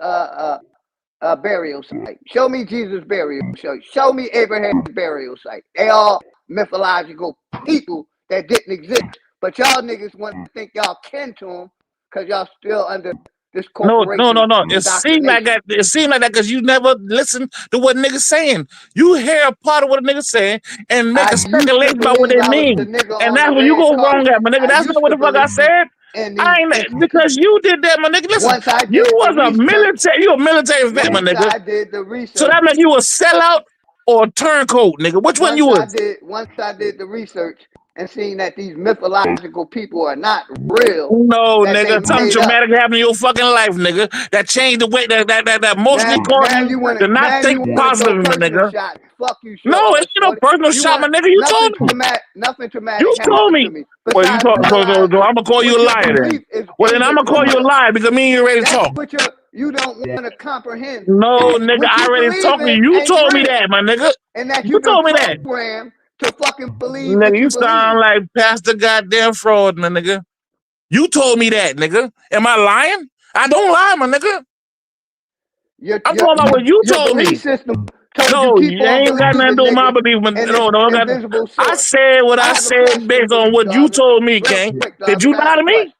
burial site. Show me Jesus' burial site. Show me Abraham's burial site. They all mythological people that didn't exist. But y'all niggas want to think y'all kin to them because y'all still under this corporation. No. It seemed like that. It seemed like that because you never listen to what niggas saying. You hear a part of what a nigga saying and make a speculation about what they mean. And that's where you go wrong at, my nigga. That's not what the fuck I said. I ain't because you did that, my nigga. Listen, you was a military. You a military vet, my nigga. I did the research. So that meant you a sellout or a turncoat, nigga. Which one you was? Once I did the research and seen that these mythological people are not real. No, nigga, something traumatic happened in your fucking life, nigga. That changed the way that emotionally caused you to not think positive, my nigga. Fuck you, no, it's no personal shot, my nigga. You told me. Nothing traumatic. You told me. Well, you told so I'm gonna call you a liar then. Well, then I'm gonna call you a liar because me and you ready to talk. But you don't want to comprehend. No, nigga, I already talked to you. You told me that, my nigga. And that you told me that. To fucking believe nigga, you sound like Pastor Goddamn Fraud, my nigga. You told me that, nigga. Am I lying? I don't lie, my nigga. I'm talking about what you told me. No, you ain't got nothing to do with my belief. No, I said what I said based on what you told me, King. Did you lie to me?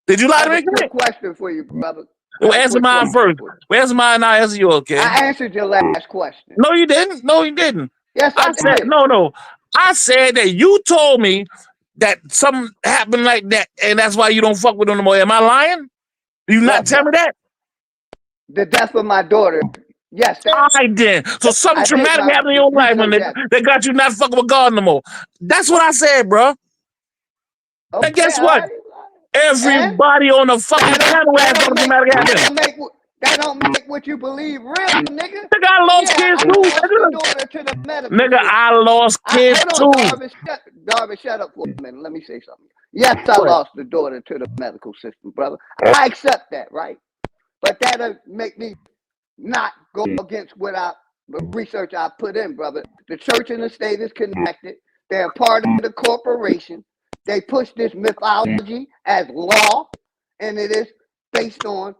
Did you lie to me, King? Question for you, brother. Well, answer mine first. Well, answer mine, now answer yours, King. I answered your last question. No, you didn't. No, you didn't. Yes, I said did. no. I said that you told me that something happened like that, and that's why you don't fuck with them no more. Am I lying? You not tell me that? The death of my daughter. Yes. I did. So something traumatic happened in your life, my nigga, that got you not fucking with God no more. That's what I said, bro. Okay, and guess what? Everybody on the fucking channel had something traumatic happen. That don't make what you believe real, nigga. Nigga, I lost kids too, nigga. I lost kids too. Darby, shut up for a minute. Let me say something. Yes, I lost the daughter to the medical system, brother. I accept that, right? But that'll make me not go against the research I put in, brother. The church and the state is connected. They're part of the corporation. They push this mythology as law, and it is based on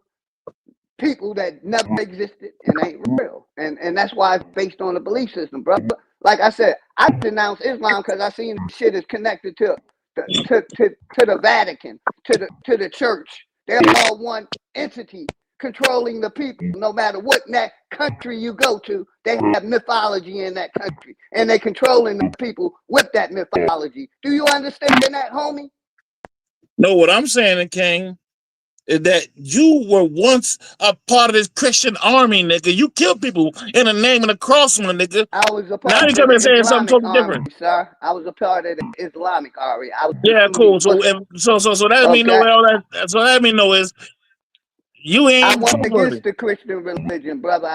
people that never existed and ain't real. And that's why it's based on the belief system, brother. Like I said, I denounce Islam because I seen shit is connected to the Vatican, to the church. They're all one entity controlling the people. No matter what country you go to, they have mythology in that country. And they're controlling the people with that mythology. Do you understand that, homie? No, what I'm saying, King, is that you were once a part of this Christian army, nigga. You killed people in the name of the cross, my nigga. I was a Now part you of come the and saying something Islamic totally army, different. sir. I was a part of the Islamic army. I was Yeah, a Sunni cool. So Muslim. so that mean no Okay. all that. So that mean no is you I ain't went trustworthy. against the Christian religion, brother.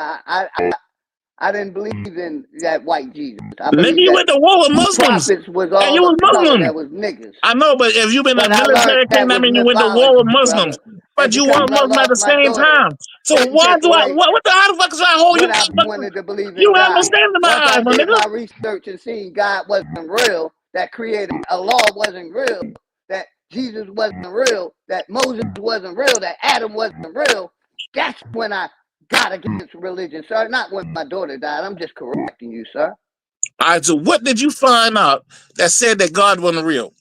I didn't believe in that white Jesus. I Nigga, believe you that went to war with Muslims, prophets was and you all was of color Muslim. that was niggas. I know, but if you been a But I learned military that thing, that was mean you went to war with mythology, Muslims. brother. But And you because weren't I Muslim at the lost my same daughter, time. So didn't why take do I? away What the how the fuck is I hold you? when I wanted to believe in You have no God. standing Once I behind, my did nigga. my research and seen God wasn't real, that created Allah wasn't real, that Jesus wasn't real, that Moses wasn't real, that Adam wasn't real, that's when I got against religion, sir. Not when my daughter died. I'm just correcting you, sir. All right, so what did you find out that said that God wasn't real?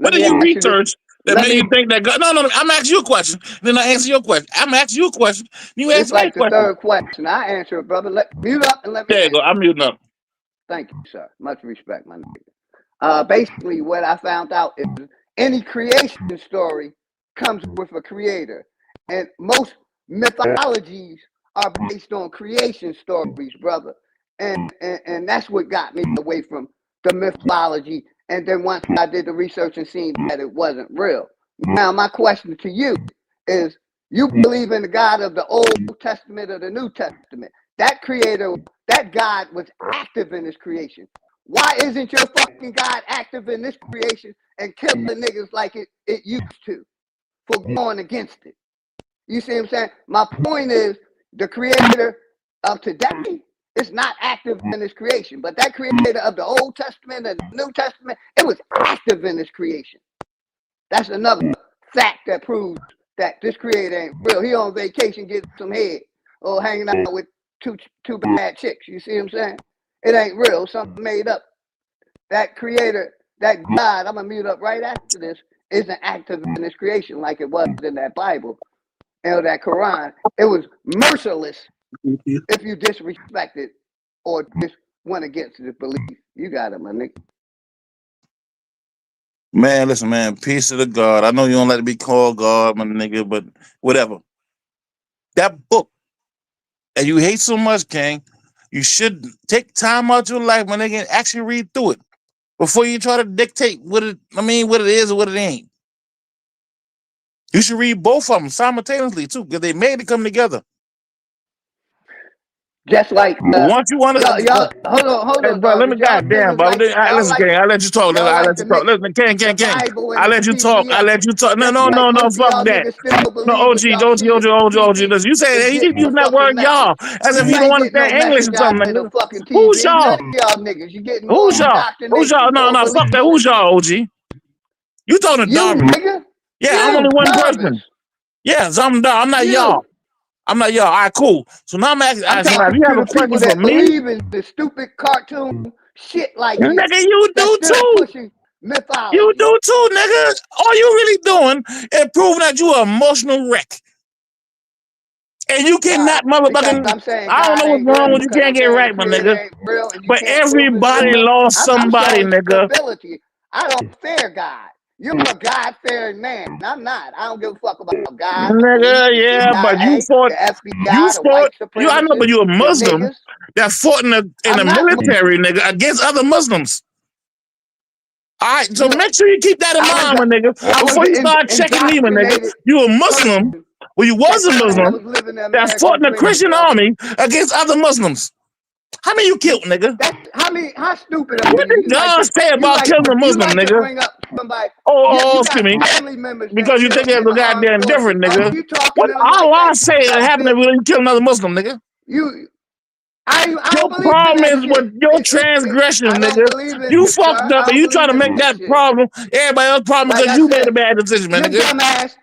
What Let did me you ask you this. research that made you think that God? No, I'm asking you a question. Then I answer your question. I'm asking you a question. You It's answer me a like the question. third question. I answer it, brother. Mute up and let me There you go. answer. I'm muting up. Thank you, sir. Much respect, my nigga. Basically, what I found out is any creation story comes with a creator. And most mythologies are based on creation stories, brother. And that's what got me away from the mythology. And then once I did the research and seen that it wasn't real. Now, my question to you is, you believe in the God of the Old Testament or the New Testament? That creator, that God was active in his creation. Why isn't your fucking God active in this creation and killing niggas like it used to for going against it? You see what I'm saying? My point is, the creator of today is not active in his creation, but that creator of the Old Testament and the New Testament, it was active in his creation. That's another fact that proves that this creator ain't real. He on vacation getting some head or hanging out with two bad chicks. You see what I'm saying? It ain't real. Something made up. That creator, that God, I'm gonna mute up right after this, isn't active in his creation like it was in that Bible or that Quran. It was merciless if you disrespected or just went against his belief. You got it, my nigga. Man, listen, man, peace to the God. I know you don't like to be called God, my nigga, but whatever. That book that you hate so much, King, you should take time out your life, my nigga, and actually read through it before you try to dictate what it is or what it ain't. You should read both of them simultaneously too, because they made it come together. Just like once you want to, y'all hold on, bro, let me y'all goddamn, niggas bro. like Listen, King, I let you talk. y'all I like let to you talk. mix Listen, King. the Bible and I the let you talk. TV I up. let you talk. No, Just like most of fuck y'all that. niggas still No, believe what y'all see on OG. TV You say is you keep getting the using that fucking word y'all message. as if You you don't ain't getting no understand English or message out something. of the Nigga. fucking Who's TV. y'all? None of y'all niggas. You getting more Who's y'all? Who's y'all? indoctrination, No, more fuck belief that. Who's y'all, OG? You talking to You, Darvin? nigga. Yeah, I'm You, only one Jarvis. person. Yeah, so I'm not You. y'all. I'm not y'all. All right, cool. So now I'm asking, I'm if talking you have to a the people question for that me, believe in the stupid cartoon shit like you. nigga, you That's do still too. pushing mythology. You do too, nigga. All you really doing is proving that you an emotional wreck. And you cannot motherfucking, I'm saying I don't God know what's ain't wrong real, with you because can't I'm get saying the right, my creator nigga. ain't real, and you But can't prove his everybody real. lost I'm somebody, showing nigga. stability. I don't fear God. You're a God-fearing man. I'm not. I don't give a fuck about God, the police, Nigga, the yeah, but you CIA, fought, the FBI, the white I know, supremacists, but you a the Muslim niggas. that fought in the I'm not military, nigga, against other Muslims. All right, so make sure you keep that in mind, my nigga. I was Before you start checking me, my nigga, indoctrinated you a Muslim, well, you was a that Muslim was living the that fought American in the dream, Christian brother. army against other Muslims. How many you killed, nigga? How stupid are What you? did God say about killing a Muslim, To nigga? bring up somebody. Oh, You excuse got me. family members Because that you think killed it's them a or armed goddamn forces. different, Are nigga. you talking What to them like Allah that? say it happened if you kill another Muslim, nigga? I Your don't believe in problem that is shit. with your transgressions, I don't nigga. believe in You it, sir. fucked up I and don't you trying to believe in make that that shit. problem everybody else's problem Like because I you made a said, bad decision, man, you're nigga. dumbass.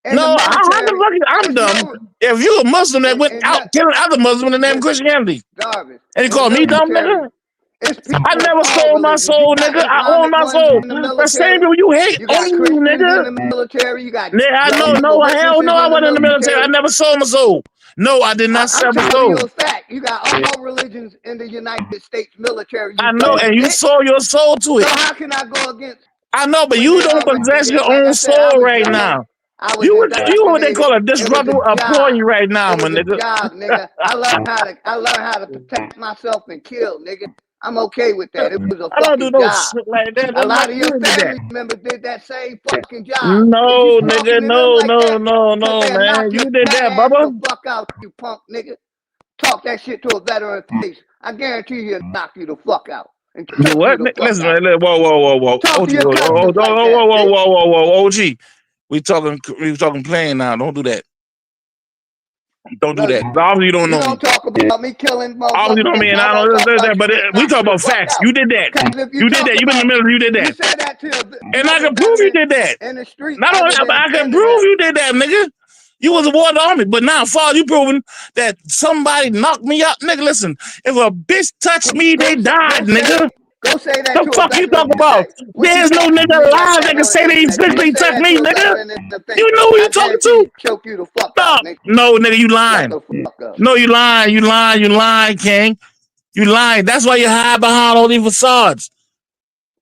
In No, the military, I'm dumb. If you a Muslim that went out killing other Muslims in the name of Christianity, Jarvis, and you in the call me dumb, military, nigga? it's I people of never all sold my religions. You soul, got nigga. I own Islamic my ones soul. in the The same military. people you hate You got own you, Christians nigga. in the military. You got No, Jehovah's hell no, Witnesses I in the wasn't in the military. I military. never sold my soul. No, I did not sell I'm my telling you soul. a fact. You got all religions in the United States military. You I know, dumb and you bitch. sold your soul to it. So how can I go against? I know, but when you they don't already, possess your like I own said, I soul was right young. now. I was You what they indoctrinated. call a It was disruptive a job. employee right now, It my was a nigga. job, nigga. I learned how to protect myself and kill, nigga. I'm okay with that. It was a I don't do fucking no job. shit like that. A That's lot not of you your into that. family members did that same fucking job. Is No, you nigga, talking to them no, like no, that? no, Cause no, they'll knock man. your You did fat that, ass Bubba. the fuck out, you punk nigga. Talk that shit to a veteran face. I guarantee he'll knock you the fuck out and You choke you what? the fuck Listen, out. man. Whoa. Talk OG, to your whoa, customers like that, bitch. whoa. OG. We talking playing now. Don't do that. Don't do No, that. Obviously, you don't you know me. don't talk about me killing Obviously, you motherfuckers. know me, and I I won't don't. talk about But you. we Knock talk you the about fuck facts. out. You did that. Cause if You did that. You been in the middle. You did you that. say that to And I another can prove you veteran did that. in the street, Not only, other but than I can sending prove them. you did that, nigga. You was a war in the army, but now, Father, you proving that somebody knocked me out, nigga. Listen, if a bitch touched me, they died, nigga. Go say that The to a fuck you veteran talk in the about? face. What you There's no talking to nigga me like alive that that can on say the they internet? Go physically say touched that me, to a nigga. veteran in the face. You know who I you talking guarantee to? he choke you the fuck No, out, nigga. no, nigga, you Shut lying. the fuck up. No, you lying, King. You lying. That's why you hide behind all these facades.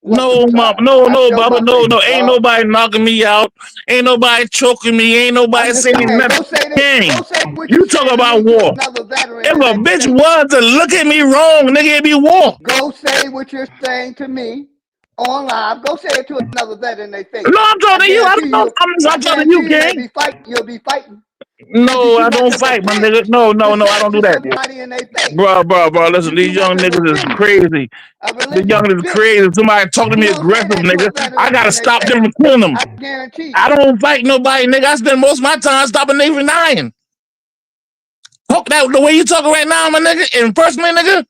No, mom, no, Bubba, no. Ain't nobody knocking me out. Ain't nobody choking me. Ain't nobody I'm just saying saying, nothing. go say this. King, Go say what you you talk saying to about me to war. another veteran If in a their bitch face. was to look at me wrong, nigga, it'd be war. Go say what you're saying to me on live. Go say it to another veteran in their face. No, I'm talking to you. I'm talking to you, King. You'll be fighting. No, I don't fight, my nigga. No, I don't do that. Somebody in their face. Bro, listen, these young niggas is crazy. The young niggas is crazy. Somebody talk to me aggressive, nigga. I gotta stop them from killing them. I guarantee you. I don't fight nobody, nigga. I spend most of my time stopping niggas from dying. Talk that the way you talking right now, my nigga, and personally, nigga,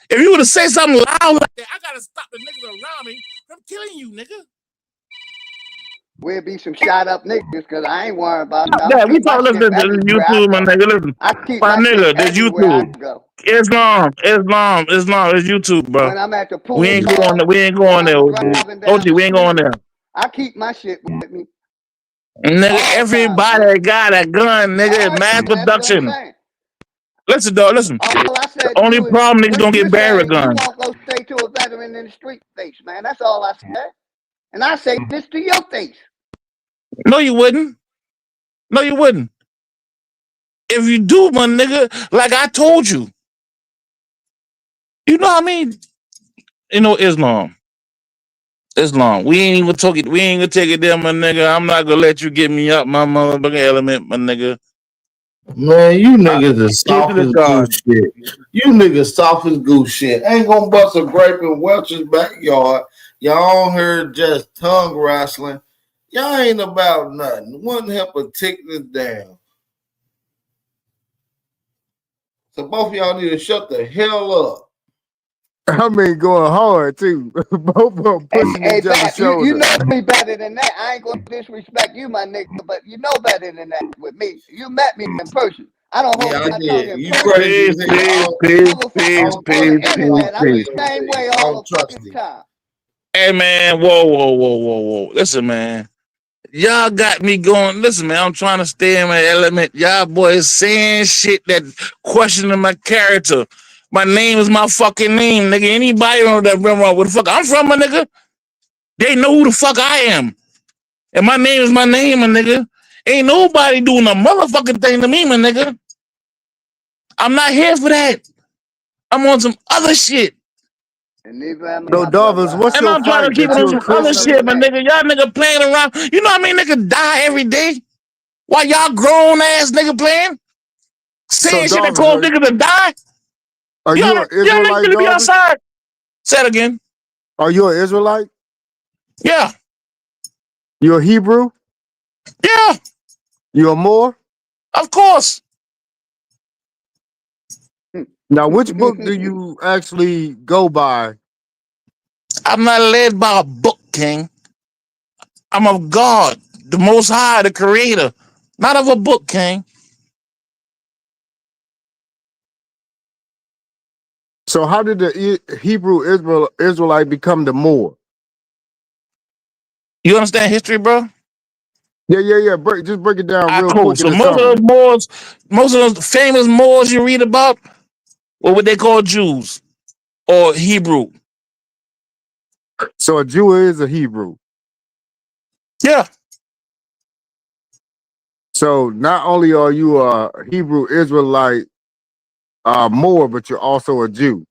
if you were to say something loud like that, I gotta stop the niggas around me from killing you, nigga. We'll be some shot up niggas because I ain't worried about it. Yeah, we talk listen to YouTube, my nigga. Listen, I keep my my shit nigga, this everywhere I YouTube. go. Islam, it's YouTube, bro. When I'm at the pool, We ain't going there, OG, we ain't going there. I keep my shit with me. Nigga, everybody got a gun, nigga. Mass production. Listen, dog, listen. The only problem, niggas don't get buried with guns. You won't go say to a veteran in the street face, man. That's all I said. And I say this to your face. No, you wouldn't. No, you wouldn't. If you do, my nigga, like I told you. You know what I mean? You know, Islam. We ain't even talking. We ain't gonna take it there, my nigga. I'm not gonna let you get me up my motherfucking element, my nigga. Man, you niggas is Get soft to the as God. goose shit. You niggas soft as goose shit. Ain't gonna bust a grape in Welch's backyard. Y'all on here just tongue wrestling. Y'all ain't about nothing. Wouldn't help a tick this down. So both of y'all need to shut the hell up. I mean, going hard too. Both of them pushing each other's shoulder. You know me better than that. I ain't gonna disrespect you, my nigga, but you know better than that with me. You met me in person. I don't hold my tongue in You person. crazy as hell. I'm the same way all the fucking time. Hey man, whoa. Listen, man. Y'all got me going. Listen, man, I'm trying to stay in my element. Y'all boys saying shit that questioning my character. My name is my fucking name, nigga. Anybody know that where the fuck I'm from, my nigga? They know who the fuck I am. And my name is my name, my nigga. Ain't nobody doing a motherfucking thing to me, my nigga. I'm not here for that. I'm on some other shit. No, Darvins, what's And your I'm trying to fight keep that it on you're a some other Christian? shit, my nigga. Y'all nigga playing around. You know how many niggas die every day? Why y'all grown ass nigga playing? Saying shit that Darvins, cause niggas to die? Are you an Y'all niggas Israelite, gonna be Darvin? outside. Say it again. Are you an Israelite? Yeah. You a Hebrew? Yeah. You a Moor? Of course. Now, which book do you actually go by? I'm not led by a book, King. I'm of God, the Most High, the Creator, not of a book, King. So, how did the Hebrew Israelite become the Moor? You understand history, bro? Yeah. Just break it down real Cool. quick So into most something. of those famous Moors you read about were what they call Jews or Hebrew. So, a Jew is a Hebrew. Yeah. So not only are you a Hebrew Israelite more, but you're also a Jew.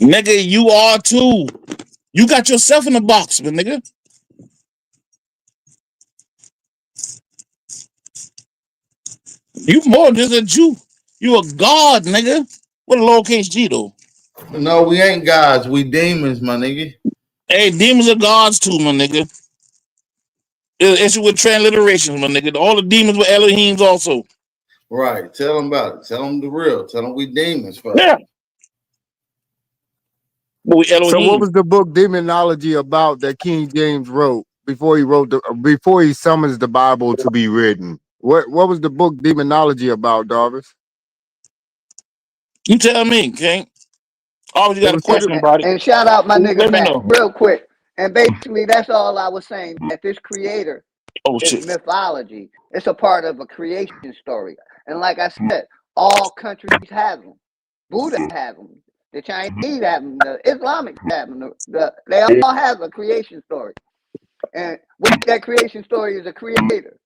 Nigga, you are too. You got yourself in the box, but nigga. You more than a Jew. You a god, nigga. What a lowercase G though. No, we ain't gods. We demons, my nigga. Hey, demons are gods too, my nigga. Issue with transliterations, my nigga. All the demons were Elohims also. Right. Tell them about it. Tell them the real. Tell them we demons, fuck. Yeah. But we Elohim. So what was the book Demonology about that King James wrote before he summons the Bible to be written? What was the book Demonology about, Darvis? You tell me, King. Always got a question about it. And shout out my nigga Let me Matt, know. real quick. And basically, that's all I was saying. That this creator is mythology. It's a part of a creation story. And like I said, all countries have them. Buddha have them. The Chinese have them. The Islamics have them. They all have a creation story. And with that creation story is a creator.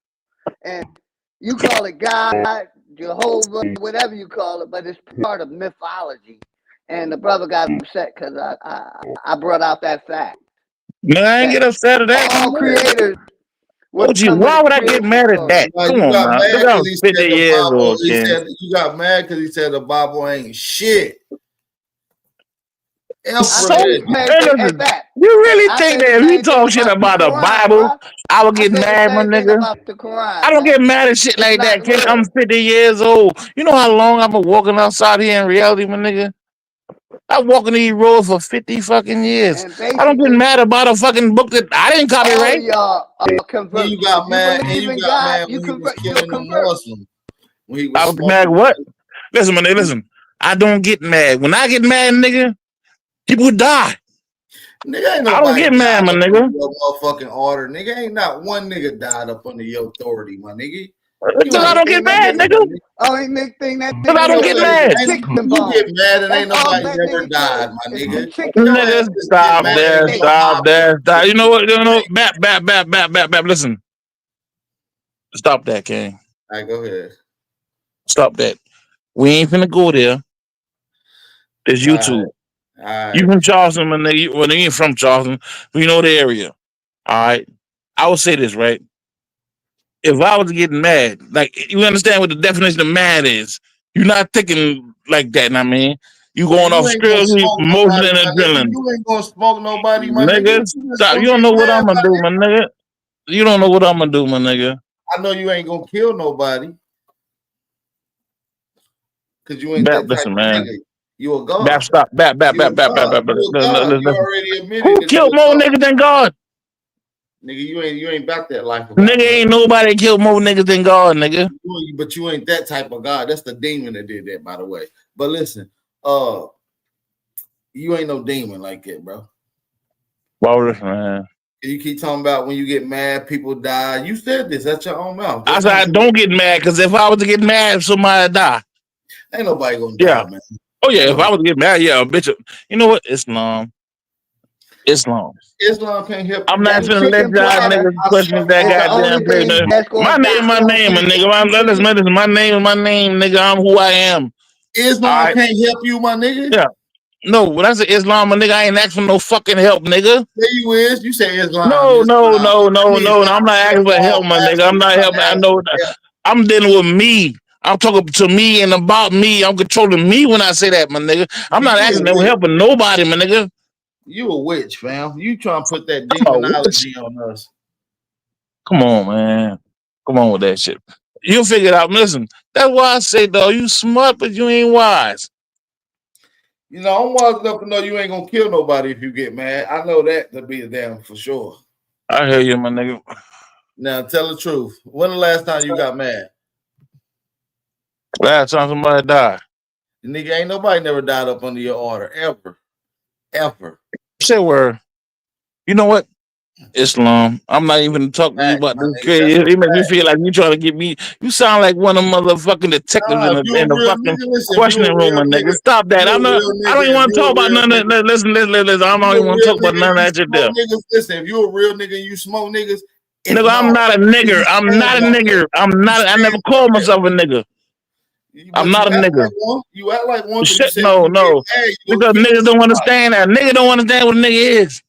And you call it God, Jehovah, whatever you call it, but it's part of mythology. And the brother got upset because I brought out that fact. Man, I ain't get upset at that. All creators. Oh, gee, why would I get mad at that? No, Come you on, got man. mad Look, I'm because he said 50 the years Bible. old, He King. said you got mad because he said the Bible ain't shit. So, hey, listen, you really think that if you talk shit about the Bible, I would get mad, my nigga? I don't get mad at shit like that, King. I'm 50 years old. You know how long I've been walking outside here in reality, my nigga? I'm walking these roads for 50 fucking years. I don't get mad about a fucking book that I didn't copyright. When you got mad, and you got mad when he was killing the Muslims. When he was I was mad what? Listen, my nigga, listen. I don't get mad. When I get mad, nigga, people die. Nigga, ain't I don't nobody get mad, died my up nigga. under your motherfucking order. Nigga, ain't not one nigga died up under your authority, my nigga. Because I don't get mad, nigga. Only thing that Because I don't get mad. You get mad and ain't nobody ever died, my nigga. Nigga, stop there, stop there, stop. You know what? You know, back. Listen. Stop that, King. All right, go ahead. Stop that. We ain't finna go there. It's YouTube. All right. You from Charleston, my nigga. Well, you ain't from Charleston. We know the area. All right. I would say this, right? If I was getting mad, like, you understand what the definition of mad is. You're not thinking like that, I mean. You going off strictly emotion and adrenaline. You ain't gonna smoke nobody, my nigga. Nigga, stop. You don't know what I'm gonna do, my nigga. You don't know what I'm gonna do, my nigga. I know you ain't gonna kill nobody. Cause you ain't that type Listen, of man. nigga. You a god. Stop. Back. You a god. You already admitted Who that killed more niggas than God? Nigga, you ain't about that life. Nigga, ain't nobody killed more niggas than God, nigga. But you ain't that type of God. That's the demon that did that, by the way. But listen, you ain't no demon like that, bro. Well, listen, man. You keep talking about when you get mad, people die. You said this at your own mouth. I said I don't get mad because if I was to get mad, somebody die. Ain't nobody gonna die, man. Oh yeah, if I was to get mad, yeah, bitch. You know what? Islam. Islam can't help. I'm not gonna let y'all niggas question that goddamn place. My name, my nigga. Listen, my name is my name, nigga. I'm who I am. Islam can't help you, my nigga. Yeah. No, when I say Islam, my nigga, I ain't asking for no fucking help, nigga. There you is. You say Islam. No. I'm not asking for help, my nigga. I'm not helping. I know that. I'm dealing with me. I'm talking to me and about me. I'm controlling me when I say that, my nigga. I'm not asking no help for nobody, my nigga. You a witch, fam. You trying to put that demonology on us. Come on, man. Come on with that shit. You'll figure it out. Listen, that's why I say, though, you smart, but you ain't wise. You know, I'm wise enough to know you ain't gonna kill nobody if you get mad. I know that to be a damn for sure. I hear you, my nigga. Now tell the truth. When the last time you got mad? Last time somebody died. Nigga, ain't nobody never died up under your order ever. Say word. You know what? Islam. I'm not even talking to you about this crazy. It makes me feel like you trying to get me. You sound like one of the motherfucking detectives in the fucking questioning room, my nigga. Stop that. I don't even want to talk about none of that. Listen. I don't even want to talk about none of that shit there. Listen, if you a real nigga and you smoke niggas, Nigga, I'm not a nigger. I'm not a nigger. I'm not. I never called myself a nigger. I'm not a nigger. You act like one. Shit, no. Because niggas don't understand that. Nigga don't understand what a nigga is.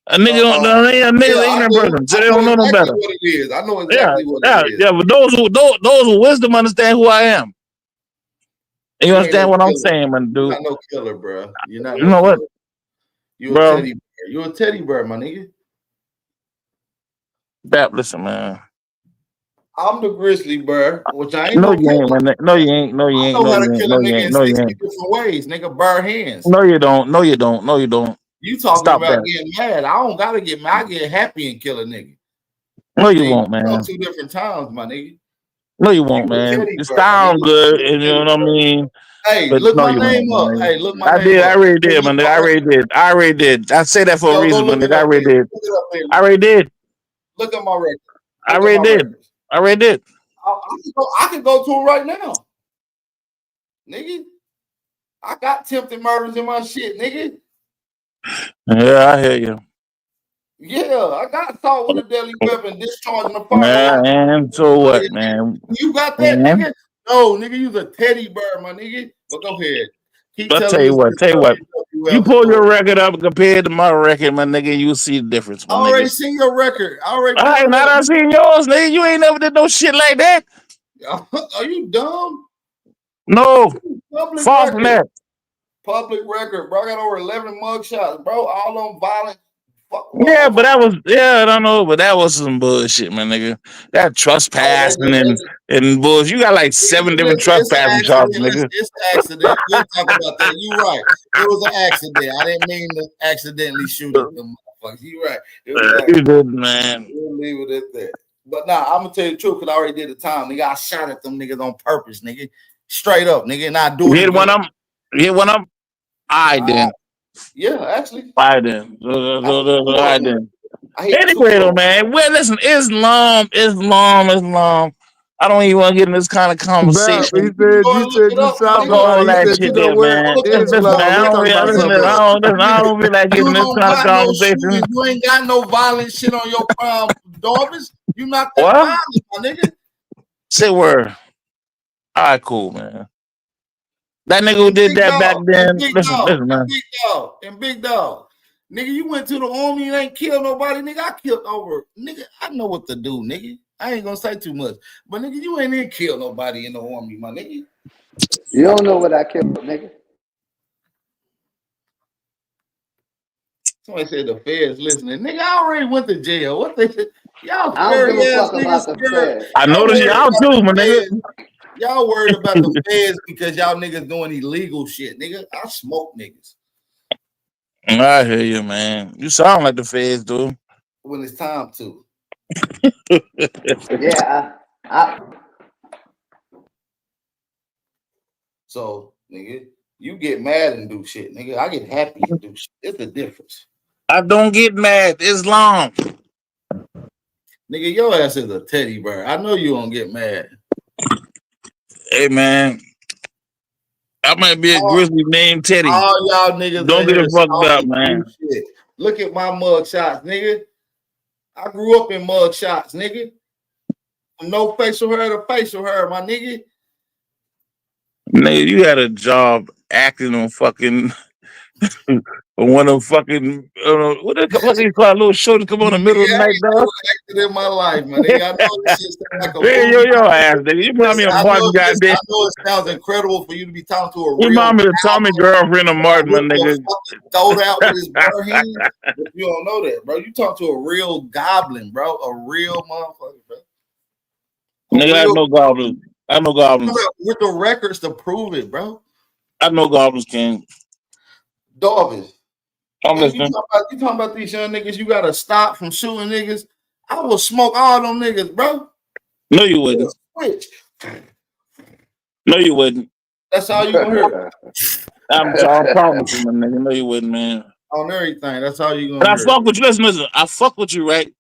A nigga don't. A nigga's an ignorant person. So they don't know no better. What it is. I know exactly what it is. Yeah. But those who wisdom understand who I am. You understand what I'm saying, man, dude? You're not no killer, bro. You're not. You know what? You're a teddy bear. You're a teddy bear, my nigga. Listen, man. I'm the grizzly bear, which I ain't No, no you ain't, killer. man. No, you ain't. No, you ain't. I know how to No, kill a you nigga ain't. in No, you 60 ain't. different ways, nigga. Bare hands. No, you don't. No, you don't. No, you don't. You talking Stop about that. getting mad? I don't gotta get mad. I get happy and kill a nigga. No, you won't, man. On 2 different times, my nigga. No, you won't, man. You sound good, and you know what I mean. Hey, but look no, my you name won't, up. man. Hey, look my name did. up. I already did, man. I already did. I say that for a reason, man. I already did. I already did. Look at my record. I already did. I already did. I can go to it right now, nigga. I got attempted murders in my shit, nigga. Yeah, I hear you. Yeah, I got assault with a deadly weapon, discharging a Yeah, firearm. and so what, man? You got that, Man. nigga? No, nigga, you's a teddy bear, my nigga. But go ahead. Keep I'll telling tell you us what. this Tell you what. You WL pull your story. record up compared to my record, my nigga. You see the difference, my I already nigga. seen your record. I already. I ain't not seen yours, nigga. You ain't never did no shit like that. Are you dumb? No. Public Far from record. that. Public record, bro. I got over 11 mug shots, bro. All on violent. Yeah, but that was I don't know, but that was some bullshit, man, nigga. That trespassing and bullshit. You got like 7 different trespassing charges, nigga. It's an accident. We'll talk about that. You right. It was an accident. I didn't mean to accidentally shoot at them motherfuckers. You right. It was You did, man. We'll leave it at that. But nah, I'm gonna tell you the truth because I already did the time. Nigga, I shot at them niggas on purpose, nigga. Straight up, nigga. And I do it. You hit one of them? You hit one of them? I did. Yeah, actually. I did. I did. hate Anyway, though, man. Well, listen, Islam. I don't even want to get in this kind of conversation. You said you sound all like that he said, shit you know there, what? man. Islam. I Let's talk about something else. I don't feel like getting in this kind of conversation. You ain't got no violent shit on your Darvis. You not that What? violent, my nigga. Say word. All right, cool, man. That nigga who did that back then. Listen, man. Big dog. Nigga, you went to the army and ain't killed nobody, nigga. I killed over. Nigga, I know what to do, nigga. I ain't gonna say too much. But nigga, you ain't even killed nobody in the army, my nigga. You don't know what I killed, nigga. Somebody said the feds listening. Nigga, I already went to jail. What the y'all I don't give a ass fuck niggas about the scared. feds. I noticed y'all too, my nigga. Y'all worried about the feds because y'all niggas doing illegal shit, nigga. I smoke niggas. I hear you, man. You sound like the feds, dude. When it's time to. Yeah, So, nigga, you get mad and do shit, nigga. I get happy and do shit. It's the difference. I don't get mad. Islam. Nigga, your ass is a teddy bear. I know you don't get mad. Hey, man. I might be a grizzly named Teddy. All y'all niggas don't get it fucked up, man. Shit. Look at my mug shots, nigga. I grew up in mug shots, nigga. From no facial hair to facial hair, my nigga. Nigga, you had a job acting on fucking one of them fucking what the fuck you call a little show to come on in the middle of the night, dog? Acted in my life, man. Nigga, I know this shit sounds like a hey, your ass, nigga. You remind me of Martin, goddamn. I know it sounds incredible for you to be talking to a real. You remind me of Tommy girlfriend of Martin, my nigga. Throwed out with his bare hands. You don't know that, bro. You talk to a real goblin, bro. A real motherfucker, bro. Nigga, I know goblins. I know goblins. With the records to prove it, bro. I know goblins, King. Darvis. I'm listening. You talking about these young niggas, you gotta stop from shooting niggas. I will smoke all them niggas, bro. No, you wouldn't. Switch. No, you wouldn't. That's all you gonna hear. I'm promising, my nigga. No, you wouldn't, man. On everything. That's all you gonna and hear. I fuck with you. Listen. I fuck with you, right?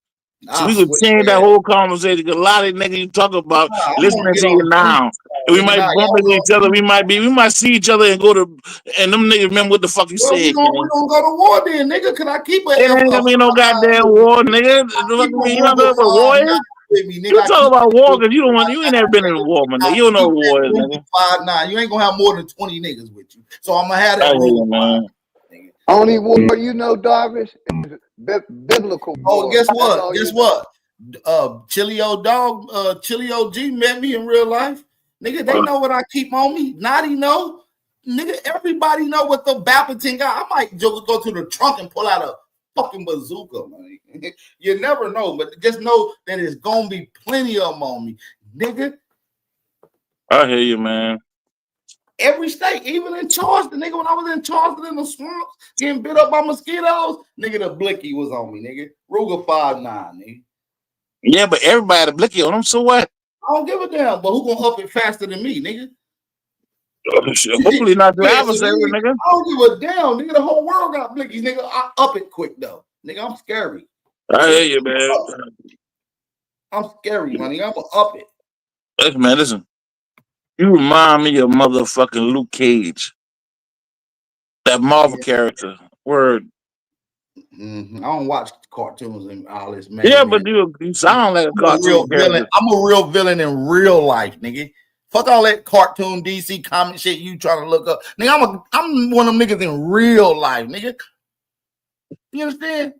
So we could change that whole conversation. A lot of niggas you talk about listening to you now. We might bump into each other. We might see each other and go to. And them niggas remember what the fuck you said. We gonna go to war then, nigga. Cause I keep It ain't gonna be no goddamn war, nigga. You know what warrior? You talk about war because you ain't never been in a war, man. You don't know what war is, nigga. 5'9". You ain't gonna have more than 20 niggas with you. So I'm gonna have that rule, man. Only war you know, Darvish, is biblical. Oh, guess what? Guess what? Chilio Dog, Chilio G met me in real life. Nigga, they know what I keep on me. Naughty know. Nigga, everybody know what the Baptine got. I might go to the trunk and pull out a fucking bazooka, man. You never know, but just know that it's gonna be plenty of them on me, nigga. I hear you, man. Every state, even in Charleston, nigga, when I was in Charleston in the swamps, getting bit up by mosquitoes, nigga, the blicky was on me, nigga. Ruger 5'9", nigga. Yeah, but everybody had a blicky on them, so what? I don't give a damn, but who gonna up it faster than me, nigga? Hopefully not the adversary, nigga. I don't give a damn, nigga. The whole world got blickies, nigga. I up it quick, though. Nigga, I'm scary. I hear you, man. I'm scary, money. I'm gonna up it. Listen, man, listen. You remind me of motherfucking Luke Cage. That Marvel character. Word. I don't watch cartoons and all this, man. Yeah, but you sound like a cartoon character. I'm a real villain in real life, nigga. Fuck all that cartoon DC comic shit you trying to look up. Nigga, I'm one of them niggas in real life, nigga. You understand?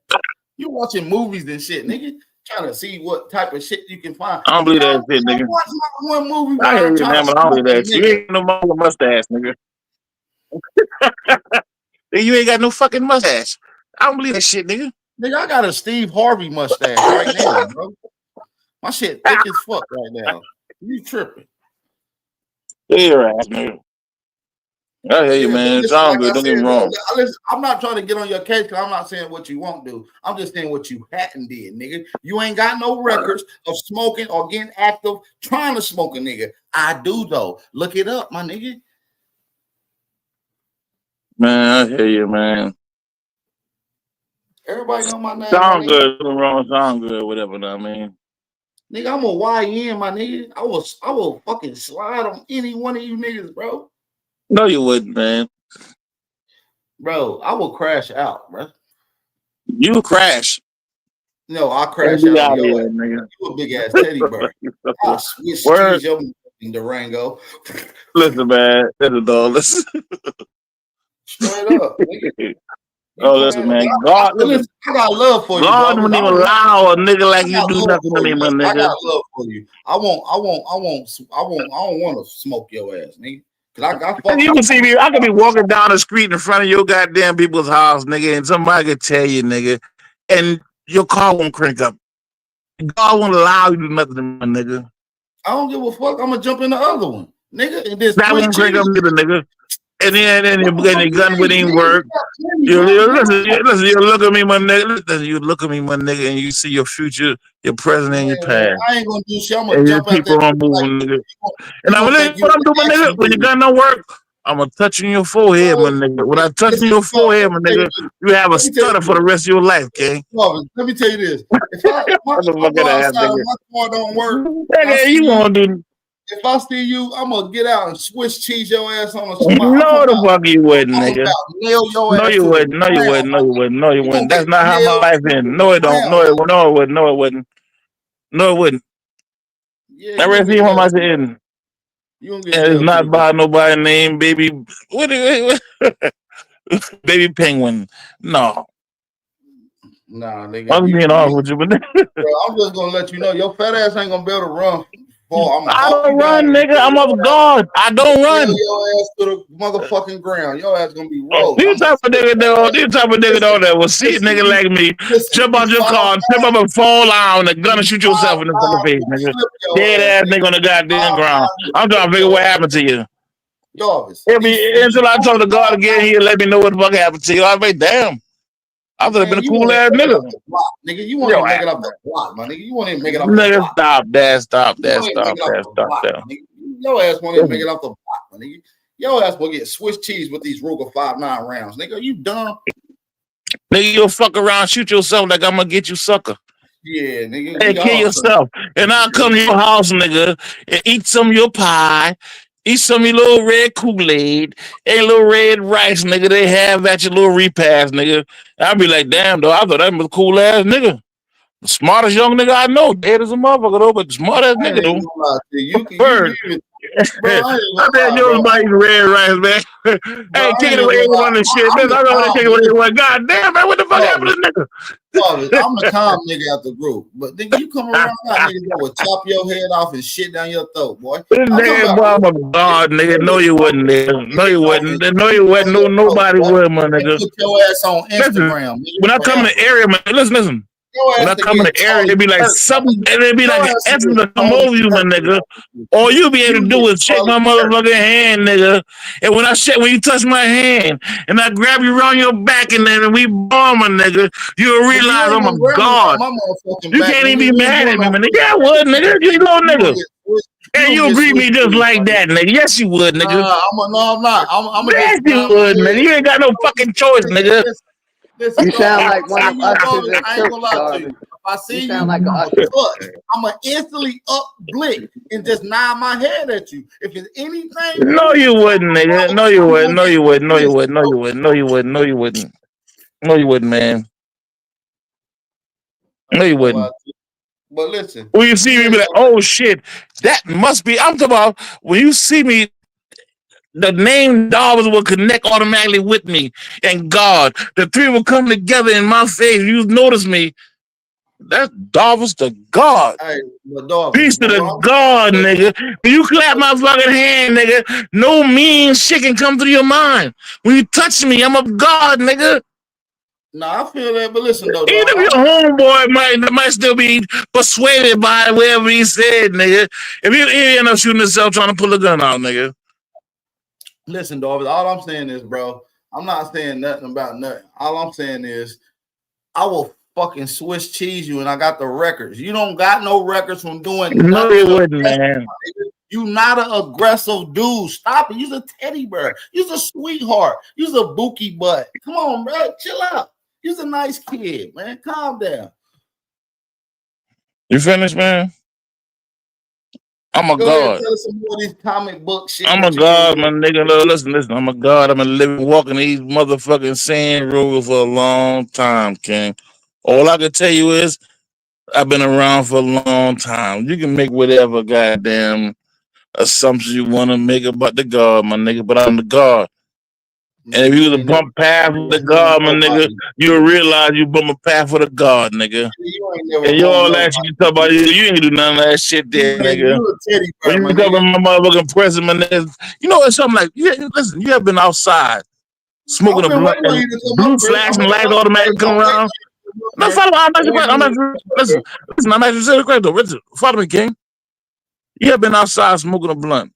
You watching movies and shit, nigga. Trying to see what type of shit you can find. I don't believe that shit, nigga. Watch my one movie. I hear you, man, but I don't believe that shit. You ain't no mother mustache, nigga. You ain't got no fucking mustache. I don't believe that shit, nigga. Nigga, I got a Steve Harvey mustache right now, bro. My shit thick as fuck right now. You tripping? Yeah, right, nigga. I hear you, man. It sounds good. Don't get me wrong. Listen, I'm not trying to get on your case because I'm not saying what you won't do. I'm just saying what you hadn't did, nigga. You ain't got no records of smoking or getting active trying to smoke a nigga. I do, though. Look it up, my nigga. Man, I hear you, man. Everybody know my name. Sound good. Nothing wrong. Sound good. Whatever, know what I mean? Nigga, I'm a YN, my nigga. I will fucking slide on any one of you niggas, bro. No, you wouldn't, man. Bro, I will crash out, bro. You crash. No, I'll crash out. You a big ass teddy bear. I'll switch cheese your Durango. Listen, man. Listen, dog. Listen. Straight up, nigga. Oh, listen, man. God, listen. I got love for you. God wouldn't even allow a nigga like you do nothing to me, my nigga. I got love for you. I don't want to smoke your ass, nigga. You can see me. I could be walking down the street in front of your goddamn people's house, nigga, and somebody could tell you, nigga, and your car won't crank up. God won't allow you to do nothing to me, nigga. I don't give a fuck. I'm gonna jump in the other one, nigga. And this that won't crank up either, nigga. And then your gun wouldn't even work. You look at me, my nigga. Listen, you look at me, my nigga, and you see your future, your present, and your past. I ain't gonna do shit. I'm gonna and jump out people there. are moving, nigga. And I'm gonna what I'm doing, my nigga. When your gun don't work, I'm gonna touch in your forehead, my nigga. When I touch in your forehead, my nigga, you have a stutter for the rest of your life, okay? Let me tell you this. If I go outside, my car don't work. Nigga, you wanna do? If I see you, I'm gonna get out and Swiss cheese your ass on a spot. No, the fuck you wouldn't, nigga. No, you wouldn't. No, you wouldn't. No, you wouldn't. No, you wouldn't. That's not how my life ends. No, it don't. No, it wouldn't. No, it wouldn't. No, it wouldn't. No, it wouldn't. Never see how my life ends. It's not by nobody named Baby. What? Baby Penguin. No. Nah, nigga. I'm being honest with you, but I'm just gonna let you know your fat ass ain't gonna be able to run. Boy, I don't run, nigga. I'm of God. I don't run. Your ass to the motherfucking ground. Your ass gonna be rolled. These type of nigga that will see a nigga like me jump out your car, trip up and fall down, and gun and shoot yourself in the fucking face, nigga. Dead ass nigga on the goddamn ground. I'm trying to figure what happened to you. Until I talk to God again, he'll let me know what the fuck happened to you. I be damn. I would have been a cool ass nigga. Nigga, you want to make it off the block, my nigga. You want to make it off the block. Nigga, stop that. Your ass want to make it off the block, my nigga. Your ass will get Swiss cheese with these Ruger 5.9 rounds, nigga. You dumb? Nigga, you'll fuck around, shoot yourself like I'm gonna get you, sucker. Yeah, nigga. And kill yourself. And I'll come to your house, nigga, and eat some of your pie, eat some of your little red Kool-Aid, and little red rice, nigga, they have at your little repast, nigga. I'll be like, damn, though, I thought that was a cool ass nigga. The smartest young nigga I know. Dead as a motherfucker, though, but the smartest nigga, though. Bird. I bet yours about eating red rice, man. Hey, taking away everyone and shit. Man, I don't want to take away everyone. God damn, man, what the fuck happened to this nigga? I'm the calm nigga out the group, but nigga, you come around that nigga that would chop your head off and shit down your throat, boy. This nigga, boy, I'm a god, nigga. No, you wouldn't, nigga. No, you wouldn't. No, you wouldn't. No, nobody would, my nigga. Put your ass on Instagram. Listen, when I come in the area, man, listen. When I come in the area, it'd be like something, it'd be like an essence to come over you, my nigga. All you be able to do is shake my motherfucking hand, nigga. And when you touch my hand, and I grab you around your back, and then we bomb, my nigga, you'll realize I'm a god. You can't even be mad at me, man. Yeah, I would, nigga. You little nigga. And you'll greet me just like that, nigga. Yes, you would, nigga. I'm not. I'm yes, you would, nigga. You ain't got no fucking choice, nigga. Listen, you sound like one of us. I ain't gonna lie to you. If I see you, I'm gonna instantly up blick and just nod my head at you. If it's anything, no, you wouldn't, nigga. No, you wouldn't. No, you wouldn't. No, you wouldn't. No, you wouldn't. No, you wouldn't. No, you wouldn't. No, you wouldn't, man. No, you wouldn't. But listen, when you see me, be like, oh shit, that must be. I'm talking about when you see me. The name Darvis will connect automatically with me and God. The three will come together in my face. You notice me. That's Darvis the God. Hey, peace to the God, nigga. When you clap my fucking hand, nigga, no mean shit can come through your mind. When you touch me, I'm a God, nigga. Nah, I feel that, but listen though. Even if your homeboy might still be persuaded by whatever he said, nigga. If he end up shooting himself trying to pull a gun out, nigga. Listen, Darvis, all I'm saying is, bro, I'm not saying nothing about nothing. All I'm saying is, I will fucking Swiss cheese you, and I got the records. You don't got no records from doing nothing. No, you wouldn't, man. You not an aggressive dude. Stop it. You's a teddy bear. You's a sweetheart. You's a bookie butt. Come on, bro. Chill out. You's a nice kid, man. Calm down. You finished, man? I'm a Go god. ahead, tell us some more of these comic book shit. I'm a god, my nigga. No, listen. I'm a god. I've been living, walking these motherfucking sand rules for a long time, King. All I can tell you is I've been around for a long time. You can make whatever goddamn assumptions you want to make about the god, my nigga, but I'm the god. And if you was a bump path with the God, my nigga, you'll realize you bump a path for the God, nigga. And you all that shit you talk about, you ain't do none of that shit there, nigga. When you talk about my motherfucking president, my nigga, you know it's something like, listen, you have been outside smoking a blunt, blue flashing lights automatically come around. No, follow me. Listen, I'm asking you serious question though. Richard, follow me, King. You have been outside smoking a blunt.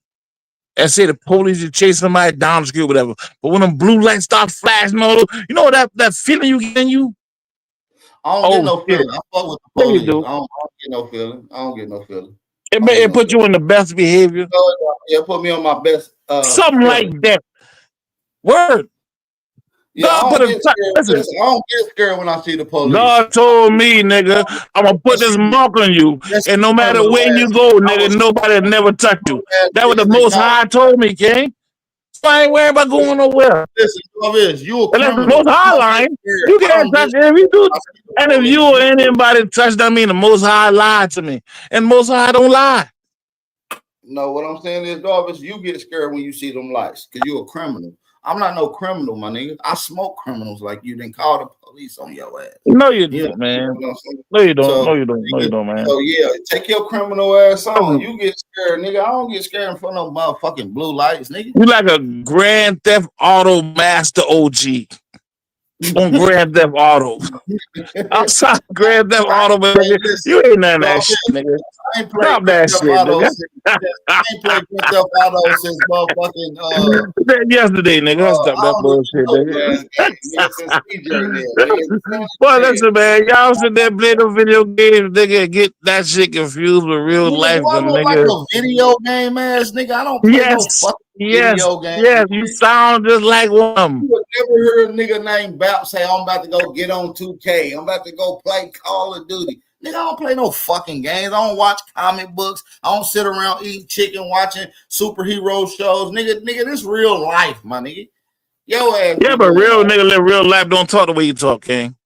And say the police are chasing somebody down the street or whatever. But when them blue lights start flashing all over, you know that feeling you get in you? I don't get no feeling. I fuck with the police. I don't get no feeling. I don't get no feeling. It put you in the best behavior. Yeah, put me on my best. Something like that. Word. Yeah, I don't get scared when I see the police. God told me, nigga, I'm gonna put this mark on you, and no matter where you go, nigga, nobody never touch you. That was the Most High told me, King. So I ain't worried about going nowhere. Listen, you a criminal. The Most High line, you can't touch it if you do. And if you or anybody touch that, I mean the Most High lied to me, and Most High don't lie. No, what I'm saying is, Darvis, you get scared when you see them lights because you're a criminal. I'm not no criminal, my nigga. I smoke criminals like you. Then call the police on your ass. No, you don't, man. No, you don't. So, no, you don't. No, you don't, man. So yeah, take your criminal ass on. You get scared, nigga. I don't get scared in front of motherfucking blue lights, nigga. You like a Grand Theft Auto master OG on Grand Theft Auto. Outside Grand Theft Auto, man. You ain't none of that shit, nigga. Stop that shit, nigga. I ain't played Grand Theft Auto since motherfucking yesterday, nigga. Stop that bullshit, nigga. Well, listen, man. Y'all sit there play the video games, nigga. Get that shit confused with real life, nigga. Like a video game ass nigga. I don't play no fucking video game. Yes, you sound just like one. You would never hear a nigga named Bap say, I'm about to go get on 2K. I'm about to go play Call of Duty. Nigga, I don't play no fucking games. I don't watch comic books. I don't sit around eating chicken, watching superhero shows. Nigga, this real life, my nigga. Yo ass. Yeah, but real nigga live real life. Don't talk the way you talk, King.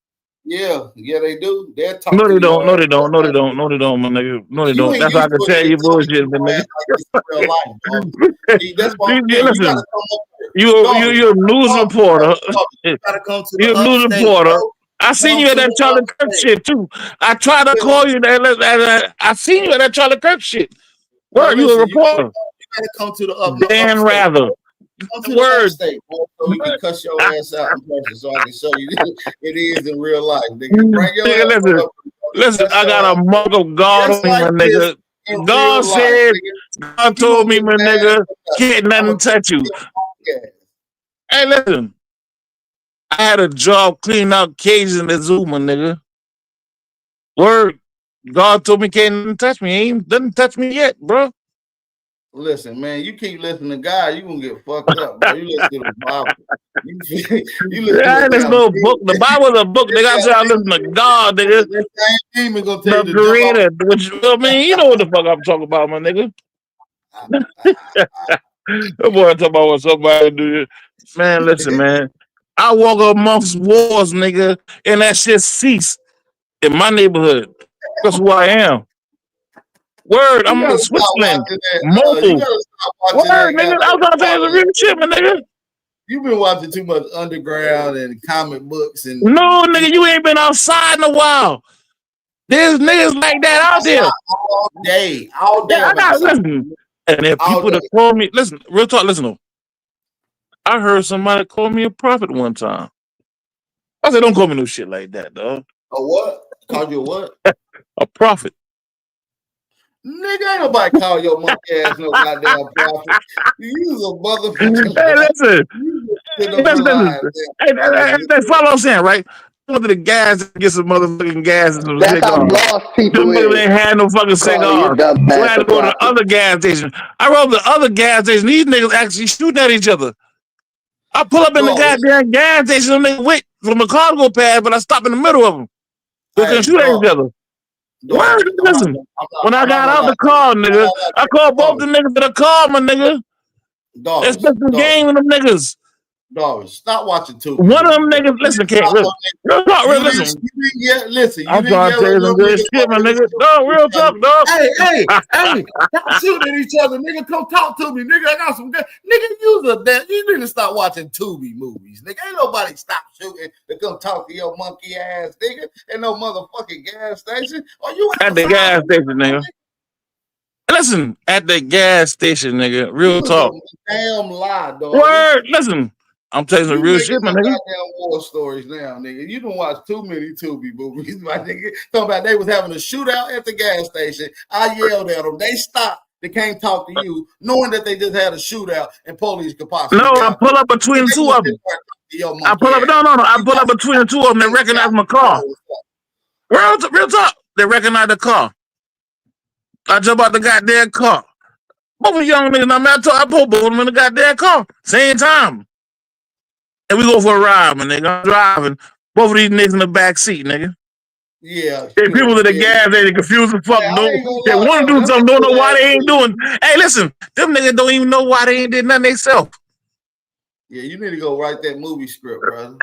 Yeah, they do. They'll talk No, to they you. don't. No, they don't. No, they don't. No, they don't, my nigga. No, they You don't. ain't That's how I used can to tell it. you They talk to bullshit, you my nigga. like it's real life, dog. See, that's what I'm saying. You Listen, gotta come up here. Dog, you're a news reporter. you gotta come to You're the a news upstate, reporter. bro. I seen Come you at to that the Charlie Kirk upstate. shit too. I tried to call you that. I seen you at that Charlie Kirk shit. No, Word, you a listen, reporter? you gotta come to the Dan upstate. Rather. Come to the Word. upstate, boy, so we can cuss your ass out in person, so I can show you it is in real life, nigga. Bring your ass Nigga, up. listen, I got a mug of God Just on me, like my this nigga. in God real life, said, nigga. God You told gonna me, get my mad nigga, at me. can't nothing touch you. Hey, listen, I had a job cleaning out cages in the zoo, my nigga. Word, God told me can't nothing touch me. Ain't nothing touch me yet, bro. Listen, man, you keep listening to God, you gonna get fucked up, bro. You listen to the Bible. You listen to a There's damn no demon. book. The Bible's a book. Nigga, I say I listen to God, nigga. That same demon gonna tell The you to jump off. creator. Which, I mean, you know what the fuck I'm talking about, my nigga. That boy talking about what somebody do. Man, listen, man. I walk amongst wars, nigga, and that shit cease in my neighborhood. That's who I am. Word, You I'm in gotta stop Switzerland. watching that. You Mobile. gotta stop watching Word, that nigga. I was goddamn trying to say it's a real shit, my nigga. You've been watching too much underground and comic books and No, nigga, you ain't been outside in a while. There's niggas like that out there. all day. All day Yeah, I I'm got outside. listen. And if All people that day. call me, listen, real talk, listen. Though. I heard somebody call me a prophet one time. I said, don't call me no shit like that, dog. A what? Called you a what? A prophet. Nigga, ain't nobody call your monkey ass no goddamn prophet. You a motherfucking Hey, lie. listen. You That's what I'm saying, right? I went to the gas to get some motherfucking gas and some That's how cigars. lost people Them niggas is. ain't had no fucking Calling your cigars. dumb So I ass had a to go to the prophet. other gas station. I rolled the other gas station. These niggas actually shooting at each other. I pull up in the goddamn gas station. Them niggas wait for my car to go past, but I stop in the middle of them. They can shoot at each other. Word, listen. When I got out the car, nigga, I called both the niggas that I called, my nigga. Let's play some game with them niggas. Dog, stop watching Tubi. One of them niggas, listen, can't listen. Real talk, real listen. Listen, I'm trying to tell you some good shit, my nigga. Dog, real talk, dog. Hey, stop shooting at each other, nigga. Come talk to me, nigga. I got some good nigga. You need to stop watching Tubi movies, nigga. Ain't nobody stop shooting to come talk to your monkey ass, nigga. Ain't no motherfucking gas station. Are you at the gas station, nigga? Listen, at the gas station, nigga. Real talk. Damn lie, dog. Word, listen. I'm telling you some You real making shit, my some nigga. goddamn war stories now, nigga. You don't watch too many Tubi movies, my nigga. Talking about they was having a shootout at the gas station. I yelled at them. They stopped. They came talk to you, knowing that they just had a shootout and police could possibly. No, I pull up between the two of them. I pull up. No. I pull up between the two of them. They recognize my car. Real talk. They recognize the car. I jump out the goddamn car. Both of young niggas, I pull both of them in the goddamn car. Same time. And we go for a ride, my nigga. I'm driving. Both of these niggas in the back seat, nigga. Yeah. They people at the gas, they confused the fuck. They want to do something, don't know why they ain't doing. Hey, listen, them niggas don't even know why they ain't did nothing themselves. Yeah, you need to go write that movie script, brother.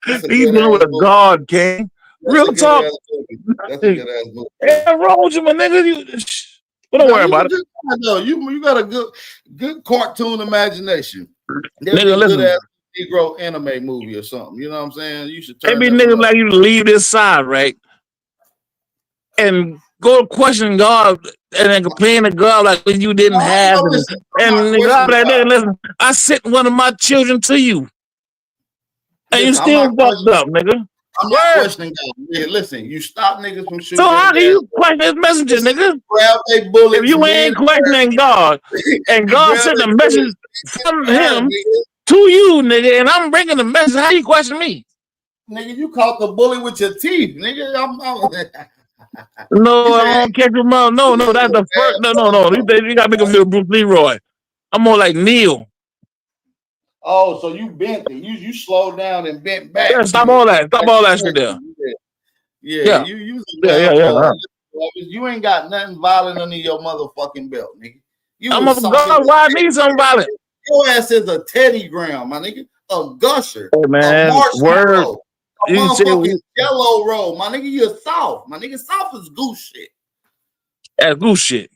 He's doing with a God, King. Real talk. That's a good ass movie. Hey, what's wrong with you, my nigga? Don't worry about it. No, you got a good cartoon imagination. There's Nigga, a listen. good ass Negro anime movie or something. You know what I'm saying? You should turn Maybe that niggas like you to leave this side, right? And go question God and then complain to God like you didn't have. And God like, nigga, listen, I sent one of my children to you. And you still fucked up, nigga. I'm not questioning God. Yeah, listen, you stop niggas from shooting. So how can you question his messenger, nigga? Grab their bullets. If you ain't questioning God, and God sent a message from him to you, nigga, and I'm bringing the message, how you question me? Nigga, you caught the bullet with your teeth, nigga. No, I don't catch him out. No, that's the first. No. You gotta make him feel Bruce Leroy. I'm more like Neil. Oh, so you bent it. You slowed down and bent back. Yeah, stop all that. Stop all that shit there. Yeah, Yeah. you a Yeah. bad boy. Huh. You ain't got nothing violent under your motherfucking belt, nigga. You I'm was a soft as God. a Why I Teddy need something Graham. violent? Your ass is a Teddy Graham, my nigga. A gusher. Hey, A man. Word. marshmallow. A You can say motherfucking jello roll. My nigga, you're soft. My nigga, soft is goose shit. that goose shit.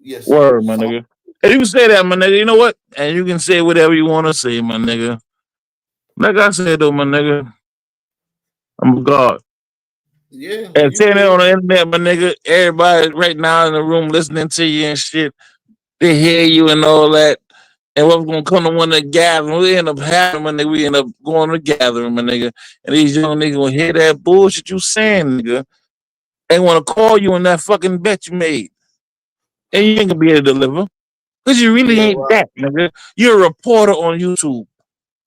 Yes, sir. Word, my nigga. And you can say that, my nigga. You know what? And you can say whatever you want to say, my nigga. Like I said, though, my nigga, I'm a God. Yeah, And you saying that on is. the internet, my nigga, everybody right now in the room listening to you and shit, they hear you and all that. And what's gonna come to one of the gathering? We end up having, my nigga. We end up going to the gathering, my nigga. And these young niggas gonna hear that bullshit you saying, nigga. They wanna call you on that fucking bet you made. And you ain't gonna be able to deliver. Because you really Yeah, ain't right. that, nigga. You're a reporter on YouTube.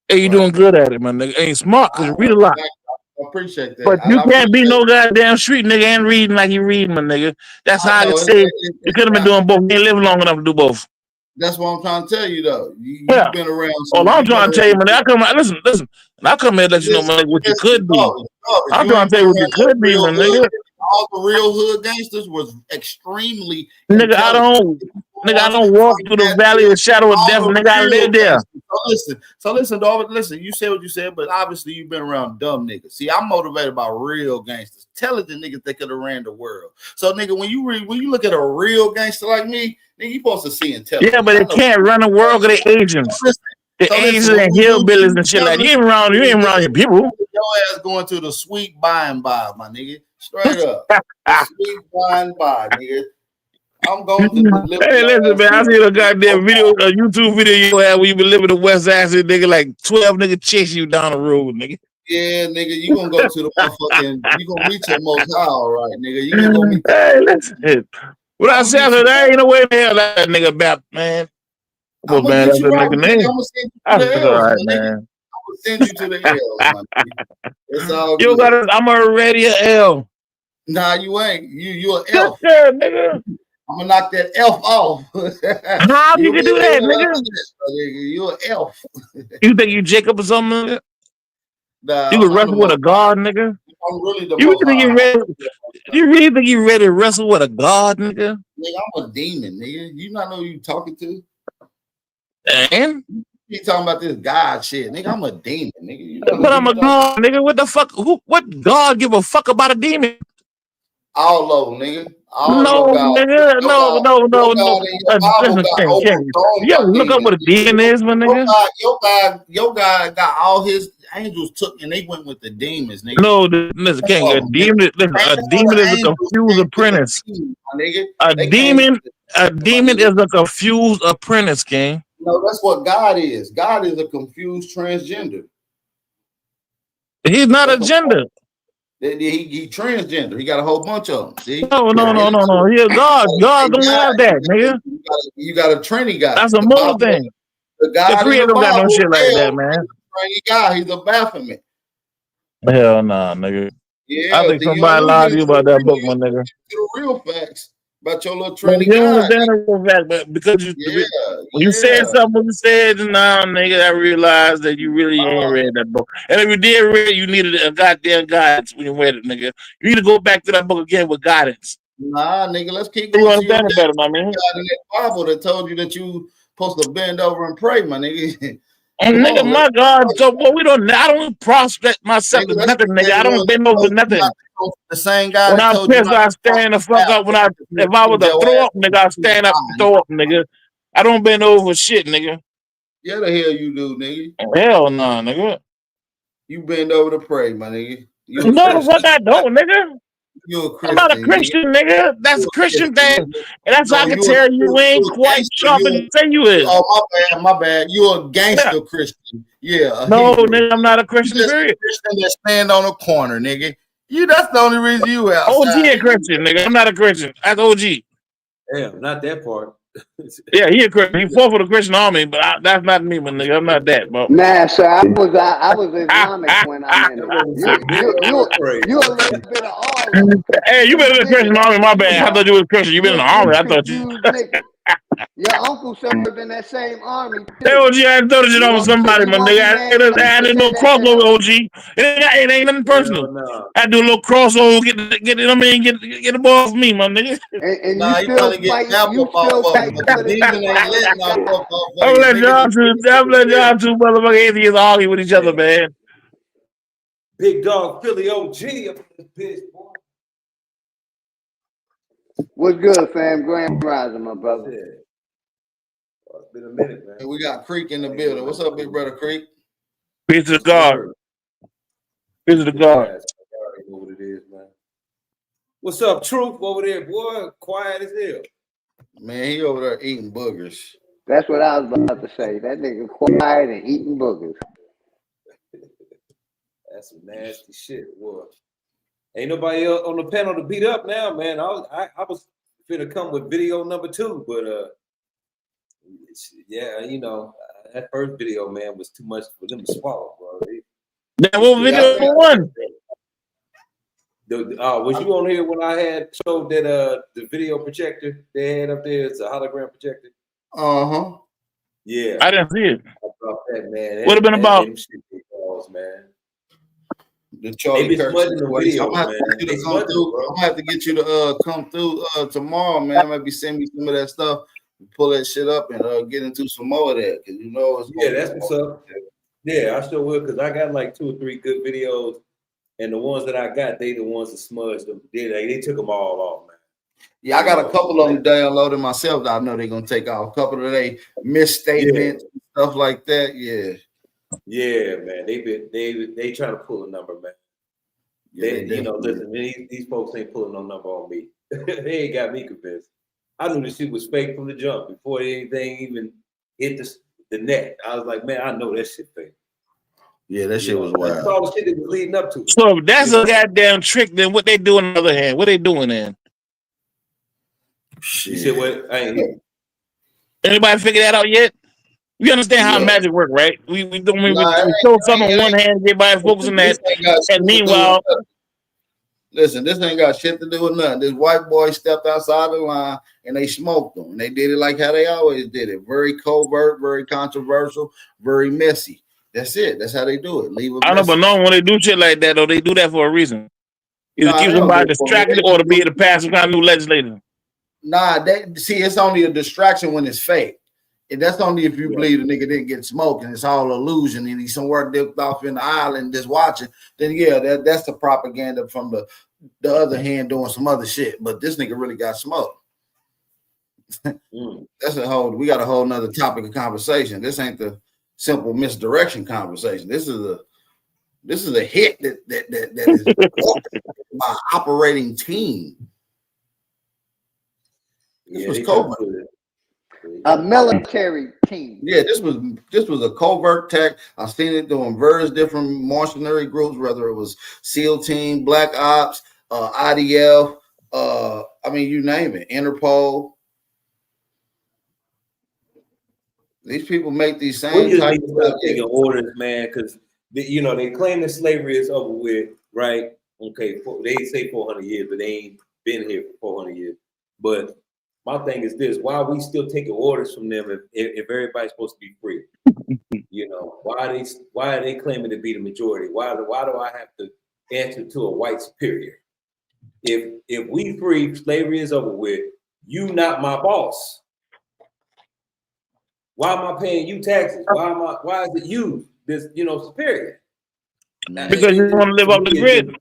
And you're doing good at it, my nigga. Ain't smart because you read a lot. I appreciate that. But And you I can't be appreciate no goddamn street nigga and reading like you reading, my nigga. That's how I know can say you could have been not, doing both. You ain't living long enough to do both. that's what I'm trying to tell you though. Yeah. You've been around All some I'm you've been trying to tell you, around man, I come out, listen. And I come here and let you know, man, what you could be. I'm you trying ain't to tell been you around what you no could be, real my hood. nigga. All the real hood gangsters was extremely Nigga, I intelligent. don't walk through the valley of the shadow of death, All the nigga. I real live there. gangsters. So listen, David. Listen, you said what you said, but obviously you've been around dumb niggas. See, I'm motivated by real gangsters, intelligent niggas that could have ran the world. So, nigga, when you look at a real gangster like me, nigga, you supposed to see intelligence. Yeah, but they can't run the world because they Asians. The Asians when and we do get hillbillies and shit like that. You ain't around your people. your ass going to the sweet by and by, my nigga. Straight up. The sweet by and by, nigga. I'm going to deliver. Hey, listen, man. I seen a goddamn video, a YouTube video you had where you been living in West Side, nigga, like 12 niggas chasing you down the road, nigga. Yeah, nigga, you gonna go to the motherfucking, you gonna meet your most high, all right, nigga. You ain't gonna meet Hey, listen. What I said, there ain't no way in the hell that nigga back, man. I'm Well, gonna man, get that's you a right, nigga nigga. name. I'm gonna send you to That's the all L's, right, my nigga. man. I'm gonna send you to the L's, my nigga. It's all You good. got I'm already an L. Nah, you ain't. You an Yes, elf. sir, nigga. I'm gonna knock that elf off. How you You'll can be do an that, elf nigga? after that, nigga. You an elf. You think you Jacob or something, nigga? Nah, You can I'm the wrestle with a most. god, nigga? I'm really the You most really think high. you really think you ready to wrestle with a god, nigga? Nigga, I'm a demon, nigga. You not know who you talking to? And? You talking about this God shit, nigga? I'm a demon, nigga. You know But who I'm you a talking? god, nigga. What the fuck? What god give a fuck about a demon? All of them, nigga. All No, your God. nigga. No. Your God in your Bible Listen, got King. overthrown You ever by look up demons. what a demon is, my nigga? Your God got all his angels took and they went with the demons, nigga. No, listen, King. A demon is a confused apprentice. A demon is a confused apprentice, King. No, that's what God is. God is a confused transgender. He's not a gender. He transgender. He got a whole bunch of them. See? No. He a God. God don't have that, nigga. You got a Trinity guy. That's a moral thing. The God The Creator in the don't got no Bible, shit like that, is man. a Trinity guy. He's a Baphomet. Hell nah, nigga. Yeah, I think you somebody don't lied to get you about that book, my nigga. the real facts about your little Man, Trinity you don't guy. understand the real fact, but because when you said something, you said, nah, nigga, I realized that you really ain't read that book. And if you did read it, you needed a goddamn guidance when you read it, nigga. You need to go back to that book again with guidance. Nah, nigga, let's keep You going to your understand it better, my man. God in that Bible that told you that you supposed to bend over and pray, my nigga. And nigga, my God, so boy, I don't prospect myself as nothing, nigga. I don't bend over nothing. The same guy When that I told you piss, I stand the fuck up. If I was to throw up, nigga, I stand up and throw up, nigga. I don't bend over shit, nigga. Yeah, the hell you do, nigga. Hell no, nigga. You bend over to pray, my nigga. You a No, the Christian. fuck I don't, nigga. You a I'm not a Christian, Christian, nigga. That's a Christian thing. And that's how I can you tell you ain't quite sharp as you say you is. Oh, my bad. You're a gangster Christian. Yeah, a no, Hebrew. nigga, I'm not a Christian, You just period. a Christian that stand on a corner, nigga. That's the only reason you outside. OG a Christian, nigga. I'm not a Christian. That's OG. Damn, not that part. Yeah, he a Christian. He fought for the Christian army, but that's not me, my nigga. I'm not that, bro. Nah, sir, I was Islamic when I met him. You a little bit of all of them. Hey, you been in the Christian army, my bad. I thought you was Christian. You been in the army. I thought you. Confused nigga. Your uncle served in that same army. Hey, OG, I throw it on somebody, my nigga. I had a little crossover, OG. It ain't nothing personal. I do a little crossover, get the ball off me, my nigga. And Nah, you he trying still to get fighting. Nap You up off still of him. fighting for the Demon ain't letting Nap up off of I'm him. letting y'all two motherfucking atheists argue with each other, man. Big dog Philly OG up in this bitch, boy. What's good, fam? Grand Rising, my brother. Well, it's been a minute, man. And we got Creek in the building. What's up, big brother Creek? Peace to God. Peace to God. I know what it is, man. What's up, Truth over there, boy? Quiet as hell. Man, he over there eating boogers. That's what I was about to say. That nigga quiet and eating boogers. That's some nasty shit, boy. Ain't nobody else on the panel to beat up now, man. I was finna come with video number 2, but yeah, you know, that first video, man, was too much for them to swallow, bro. That was video number 1. Was you on here when I had showed that the video projector they had up there? It's a hologram projector. Uh-huh. Yeah. I didn't see it. I dropped that, man. What have been about? Man. The Charlie Kirk situation. I'm gonna Videos, have to get you to come through tomorrow, man. Maybe send me some of that stuff, pull that shit up, and get into some more of that. Cause you know it's that's what's up. Yeah, I sure will, because I got like 2 or 3 good videos, and the ones that I got, they the ones that smudged them. They took them all off, man. Yeah, I got a couple of them downloaded myself that I know they're gonna take off. A couple of they misstatements, stuff like that. Yeah. Yeah, man. They try to pull a number, man. Yeah, you know, listen, these folks ain't pulling no number on me. They ain't got me convinced. I knew this shit was fake from the jump before anything even hit the net. I was like, man, I know that shit fake. Yeah, that shit was wild. That's all the shit that was leading up to it. So if that's a goddamn trick, then what they do on the other hand? What they doing then? Shit. You said what? I ain't hear. Anybody figure that out yet? We understand how magic work, right? We show something on one hand, everybody focus on that, and meanwhile, listen, this ain't got shit to do with nothing. This white boy stepped outside the line and they smoked them, and they did it like how they always did it. Very covert, very controversial, very messy. That's it. That's how they do it. Leave it. I know, but no, when they do shit like that, though, they do that for a reason. Either keep somebody distracted or to be able to pass some kind of new legislation. Nah, it's only a distraction when it's fake. And that's only if you believe the nigga didn't get smoked and it's all illusion and he's somewhere dipped off in the island just watching. Then that's the propaganda from the other hand doing some other shit. But this nigga really got smoked. That's we got a whole nother topic of conversation. This ain't the simple misdirection conversation. This is a hit that is by operating team. This was covert. A military team. Yeah, this was a covert tech. I've seen it doing various different mercenary groups, whether it was SEAL Team, Black Ops, IDF, I mean, you name it, Interpol. These people make these same type of stuff. Taking orders, man, because they claim that slavery is over with, right? Okay, they say 400 years, but they ain't been here for 400 years. But my thing is this: why are we still taking orders from them if everybody's supposed to be free? Why are they claiming to be the majority? Why do I have to answer to a white superior? If we free, slavery is over with. You not my boss. Why am I paying you taxes? Why is it you, this superior? Because you want to live off the grid.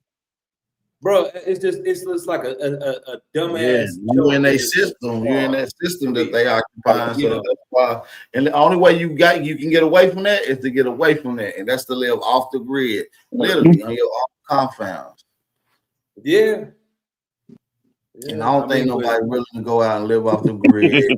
Bro, it's just like a dumbass. You in a system. You're in that system that they occupy. So that's why. And the only way you can get away from that is to get away from that, and that's to live off the grid, literally on your own confounds. Yeah. And I don't think nobody really can go out and live off the grid.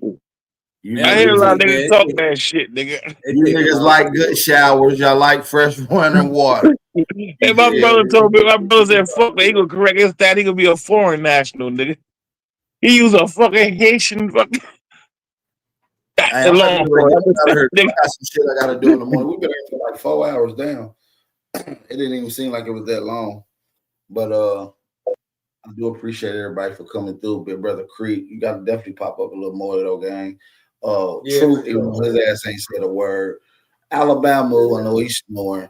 I hear a lot of niggas talk that shit, nigga. You niggas like good showers. Y'all like fresh running water. Hey, my brother told me, my brother said, fuck that. He gonna correct his stat. He gonna be a foreign national, nigga. He use a fucking Haitian fucking. I got some shit I gotta do in the morning. We've been here for like 4 hours down. It didn't even seem like it was that long. But I do appreciate everybody for coming through. Big brother Creek, you got to definitely pop up a little more though, gang. Truth, even though his ass ain't said a word. Alabama, I know he's snoring.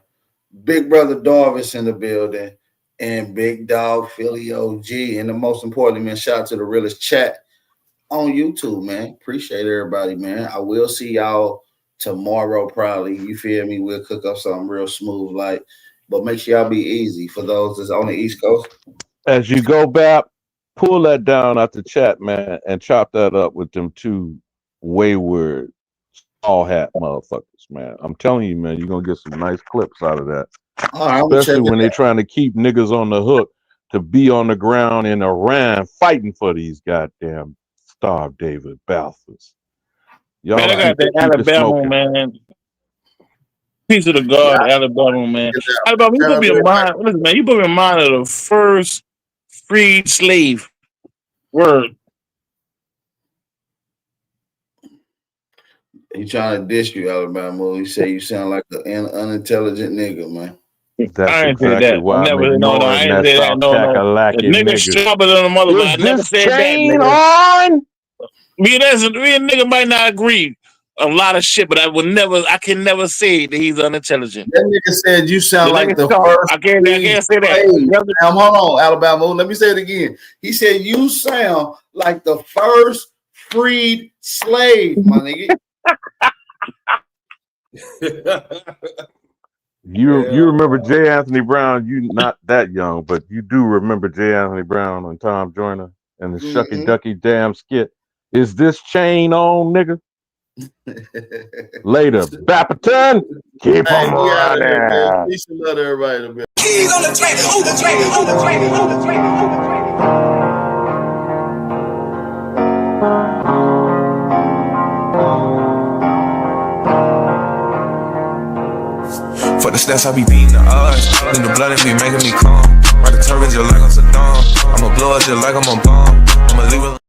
Big brother Darvis in the building, and Big Dog Philly OG, and the most importantly, man, shout out to the realest chat on YouTube, man. Appreciate everybody, man. I will see y'all tomorrow, probably. You feel me? We'll cook up something real smooth, like. But make sure y'all be easy for those that's on the East Coast. As you go back, pull that down out the chat, man, and chop that up with them two wayward, all hat motherfuckers, man. I'm telling you, man, you're gonna get some nice clips out of that. All right, especially when they're trying to keep niggas on the hook to be on the ground in Iran fighting for these goddamn Starve David bastards. Y'all Man, I got that Alabama, man. Piece of the God, Alabama, man. Alabama, you put me in mind. Listen, man, you put me in mind of the first freed slave. Word. He trying to dish you, Alabama. He say you sound like an unintelligent nigga, man. That's I ain't said exactly that. why I'm Never, no, ignoring I ain't that said that. South No, no. Kakalaki The nigga nigga. sharper than a mother, but I never Is said this that, chain nigga. on? Me and nigga might not agree a lot of shit, but I can never say that he's unintelligent. That nigga said you sound The like nigga the sharp. first. I can't say that. Hold on, Alabama. Let me say it again. He said you sound like the first freed slave, my nigga. You remember J. Anthony Brown? You not that young, but you do remember J. Anthony Brown and Tom Joyner and the Shucky Ducky damn skit. Is this chain on, nigga? Later, Bapperton, keep them running. Peace and love to everybody. On the track, on the track, on the track, on the track, on the track. For the stats, I be beating the odds. In the blood, it be making me calm. Ride the turbines just like I'm Saddam. I'ma blow up just like I'm a bomb. I'ma leave it.